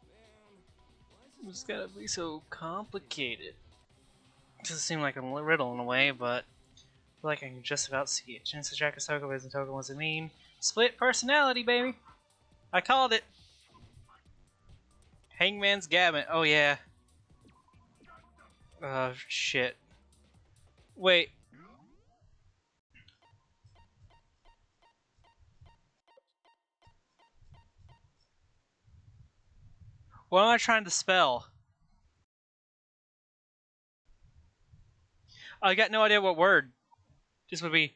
Man, why is this It's gotta be so complicated. Doesn't seem like a riddle in a way, but I feel like I can just about see it. Genocide Jack is Toko, isn't Toko? What's it mean? Split personality, baby! I called it! Hangman's Gambit. Oh, yeah. Oh, shit. Wait. What am I trying to spell? I got no idea what word this would be.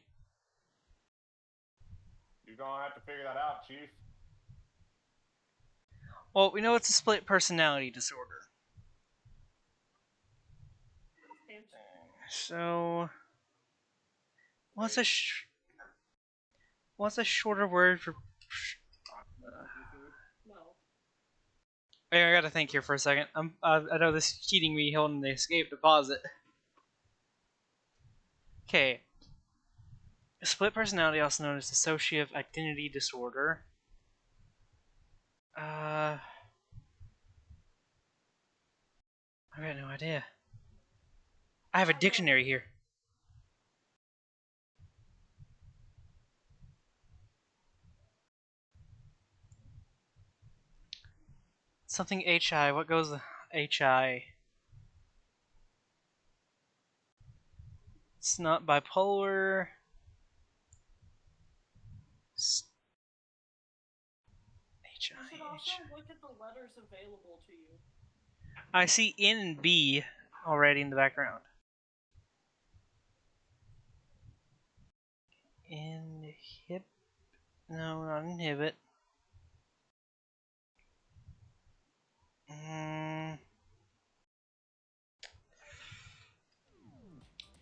You're gonna have to figure that out, Chief. Well, we know it's a split personality disorder. So, what's a shorter word for? No. Hey, I gotta think here for a second. I know this is cheating me holding the escape deposit. Okay. Split personality, also known as dissociative identity disorder. I got no idea. I have a dictionary here. Something HI. What goes with HI? It's not bipolar. You should also look at the letters available to you. I see N and B already in the background. Inhib? No, not inhibit.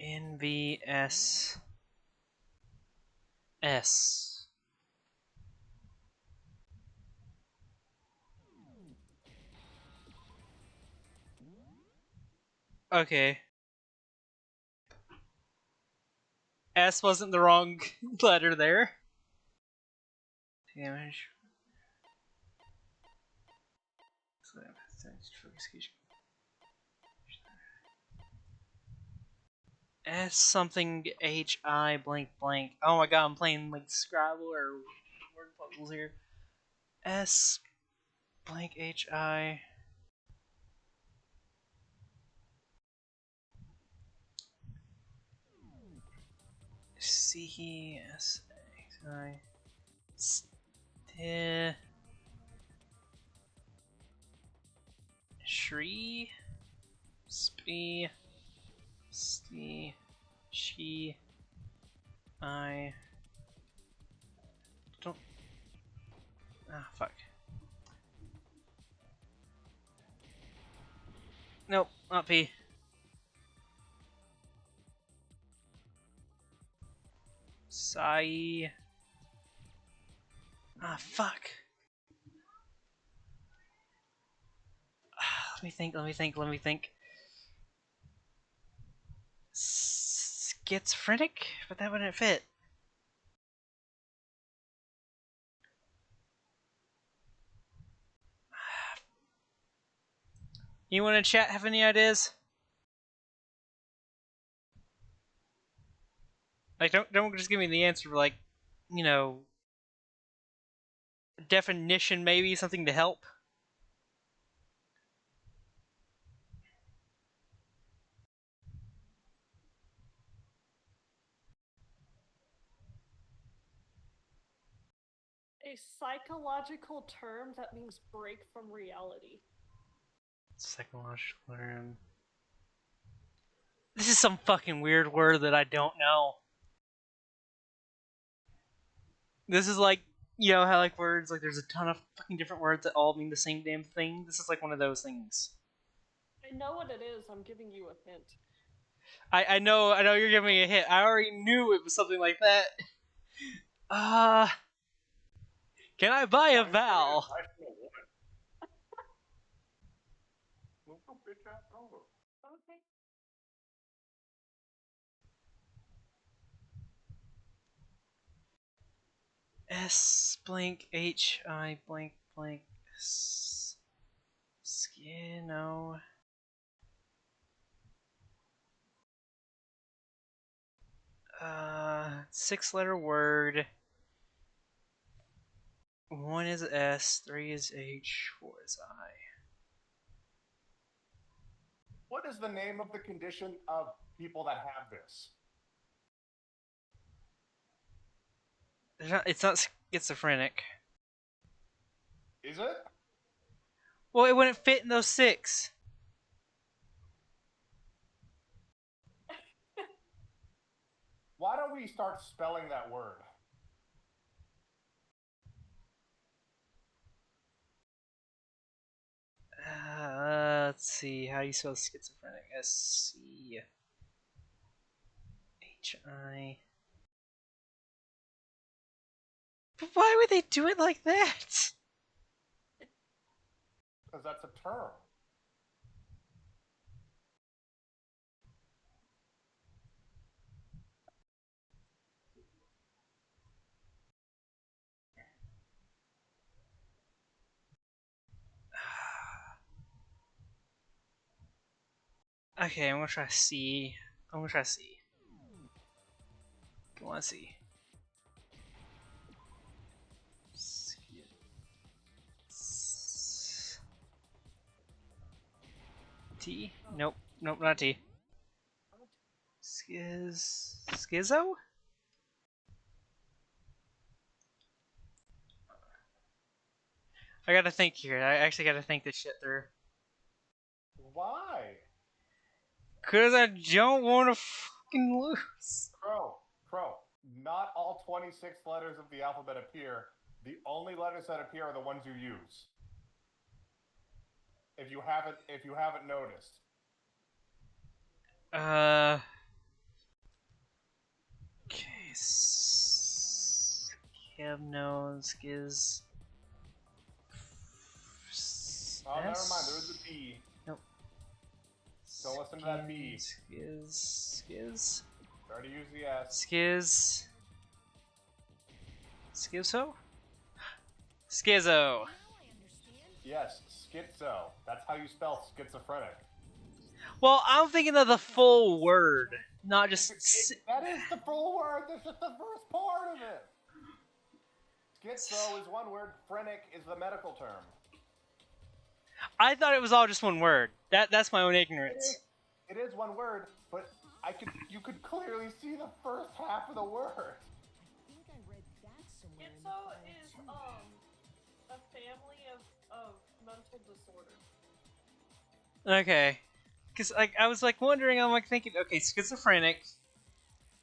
NVS S. Okay. S wasn't the wrong letter there. Damage. S something HI blank blank. Oh my god, I'm playing like Scrabble or word puzzles here. S blank HI. C S X I. Shri. Spee. Ste. She. I. Don't. Ah, fuck. Nope, not P. Sai. Ah, fuck. Let me think. Schizophrenic? But that wouldn't fit. Anyone in chat have any ideas? Like, don't just give me the answer. Like, you know, definition maybe, something to help. A psychological term that means break from reality. Psychological term. This is some fucking weird word that I don't know. This is like, you know how like words, like there's a ton of fucking different words that all mean the same damn thing? This is like one of those things. I know what it is, I'm giving you a hint. I know you're giving me a hint. I already knew it was something like that. Can I buy a vowel? Okay. S blank H I blank blank S. Skino. 6-letter word. 1 is S, 3 is H, 4 is I. What is the name of the condition of people that have this? It's not schizophrenic. Is it? Well, it wouldn't fit in those 6. Why don't we start spelling that word? Let's see. How do you spell schizophrenic? SCHI. But why would they do it like that? Because that's a term. Okay, I'm gonna try C. I'm gonna try C. Come on, C. T? Nope. Nope, not T. Schizo? I gotta think here. I actually gotta think this shit through. Why? Cause I don't wanna fucking lose. Crow. Not all 26 letters of the alphabet appear. The only letters that appear are the ones you use. If you haven't noticed. Okay. Scamno, Skiz. Oh, never mind. There is a B. Nope. Don't listen to that B. Skiz. Try to use the S. Skiz. Schizo? Schizo. Yes, schizo. That's how you spell schizophrenic. Well, I'm thinking of the full word, not just. That is the full word. That's just the first part of it. Schizo is one word. Phrenic is the medical term. I thought it was all just one word. That's my own ignorance. It is one word, but you could clearly see the first half of the word. I think I read that somewhere. Schizo is a family of mental disorder. Okay, because like I was like wondering, I'm like thinking, okay, schizophrenic.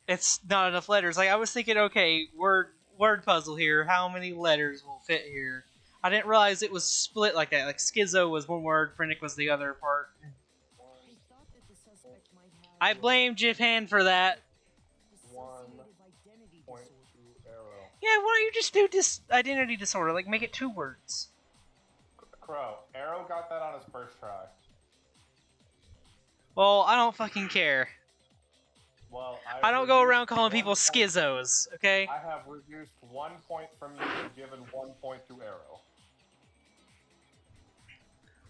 It's not enough letters. Like I was thinking, okay, word puzzle here. How many letters will fit here? I didn't realize it was split like that. Like schizo was one word, phrenic was the other part. I blame Japan for that. 1.2 arrow. Yeah, why don't you just do identity disorder? Like make it 2 words. Crow. Arrow got that on his first try. Well, I don't fucking care. Well, I don't go around calling people schizos, okay? I have reduced 1 point from you and given 1 point to Arrow.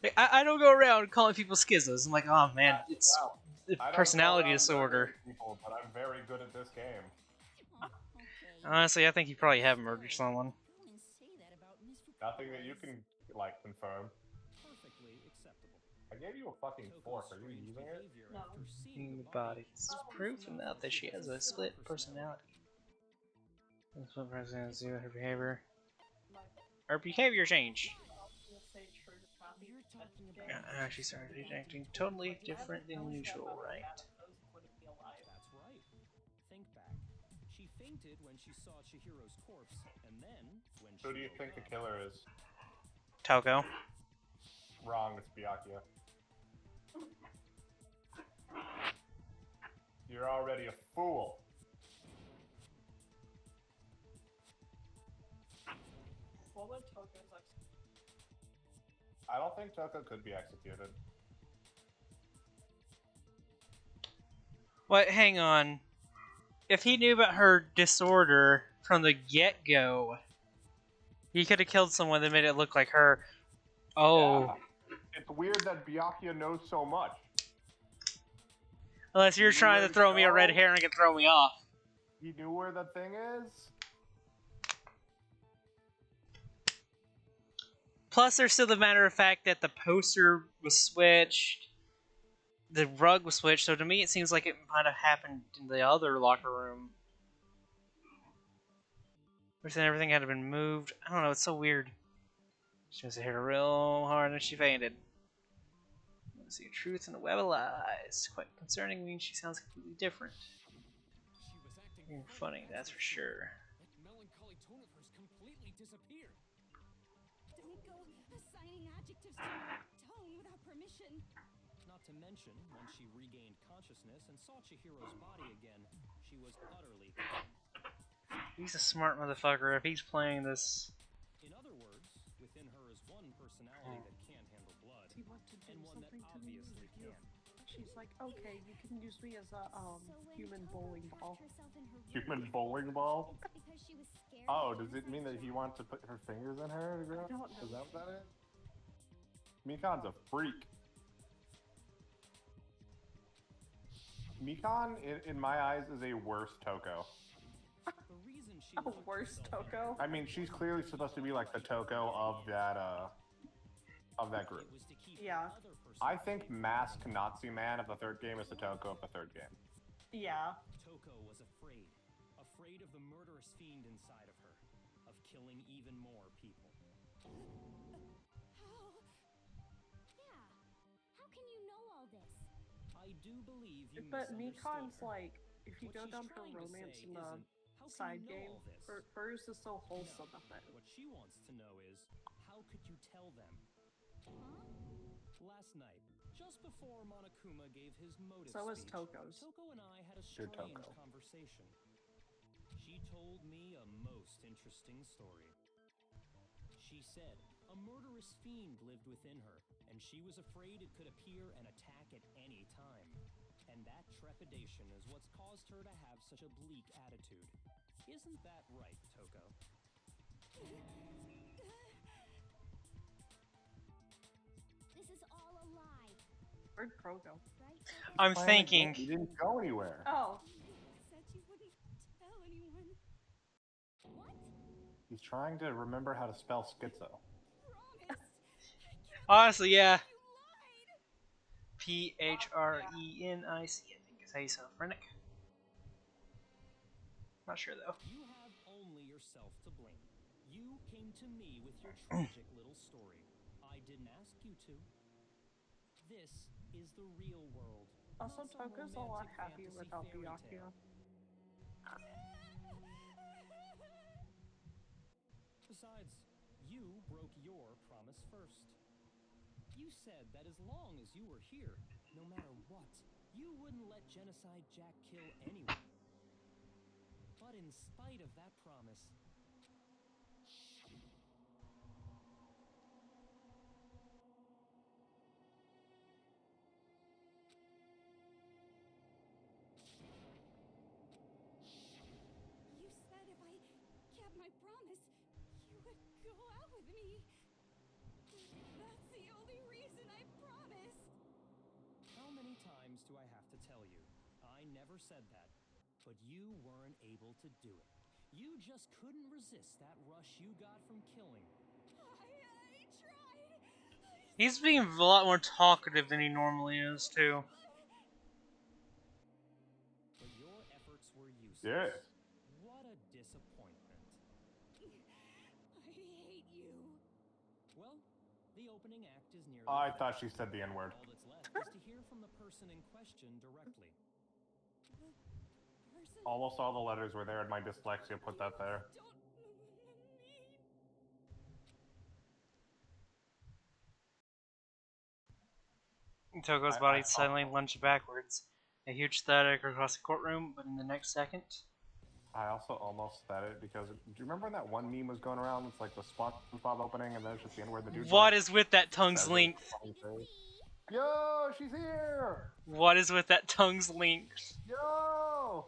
Like, I don't go around calling people schizos. I'm like, oh man, it's Well, I don't go personality around disorder. murdering people, but I'm very good at this game. Okay. Honestly, I think you probably have murdered someone. Go and say that about Miss Nothing that you Fukuoka's- can, like, confirm. Perfectly acceptable. I gave you a fucking fork. Are you Toko's using strange it? behavior No. after seeing In the the body body. It's is proof enough enough that she has a split personality. That's what presidents do with her behavior. Her behavior changed. You're talking about She started acting totally different and neutral, right? That's right. Think back. She fainted when she saw Chihiro's corpse, and then when she Who do you woke think the up, killer is? Toko. Wrong, it's Byakuya. You're already a fool. What would Toko's like? I don't think Toko could be executed. What? Hang on. If he knew about her disorder from the get-go, he could have killed someone that made it look like her. Oh. Yeah. It's weird that Byakuya knows so much. Unless you're trying to throw me a red herring and throw me off. He knew where the thing is? Plus, there's still the matter of fact that the poster was switched. The rug was switched, so to me it seems like it might have happened in the other locker room. Which then everything had been moved. I don't know, it's so weird. She must have hit her real hard and she fainted. I see truth in a web of lies. Quite concerning, means she sounds completely different. she was acting Funny, that's for sure. That melancholy tone of hers completely disappeared. Don't go assigning adjectives to your tone without permission. Not to mention, once she regained consciousness and saw Chihiro's body again, she was utterly calm. He's a smart motherfucker if he's playing this. In other words, within her is one personality that can't handle blood, Do you want to do and one that something to me? obviously can. She's like, okay, you can use me as a So when human Toko bowling trapped ball. herself in her room, Human bowling ball? it's because she was scared Oh, of does it mean that he Genocide wants to put her fingers in her? I don't know. Is that what that is? Mikan's a freak. Mikan, in my eyes, is a worse Toko. The reason she A locked worse herself in Toko? her I mean, she's clearly supposed to be like the Toko of that group. It was to keep Yeah. her other I personality think from Mask coming Nazi Man of the third game is the Toko of the third game. Yeah. Toko was afraid. Afraid of the murderous fiend inside of her. Of killing even more people. How? Yeah. How can you know all this? I do believe you But misunderstood Mikan's her. like, if you What go she's down her trying to romance say in the isn't, how can side you know game, all this? hers is so No. wholesome of it. What she wants to know is, how could you tell them? Huh? Last night, just before Monokuma gave his motive So is speech, Toko's. Toko and I had a You're strange Toko. conversation. She told me a most interesting story. She said a murderous fiend lived within her, and she was afraid it could appear and attack at any time. And that trepidation is what's caused her to have such a bleak attitude. Isn't that right, Toko? This is all a lie, Where'd Crow go? right? I'm He thinking. didn't go anywhere. Oh. You said you wouldn't tell anyone. What? He's trying to remember how to spell schizo. Promise. Honestly, yeah. You lied. Phrenic, I think is how you spell Phrenic. Not sure though. You have only yourself to blame. You came to me with your tragic little story. I didn't ask you to. This is the real world. Also, not some Toko's a lot romantic happier fantasy without fairy Byakuya. tale. Besides, you broke your promise first. You said that as long as you were here, no matter what, you wouldn't let Genocide Jack kill anyone. But in spite of that promise, You said if I kept my promise, you would go out with me. That's the only reason do I have to tell you? I never said that. But you weren't able to do it. You just couldn't resist that rush you got from killing. I tried. He's being a lot more talkative than he normally is, too. But your efforts were useless. Yeah. What a disappointment. I hate you. Well, the opening act is nearly I finished. thought she said the N-word. All that's left is to hear from the person in question directly. Person? Almost all the letters were there, and my dyslexia put that there. Don't mean. Toko's body suddenly lunged backwards. A huge static across the courtroom, but in the next second... I also almost said it because, do you remember when that one meme was going around? It's like the SpongeBob opening, and then it's just the N-word. The dude. What is with that tongue's length? Yo, she's here! What is with that tongue's length? Yo!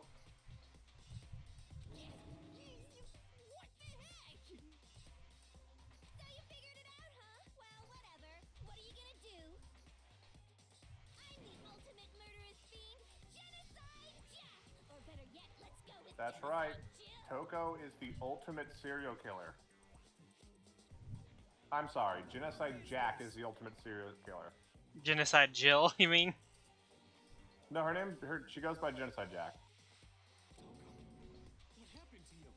What the heck? So you figured it out, huh? Well, whatever. What are you gonna do? I'm the ultimate murderous fiend, Genocide Jack! Or better yet, let's go with That's Genocide right. Jill. Toko is the ultimate serial killer. I'm sorry, Genocide Jack is the ultimate serial killer. Genocide Jill, you mean? No, she goes by Genocide Jack. What happened to you?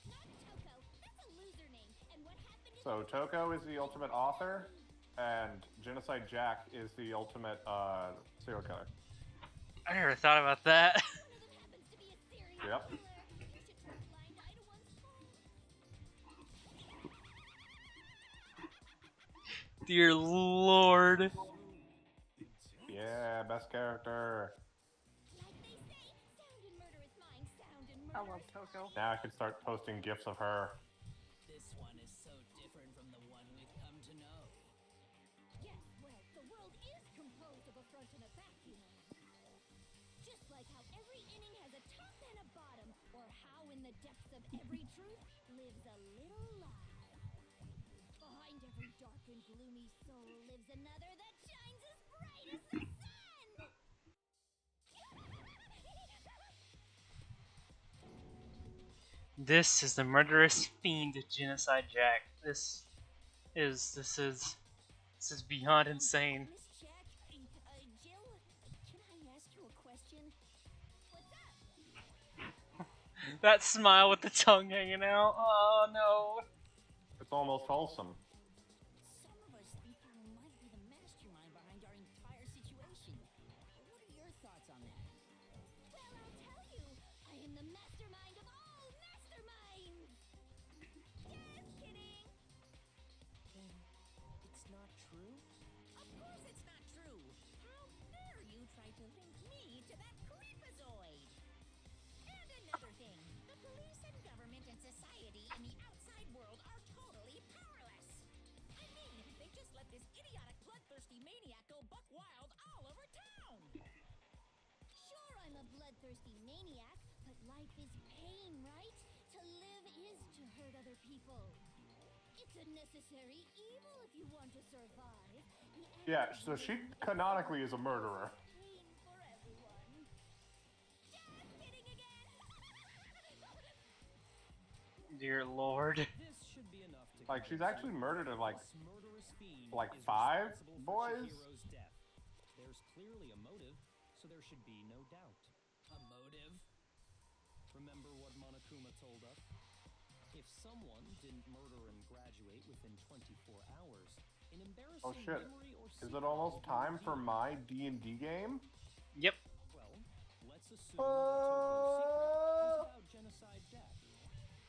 Not Toko. That's a loser name. And what happened is So Toko is the ultimate author, and Genocide Jack is the ultimate serial killer. I never thought about that. one of them happens to be a serial Yep. killer. You should turn a blind eye to one's fault. Dear Lord. Yeah, best character. Like they say, sound and murderous minds, sound and I murderous love Toko. Now I can start posting gifs of her. This one is so different from the one we've come to know. Yes, well, the world is composed of a front and a back, you know. Just like how every inning has a top and a bottom, or how in the depths of every truth lives a little lie. Behind every dark and gloomy soul lives another that shines as bright as the sun! This is the murderous fiend, Genocide Jack. This is beyond insane. Miss Jack, Jill, can I ask you a question? What's up? That smile with the tongue hanging out. Oh no. It's almost wholesome. Some of us think you might be the mastermind behind our entire situation. What are your thoughts on that? Well, I'll tell you. I am the mastermind of all masterminds! Just kidding! Then it's not true? Of course it's not true! How dare you try to link me to that creepazoid! And another thing. The police and government and society in the outside world are totally powerless! I mean, they just let this idiotic, bloodthirsty maniac go buck wild all over town! Sure, I'm a bloodthirsty maniac, but life is pain, right? To live is to hurt other people. It's a necessary evil if you want to survive. The Yeah, end so of she the canonically is a murderer. pain for everyone. Just kidding again! Dear Lord. This should be enough to Like, she's convince actually you murdered at, like, this murderous fiend like is 5 responsible for boys? Chihiro's death. There's clearly a motive, so there should be no doubt. A motive? Remember what Monokuma told us? If someone didn't murder and graduate within 24 hours, an embarrassing Oh shit. memory or Is secret it almost will be time for revealed. my D&D game? Yep. Well, let's assume that Toko's secret was about Genocide Jack.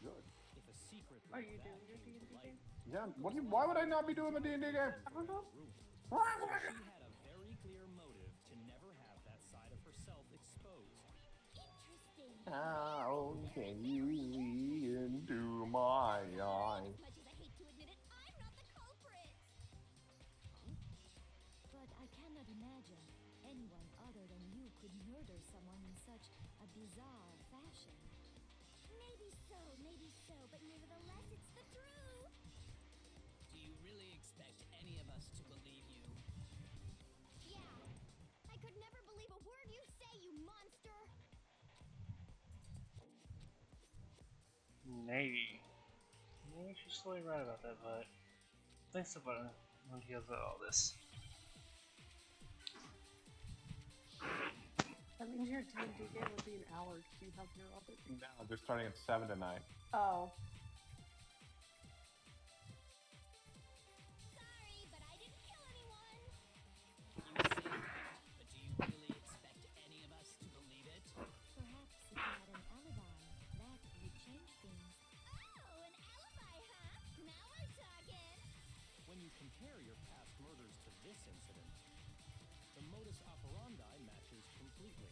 Good. If a secret Are like you that doing your came to D&D light, game? Yeah, why would I not be doing the D&D game? I don't know. so she had a very clear motive to never have that side of herself exposed. Interesting. How can you see into my eyes? As much as I hate to admit it, I'm not the culprit! But I cannot imagine anyone other than you could murder someone in such a bizarre fashion. Maybe so, but nevertheless it's the truth! Do you really expect any of us to believe you? Yeah. Maybe. Maybe she's totally right about that, but thanks about when he does all this. That means your D&D game would be an hour. Do you have your other? No, they're starting at 7 tonight. Oh. Sorry, but I didn't kill anyone. You say that, but do you really expect any of us to believe it? Perhaps if you had an alibi, that would change things. Oh, an alibi, huh? Now we're talking. When you compare your past murders to this incident, the modus operandi matches completely.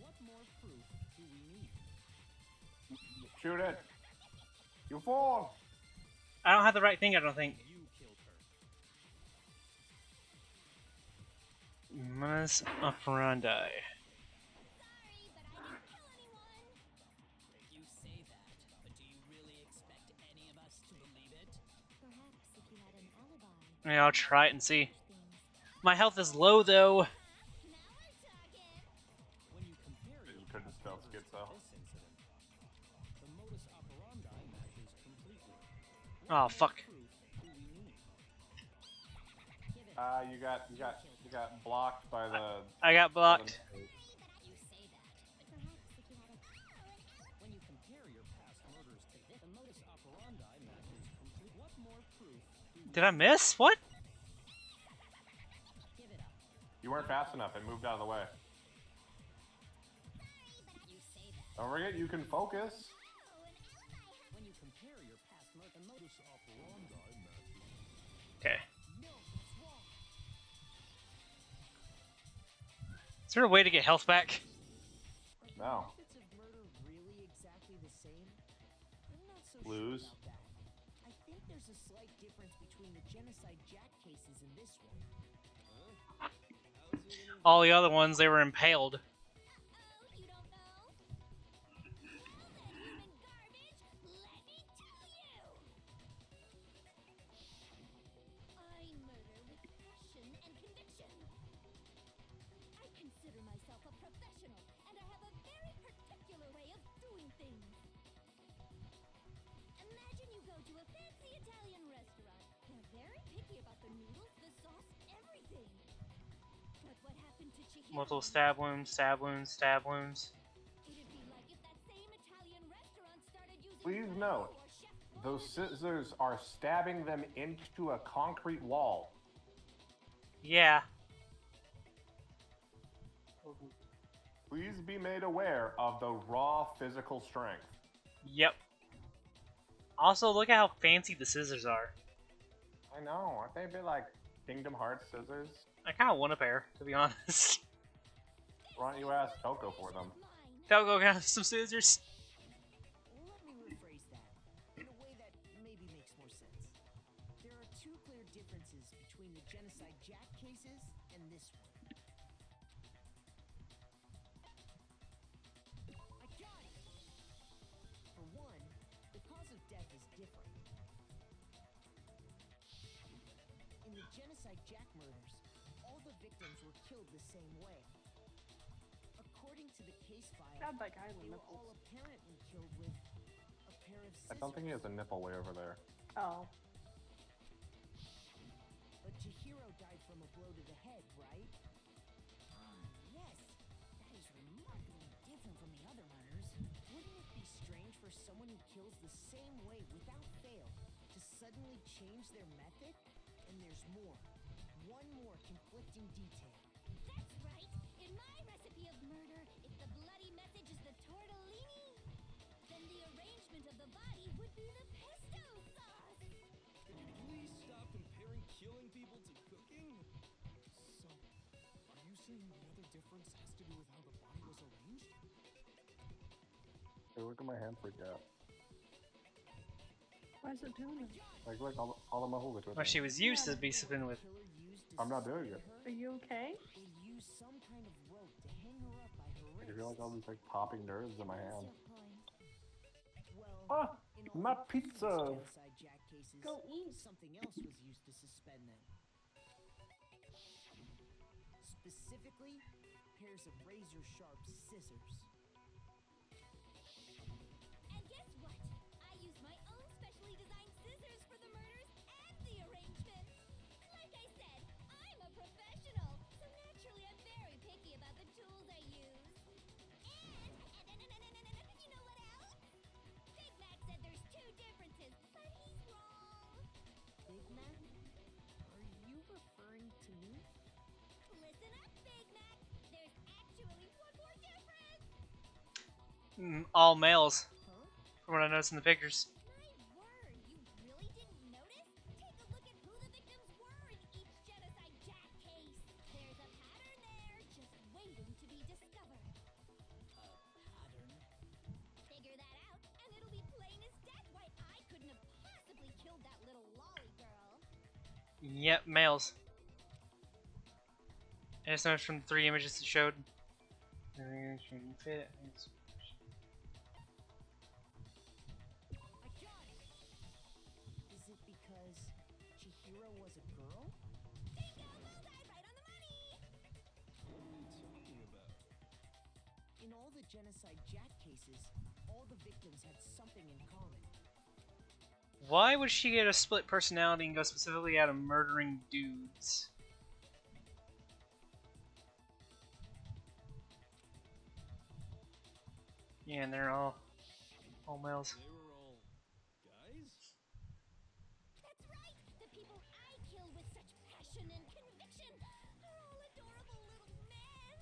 What more proof do we need? Shoot it! You fool! I don't have the right thing, I don't think. You killed her. Modus operandi. Sorry, but I didn't kill anyone. You say that, but do you really expect any of us to believe it? Perhaps if you had an alibi, Yeah, I'll try it and see. things. My health is low though. Now we're talking. When you compare your You couldn't past spell murders to schizo. this incident, the modus operandi matches completely. Oh fuck. Proof do we need? You got blocked by the. I got blocked. You say that, but Perhaps if you had a When you compare your past murders to this, the modus operandi matches complete. What more proof do we Did I miss? What? give it up? You weren't fast enough. It moved out of the way. You say that. Don't forget, you can focus. When you compare your past murder, the modus operandi matches. Okay. Is there a way to get health back? No. Methods of murder really exactly the same? I'm not so Lose. sure about that. I think there's a slight difference between the Genocide Jack cases and this one. All the other ones, they were impaled. Oh, you don't know? Well, then, human garbage, let me tell you. I murder with passion and conviction. I consider myself a professional, and I have a very particular way of doing things. Imagine you go to a fancy Italian restaurant. They're very picky about the noodles, the sauce, everything. But what happened to Chihiro? Multiple stab wounds, stab wounds, stab wounds. It'd be like if that same Italian restaurant started using Please Ragu note, or Chef those Boyardee. scissors are stabbing them into a concrete wall. Yeah. Please be made aware of the raw physical strength. Yep. Also, look at how fancy the scissors are. I know, aren't they a bit like Kingdom Hearts scissors? I kind of want a pair, to be honest. Why don't you ask Toko for them? Mine. Don't go get some scissors. Let me rephrase that in a way that maybe makes more sense. There are two clear differences between the Genocide Jack cases and this one. I got it! For one, the cause of death is different. In the Genocide Jack murders, all the victims were killed the same way. According to the case file, Stab that guy in they the were nipples. all apparently killed with a pair of scissors. I don't think he has a nipple way over there. Oh. But Chihiro died from a blow to the head, right? Yes. That is remarkably different from the other murders. Wouldn't it be strange for someone who kills the same way without fail to suddenly change their method? And there's more. One more conflicting detail. That's right. In my recipe of murder, if the bloody message is the tortellini, then the arrangement of the body would be the pesto sauce. Could you please stop comparing killing people to cooking? So, are you saying the other difference has to do with how the body was arranged? Hey, look at my hand freak out. Why is it doing it? Like, look, all the muscles are twisting. Well, she was used to be something with. Killer used to I'm not doing it. suspend Are her. you okay? They used some kind of rope to hang her up by her I wrists. feel like all these like popping nerves in my hand. Well, Ah, in all my the previous pizza. Genocide Jack cases, Go eat. something else was used to suspend them. Specifically, pairs of razor-sharp scissors. And guess what? I All males, from what I noticed in the pictures. My word, you really didn't notice? Take a look at who the victims were in each genocide Jack case. There's a pattern there, just waiting to be discovered. Pattern? Figure that out, and it'll be plain as day why I couldn't have possibly killed that little lolly girl. Yep, males. I just noticed from the 3 images it showed. Fit. I got it! Is it because Chihiro was a girl? Bingo! Bullseye! Right on the money! What are you talking about? In all the genocide Jack cases, all the victims had something in common. Why would she get a split personality and go specifically out of murdering dudes? Yeah, and they're all males. They were all guys? That's right! The people I kill with such passion and conviction are all adorable little men!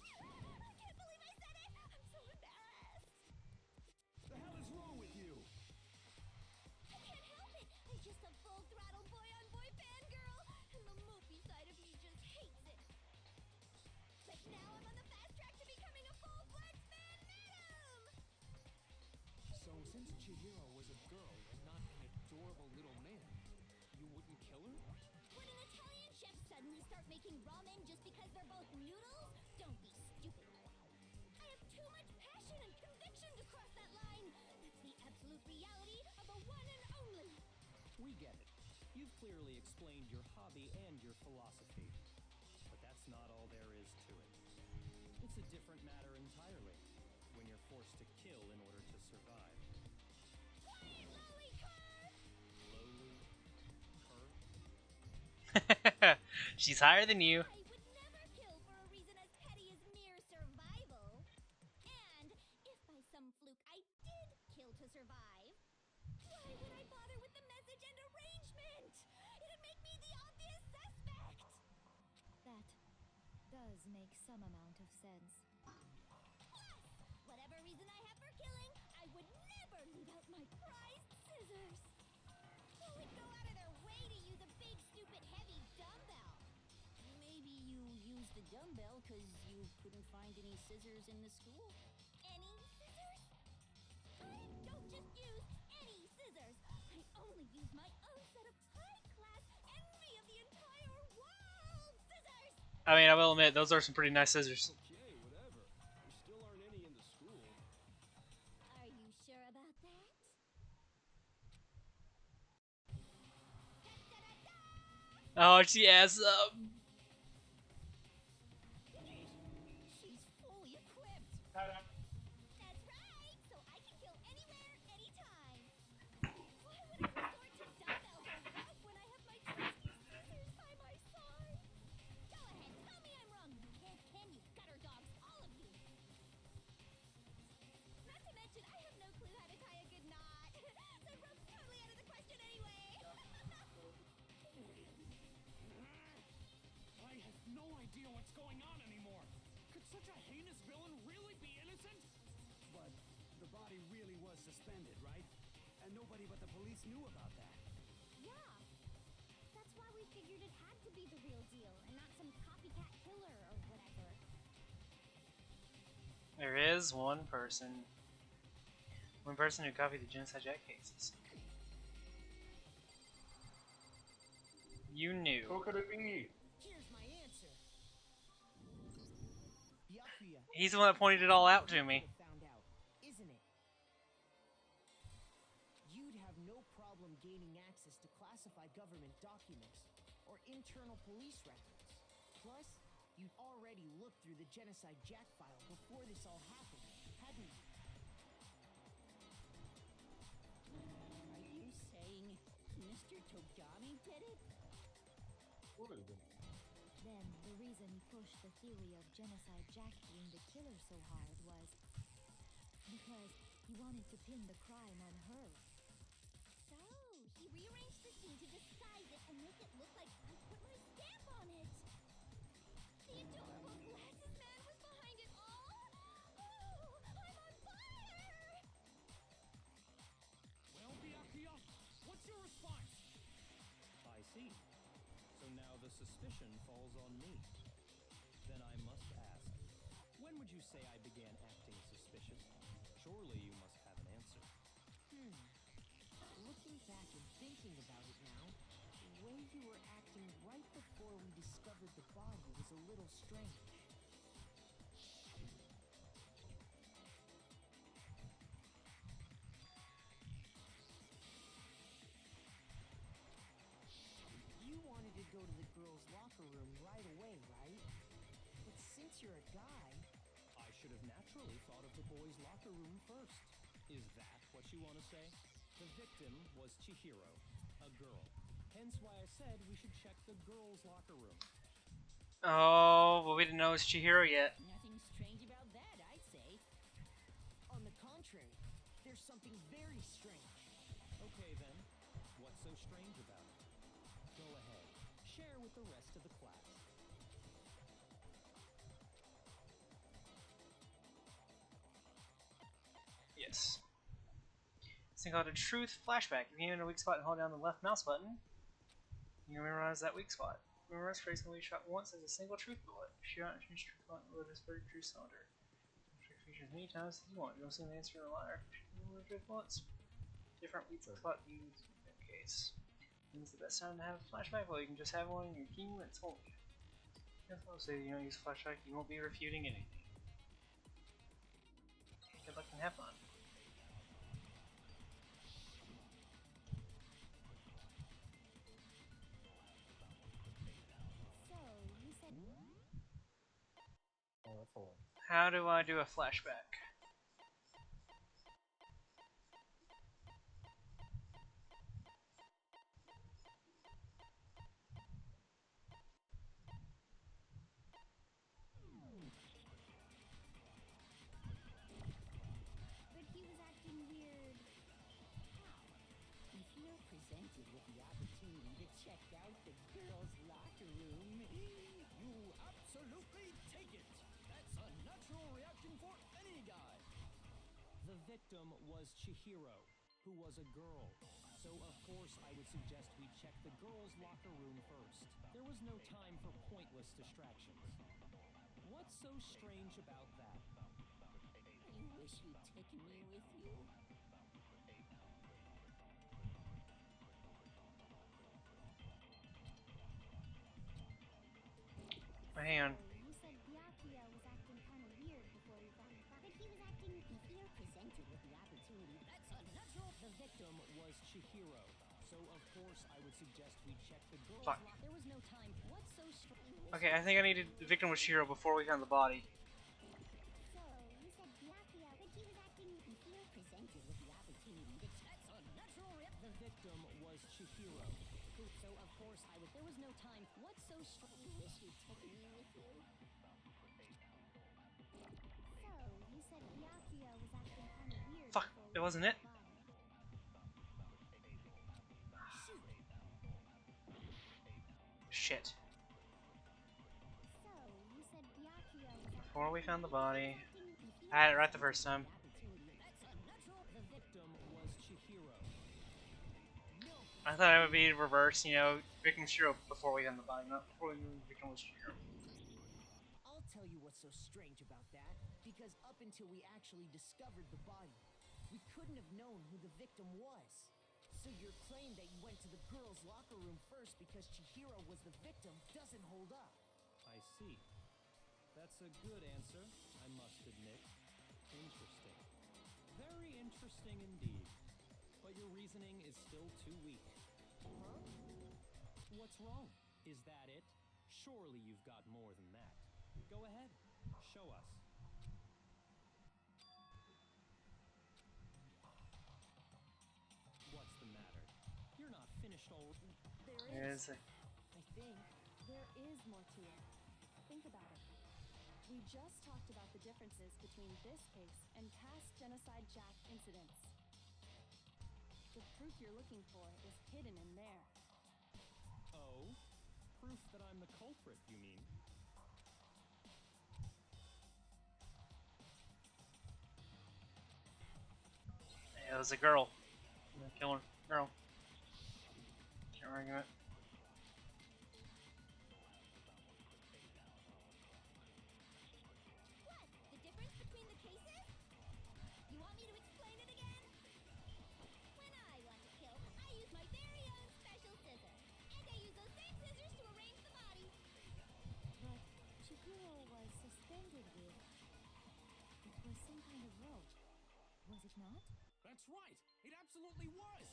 I can't believe I said it! I'm so embarrassed! The hell is wrong with you? I can't help it! I'm just a full-throttle boy-on-boy fangirl, and the mopey side of me just hates it. But now I'm on the fast track to becoming a full-fledged fan madam! So since Chihiro was a girl and not an adorable little man, you wouldn't kill her? Would an Italian chef suddenly start making ramen just because they're both noodles? Don't be stupid. I have too much passion and conviction to cross that line. That's the absolute reality of a one and only. We get it. You've clearly explained your hobby and your philosophy. But that's not all there is to it. It's a different matter entirely when you're forced to kill in order to survive. Quiet, lolly car! Lowly, cur. She's higher than you. I would never kill for a reason as petty as mere survival. And if by some fluke I did kill to survive, why would I bother with the message and arrangement? It'd make me the obvious suspect. That does make some amount of sense. Plus, whatever reason I have for killing, I would never leave out my prized scissors. Who would go out of their way to use a big, stupid, heavy dumbbell? Maybe you used the dumbbell because you couldn't find any scissors in the school? Any scissors? I don't just use any scissors. I only use my own set of high-class, envy of the entire world scissors. I mean, I will admit, those are some pretty nice scissors. Okay, whatever. There still aren't any in the school. Are you sure about that? Oh, she has She's fully equipped. That's right, so I can kill anywhere, anytime. Why would I resort to dumbbells or rope when I have my trusty scissors by my side? Go ahead, tell me I'm wrong, you can you gutter dogs, all of you. Not to mention, I have no clue how to tie a good knot. So rope's totally out of the question anyway. I have no idea what's going on anymore. Could such a heinous villain really be innocent? But the body really was suspended, right? And nobody but the police knew about that. Yeah. That's why we figured it had to be the real deal and not some copycat killer or whatever. There is one person who copied the Genocide Jack cases. You knew. Who could it be? Here's my answer. Yakuya. He's the one that pointed it all out to me. Found out, isn't it? You'd have no problem gaining access to classified government documents or internal police records. Plus, you'd already looked through the Genocide Jack file before this all happened, hadn't you? Are you saying Mr. Togami did it? Then the reason he pushed the theory of Genocide Jack being the killer so hard was because he wanted to pin the crime on her. So, he rearranged the scene to disguise it and make it look like I put my stamp on it. The adorable glasses man was behind it all. Oh, I'm on see. So now the suspicion falls on me. Then I must ask, when would you say I began acting suspicious? Surely you must have an answer. Looking back and thinking about it now, the way you were acting right before we discovered the body was a little strange. You wanted to go to the girls' locker room right away, right? But since you're a guy, I should have naturally thought of the boys' locker room first. Is that what you want to say? The victim was Chihiro, a girl. Hence why I said we should check the girls' locker room. Oh, but we didn't know it was Chihiro yet. Nothing strange about that, I'd say. on the contrary, there's something very strange. Okay then, what's so strange about it? Go ahead, share with the rest of the class. Yes. This thing called a truth flashback. If you aim in a weak spot and hold down the left mouse button, you memorize that weak spot. Memorize phrase can be shot once as a single truth bullet. Shoot out and change truth bullet with this very truth cylinder. Trick features many times as you want. You don't see the answer in the ladder. Truth bullets. Different weak spot used in that case. When's the best time to have a flashback? Well, you can just have one in your key when it's told you. If I'll say you don't use a flashback, you won't be refuting anything. Good luck and have fun. How do I do a flashback? But he was acting weird. How? If you're presented with the opportunity to check out the girls' locker room, You absolutely take it! That's a natural reaction for any guy! The victim was Chihiro, who was a girl. So of course I would suggest we check the girls' locker room first. There was no time for pointless distractions. What's so strange about that? I wish you'd taken me with you. Hang on. You said Byakuya was acting kind of weird before we found the body. But he was acting. If you're presented with the opportunity, that's a natural. The victim was Chihiro. So of course I would suggest we check the girls' Fuck. locker. There was no time. What's so strange? Okay, I think I needed the victim was Chihiro before we found the body. So you said Byakuya, but he was acting. If you're presented with the opportunity, that's a natural. The victim was Chihiro. So of course I would. There was no time. What's so strange? I wish you'd taken me with you. So you said Byakuya was acting kind of weird. Fuck, before it we wasn't found it? the body. Shit. So you said Byakuya was acting. Before we found the body. If you're I had it right the first time. The victim was Chihiro. I thought it would be reverse, you know, victim was Chihiro before we found the body, not before we knew the victim was Chihiro. I'll tell you what's so strange about that, because up until we actually discovered the body, we couldn't have known who the victim was. So your claim that you went to the girls' locker room first because Chihiro was the victim doesn't hold up. I see. That's a good answer, I must admit. Interesting. Very interesting indeed. But your reasoning is still too weak. Huh? What's wrong? Is that it? Surely you've got more than that. Go ahead. Show us. What's the matter? You're not finished already. There is. Is I think there is more to it. Think about it. We just talked about the differences between this case and past Genocide Jack incidents. The proof you're looking for is hidden in there. Oh? Proof that I'm the culprit, you mean? it was a girl. The killer girl. Can't argue it. not? That's right. It absolutely was.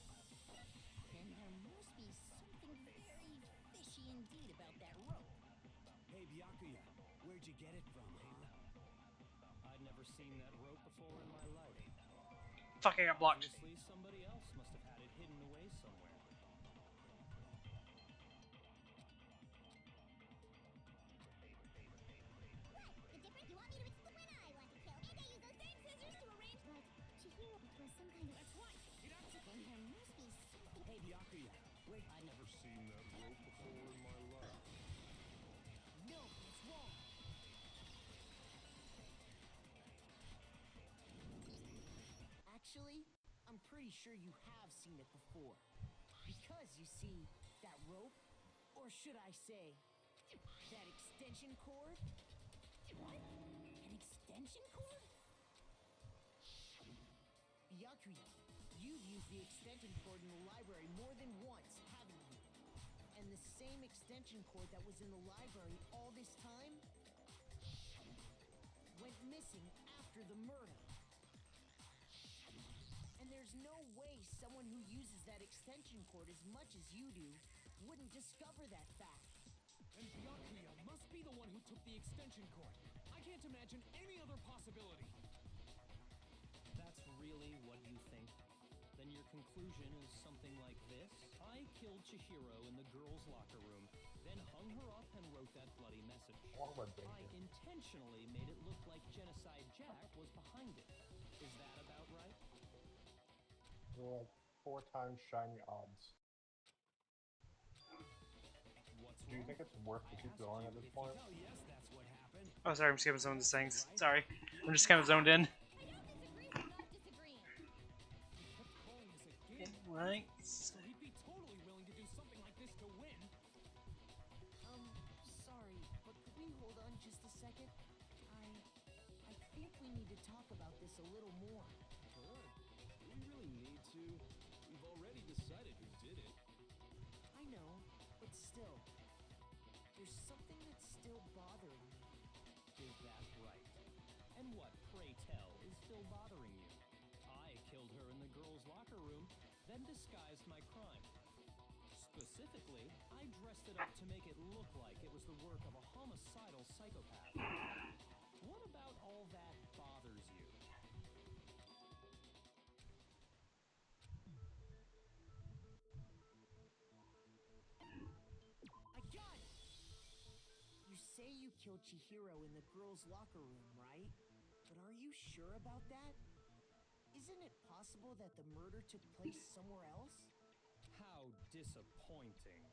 Then there must be something very fishy indeed about that rope. Hey, Byakuya, where'd you get it from, huh? I'd never seen that rope before in my life. Fuck, I got blocked. Obviously, somebody else must have had it hidden away somewhere. What? The difference? You want me to explain? When I want to kill, and I use those same scissors to arrange. But Chihiro, it was some kind of. That's right. It absolutely. Then there must be something. Hey, Byakuya, wait. I never seen that rope before in my life. No, it's wrong. Actually, I'm pretty sure you have seen it before. Because you see, that rope, or should I say, that extension cord? What? An extension cord? Byakuya, you've used the extension cord in the library more than once, haven't you? And the same extension cord that was in the library all this time went missing after the murder. And there's no way someone who uses that extension cord as much as you do wouldn't discover that fact. And Byakuya must be the one who took the extension cord. I can't imagine any other possibility. That's really what you think? Then your conclusion is something like this? I killed Chihiro in the girls' locker room, then hung her up and wrote that bloody message. I intentionally made it look like Genocide Jack was behind it. Is that about right? Like 4 times shiny odds. What's Do you wrong? think it's worth to keep going at this point? Hell yes, that's what happened. Oh, sorry, I'm skipping some of these things. Sorry. I'm just kind of zoned in. I don't disagree with not disagreeing. He kept calling us a game. Right. So he'd be totally willing to do something like this to win. Sorry, but could we hold on just a second? I think we need to talk about this a little more. Sure. Do we really need to? We've already decided who did it. I know, but still, there's something that's still bothering me. Is that right? And what, pray tell, is still bothering you? I killed her in the girls' locker room, then disguised my crime. Specifically, I dressed it up to make it look like it was the work of a homicidal psychopath. What about all that bothers you? I got it! You say you killed Chihiro in the girls' locker room, right? But are you sure about that? Isn't it possible that the murder took place somewhere else? How disappointing.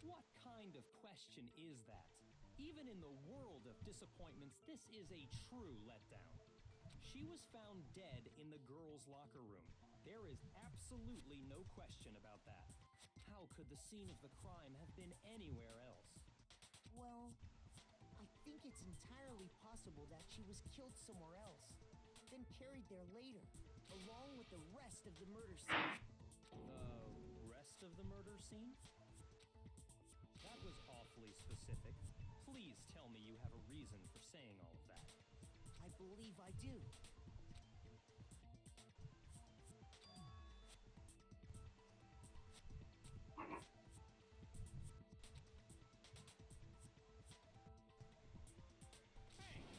What kind of question is that? Even in the world of disappointments, this is a true letdown. She was found dead in the girls' locker room. There is absolutely no question about that. How could the scene of the crime have been anywhere else? Well, I think it's entirely possible that she was killed somewhere else, then carried there later, along with the rest of the murder scene. The rest of the murder scene? That was awfully specific. Please tell me you have a reason for saying all of that. I believe I do.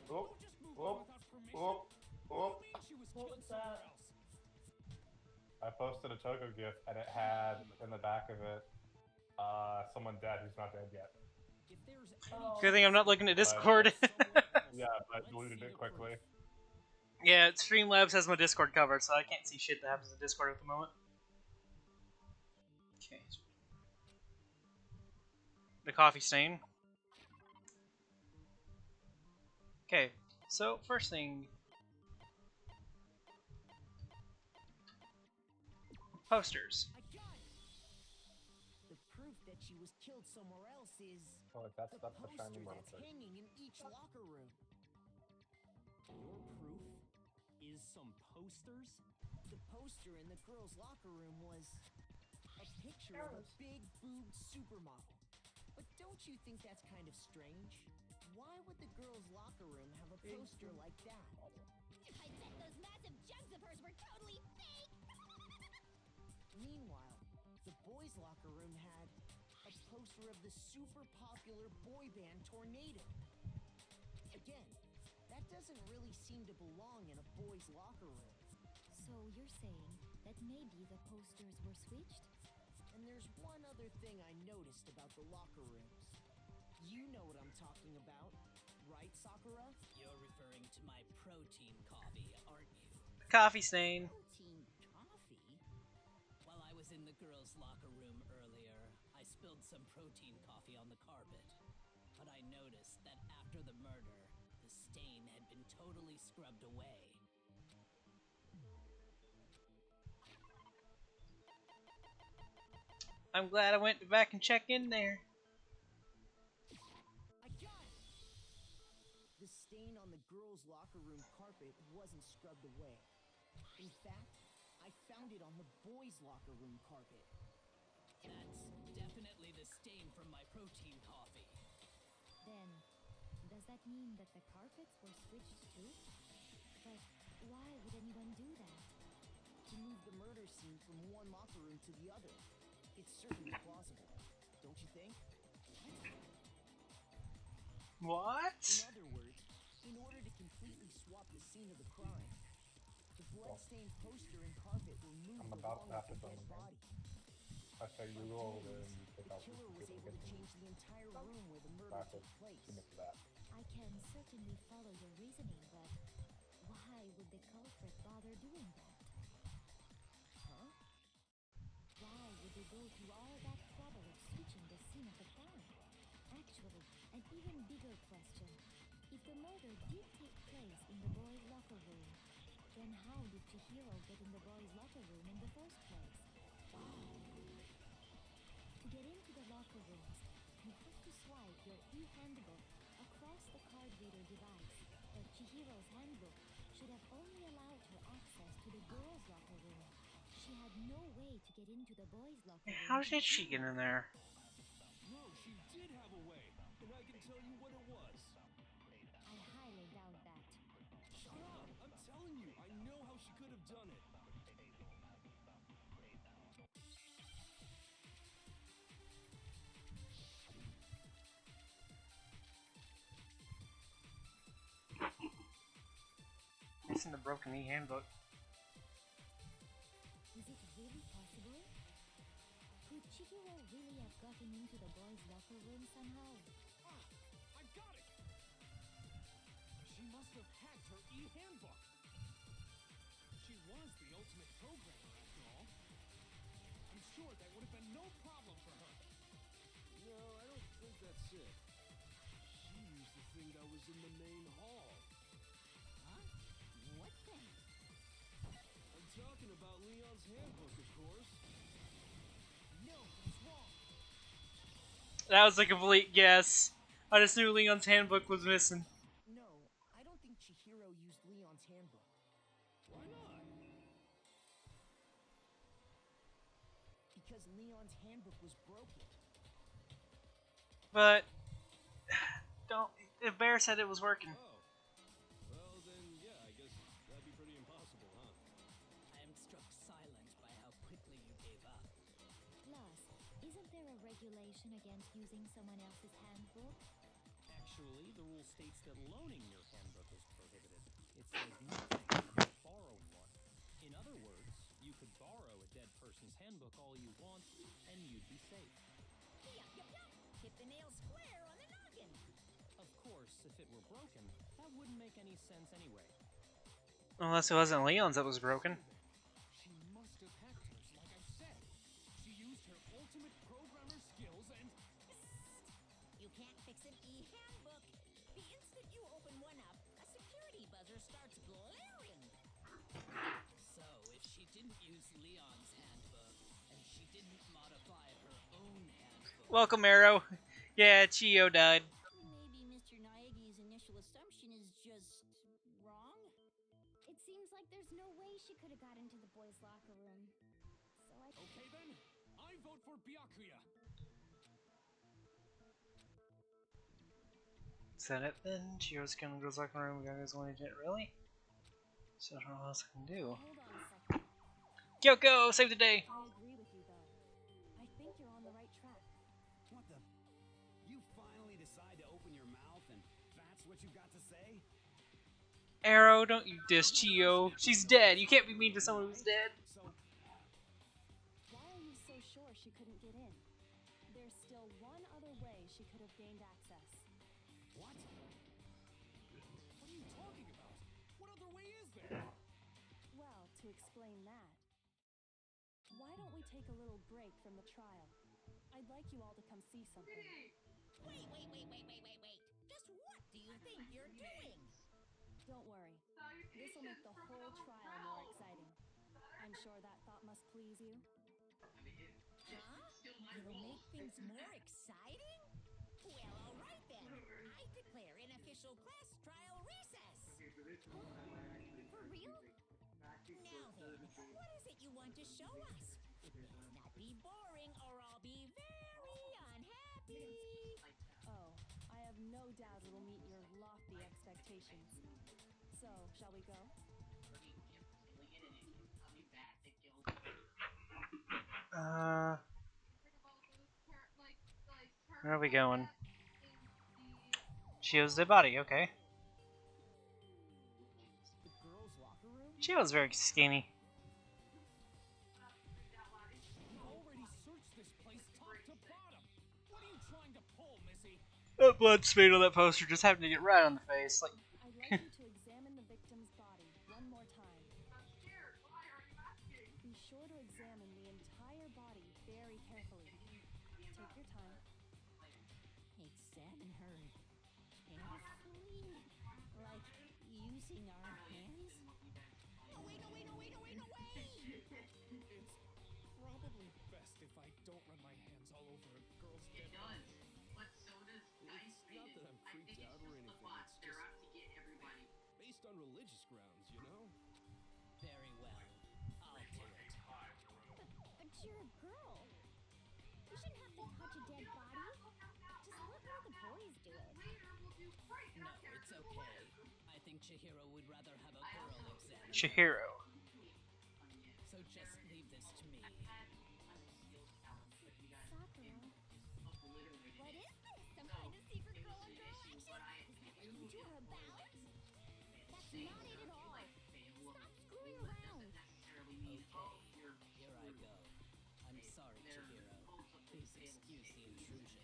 Oh, Just move oh, on without permission. oh, oh. What do you mean she was killed somewhere else? I posted a Togo GIF and it had in the back of it someone dead who's not dead yet. If there's any Good thing I'm not looking at Discord. Yeah, but I deleted it quickly. Yeah, Streamlabs has my Discord covered, so I can't see shit that happens in Discord at the moment. Okay. The coffee stain. Okay, so first thing. Posters. I got it! The proof that she was killed somewhere else is Oh, that's the the shiny poster one. that's hanging in each locker room. Your proof is some posters? The poster in the girls' locker room was a picture of a big boobed supermodel. But don't you think that's kind of strange? Why would the girls' locker room have a poster like that? I checked those massive jugs of hers were totally fake! Meanwhile, the boys' locker room had a poster of the super popular boy band Tornado. Again, that doesn't really seem to belong in a boys' locker room. So you're saying that maybe the posters were switched? And there's one other thing I noticed about the locker rooms. You know what I'm talking about, right, Sakura? You're referring to my protein coffee, aren't you? Coffee stain. Protein coffee? While I was in the girls' locker room earlier, I spilled some protein coffee on the carpet. But I noticed that after the murder, the stain had been totally scrubbed away. I'm glad I went back and checked in there. I got it! The stain on the girls' locker room carpet wasn't scrubbed away. In fact, I found it on the boys' locker room carpet. That's definitely the stain from my protein coffee. Then, does that mean that the carpets were switched too? But why would anyone do that? To move the murder scene from one locker room to the other. It's certainly plausible, don't you think? What? In other words, in order to completely swap the scene of the crime, the bloodstained poster and carpet were moved I'm about along to have with to the dead film body. I say you go over there and you The take out killer was able to change the entire room where the murder took place. that. I can certainly follow your reasoning, but why would the culprit bother doing that? Huh? Why would they go through all that trouble of switching the scene of the crime? Actually, an even bigger question. If the murder did take place in the boys' locker room, then how did Chihiro get in the boys' locker room in the first place? To get into the locker rooms, you have to swipe your e-handbook across the card reader device, but Chihiro's handbook should have only allowed her access to the girls' locker room. She had no way to get into the boys' locker room. How did she get in there? No, she did have a way, and I can tell you what it was. I highly doubt that. Shut up! I'm telling you, I know how she could have done it. It's in the broken e-handbook. Is it really possible? Could Chihiro really have gotten into the boys' locker room somehow? Ah, I got it! She must have hacked her e-handbook. She was the ultimate programmer, after all. I'm sure that would have been no problem for her. No, I don't think that's it. She used the thing that was in the main hall. Huh? What thing? I'm talking about Leon's handbook, of course. No, he's wrong. That was a complete guess. I just knew Leon's handbook was missing. No, I don't think Chihiro used Leon's handbook. Why not? Because Leon's handbook was broken. But don't. The bear said it was working. Oh. Well, then, yeah, I guess that'd be pretty impossible, huh? I am struck silent by how quickly you gave up. Plus, isn't there a regulation against using someone else's handbook? Actually, the rule states that loaning your handbook is prohibited. It says nothing about borrowing one. In other words, you could borrow a dead person's handbook all you want, and you'd be safe. Yup, yup, yup! Hit the nail square on the noggin! Of course, if it were broken, that wouldn't make any sense anyway. Unless it wasn't Leon's that was broken. She must have hacked hers, like I said. She used her ultimate programmer skills and... You can't fix an e-handbook. The instant you open one up, a security buzzer starts blaring. So, if she didn't use Leon's handbook, and she didn't modify her own handbook... Welcome, Arrow. Yeah, Chio died. Maybe Mr. Naegi's initial assumption is just wrong? It seems like there's no way she could have got into the boys' locker room. So I... Okay then, I vote for Byakuya. Is that it then? Chio's gonna go to the locker room. Guys, one agent. Really? So I don't know what else I can do. Hold on a second. Kyoko, save the day! I agree with you, though. I think you're on the right track. What the? You finally decide to open your mouth and that's what you got to say? Arrow, don't you diss Chio. She's dead. You can't be mean to someone who's dead. So, Why are you so sure she couldn't get in? There's still one other way she could have gained access. what? What are you talking about? What other way is there? Well, to explain that, why don't we take a little break from the trial? I'd like you all to come see something. Wait. Just what do you think you're doing? Don't worry. This'll make the whole trial more exciting. I'm sure that thought must please you. Huh? It'll make things more exciting? Well, all right then. I declare an official class trial recess. For real? Now then, what is it you want to show us? It better not be boring or I'll be very unhappy. Oh, I have no doubt it'll meet your lofty expectations. So, shall we go? Where are we going? Chio's dead body, okay. The girls' locker room? Chio's very skinny. We've already searched this place top to bottom. What are you trying to pull, Missy? That blood spade on that poster just happened to get right on the face. Like, I'd like you to examine the victim's body one more time. Be sure to examine the entire body very carefully. Take your time. Examine her carefully? Like using our hands? No, wait! It's probably best if I don't run my hands all over a girl's dead body. It's not that I'm freaked out or anything, it's just based on religious grounds, you know? Very well. I'll do it. But you're a girl. You shouldn't have to touch a dead body. Just let one of the boys do it. No, it's okay. I think Chihiro would rather have a girl examine. Chihiro. So just leave this to me. Sakura. What is this? Some kind of secret girl-on-girl action? Is that what you're about? That's not it at all. Stop screwing around. Okay, here I go. I'm sorry, Chihiro. Please excuse the intrusion.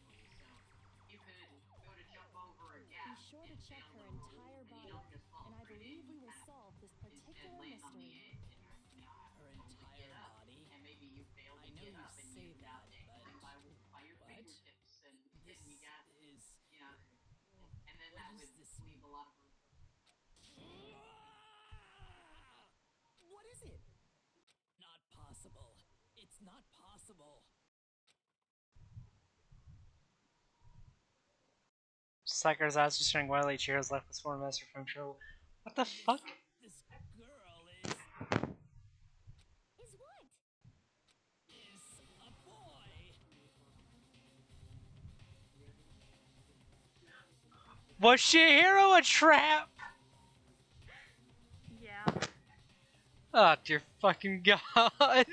Be sure to check her entire body, and I believe we will solve this particular mystery. Her entire body? I know you say that, but... What? This is... What does this mean? What is it? Not possible. It's not possible. Sakura's eyes are staring wildly. Chihiro's left with former master from trouble. What the fuck? This girl is What? a boy. Was Chihiro a trap? Yeah. Oh dear fucking god.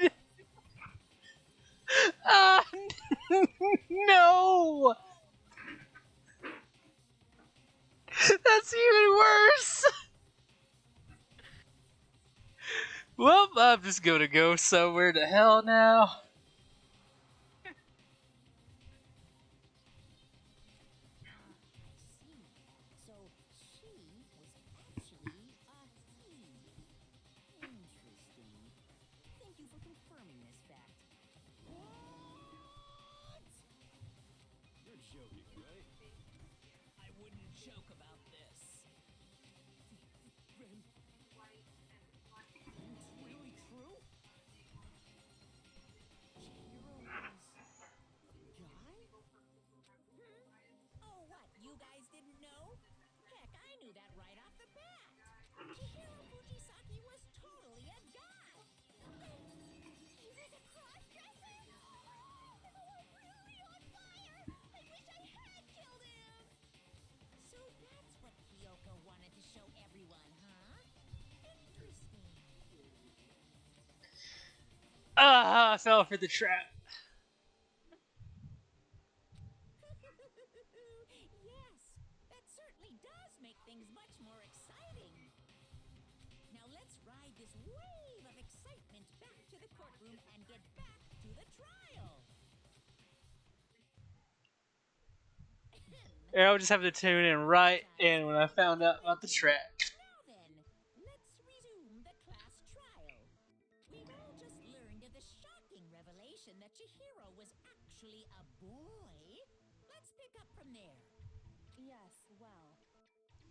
Ah, no! That's even worse! Well, I'm just gonna go somewhere to hell now. So she was actually a he. Interesting. Thank you for confirming this fact. What? You're joking, right? I wouldn't joke about this. Then... It's really true? Chihiro was... a guy? Oh, what? You guys didn't know? Heck, I knew that right off the bat. Chihiro Fujisaki was totally a guy. He was a cross-dresser? Oh, I'm really on fire. I wish I had killed him. So that's what Kyoko wanted to show everyone, huh? Interesting. Ah, I fell for the trap. Yes, that certainly does make things much more exciting. Now let's ride this wave of excitement back to the courtroom and get back to the trial. I would just have to tune in right in when I found out about the trap. Now then, let's resume the class trial. We've all just learned of the shocking revelation that Chihiro was actually a boy. Let's pick up from there. Yes, well.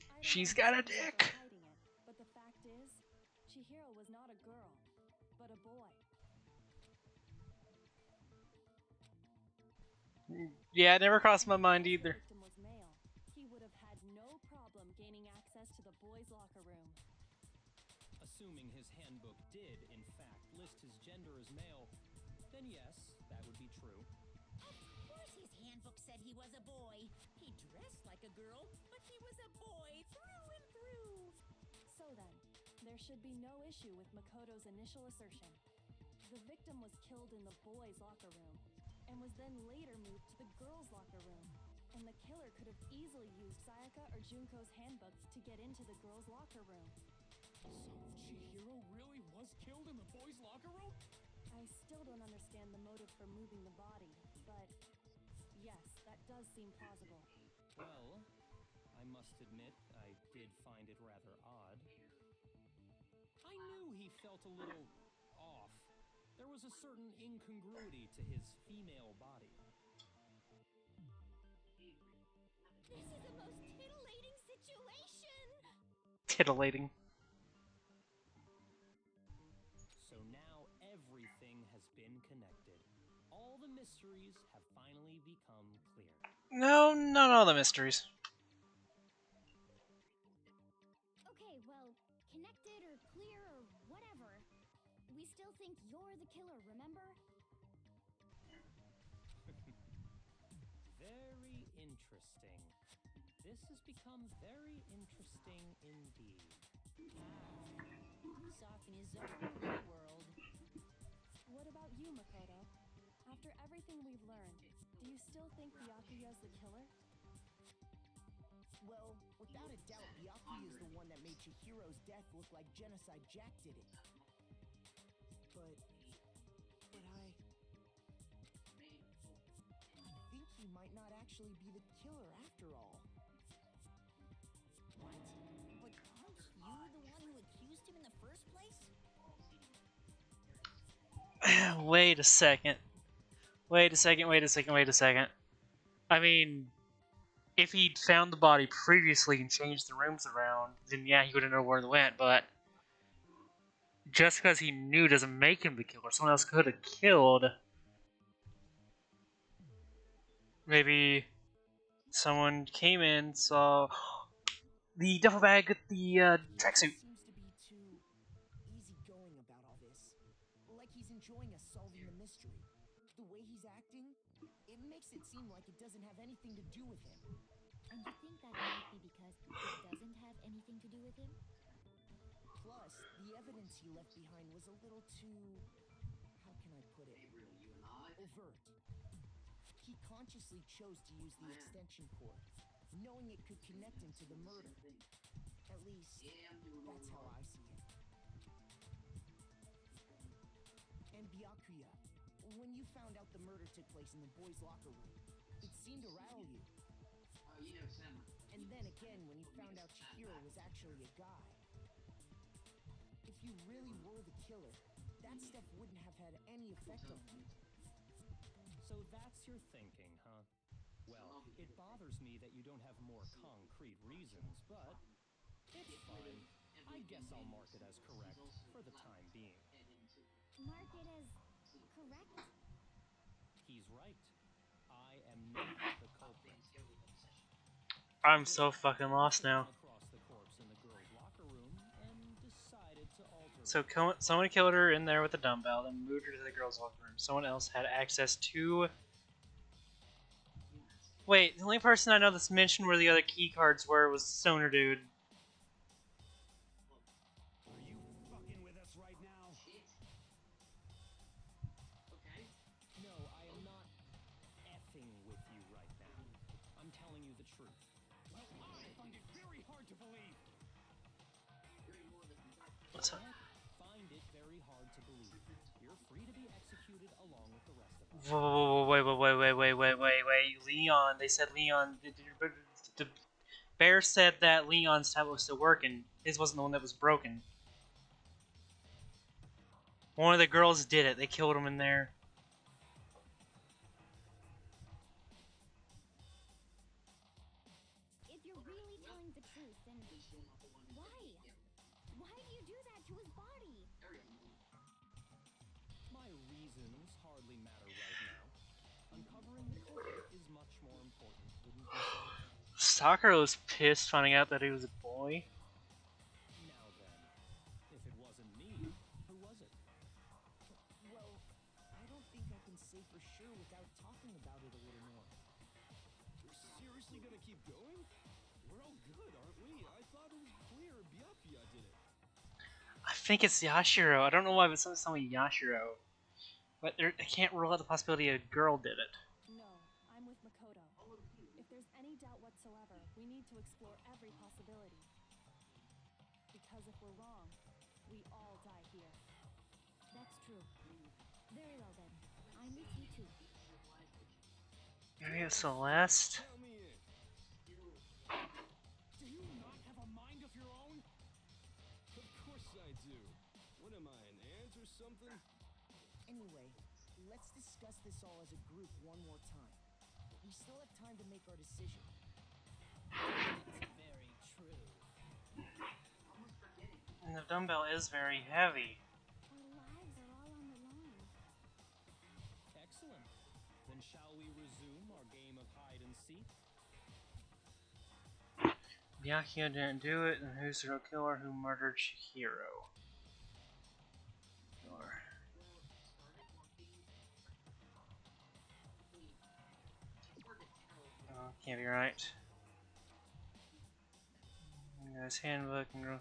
I don't She's have got a reason for dick. hiding it, but the fact is, Chihiro was not a girl, but a boy. Yeah, it never crossed my mind If the either. victim was male, he would have had no problem gaining access to the boys' locker room. Assuming his handbook did, in fact, list his gender as male, then yes, that would be true. Of course his handbook said he was a boy. He dressed like a girl, but he was a boy through and through. So then, there should be no issue with Makoto's initial assertion. The victim was killed in the boys' locker room, and was then later moved to the girls' locker room. And the killer could have easily used Sayaka or Junko's handbook to get into the girls' locker room. So Chihiro really was killed in the boys' locker room? I still don't understand the motive for moving the body, but yes, that does seem plausible. Well, I must admit, I did find it rather odd. I knew he felt a little off. There was a certain incongruity to his female body. This is the most titillating situation. Titillating. So now everything has been connected. All the mysteries have finally become clear. No, not all the mysteries. Okay, well, connected or clear or whatever, we still think you're the killer, remember? Very interesting. This has become very interesting indeed. He's off in his own little world. What about you, Makoto? After everything we've learned, do you still think Byakuya's the killer? Well, without a doubt, Byakuya is the one that made Chihiro's death look like Genocide Jack did it. But I think he might not actually be the killer after all. What? But aren't you the one who accused him in the first place? Wait a second. Wait a second. I mean, if he'd found the body previously and changed the rooms around, then yeah, he would have known where it went, but just because he knew doesn't make him the killer. Someone else could have killed. Maybe someone came in, saw the duffel bag with the tracksuit. Seems to be too easygoing about all this. Like he's enjoying us solving the mystery. The way he's acting, it makes it seem like it doesn't have anything to do with him. And you think that might be because it doesn't have anything to do with him? Plus, the evidence he left behind was a little too... how can I put it? Overt. He consciously chose to use the extension cord, knowing it could connect him to the murder. At least, that's how I see it. And Byakuya, when you found out the murder took place in the boys' locker room, it seemed to rattle you. And then again, when you found out Chihiro was actually a guy. If you really were the killer, that stuff wouldn't have had any effect on you. So that's your thinking, huh? Well, it bothers me that you don't have more concrete reasons, but it's fine. I guess I'll mark it as correct for the time being. Mark it as correct? He's right. I am not the culprit. I'm so fucking lost now. Across the corpse in the girls' locker room and decided to alter. So someone killed her in there with a dumbbell, then moved her to the girls' locker room. Someone else had access to... Wait, the only person I know that's mentioned where the other key cards were was Stoner Dude. Are you fucking with us right now? truth. Well, I find it very hard to believe. What's up? Find it very hard to believe. You're free to be executed along with the rest of us. Whoa, wait. Leon, they said Leon. The bear said that Leon's tablet was still working. His wasn't the one that was broken. One of the girls did it. They killed him in there. If you're really telling the truth, then why? Why do you do that to his body? My reasons hardly matter right now. Uncovering the culprit is much more important, wouldn't you say? Sakura was pissed finding out that he was a boy. Now then, if it wasn't me, who was it? Well, I don't think I can say for sure without talking about it a little more. We're seriously gonna keep going? We're all good, aren't we? I thought it was clear Byakuya did it. I think it's Yashiro. I don't know why, but someone's telling me Yashiro. But I can't rule out the possibility a girl did it. No, I'm with Makoto. If there's any doubt whatsoever, we need to explore every possibility. Because if we're wrong, we all die here. That's true. Very well then. I'm with you too. Maybe it's Celeste? Tell me in. Do you not have a mind of your own? Of course I do. What am I, an ant or something? Anyway, let's discuss this all as a group one more time. We still have time to make our decision. It's very true. And the dumbbell is very heavy. Our lives are all on the line. Excellent. Then shall we resume our game of hide and seek? Byakuya didn't do it, and who's the real killer who murdered Chihiro? Oh, can't be right. His handbook and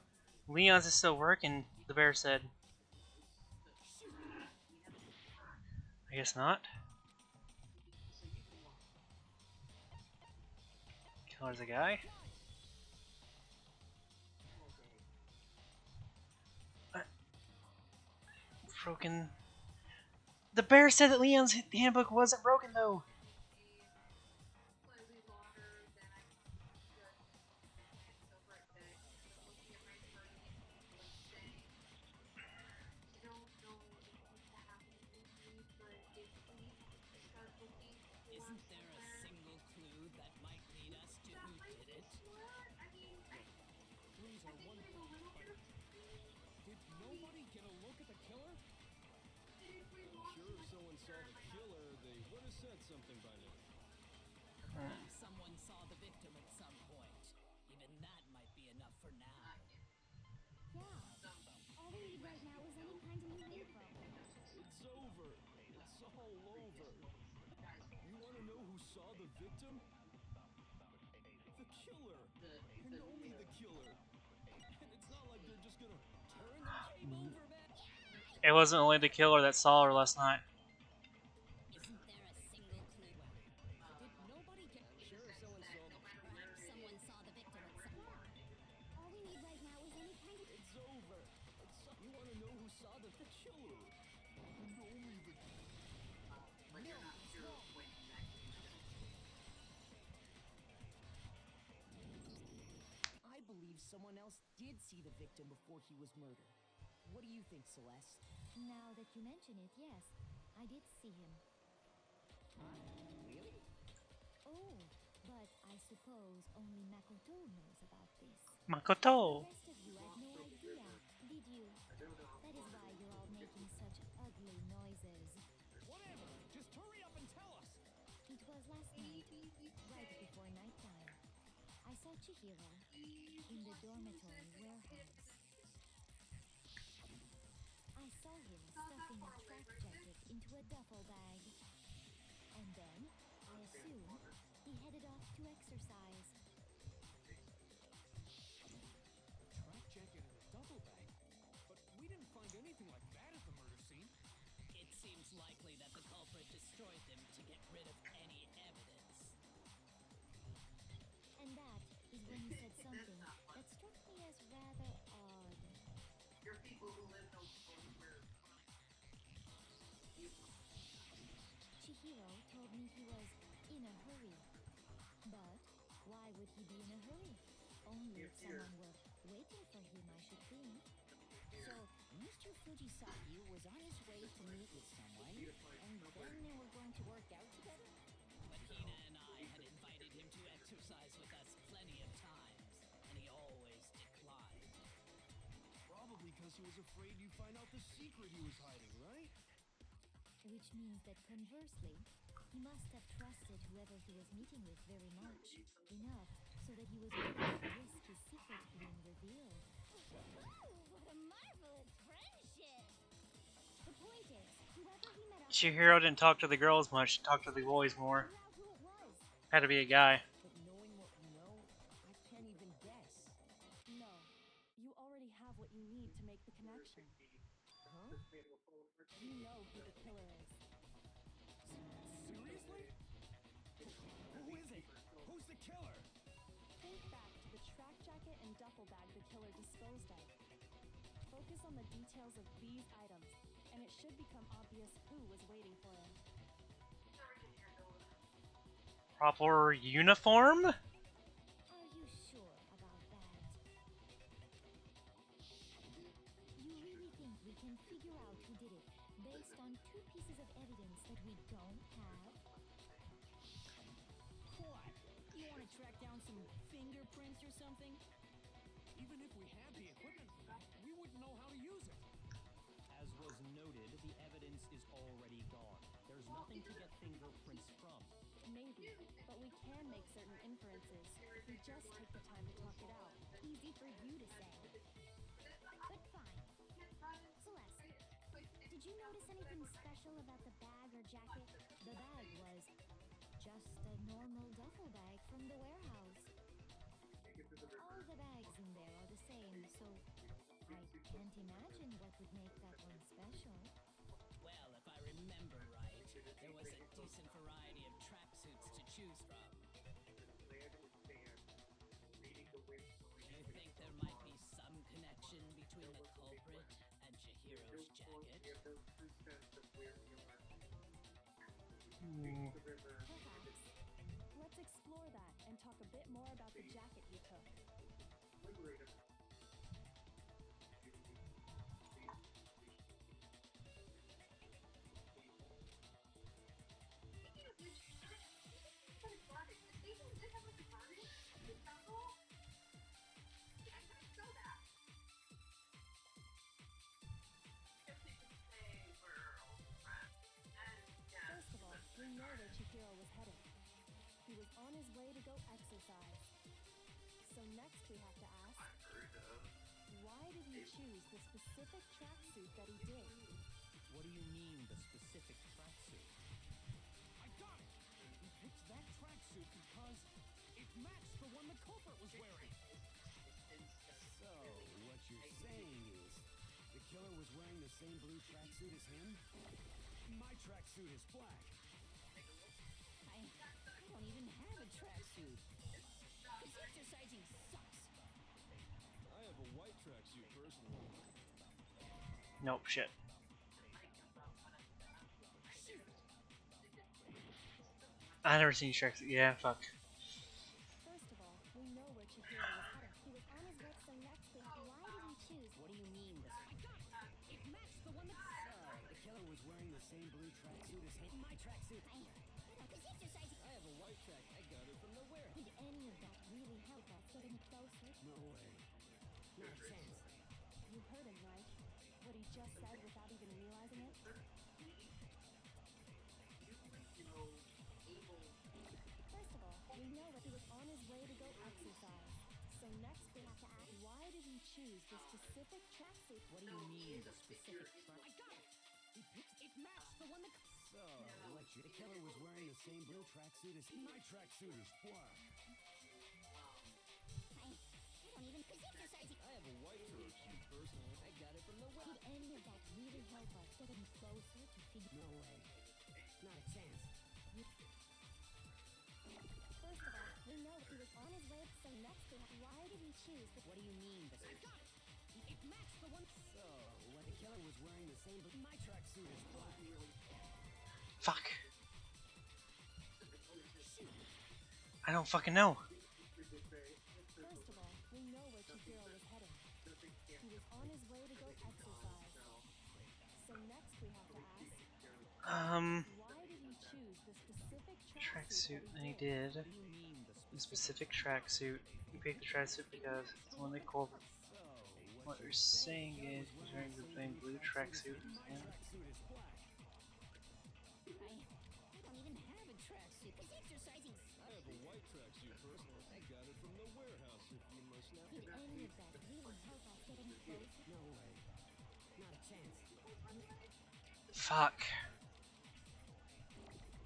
Leon's is still working, the bear said. I guess not. Killer's a guy. Broken. The bear said that Leon's handbook wasn't broken though. Isn't there a single clue that might lead us to who did it? Clues are one thing, but did nobody get a look at the killer? I'm sure if someone saw the killer, they would have said something by now. Someone saw the victim at some point. Even that might be enough for now. Yeah. All we need right now is any kind of new info. It's over. It's all over. You want to know who saw the victim? The killer. And only the killer. And it's not like they're just gonna turn the game over, man. It wasn't only the killer that saw her last night. Isn't there a single clue? Did nobody get... Sure, if someone saw the... Perhaps someone saw the victim at some point. All we need right now is any kind of... It's over. You want to know who saw the killer? And only the... I believe someone else did see the victim before he was murdered. What do you think, Celeste? Now that you mention it, yes, I did see him. Really? Oh, but I suppose only Makoto knows about this. Makoto! The rest of you had no idea, did you? That is why you're all making such ugly noises. Whatever! Just hurry up and tell us! It was last night, right before nighttime. I saw Chihiro in the dormitory warehouse. I saw him stuffing a track jacket into a duffel bag. And then, I assume, he headed off to exercise. Track jacket in a duffel bag? But we didn't find anything like that at the murder scene. It seems likely that the culprit destroyed them to get rid of any evidence. Chihiro told me he was in a hurry. But why would he be in a hurry? Only if someone were waiting for him, I should think. So, Mr. Fujisaki was on his way to meet with someone, and then they were going to work out together? But Hina and I had invited him to exercise with us plenty of times, and he always declined. Probably because he was afraid you'd find out the secret he was hiding, right? Which means that conversely, he must have trusted whoever he was meeting with very much. Enough so that he was willing to risk his secret being revealed. Ooh, what a marvelous friendship! The point is, whoever he met up Chihiro didn't talk to the girls much, talked to the boys more. figure out who it was. Had to be a guy. But knowing what you know, I can't even guess. No, you already have what you need to make the connection. Huh? You know who the killer is. Seriously? Who is it? Who's the killer? Think back to the track jacket and duffel bag the killer disposed of. Focus on the details of these items, and it should become obvious who was waiting for him. Proper uniform? Are you sure about that? You really think we can figure out who did it based on two pieces of evidence that we don't have? What? You want to track down some fingerprints or something? Even if we had the equipment for that, we wouldn't know how to use it. As was noted, the evidence is already gone. There's nothing to get fingerprints from. Maybe, but we can make certain inferences if we just take the time to talk it out. Easy for you to say. But fine. Celeste, did you notice anything special about the bag or jacket? The bag was just a normal duffel bag from the warehouse. All the bags in there are the same, so I can't imagine what would make that one special. Well, if I remember right, there was a decent variety of tracksuits to choose from. You think there might be some connection between the culprit and Chihiro's jacket? Perhaps. Let's explore that and talk a bit more about the jacket you took. First of all, we know where Chihiro was headed. He was on his way to go exercise. So next we have to ask, why did he choose the specific tracksuit that he did? What do you mean, the specific tracksuit? I got it! He picked that tracksuit because it matched the one the culprit was wearing. So, what you're saying is, the killer was wearing the same blue tracksuit as him? My tracksuit is black. I don't even have a tracksuit. This exercising sucks. I have a white tracksuit personally. Nope, shit. I never seen Shrek. Yeah, fuck. First of all, we know where Chihiro was headed. He was on his way, so next we have to why did he choose? What do you mean, this? I got it! It matched the one that... The killer was wearing the same blue tracksuit as him? My tracksuit. This exercising. I have a white track. I got it from the warehouse. Did any of that really help us getting closer? No way. Not a chance. You heard him, right? What he just said without even realizing it? First of all, we know that he was on his way to go exercise. So next we have to ask, why did he choose the specific tracksuit? What do you mean, the specific track? I got it! It matched the one that... So, the killer was wearing the same blue tracksuit as him? My tracksuit is black. I don't even this exercising. I have a white tracksuit personally. I got it from the Did any of that really help us getting closer to figure? No way. Not a chance. First of all, we know that he was on his way, so next we have why did he choose the What do you mean, this? I got it! It Max, the one. So, what the killer was wearing the same. My tracksuit is black. Fuck. I don't fucking know. First of all, we know where Chihiro was heading. He was on his way to go exercise. So next we have to ask, why did he choose the specific Tracksuit, tracksuit and he that he did? did. The specific tracksuit. He picked the tracksuit because it's the one they called. What you're saying is he's wearing the same blue tracksuit as him. I don't even have a tracksuit. This exercising I have a white tracksuit personally. I got it from the warehouse, if you must know. Did any of that really help us get any clothes? No way. Not a chance. Fuck.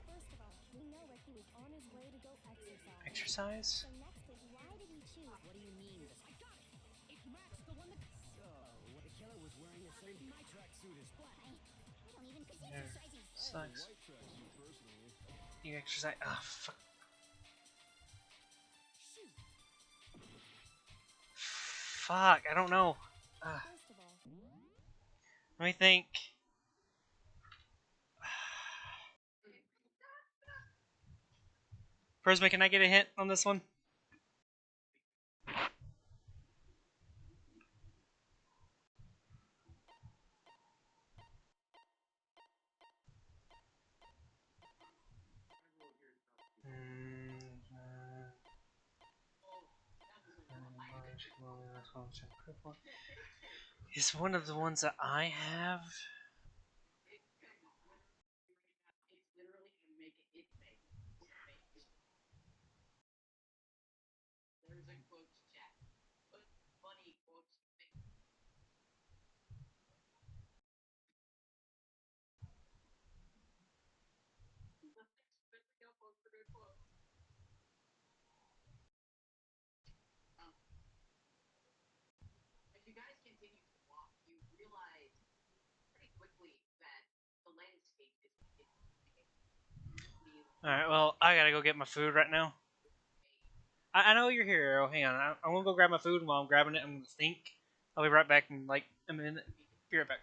First of all, we know where he was on his way to go exercise. Exercise? So next is, why did he choose? What do you mean? I got it. It's Max, the one that. So, what the killer was wearing the same. My tracksuit is black. I don't even. This Yeah. exercising Sucks. White tracksuit personally. You exercise. Ah, fuck. Fuck, I don't know. First of all, Let me think. Prisma, can I get a hint on this one? Is one of the ones that I have. Alright, well, I gotta go get my food right now. I know you're here, Arrow. Hang on. I'm gonna go grab my food, and while I'm grabbing it, I'm gonna think. I'll be right back in like a minute. Be right back.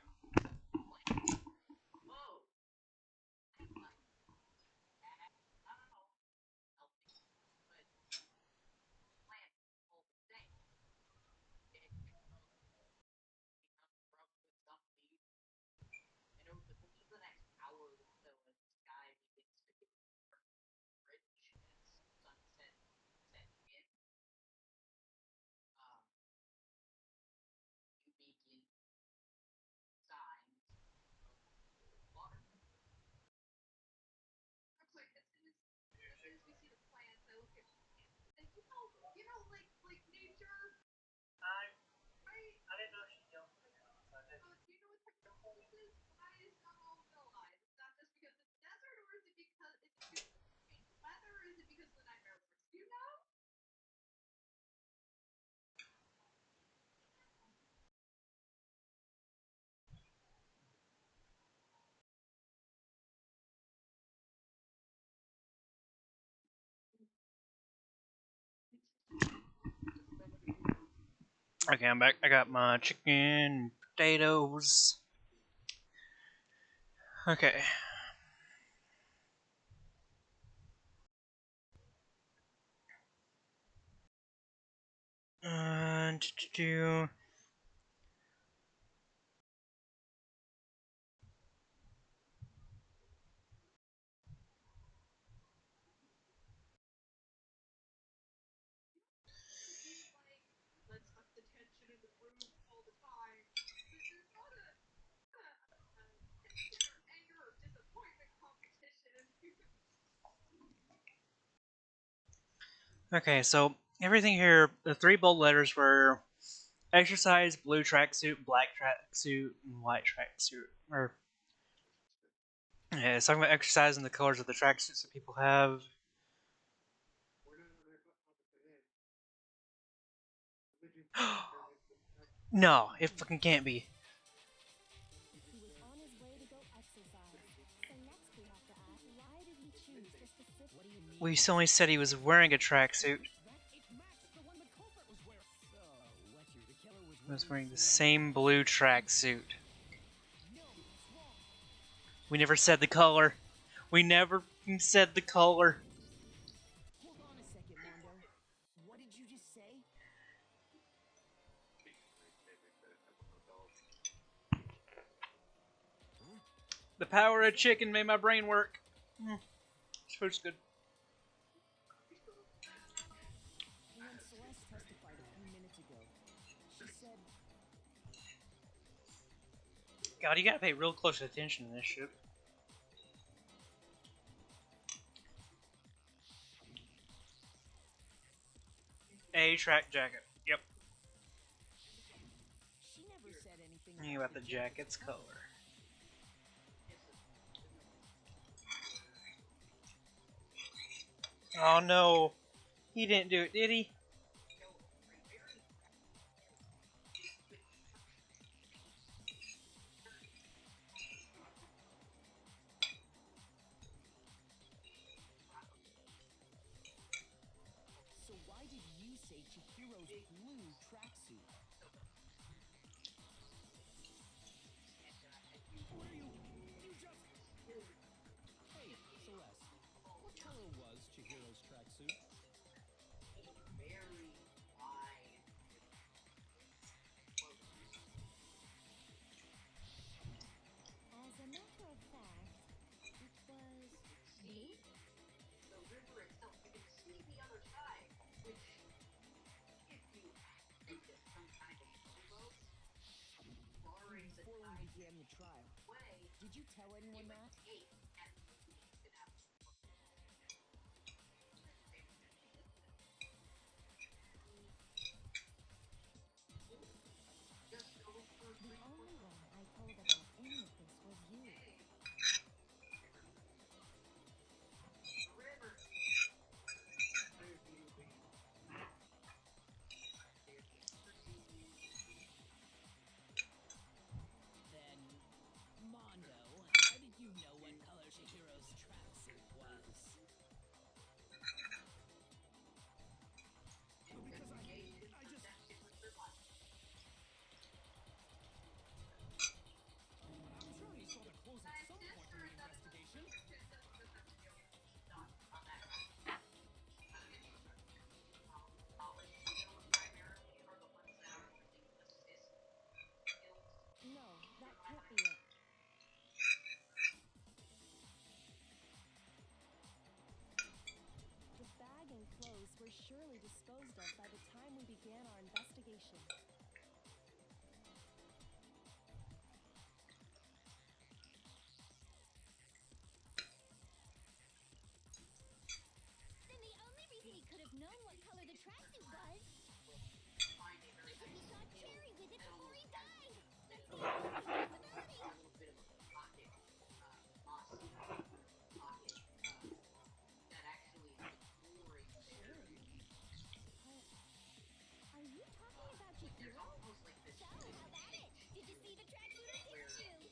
Okay, I'm back. I got my chicken, potatoes. Okay. Do. Okay, so everything here, the three bold letters were exercise, blue tracksuit, black tracksuit, and white tracksuit. Or yeah, it's talking about exercise and the colors of the tracksuits that people have. No, it fucking can't be. he was on his way to go exercise. So next we have to ask, why did he choose the specific? What do you mean? We only said he was wearing a tracksuit. was wearing the same blue tracksuit. We never said the color. We never said the color. Hold on a second, Mondo. What did you just say? The power of chicken made my brain work. Food's good. When Celeste testified a few minutes ago, she said, God, you gotta pay real close attention to this shit. A track jacket. Yep. she never said anything You about the jacket's color. Oh no. He didn't do it, did he? So why did you say Chihiro's blue tracksuit? Hey, Celeste, what color was Chihiro's tracksuit? As a matter of fact, it was blue. Before we began the trial, did you tell anyone that? The only one I told about any of this was you. Then, Mondo, how did you know what color Chihiro's tracksuit was? I'm sure he saw the clothes at some point in the investigation. No, that can't be it. The bag and clothes were surely disposed of by the time we began our investigation. Then the only reason he could have known what color the tracksuit was is if he saw Cherry with it before he died. That's the only possibility. Are you talking about Chihiro? So, how about it? Did you see the tracksuit or didn't you?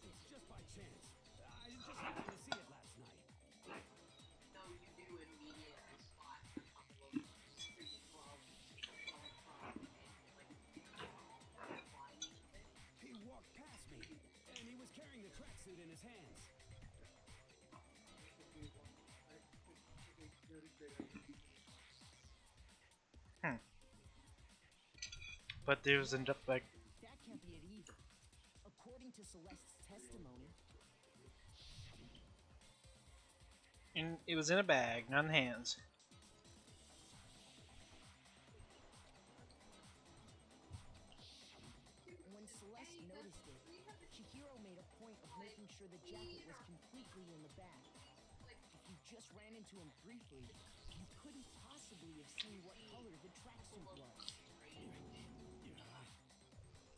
It's just by chance. I just happened to see it last night. He walked past me, and he was carrying the tracksuit in his hands. But there was ended up like That can't be it either. According to Celeste's testimony, it was in a bag, not in hands. when Celeste noticed it, Chihiro made a point of making sure the jacket was completely in the bag. If you just ran into him briefly, you couldn't possibly have seen what color the tracksuit was.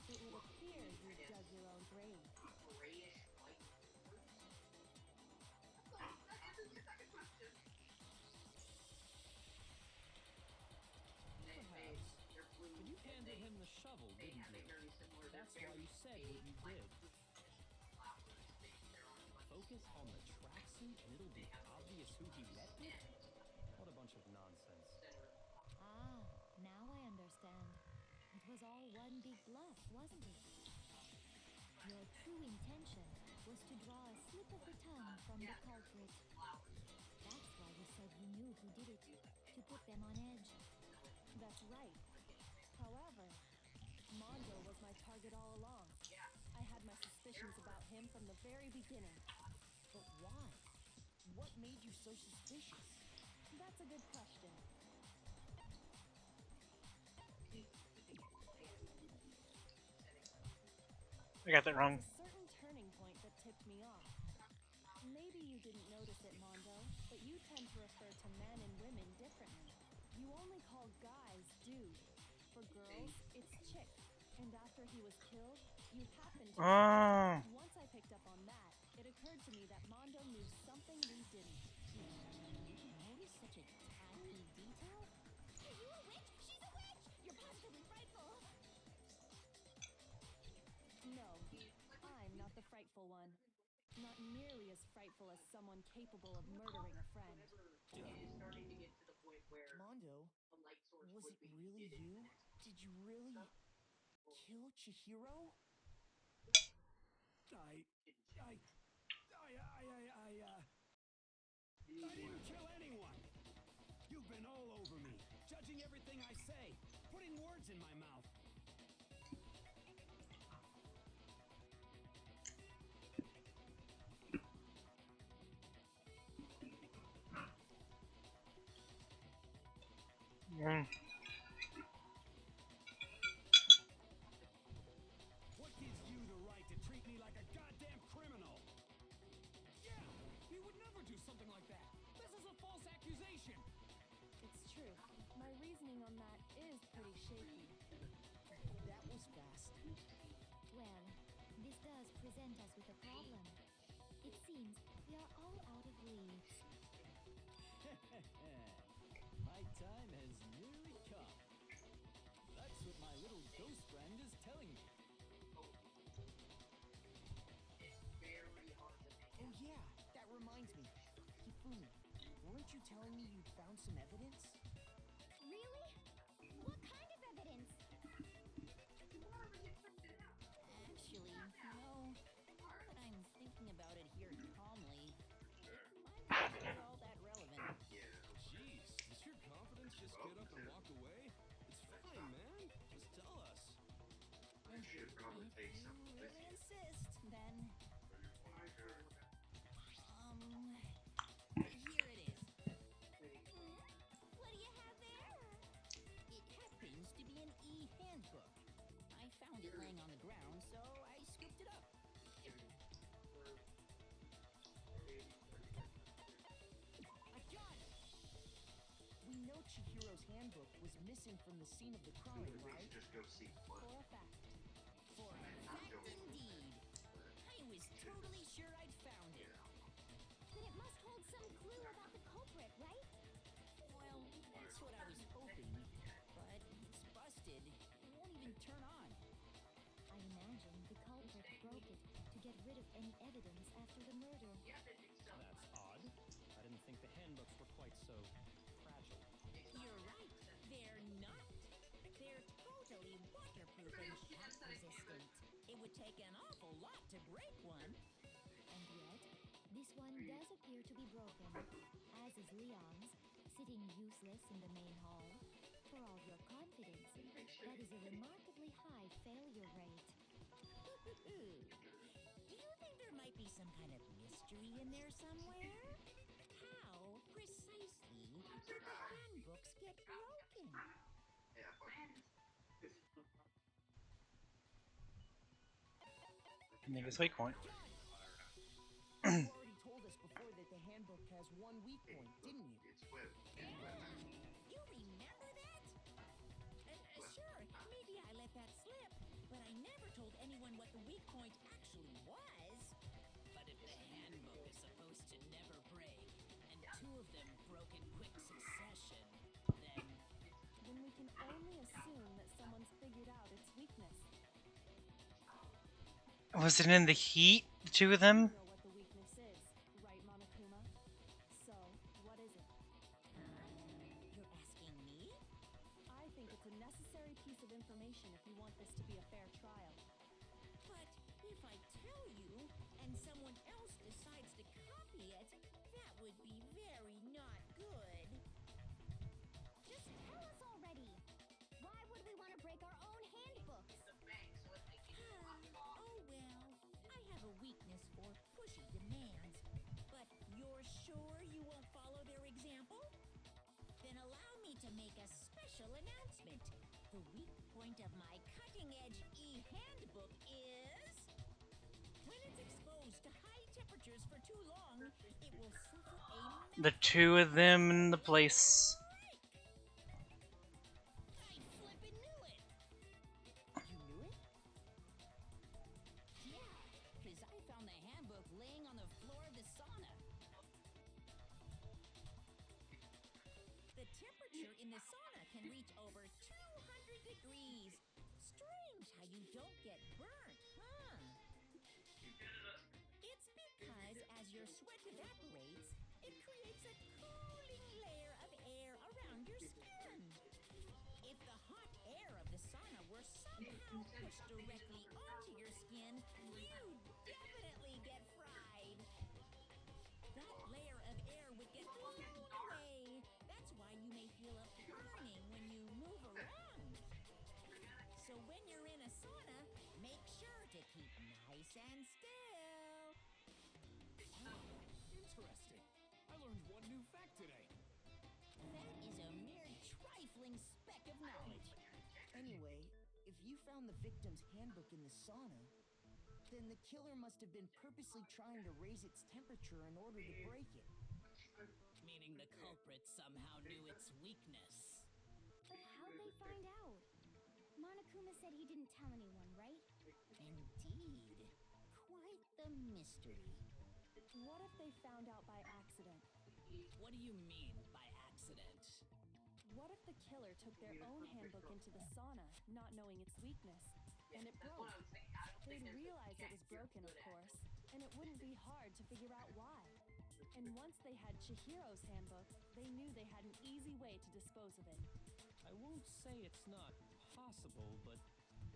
It would appear you dug your own grave. Perhaps. If you handed him the shovel, didn't you? That's why you said what you did. Focus on the tracksuit and it'll be obvious who he met with? What a bunch of nonsense. Ah, now I understand. It was all one big bluff, wasn't it? Your true intention was to draw a slip of the tongue from the culprit. That's why you said you knew who did it, to put them on edge. That's right. However, Mondo was my target all along. I had my suspicions about him from the very beginning. But why? What made you so suspicious? That's a good question. I got that wrong. There's a certain turning point that tipped me off. Maybe you didn't notice it, Mondo, but you tend to refer to men and women differently. You only call guys dude. For girls, it's chick. And after he was killed, you happened to... Oh. Once I picked up on that, it occurred to me that Mondo knew something we didn't. Notice such a tiny detail? Are you a witch? She's a witch! You're positively frightful! No, I'm not the frightful one. Not nearly as frightful as someone capable of murdering a friend. Mondo, was it really you? Did you really kill Chihiro? I didn't kill anyone! You've been all over me, judging everything I say, putting words in my mouth. What gives you the right to treat me like a goddamn criminal? Yeah, he would never do something like that. This is a false accusation. It's true. My reasoning on that is pretty shaky. That was fast. Well, this does present us with a problem. It seems we are all out of leads. My time has nearly come. That's what my little ghost friend is telling me. Oh yeah, that reminds me. Hifumi, weren't you telling me you'd found some evidence? Really? What kind of evidence? Actually, no. Now that I'm thinking about it here calmly, it might not be all that relevant. Jeez, did your confidence just get up and walk away? It's fine, man. Just tell us. If you really insist, then... here it is. What do you have there? It happens to be an e-handbook. I found it laying on the ground, so I scooped it up. I got it! We know Chihiro's handbook was missing from the scene of the crime, right? For a fact. For a fact indeed. I was totally sure I'd found it. Then it must hold some clue about the culprit, right? Well, that's what I was hoping. But it's busted. It won't even turn on. I imagine the culprit broke it to get rid of any evidence after the murder. That's odd. I didn't think the handbooks were quite so fragile. You're right. They're not. They're totally waterproof and shock resistant. It would take an awful lot to break one. And yet, this one does appear to be broken, as is Leon's, sitting useless in the main hall. For all your confidence, that is a remarkably high failure rate. Do you think there might be some kind of mystery in there somewhere? How precisely did the handbooks get broken? Nigga's weak point. You already told us before that the handbook has one weak point, didn't you? You remember that? Sure, maybe I let that slip, but I never told anyone what the weak point actually was. But if the handbook is supposed to never break, and two of them broke in quick succession, then... Then we can only assume that someone's figured out its Was it in the heat, the two of them? You know what the weakness is, right, Monokuma? So, what is it? You're asking me? I think it's a necessary piece of information if you want this to be a fair trial. But if I tell you and someone else decides to copy it, that would be very not good. Just tell us already. Why would we want to break our own handbooks? Oh well, I have a weakness for pushy demands. But you're sure you won't follow their example? Then allow me to make a special announcement. The weak point of my cutting-edge e-handbook is... when it's exposed to high temperatures for too long, it will suffer a The two of them in the place. I flippin' knew it! You knew it? Yeah, because I found the handbook laying on the floor of the sauna. The temperature in the sauna can reach over 200 degrees. Strange how you don't get burnt, huh? It's because as your sweat evaporates, it creates a cooling layer of air around your skin. If the hot air of the sauna were somehow pushed directly onto your skin, you'd definitely get fried. That layer of air would get blown away. That's why you may feel a burning when you move around. So when you're in a sauna, make sure to keep nice and still. Interesting. I learned one new fact today. That is a mere trifling speck of knowledge. Anyway, if you found the victim's handbook in the sauna, then the killer must have been purposely trying to raise its temperature in order to break it. Meaning the culprit somehow knew its weakness. But how'd they find out? Monokuma said he didn't tell anyone, right? Indeed. Quite the mystery. What if they found out by accident? What do you mean by accident? What if the killer took their own handbook into the sauna, not knowing its weakness, and it broke? They'd realize it was broken, of course, and it wouldn't be hard to figure out why. And once they had Chihiro's handbook, they knew they had an easy way to dispose of it. I won't say it's not possible, but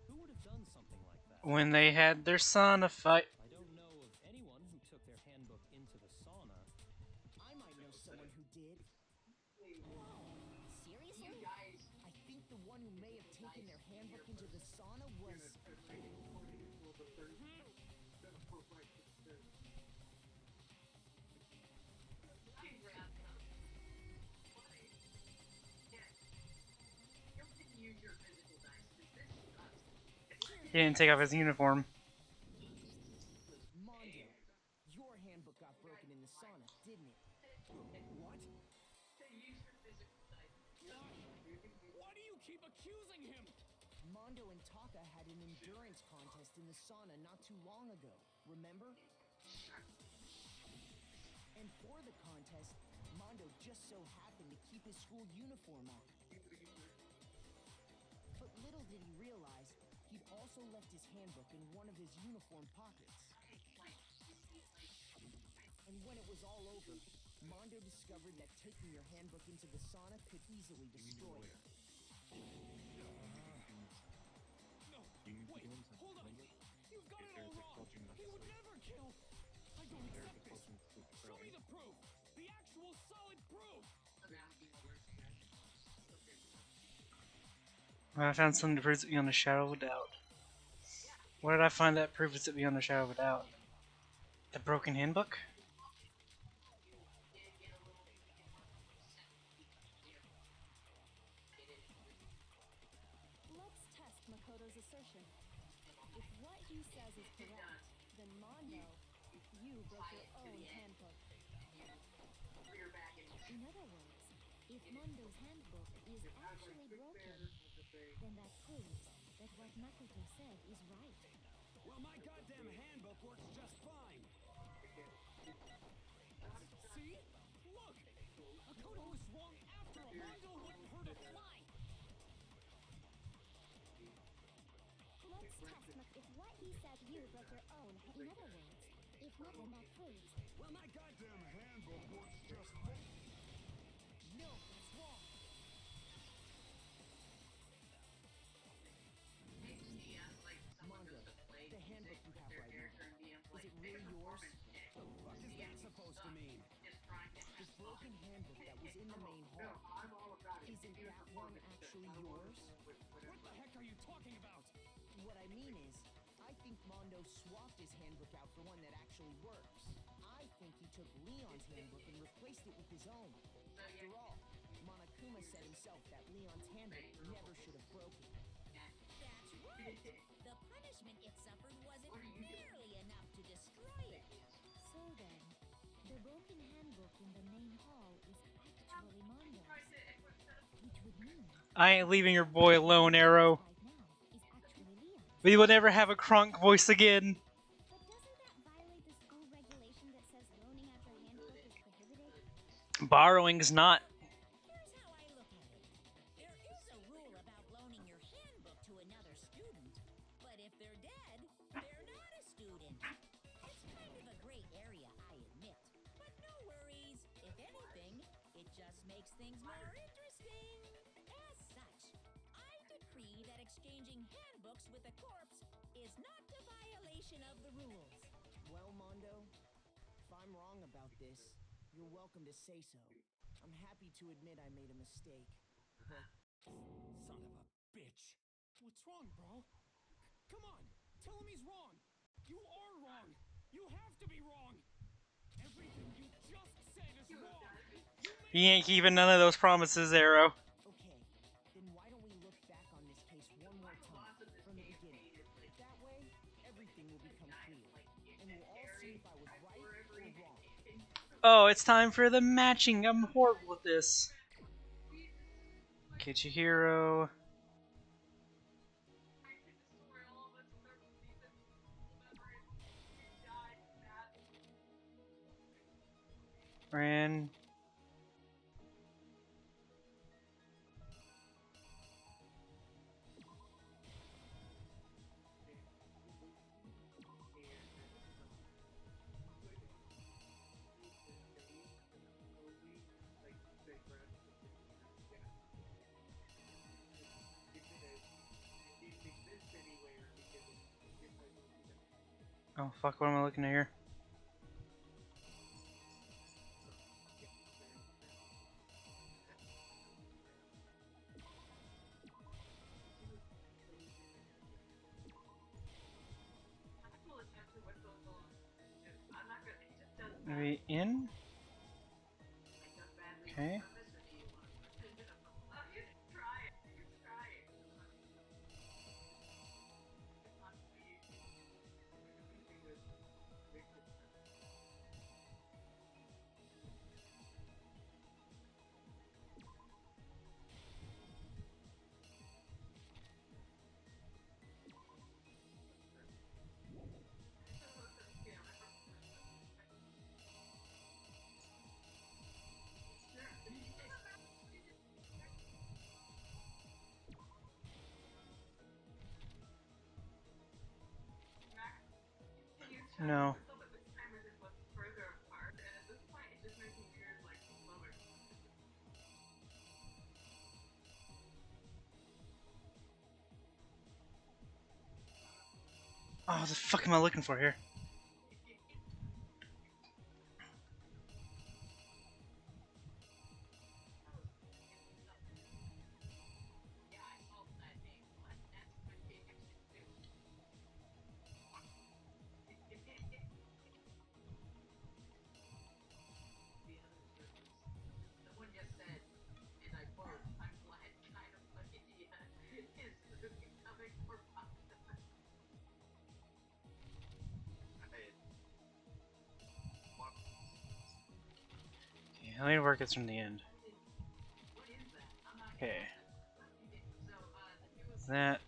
who would have done something like that? When they had their sauna fight. I don't know of anyone who took their handbook into the sauna. I might know someone who did. Seriously? I think the one who may have taken their handbook into the sauna was... He didn't take off his uniform. Mondo. Your handbook got broken in the sauna, didn't it? What? Why do you keep accusing him? Mondo and Taka had an endurance contest in the sauna not too long ago, remember? And for the contest, Mondo just so happened to keep his school uniform on. But little did he realize, he'd also left his handbook in one of his uniform pockets. And when it was all over, Mondo discovered that taking your handbook into the sauna could easily destroy it. No, wait, hold on. You've got it all wrong. He would never kill. I don't accept this. Show me the proof. The actual solid proof. I found something to prove it beyond a shadow of a doubt. Where did I find that proves it beyond a shadow of a doubt? The broken handbook? Let's test Makoto's assertion. If what he says is correct, then Mondo, you broke your own handbook. In other words, if Mondo's handbook is actually broken, then that proves that what Makoto said is right. Well, my goddamn handbook works just fine. See? Look! Makoto was wrong after all. Mondo wouldn't hurt a fly. Let's test If what he said you broke your own, in other words, if not in that case, Well, my goddamn handbook works just fine. No, it's wrong. Mondo, the handbook you have right now, is it really yours? What the fuck is that supposed to mean? The broken handbook that was in the main hall. Isn't that one actually yours? What the heck are you talking about? What I mean is, I think Mondo swapped his handbook out for one that actually works. I think he took Leon's handbook and replaced it with his own. After all, Monokuma said himself that Leon's handbook never should have broken. That's right. The punishment it suffered wasn't nearly enough to destroy it. so then, the broken handbook in the main hall is actually Mondo's. Which would mean I ain't leaving your boy alone, Arrow. right now is actually Leon's. We will never have a Kronk voice again. But doesn't that violate the school regulation that says loaning out your handbook is prohibited? Borrowing's not. Here's how I look at it. There is a rule about loaning your handbook to another student, but if they're dead, they're not a student. It's kind of a gray area, I admit. But no worries. If anything, it just makes things more interesting. As such, I decree that exchanging handbooks with a corpse is not a violation of the rules. Well, Mondo, if I'm wrong about this, you're welcome to say so. I'm happy to admit I made a mistake, but Son of a bitch. What's wrong, bro? Come on, tell him he's wrong. You are wrong. You have to be wrong. Everything you just said is wrong. He ain't keeping none of those promises, Arrow. okay. Then why don't we look back on this case one more time, from the beginning? That way, everything will become clear, and we'll all see if I was right or wrong. Oh, it's time for the matching. I'm horrible at this. Kichihiro. Ran. Oh fuck, what am I looking at here? Maybe in? Okay. No. Oh, what the fuck am I looking for here? Okay, let me work this from the end. Okay. That.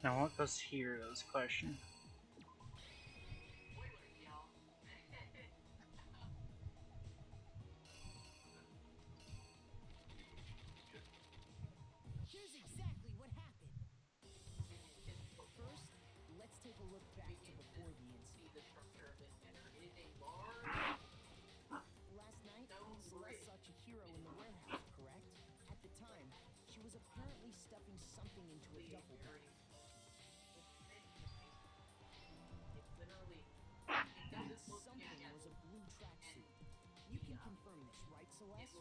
Now what goes here? That was a question. Here's exactly what happened. First, let's take a look back to before the incident. Last night, Celeste saw Chihiro in the warehouse, correct? At the time, she was apparently stuffing something into a duffel bag. That something was a blue tracksuit. You can confirm this, right, Celeste?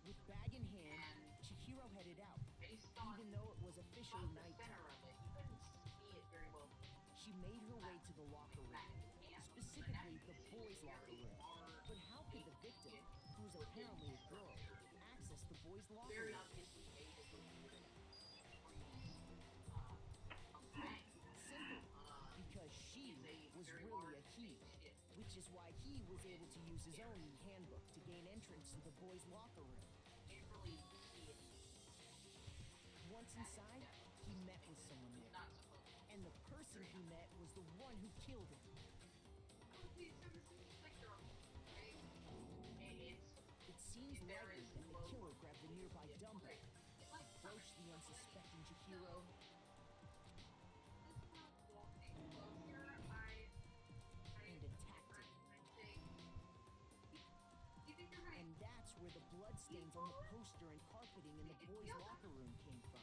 With bag in hand, Chihiro headed out, even though it was officially nighttime. She made her way to the locker room, specifically the boys' locker room. But how could the victim, who was apparently a girl, access the boys' locker room? Simple, because she was really a he, which is why he was able to use his own handbook to gain entrance to the boys' locker room. Once inside, he met with someone there, and the person he met was the one who killed him. It seems likely that the killer grabbed a nearby dumbbell, approached the unsuspecting Chihiro, and attacked him. And that's where the bloodstains on the poster and carpeting in the boys' locker room came from.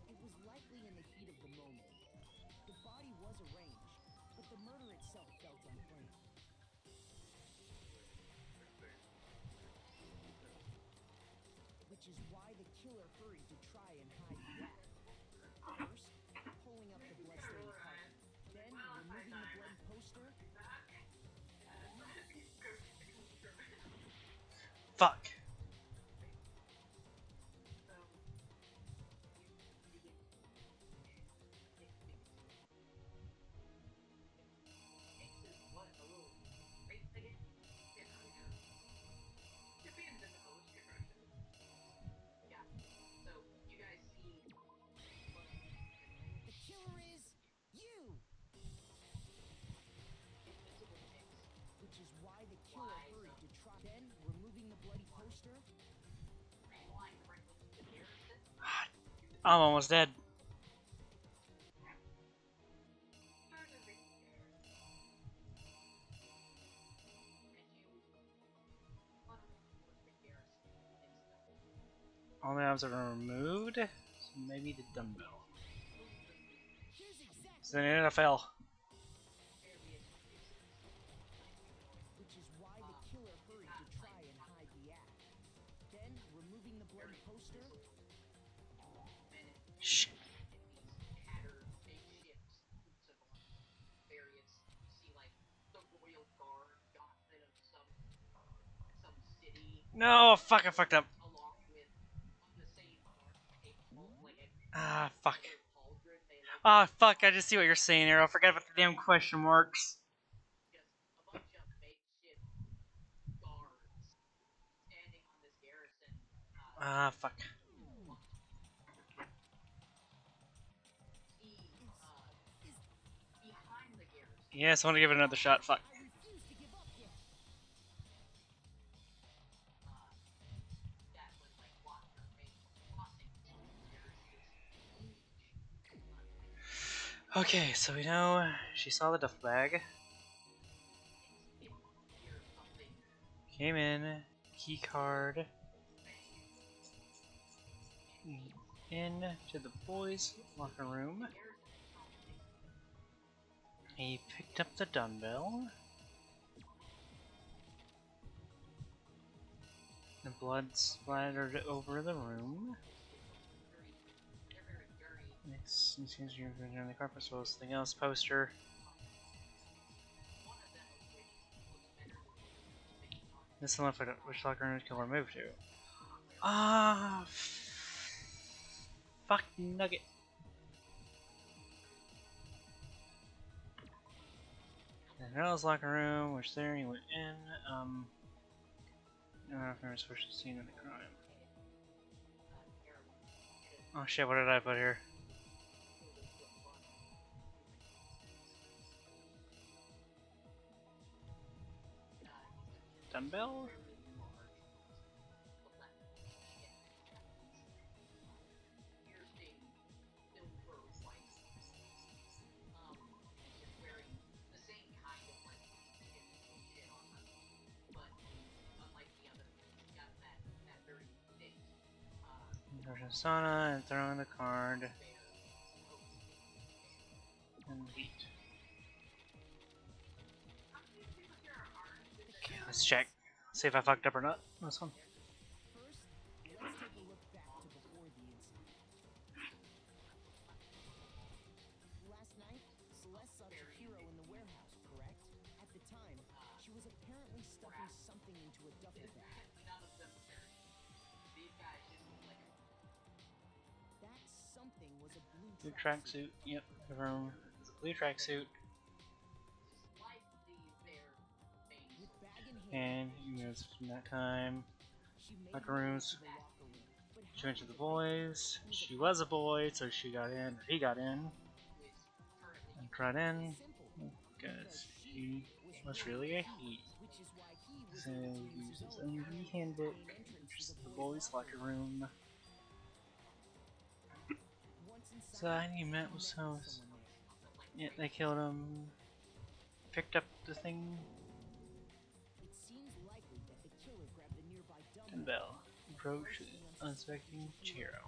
It was likely in the heat of the moment. The body was arranged, but the murder itself felt unplanned. Which is why the killer hurried to try and hide the act. First, pulling up the bloodstained carpet, then removing the bloody poster. Fuck. The killer is you! Which is why the killer hurried to try, then removing the bloody poster. I'm almost dead. All the items are removed. So maybe the dumbbell. So then I fell. Which is why the killer hurried to try and hide the act. Then removing the bloody poster. Shit. No, fuck, I fucked up. Ah, fuck. Ah, fuck, I just see what you're saying here. I forgot about the damn question marks. Ah, fuck. Yes, I want to give it another shot. Fuck. I refuse to give up yet. Okay, so we know she saw the duffel bag. Came in, key card. In to the boys' locker room. He picked up the dumbbell. The blood splattered over the room. Next, it seems you're in the carpet, so something else. Poster. This one left which locker room did killer move to? Ah, fuck nugget. The girls' locker room, which there he went in. I don't know if there was a special scene of the crime. Oh shit, what did I put here? Dumbbell? There's a sauna and throwing the card. And heat. Okay, let's check. See if I fucked up or not. This one. First, let's take a look back to before the incident. Last night, Celeste saw Chihiro in the warehouse, correct? At the time, she was apparently stuffing something into a duffel bag. That something was a Blue tracksuit. Yep, the room. It's a blue tracksuit. With bag in hand, And you guys from that time. she made Locker her way rooms. to the locker room. But She went to the boys. She was a boy, so she got in. Or he got in. And got in. Because he was really a he. which is why he was So able to he use uses his own own power to handbook. gain entrance Which is to the boys' locker room. Once inside, So he met with someone House. there. Yeah, they killed him. Picked up the thing. It seems likely that the killer grabbed the nearby Dumbbell. Approach unsuspecting Chihiro.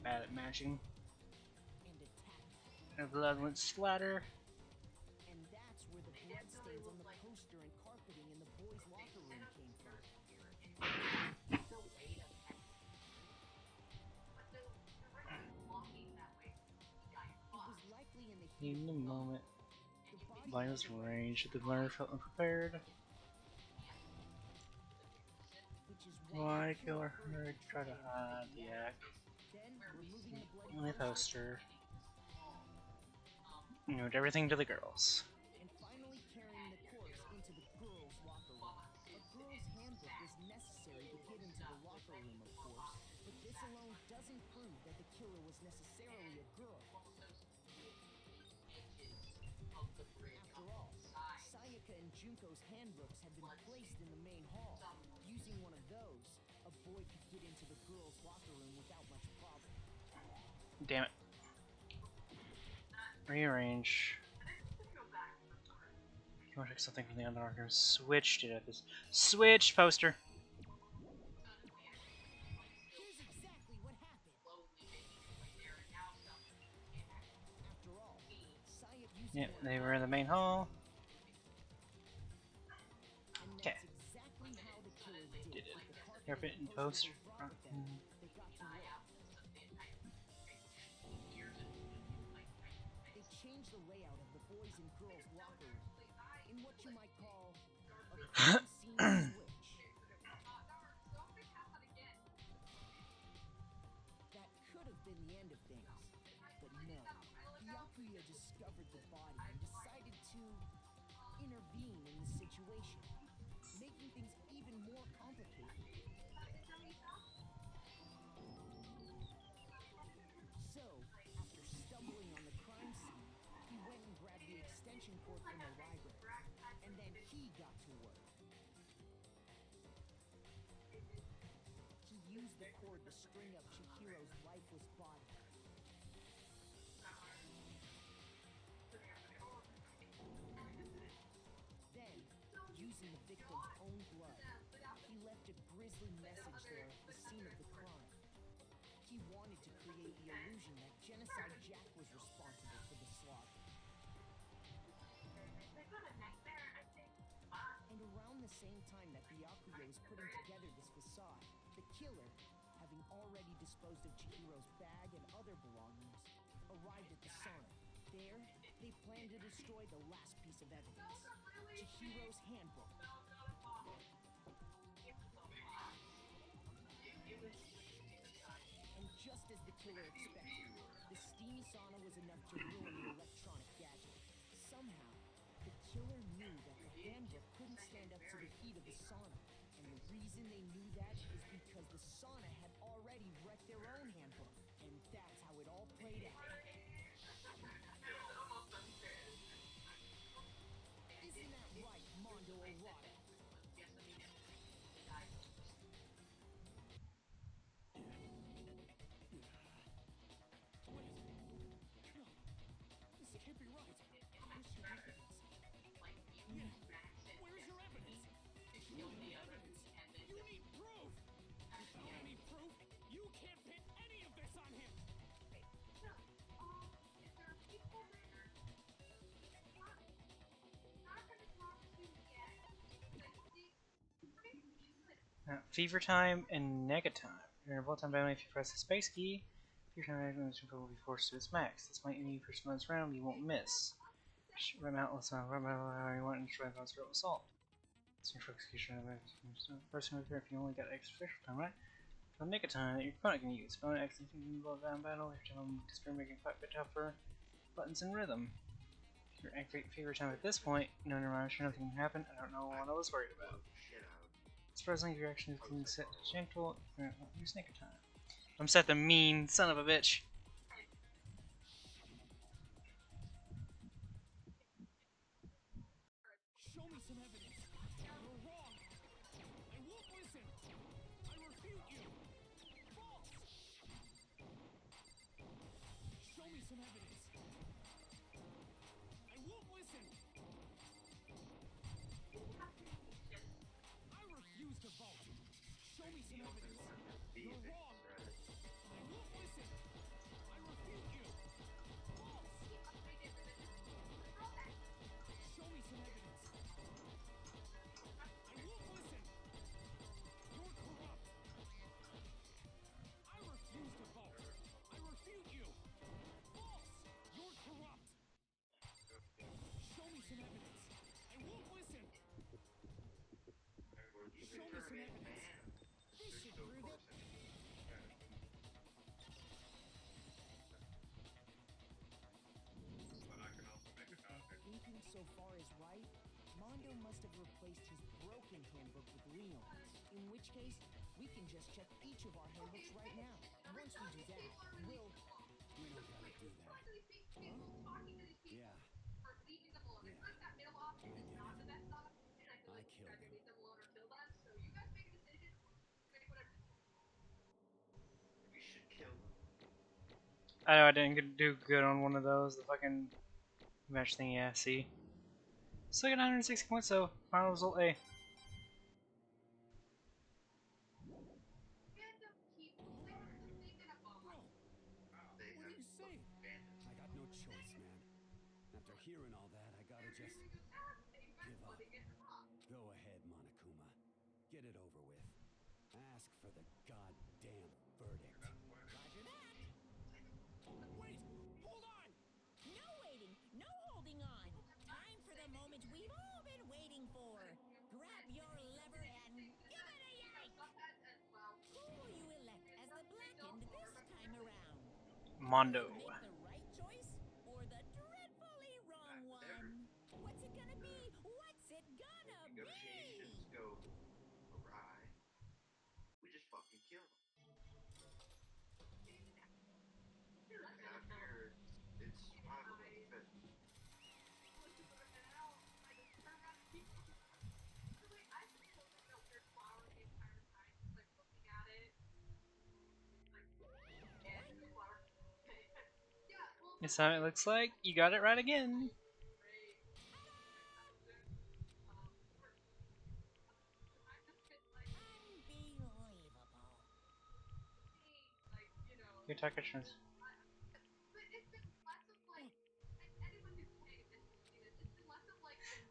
Bad at matching. and attacked. Her blood went splatter. And that's where the bloodstains on the poster and carpeting in the boys' locker room came from. It was likely in the heat In the moment, the body body was ranged. The murder felt unprepared. which is Why kill her? Try to hide the act. then removing the bloody On the poster. Moved everything to the girls. and finally carrying the corpse into the girls' locker room. A girl's handbook is necessary to get into the locker room, of course, but this alone doesn't prove that the killer was necessarily a girl. After all, Sayaka and Junko's handbooks had been placed in the main hall. Using one of those, a boy could get into the girls' locker room without much problem. Damn it. Rearrange. You want to take something from the other locker room? Switched it at this. Switch poster. Here's exactly what happened. After all, Sayaka used Yep, one they were in the main hall. and Okay. that's exactly how the killer did Did it. with the carpet Carpet and poster. brought with them. They got to work. They changed the layout of the boys' and girls' locker room in what you might call a crime scene switch. That could have been the end of things, but no. Byakuya discovered the body and decided to intervene in the situation, making things even more complicated. So, after stumbling on the crime scene, he went and grabbed the extension cord from the library, and then he got to work. He used the cord to string up Chihiro's lifeless body. Then, using the victim's own blood, he left a grisly message there at the scene of the crime. He wanted to create the illusion that Genocide Jack was responsible for the slaughter. And around the same time that Byakuya was putting together this facade, the killer, having already disposed of Chihiro's bag and other belongings, arrived at the sauna. There, they planned to destroy the last piece of evidence, Chihiro's handbook. And just as the killer expected, the steamy sauna was enough to ruin the electronic gadget. Somehow, the killer knew that the handbook couldn't stand up to the heat of the sauna. And the reason they knew that is because the sauna had already wrecked their own handbook. And that's how it all played out. Isn't that right, Mondo Errata? This can't be right. Where's your evidence? Yeah, where's your evidence? You need evidence. You need proof. Without any proof, you can't pin any of this on him. Fever time and nega time. During a bullet time battle, if you press the space key, fever time will be forced to its max. This might mean for this round you won't miss. Run out, let's run out how you want and try to throw assault. So for execution of first move here if you only got extra special time, right? For the nega time that your opponent can use. Opponent executing blow down battle, your time to making fight a bit tougher. Buttons and rhythm. If you activate fever time at this point, no sure nothing can happen. I don't know what I was worried about. Surprisingly, your action is being set to gentle. Use nega time. I'm set to mean, son of a bitch. Show me some evidence. You're wrong. I won't listen. I refute you. False. Show me some evidence. I won't listen. I refuse to vote. Show me some evidence. You're wrong. I won't listen. I refute you. False. Show me some evidence. I won't listen. You're corrupt. I refuse to vote. I refute you. False. You're corrupt. Show me some evidence. I won't listen. Show me some evidence. This should prove it. Thinking so far is right, Mondo must have replaced his broken handbook with Leon's. In which case, we can just check each of our handbooks right now. Once we do that, we'll... We don't gotta do that. Huh? Yeah. I killed him. I know I didn't do good on one of those. The fucking match thing, yeah, see? Still got 160 points, so final result A. Bro, what are you saying? I got no choice, man. After hearing all that, I gotta just give up. Go ahead, Monokuma. Get it over with. Ask for the goddamn verdict. Roger that. Wait! Hold on! No waiting, no holding on. Time for the moment we've all been waiting for. Grab your lever and give it a yank. Who will you elect as the black end this time around? Mondo. Will you make the right choice or the dreadfully wrong one? What's it gonna be? What's it gonna be? Go awry. We just fucking kill them. Out here, it's survival of the fittest. That's how it looks like. You got it right again. Unbelievable. Your target turns.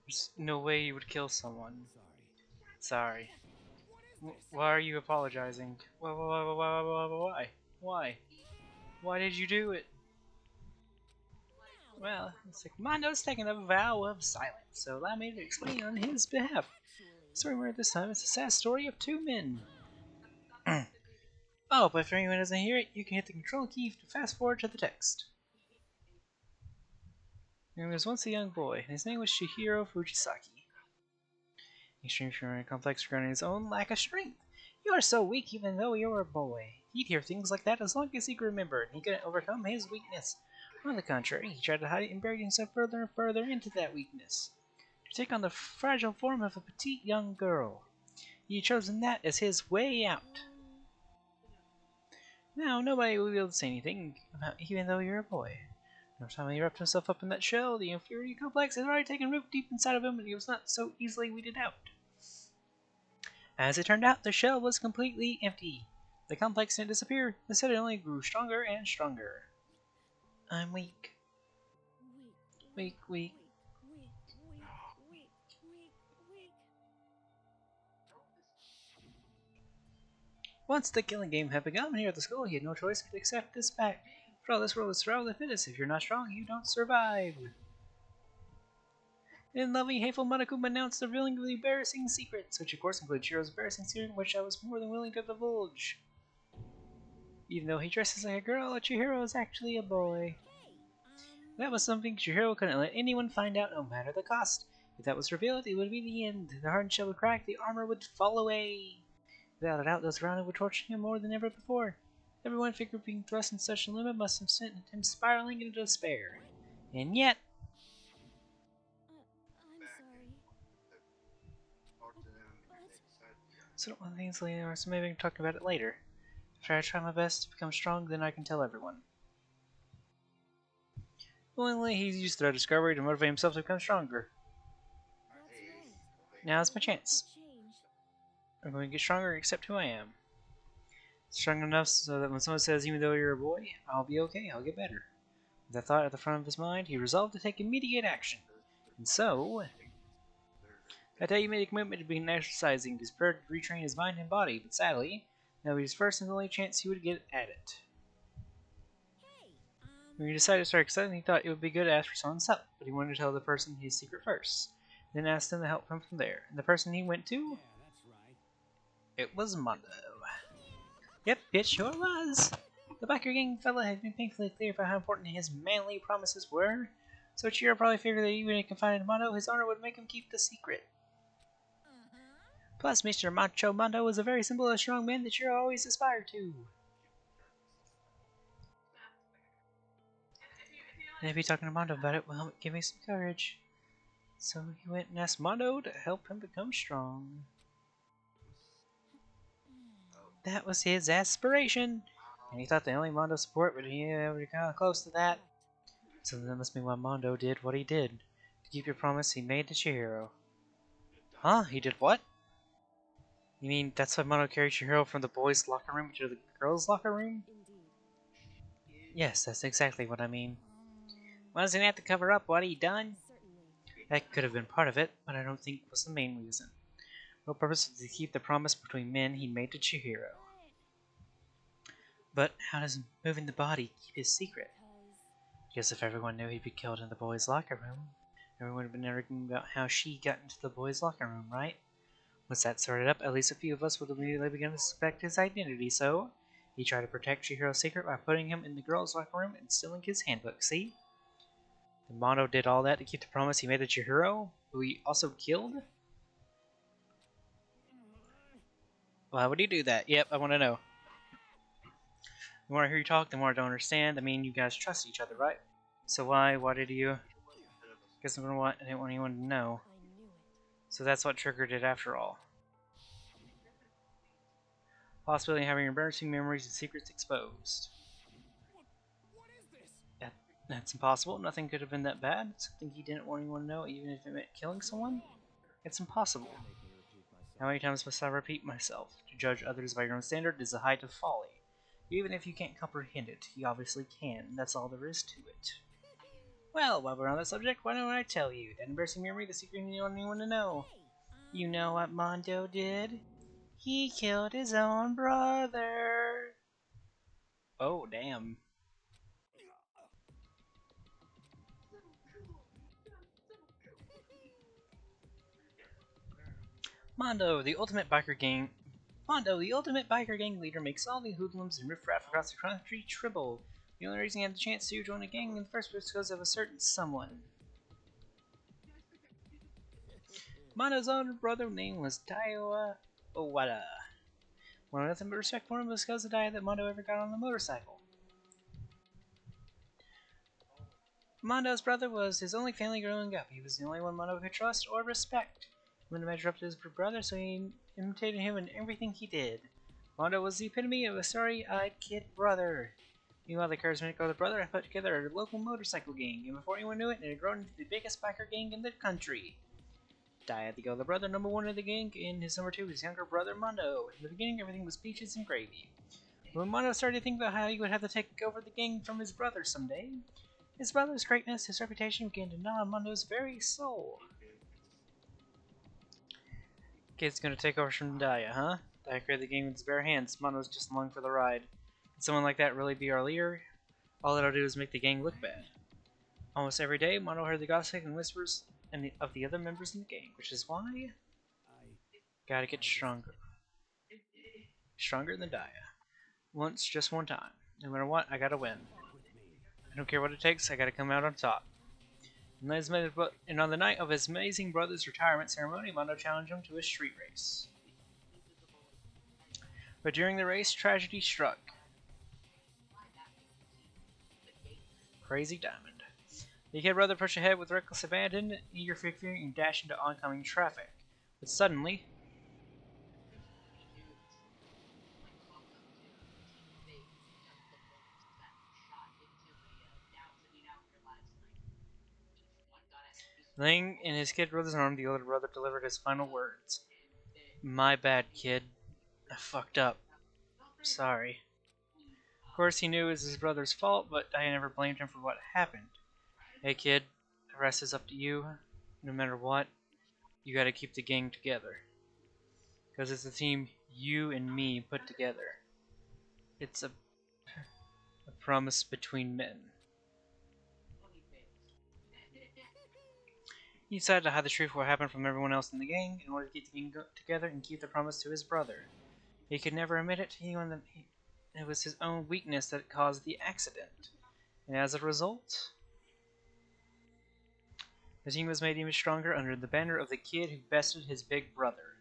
There's no way you would kill someone. Sorry. Why are you apologizing? Why? Why? Why did you do it? Well, it's like Mondo's taking a vow of silence, so allow me to explain on his behalf. The story where this time it's a sad story of two men. Oh, but if anyone doesn't hear it, you can hit the control key to fast forward to the text. There was once a young boy, and his name was Chihiro Fujisaki. Extreme fear complex regarding his own lack of strength. You are so weak even though you were a boy. He'd hear things like that as long as he could remember, and he couldn't overcome his weakness. On the contrary, he tried to hide it and buried himself further and further into that weakness, to take on the fragile form of a petite young girl. He had chosen that as his way out. Now, nobody will be able to say anything about even though you're a boy. No time he wrapped himself up in that shell, the inferiority complex had already taken root deep inside of him, and he was not so easily weeded out. As it turned out, the shell was completely empty. The complex didn't disappear, instead it only grew stronger and stronger. I'm weak. Weak, weak. Once the killing game had begun here at the school, he had no choice but to accept this fact. For all, this world is survival of the fittest. If you're not strong, you don't survive. In loving, hateful Monokuma announced the revealing of the embarrassing secrets, which of course include Shiro's embarrassing secret, which I was more than willing to divulge. Even though he dresses like a girl, Chihiro is actually a boy. That was something Chihiro couldn't let anyone find out, no matter the cost. If that was revealed, it would be the end. The hardened shell would crack, the armor would fall away. Without a doubt, those around him would torture him more than ever before. Everyone figured being thrust in such a limit must have sent him spiraling into despair. And yet... So don't want things later, so maybe I can talk about it later. After I try my best to become strong, then I can tell everyone. Willingly, he used their discovery to motivate himself to become stronger. Now's my chance. I'm going to get stronger, accept who I am. Strong enough so that when someone says, even though you're a boy, I'll be okay, I'll get better. With that thought at the front of his mind, he resolved to take immediate action. And so... That day he made a commitment to begin exercising, to retrain his mind and body, but sadly, that would be his first and only chance he would get at it. When he decided to start exercising, he thought it would be good to ask for someone's help, but he wanted to tell the person his secret first, then asked them to help him from there. And the person he went to? It was Mondo. Yep, it sure was. The biker gang fella had been painfully clear about how important his manly promises were, so Chihiro probably figured that even if confined to Mondo, his honor would make him keep the secret. Plus, Mr. Macho Mondo was a very simple and strong man that Chihiro always aspired to. And if you're talking to Mondo about it, well, give me some courage. So he went and asked Mondo to help him become strong. That was his aspiration, and he thought the only Mondo support would be able to come close to that. So that must be why Mondo did what he did, to keep your promise he made to Chihiro. Huh? He did what? You mean that's why Mondo carried Chihiro from the boys' locker room to the girls' locker room? Yes, that's exactly what I mean. Wasn't that to cover up what he done? That could have been part of it, but I don't think it was the main reason. The purpose was to keep the promise between men he made to Chihiro. But how does moving the body keep his secret? Because if everyone knew he'd be killed in the boys' locker room, everyone would have been arguing about how she got into the boys' locker room, right? Once that sorted up, at least a few of us would immediately begin to suspect his identity, so he tried to protect Chihiro's secret by putting him in the girls' locker room and stealing his handbook, see? The Mondo did all that to keep the promise he made to Chihiro, who he also killed? Why would he do that? Yep, I want to know. The more I hear you talk, the more I don't understand. I mean, you guys trust each other, right? So why did you... Guess I didn't want anyone to know. So that's what triggered it after all. Possibility of having embarrassing memories and secrets exposed. What is this? That's impossible. Nothing could have been that bad. Something he didn't want anyone to know, even if it meant killing someone? It's impossible. How many times must I repeat myself? To judge others by your own standard is the height of folly. Even if you can't comprehend it, you obviously can. That's all there is to it. Well, while we're on that subject, why don't I tell you? That embarrassing memory, the secret you don't want anyone to know. You know what Mondo did? He killed his own brother. Oh, damn. Mondo, the ultimate biker gang leader, makes all the hoodlums and riffraff across the country tremble. The only reason he had the chance to join a gang in the first place was because of a certain someone. Mondo's older brother name was Taiwa Owada. Wanted nothing but respect for him was because of the day that Mondo ever got on the motorcycle. Mondo's brother was his only family growing up. He was the only one Mondo could trust or respect. He wanted to measure up to his brother, so he imitated him in everything he did. Mondo was the epitome of a starry-eyed kid brother. Meanwhile, the charismatic older brother had put together a local motorcycle gang, and before anyone knew it, it had grown into the biggest biker gang in the country. Daya, the older brother, number one of the gang, and his number two, his younger brother, Mondo. In the beginning, everything was peaches and gravy. When Mondo started to think about how he would have to take over the gang from his brother someday, his brother's greatness, his reputation began to gnaw on Mondo's very soul. Kid's gonna take over from Daya, huh? Daya created the gang with his bare hands. Mondo's just along for the ride. Can someone like that really be our leader? All it'll do is make the gang look bad. Almost every day, Mondo heard the gossip and whispers of the other members in the gang, which is why gotta get stronger. Stronger than Daya. Just one time. No matter what, I gotta win. I don't care what it takes, I gotta come out on top. And on the night of his amazing brother's retirement ceremony, Mondo challenged him to a street race. But during the race, tragedy struck. Crazy Diamond. The kid brother pushed ahead with reckless abandon, eager figuring, and dashed into oncoming traffic. But suddenly, laying in his kid brother's arm, the older brother delivered his final words. My bad, kid. I fucked up. Sorry. Of course, he knew it was his brother's fault, but I never blamed him for what happened. Hey, kid, the rest is up to you. No matter what, you gotta keep the gang together. Because it's a team you and me put together. It's a promise between men. He decided to hide the truth of what happened from everyone else in the gang in order to keep the gang together and keep the promise to his brother. He could never admit it. It was his own weakness that caused the accident. And as a result, the team was made even stronger under the banner of the kid who bested his big brother.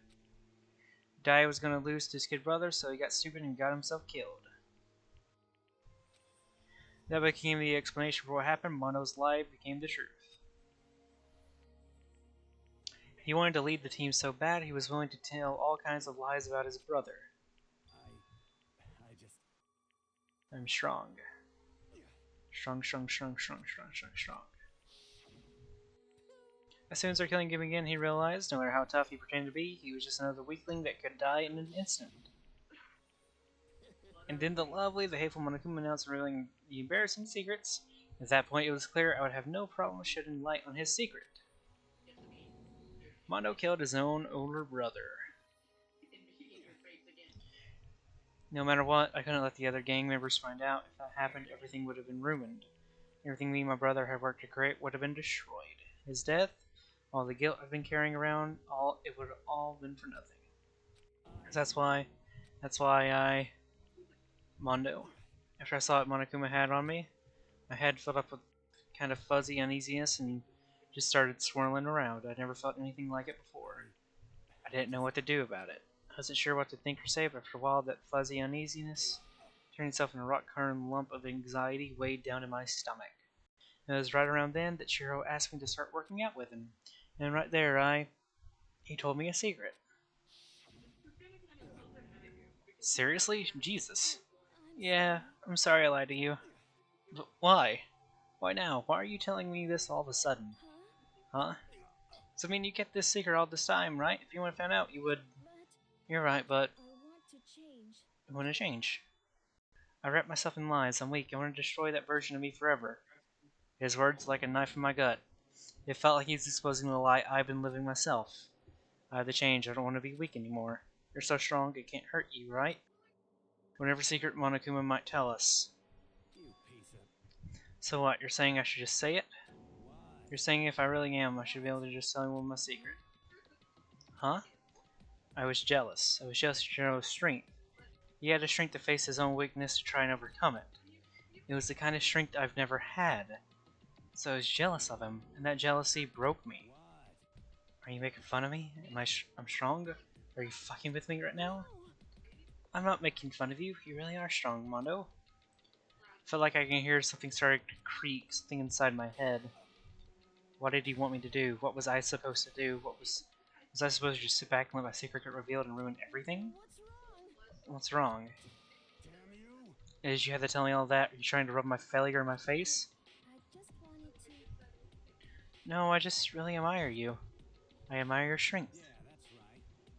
Dai was going to lose to his kid brother, so he got stupid and got himself killed. That became the explanation for what happened. Mondo's lie became the truth. He wanted to lead the team so bad he was willing to tell all kinds of lies about his brother. I'm strong. Strong. As soon as our killing game began, he realized, no matter how tough he pretended to be, he was just another weakling that could die in an instant. And then the lovely, the hateful Monokuma announced revealing the embarrassing secrets. At that point, it was clear I would have no problem shedding light on his secret. Mondo killed his own older brother. No matter what, I couldn't let the other gang members find out. If that happened, everything would have been ruined. Everything me and my brother had worked to create would have been destroyed. His death, all the guilt I've been carrying around, it would have all been for nothing. That's why Mondo. After I saw what Monokuma had on me, my head filled up with kind of fuzzy uneasiness and just started swirling around. I'd never felt anything like it before. I didn't know what to do about it. I wasn't sure what to think or say, but after a while that fuzzy uneasiness turned itself into a rock-hard lump of anxiety weighed down in my stomach. And it was right around then that Shiro asked me to start working out with him. And right there, he told me a secret. Seriously? Jesus. Yeah, I'm sorry I lied to you. But why? Why now? Why are you telling me this all of a sudden? Huh? So I mean you kept this secret all this time, right? If you would have found out, you would... You're right, but... I want to change. I want to change. I wrapped myself in lies. I'm weak. I want to destroy that version of me forever. His words like a knife in my gut. It felt like he's exposing the lie I've been living myself. I have to change. I don't want to be weak anymore. You're so strong it can't hurt you, right? Whatever secret Monokuma might tell us. So what, you're saying I should just say it? You're saying if I really am, I should be able to just tell him my secret. Huh? I was jealous. I was jealous of Shiro's strength. He had the strength to face his own weakness to try and overcome it. It was the kind of strength I've never had. So I was jealous of him, and that jealousy broke me. Are you making fun of me? I'm strong? Are you fucking with me right now? I'm not making fun of you. You really are strong, Mondo. I feel like I can hear something starting to creak, something inside my head. What did he want me to do? What was I supposed to do? Was I supposed to just sit back and let my secret get revealed and ruin everything? What's wrong? Did you have to tell me all that? Are you trying to rub my failure in my face? I just wanted to. No, I just really admire you. I admire your strength.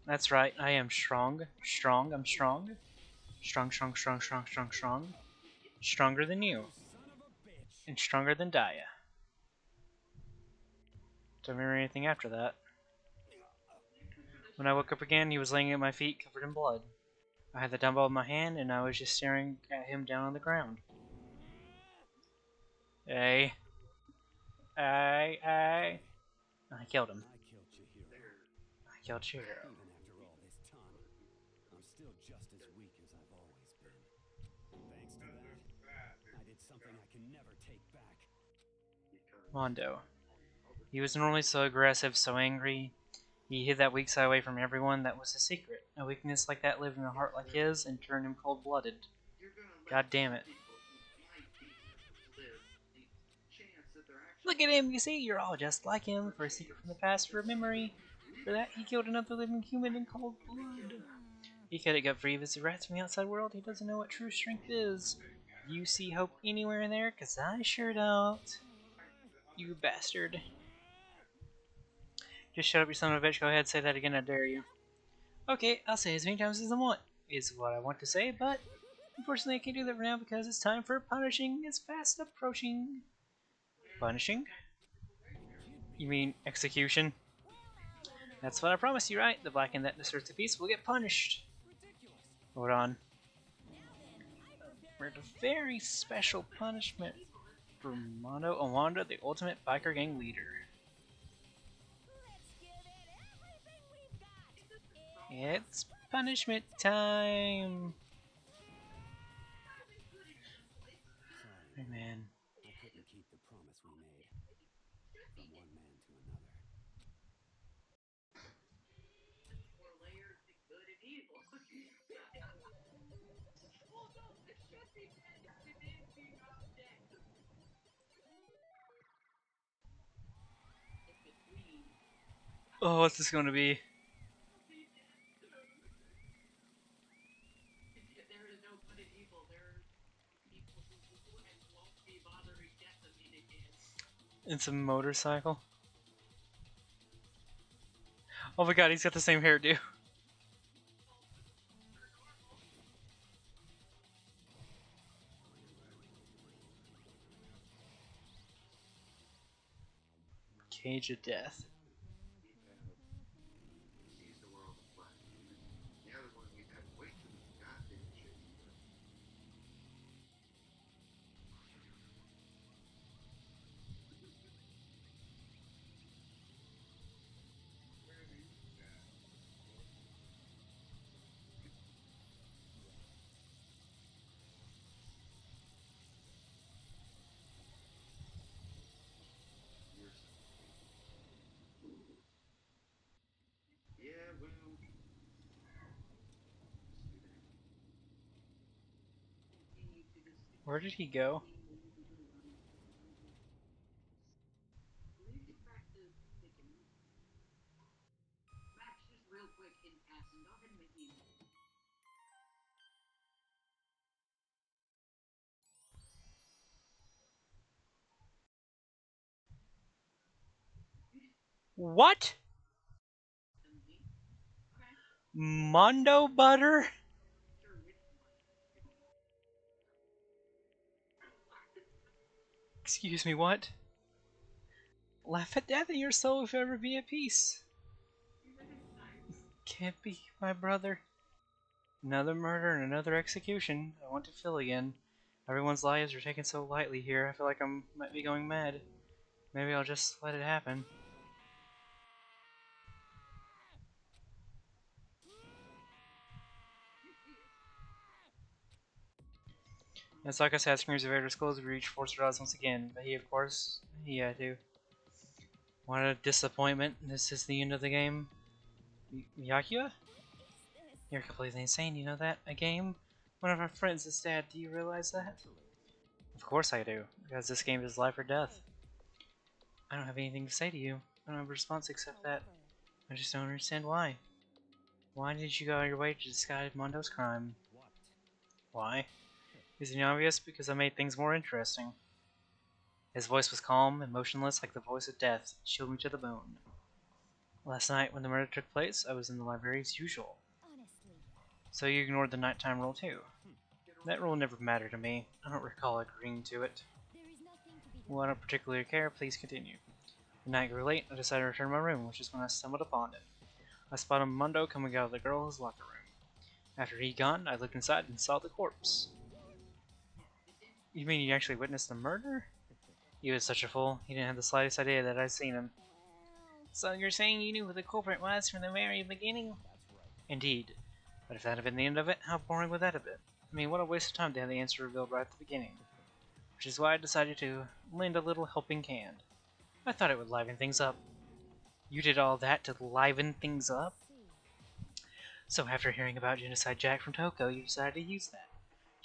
That's right, I am strong. Strong, I'm strong. Strong, strong, strong, strong, strong, strong. Stronger than you. And stronger than Daya. Don't remember anything after that. When I woke up again, he was laying at my feet covered in blood. I had the dumbbell in my hand, and I was just staring at him down on the ground. Hey. Hey. I killed him. I killed Chihiro. Even after all this time, I'm still just as weak as I've always been. Thanks to that, I did something I can never take back. Mondo. He was normally so aggressive, so angry. He hid that weak side away from everyone. That was his secret. A weakness like that lived in a heart like his and turned him cold-blooded. God damn it. Look at him, you see? You're all just like him. For a secret from the past, for a memory. For that, he killed another living human in cold blood. He could have got free of his rats from the outside world. He doesn't know what true strength is. You see hope anywhere in there? 'Cause I sure don't. You bastard. Just shut up, you son of a bitch. Go ahead, say that again, I dare you. Okay, I'll say as many times as I want, is what I want to say, but unfortunately I can't do that for now because it's time for punishing. It's fast approaching. Punishing? You mean execution? That's what I promised you, right? The black and that deserts the piece will get punished. Hold on. We're at a very special punishment for Mondo Owanda, the ultimate biker gang leader. It's punishment time. Hey, man. I couldn't keep the promise we made. From one man to another. Oh, what's this going to be? It's a motorcycle. Oh my god, he's got the same hairdo. Cage of Death. Where did he go? What? Mondo butter? Excuse me, what? Laugh at death and your soul if ever be at peace. Can't be, my brother. Another murder and another execution. I want to feel again. Everyone's lives are taken so lightly here. I feel like I might be going mad. Maybe I'll just let it happen. It's like I said, screams of Vader's clothes reach forced her eyes once again, but he, of course, he had to. What a disappointment. This is the end of the game. Yakua? You're completely insane, you know that? A game? One of our friends is dead, do you realize that? Of course I do, because this game is life or death. I don't have anything to say to you. I don't have a response except that I just don't understand why. Why did you go out of your way to disguise Mondo's crime? Why? Isn't it obvious? Because I made things more interesting. His voice was calm and motionless like the voice of death. It chilled me to the bone. Last night, when the murder took place, I was in the library as usual. So you ignored the nighttime rule too. That rule never mattered to me. I don't recall agreeing to it. Well, I don't particularly care. Please continue. The night grew late. I decided to return to my room, which is when I stumbled upon it. I spotted Mondo coming out of the girl's locker room. After he'd gone, I looked inside and saw the corpse. You mean you actually witnessed the murder? He was such a fool. He didn't have the slightest idea that I'd seen him. So you're saying you knew who the culprit was from the very beginning? Indeed. But if that had been the end of it, how boring would that have been? I mean, what a waste of time to have the answer revealed right at the beginning. Which is why I decided to lend a little helping hand. I thought it would liven things up. You did all that to liven things up? So after hearing about Genocide Jack from Toko, you decided to use that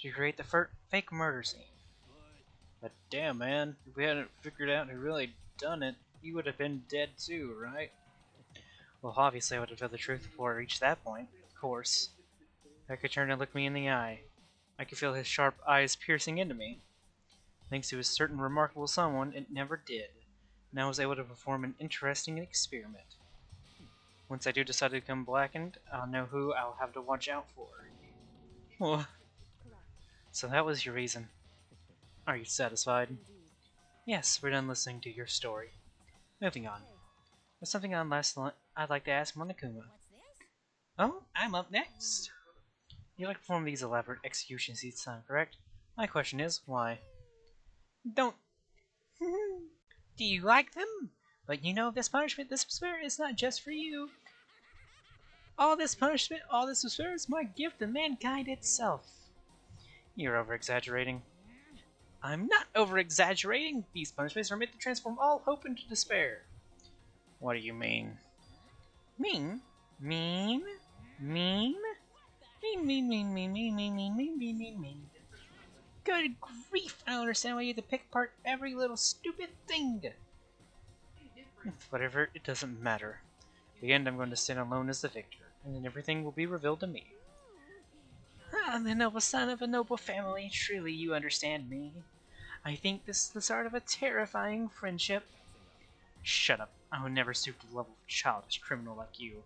to create the fake murder scene. But damn, man, if we hadn't figured out who really done it, you would have been dead too, right? Well, obviously I would have told the truth before I reached that point, of course. I could turn and look me in the eye. I could feel his sharp eyes piercing into me. Thanks to a certain remarkable someone, it never did, and I was able to perform an interesting experiment. Once I do decide to become blackened, I'll know who I'll have to watch out for. Oh. So that was your reason. Are you satisfied? Yes, we're done listening to your story. Moving on. There's something on last night I'd like to ask Monokuma. Oh, I'm up next. You like to perform these elaborate executions each time, correct? My question is, why? Don't... Do you like them? But you know, this punishment, this despair is not just for you. All this punishment, all this despair is my gift to mankind itself. You're over-exaggerating. I'm not over-exaggerating. These punishments are meant to transform all hope into despair. What do you mean? Mean? Mean? Mean? Mean. Good grief, I don't understand why you have to pick apart every little stupid thing. Whatever, it doesn't matter. At the end, I'm going to stand alone as the victor, and then everything will be revealed to me. I'm the noble son of a noble family. Truly, you understand me. I think this is the start of a terrifying friendship. Shut up. I would never stoop to the level of a childish criminal like you.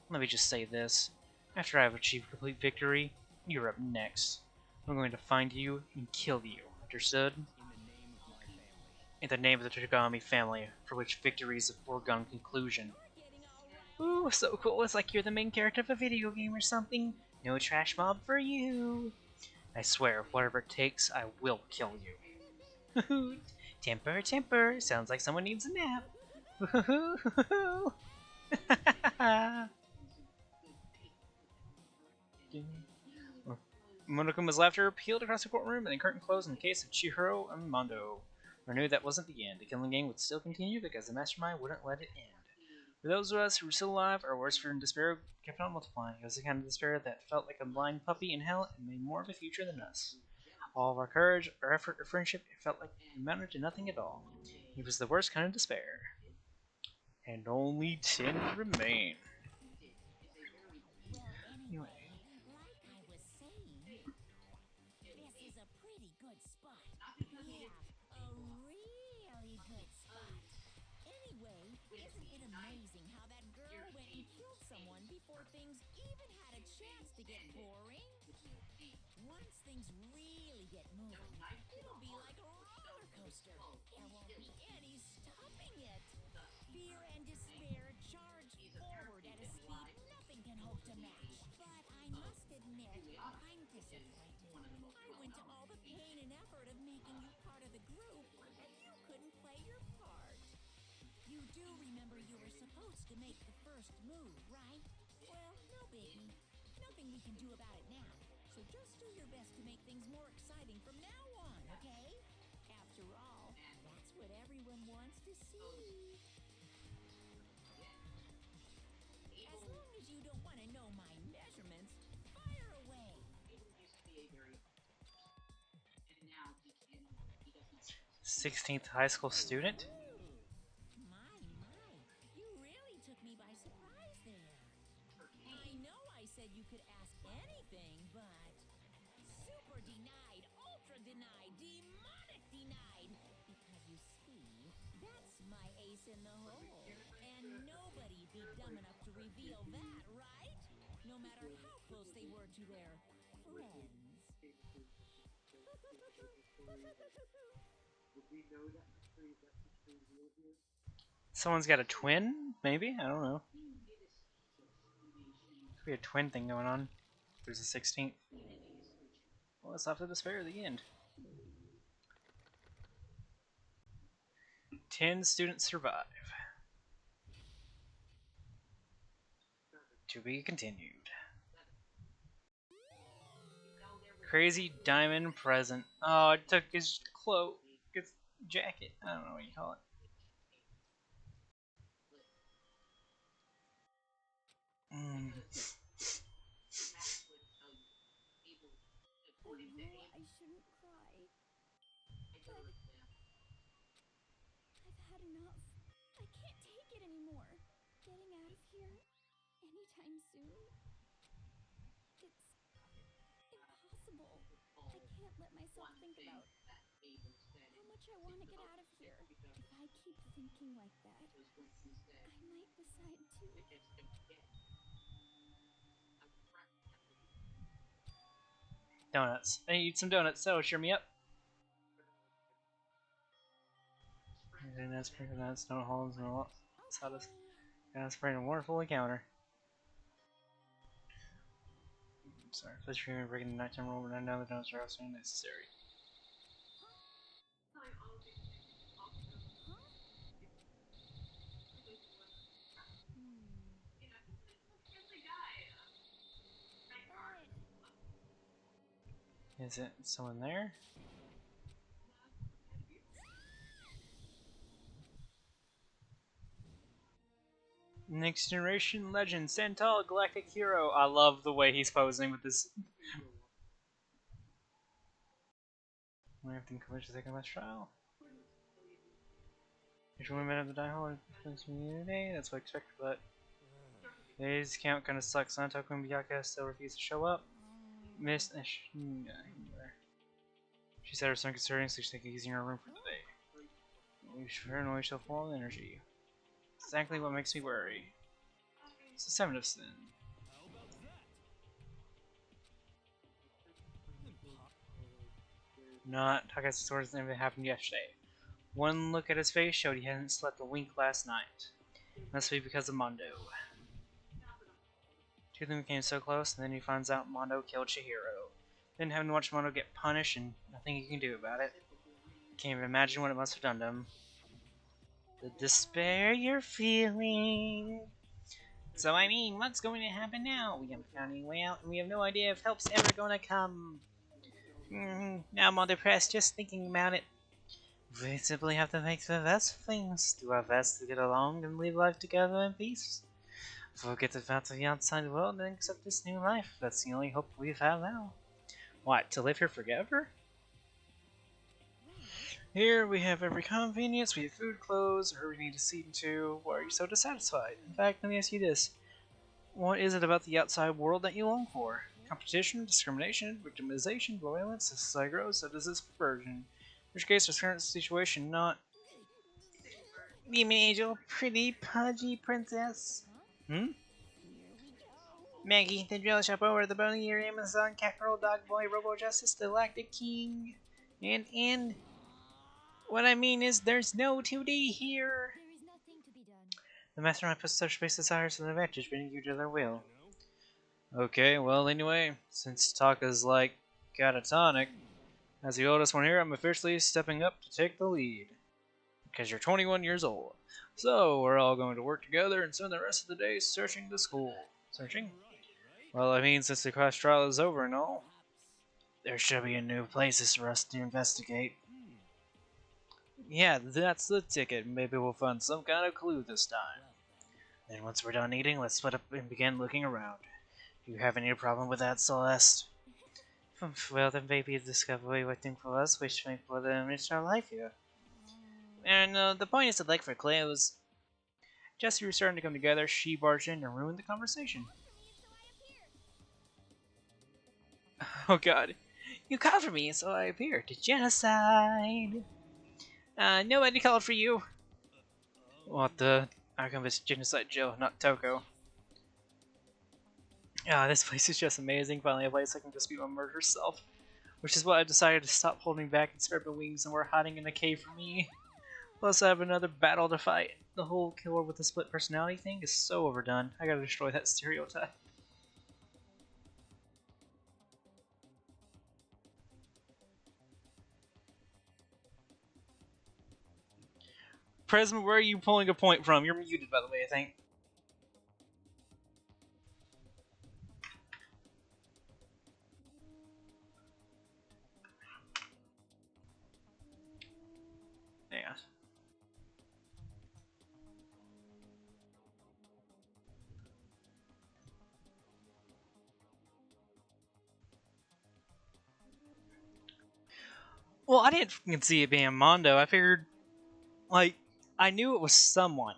Let me just say this. After I have achieved complete victory, you're up next. I'm going to find you and kill you. Understood? In the name of the Togami family, for which victory is a foregone conclusion. Ooh, so cool. It's like you're the main character of a video game or something. No trash mob for you. I swear, whatever it takes, I will kill you. Temper. Sounds like someone needs a nap. Monokuma's laughter peeled across the courtroom, and the curtain closed in the case of Chihiro and Mondo. I knew that wasn't the end. The killing game would still continue because the mastermind wouldn't let it end. For those of us who were still alive, our worst fear and despair kept on multiplying. It was the kind of despair that felt like a blind puppy in hell and made more of a future than us. All of our courage, our effort, our friendship, it felt like it amounted to nothing at all. It was the worst kind of despair. And only 10 remain. Anyway. This is a pretty good spot. Yeah, a really good spot. Anyway, isn't it amazing how that girl went and killed someone before things even had a chance to get boring? Once things really get moving, it'll be like a roller coaster. There won't be any stopping it. Fear and despair charge forward at a speed nothing can hope to match. But I must admit, I'm disappointed. I went to all the pain and effort of making you part of the group, and you couldn't play your part. You do remember you were supposed to make the first move, right? Well, no biggie. Nothing we can do about it now. So just do your best to make things more exciting from now on, okay? After all, that's what everyone wants to see. 16th high school student? My, you really took me by surprise there. I know I said you could ask anything, but super denied, ultra denied, demonic denied. Because you see, that's my ace in the hole. And nobody'd be dumb enough to reveal that, right? No matter how close they were to their friends. Someone's got a twin? Maybe? I don't know. Could be a twin thing going on. There's a 16th. Well, it's after despair at the end. 10 students survive. To be continued. Crazy diamond present. Oh, I took his cloak, his jacket. I don't know what you call it. I know I shouldn't cry, but I've had enough. I can't take it anymore. Getting out of here anytime soon. It's impossible. I can't let myself think about how much I want to get out of here. If I keep thinking like that, I might decide to. Donuts. I eat some donuts. That'll cheer me up. Donuts, no holes, no sodas. That's a wonderful encounter. Sorry, please forgive me for breaking the nighttime rule, but I know the donuts are also necessary. Is it someone there? Next generation legend, Santal, galactic hero. I love the way he's posing with this. We have to encourage the second last trial. Each woman of the die hall is today. That's what I expected, but today's count kind of sucks. Santal and Biyaka still refuse to show up. Miss, she said her son considering, so she's taking using her room for today. We should paranoid she'll fall in energy. Exactly what makes me worry. It's a 7 of sin. Not Takashi's swords that happened yesterday. One look at his face showed he hadn't slept a wink last night. Must be because of Mondo. Two of them came so close, and then he finds out Mondo killed Chihiro. Then having to watch Mondo get punished and nothing he can do about it. Can't even imagine what it must have done to him. The despair you're feeling. So I mean, what's going to happen now? We haven't found any way out, and we have no idea if help's ever gonna come. Now I'm all depressed just thinking about it. We simply have to make the best of things, do our best to get along and live life together in peace. Forget about the outside world and accept this new life. That's the only hope we have now. What, to live here forever? Here we have every convenience, we have food, clothes, everything to see to. Why are you so dissatisfied? In fact, let me ask you this. What is it about the outside world that you long for? Competition, discrimination, victimization, violence, as society grows, so does this perversion. In which case, our current situation not... You mean angel, pretty pudgy princess? Maggie, the drill shop over the bony ear, Amazon, cat girl, dog boy, robo justice, the galactic king, and what I mean is there's no 2D here. There is nothing to be done. The mastermind puts such space desires an advantage, bending you to their will. Okay, well anyway, since Taka's like catatonic, as the oldest one here, I'm officially stepping up to take the lead. Because you're 21 years old. So we're all going to work together and spend the rest of the day searching the school. Searching? Well, I mean, since the class trial is over and all, there should be new places for us to investigate. Yeah, that's the ticket. Maybe we'll find some kind of clue this time. Then once we're done eating, let's split up and begin looking around. Do you have any problem with that, Celeste? Well, then maybe a discovery waiting for us, which may further enrich our life here. And the point is to look for clues. Just as we were starting to come together, she barged in and ruined the conversation. Oh god. You called for me, so I appeared. Genocide! Nobody called for you. What the? I come visit Genocide Joe, not Toko. Ah, this place is just amazing. Finally a place I can just be my murder self. Which is why I decided to stop holding back and spread my wings and we're hiding in a cave for me. Plus I have another battle to fight. The whole killer with the split personality thing is so overdone. I gotta destroy that stereotype. Presma, where are you pulling a point from? You're muted, by the way, I think. Yeah. Well, I didn't fucking see it being Mondo. I figured, like, I knew it was someone.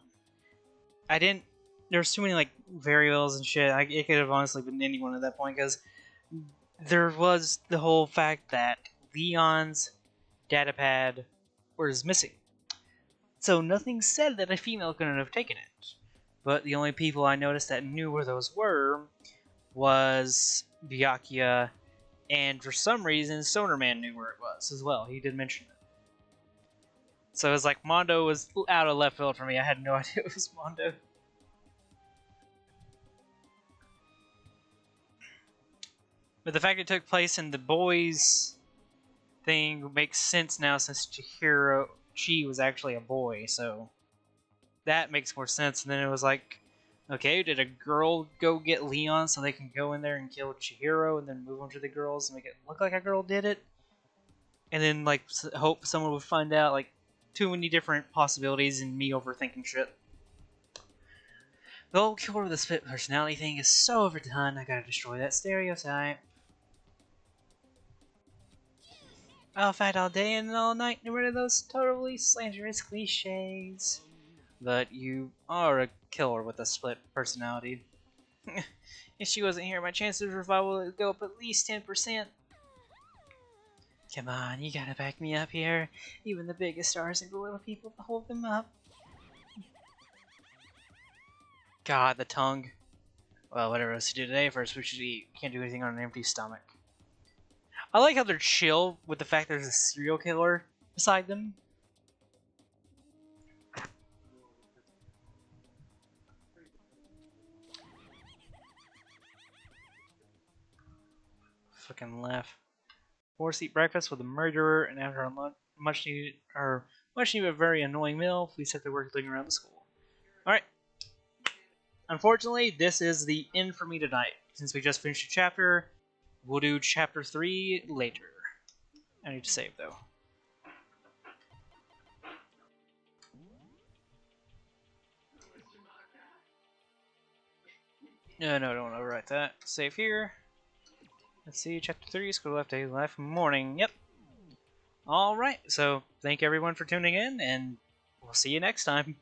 I didn't. There's too many, like, variables and shit. It could have honestly been anyone at that point, because there was the whole fact that Leon's datapad was missing. So nothing said that a female couldn't have taken it. But the only people I noticed that knew where those were was Byakuya, and for some reason, Sonerman knew where it was as well. He did mention it. So it was like Mondo was out of left field for me. I had no idea it was Mondo. But the fact it took place in the boys thing makes sense now since Chihiro Chi was actually a boy, so that makes more sense. And then it was like, okay, did a girl go get Leon so they can go in there and kill Chihiro and then move on to the girls and make it look like a girl did it? And then, like, hope someone would find out, like, too many different possibilities and me overthinking shit. The whole killer with the split personality thing is so overdone, I gotta destroy that stereotype. I'll fight all day and all night, get rid of those totally slanderous cliches. But you are a killer with a split personality. If she wasn't here, my chances of revival would go up at least 10%. Come on, you gotta back me up here. Even the biggest stars need the little people to hold them up. God, the tongue. Well, whatever else to do today, first we should eat. Can't do anything on an empty stomach. I like how they're chill with the fact there's a serial killer beside them. Fucking laugh. Force eat breakfast with a murderer, and after a much needed but very annoying meal, we set to work looking around the school. Alright. Unfortunately, this is the end for me tonight. Since we just finished a chapter, we'll do chapter 3 later. I need to save though. No, don't overwrite that. Save here. Let's see, chapter 3, school left day, life morning. Yep. Alright, so thank everyone for tuning in, and we'll see you next time.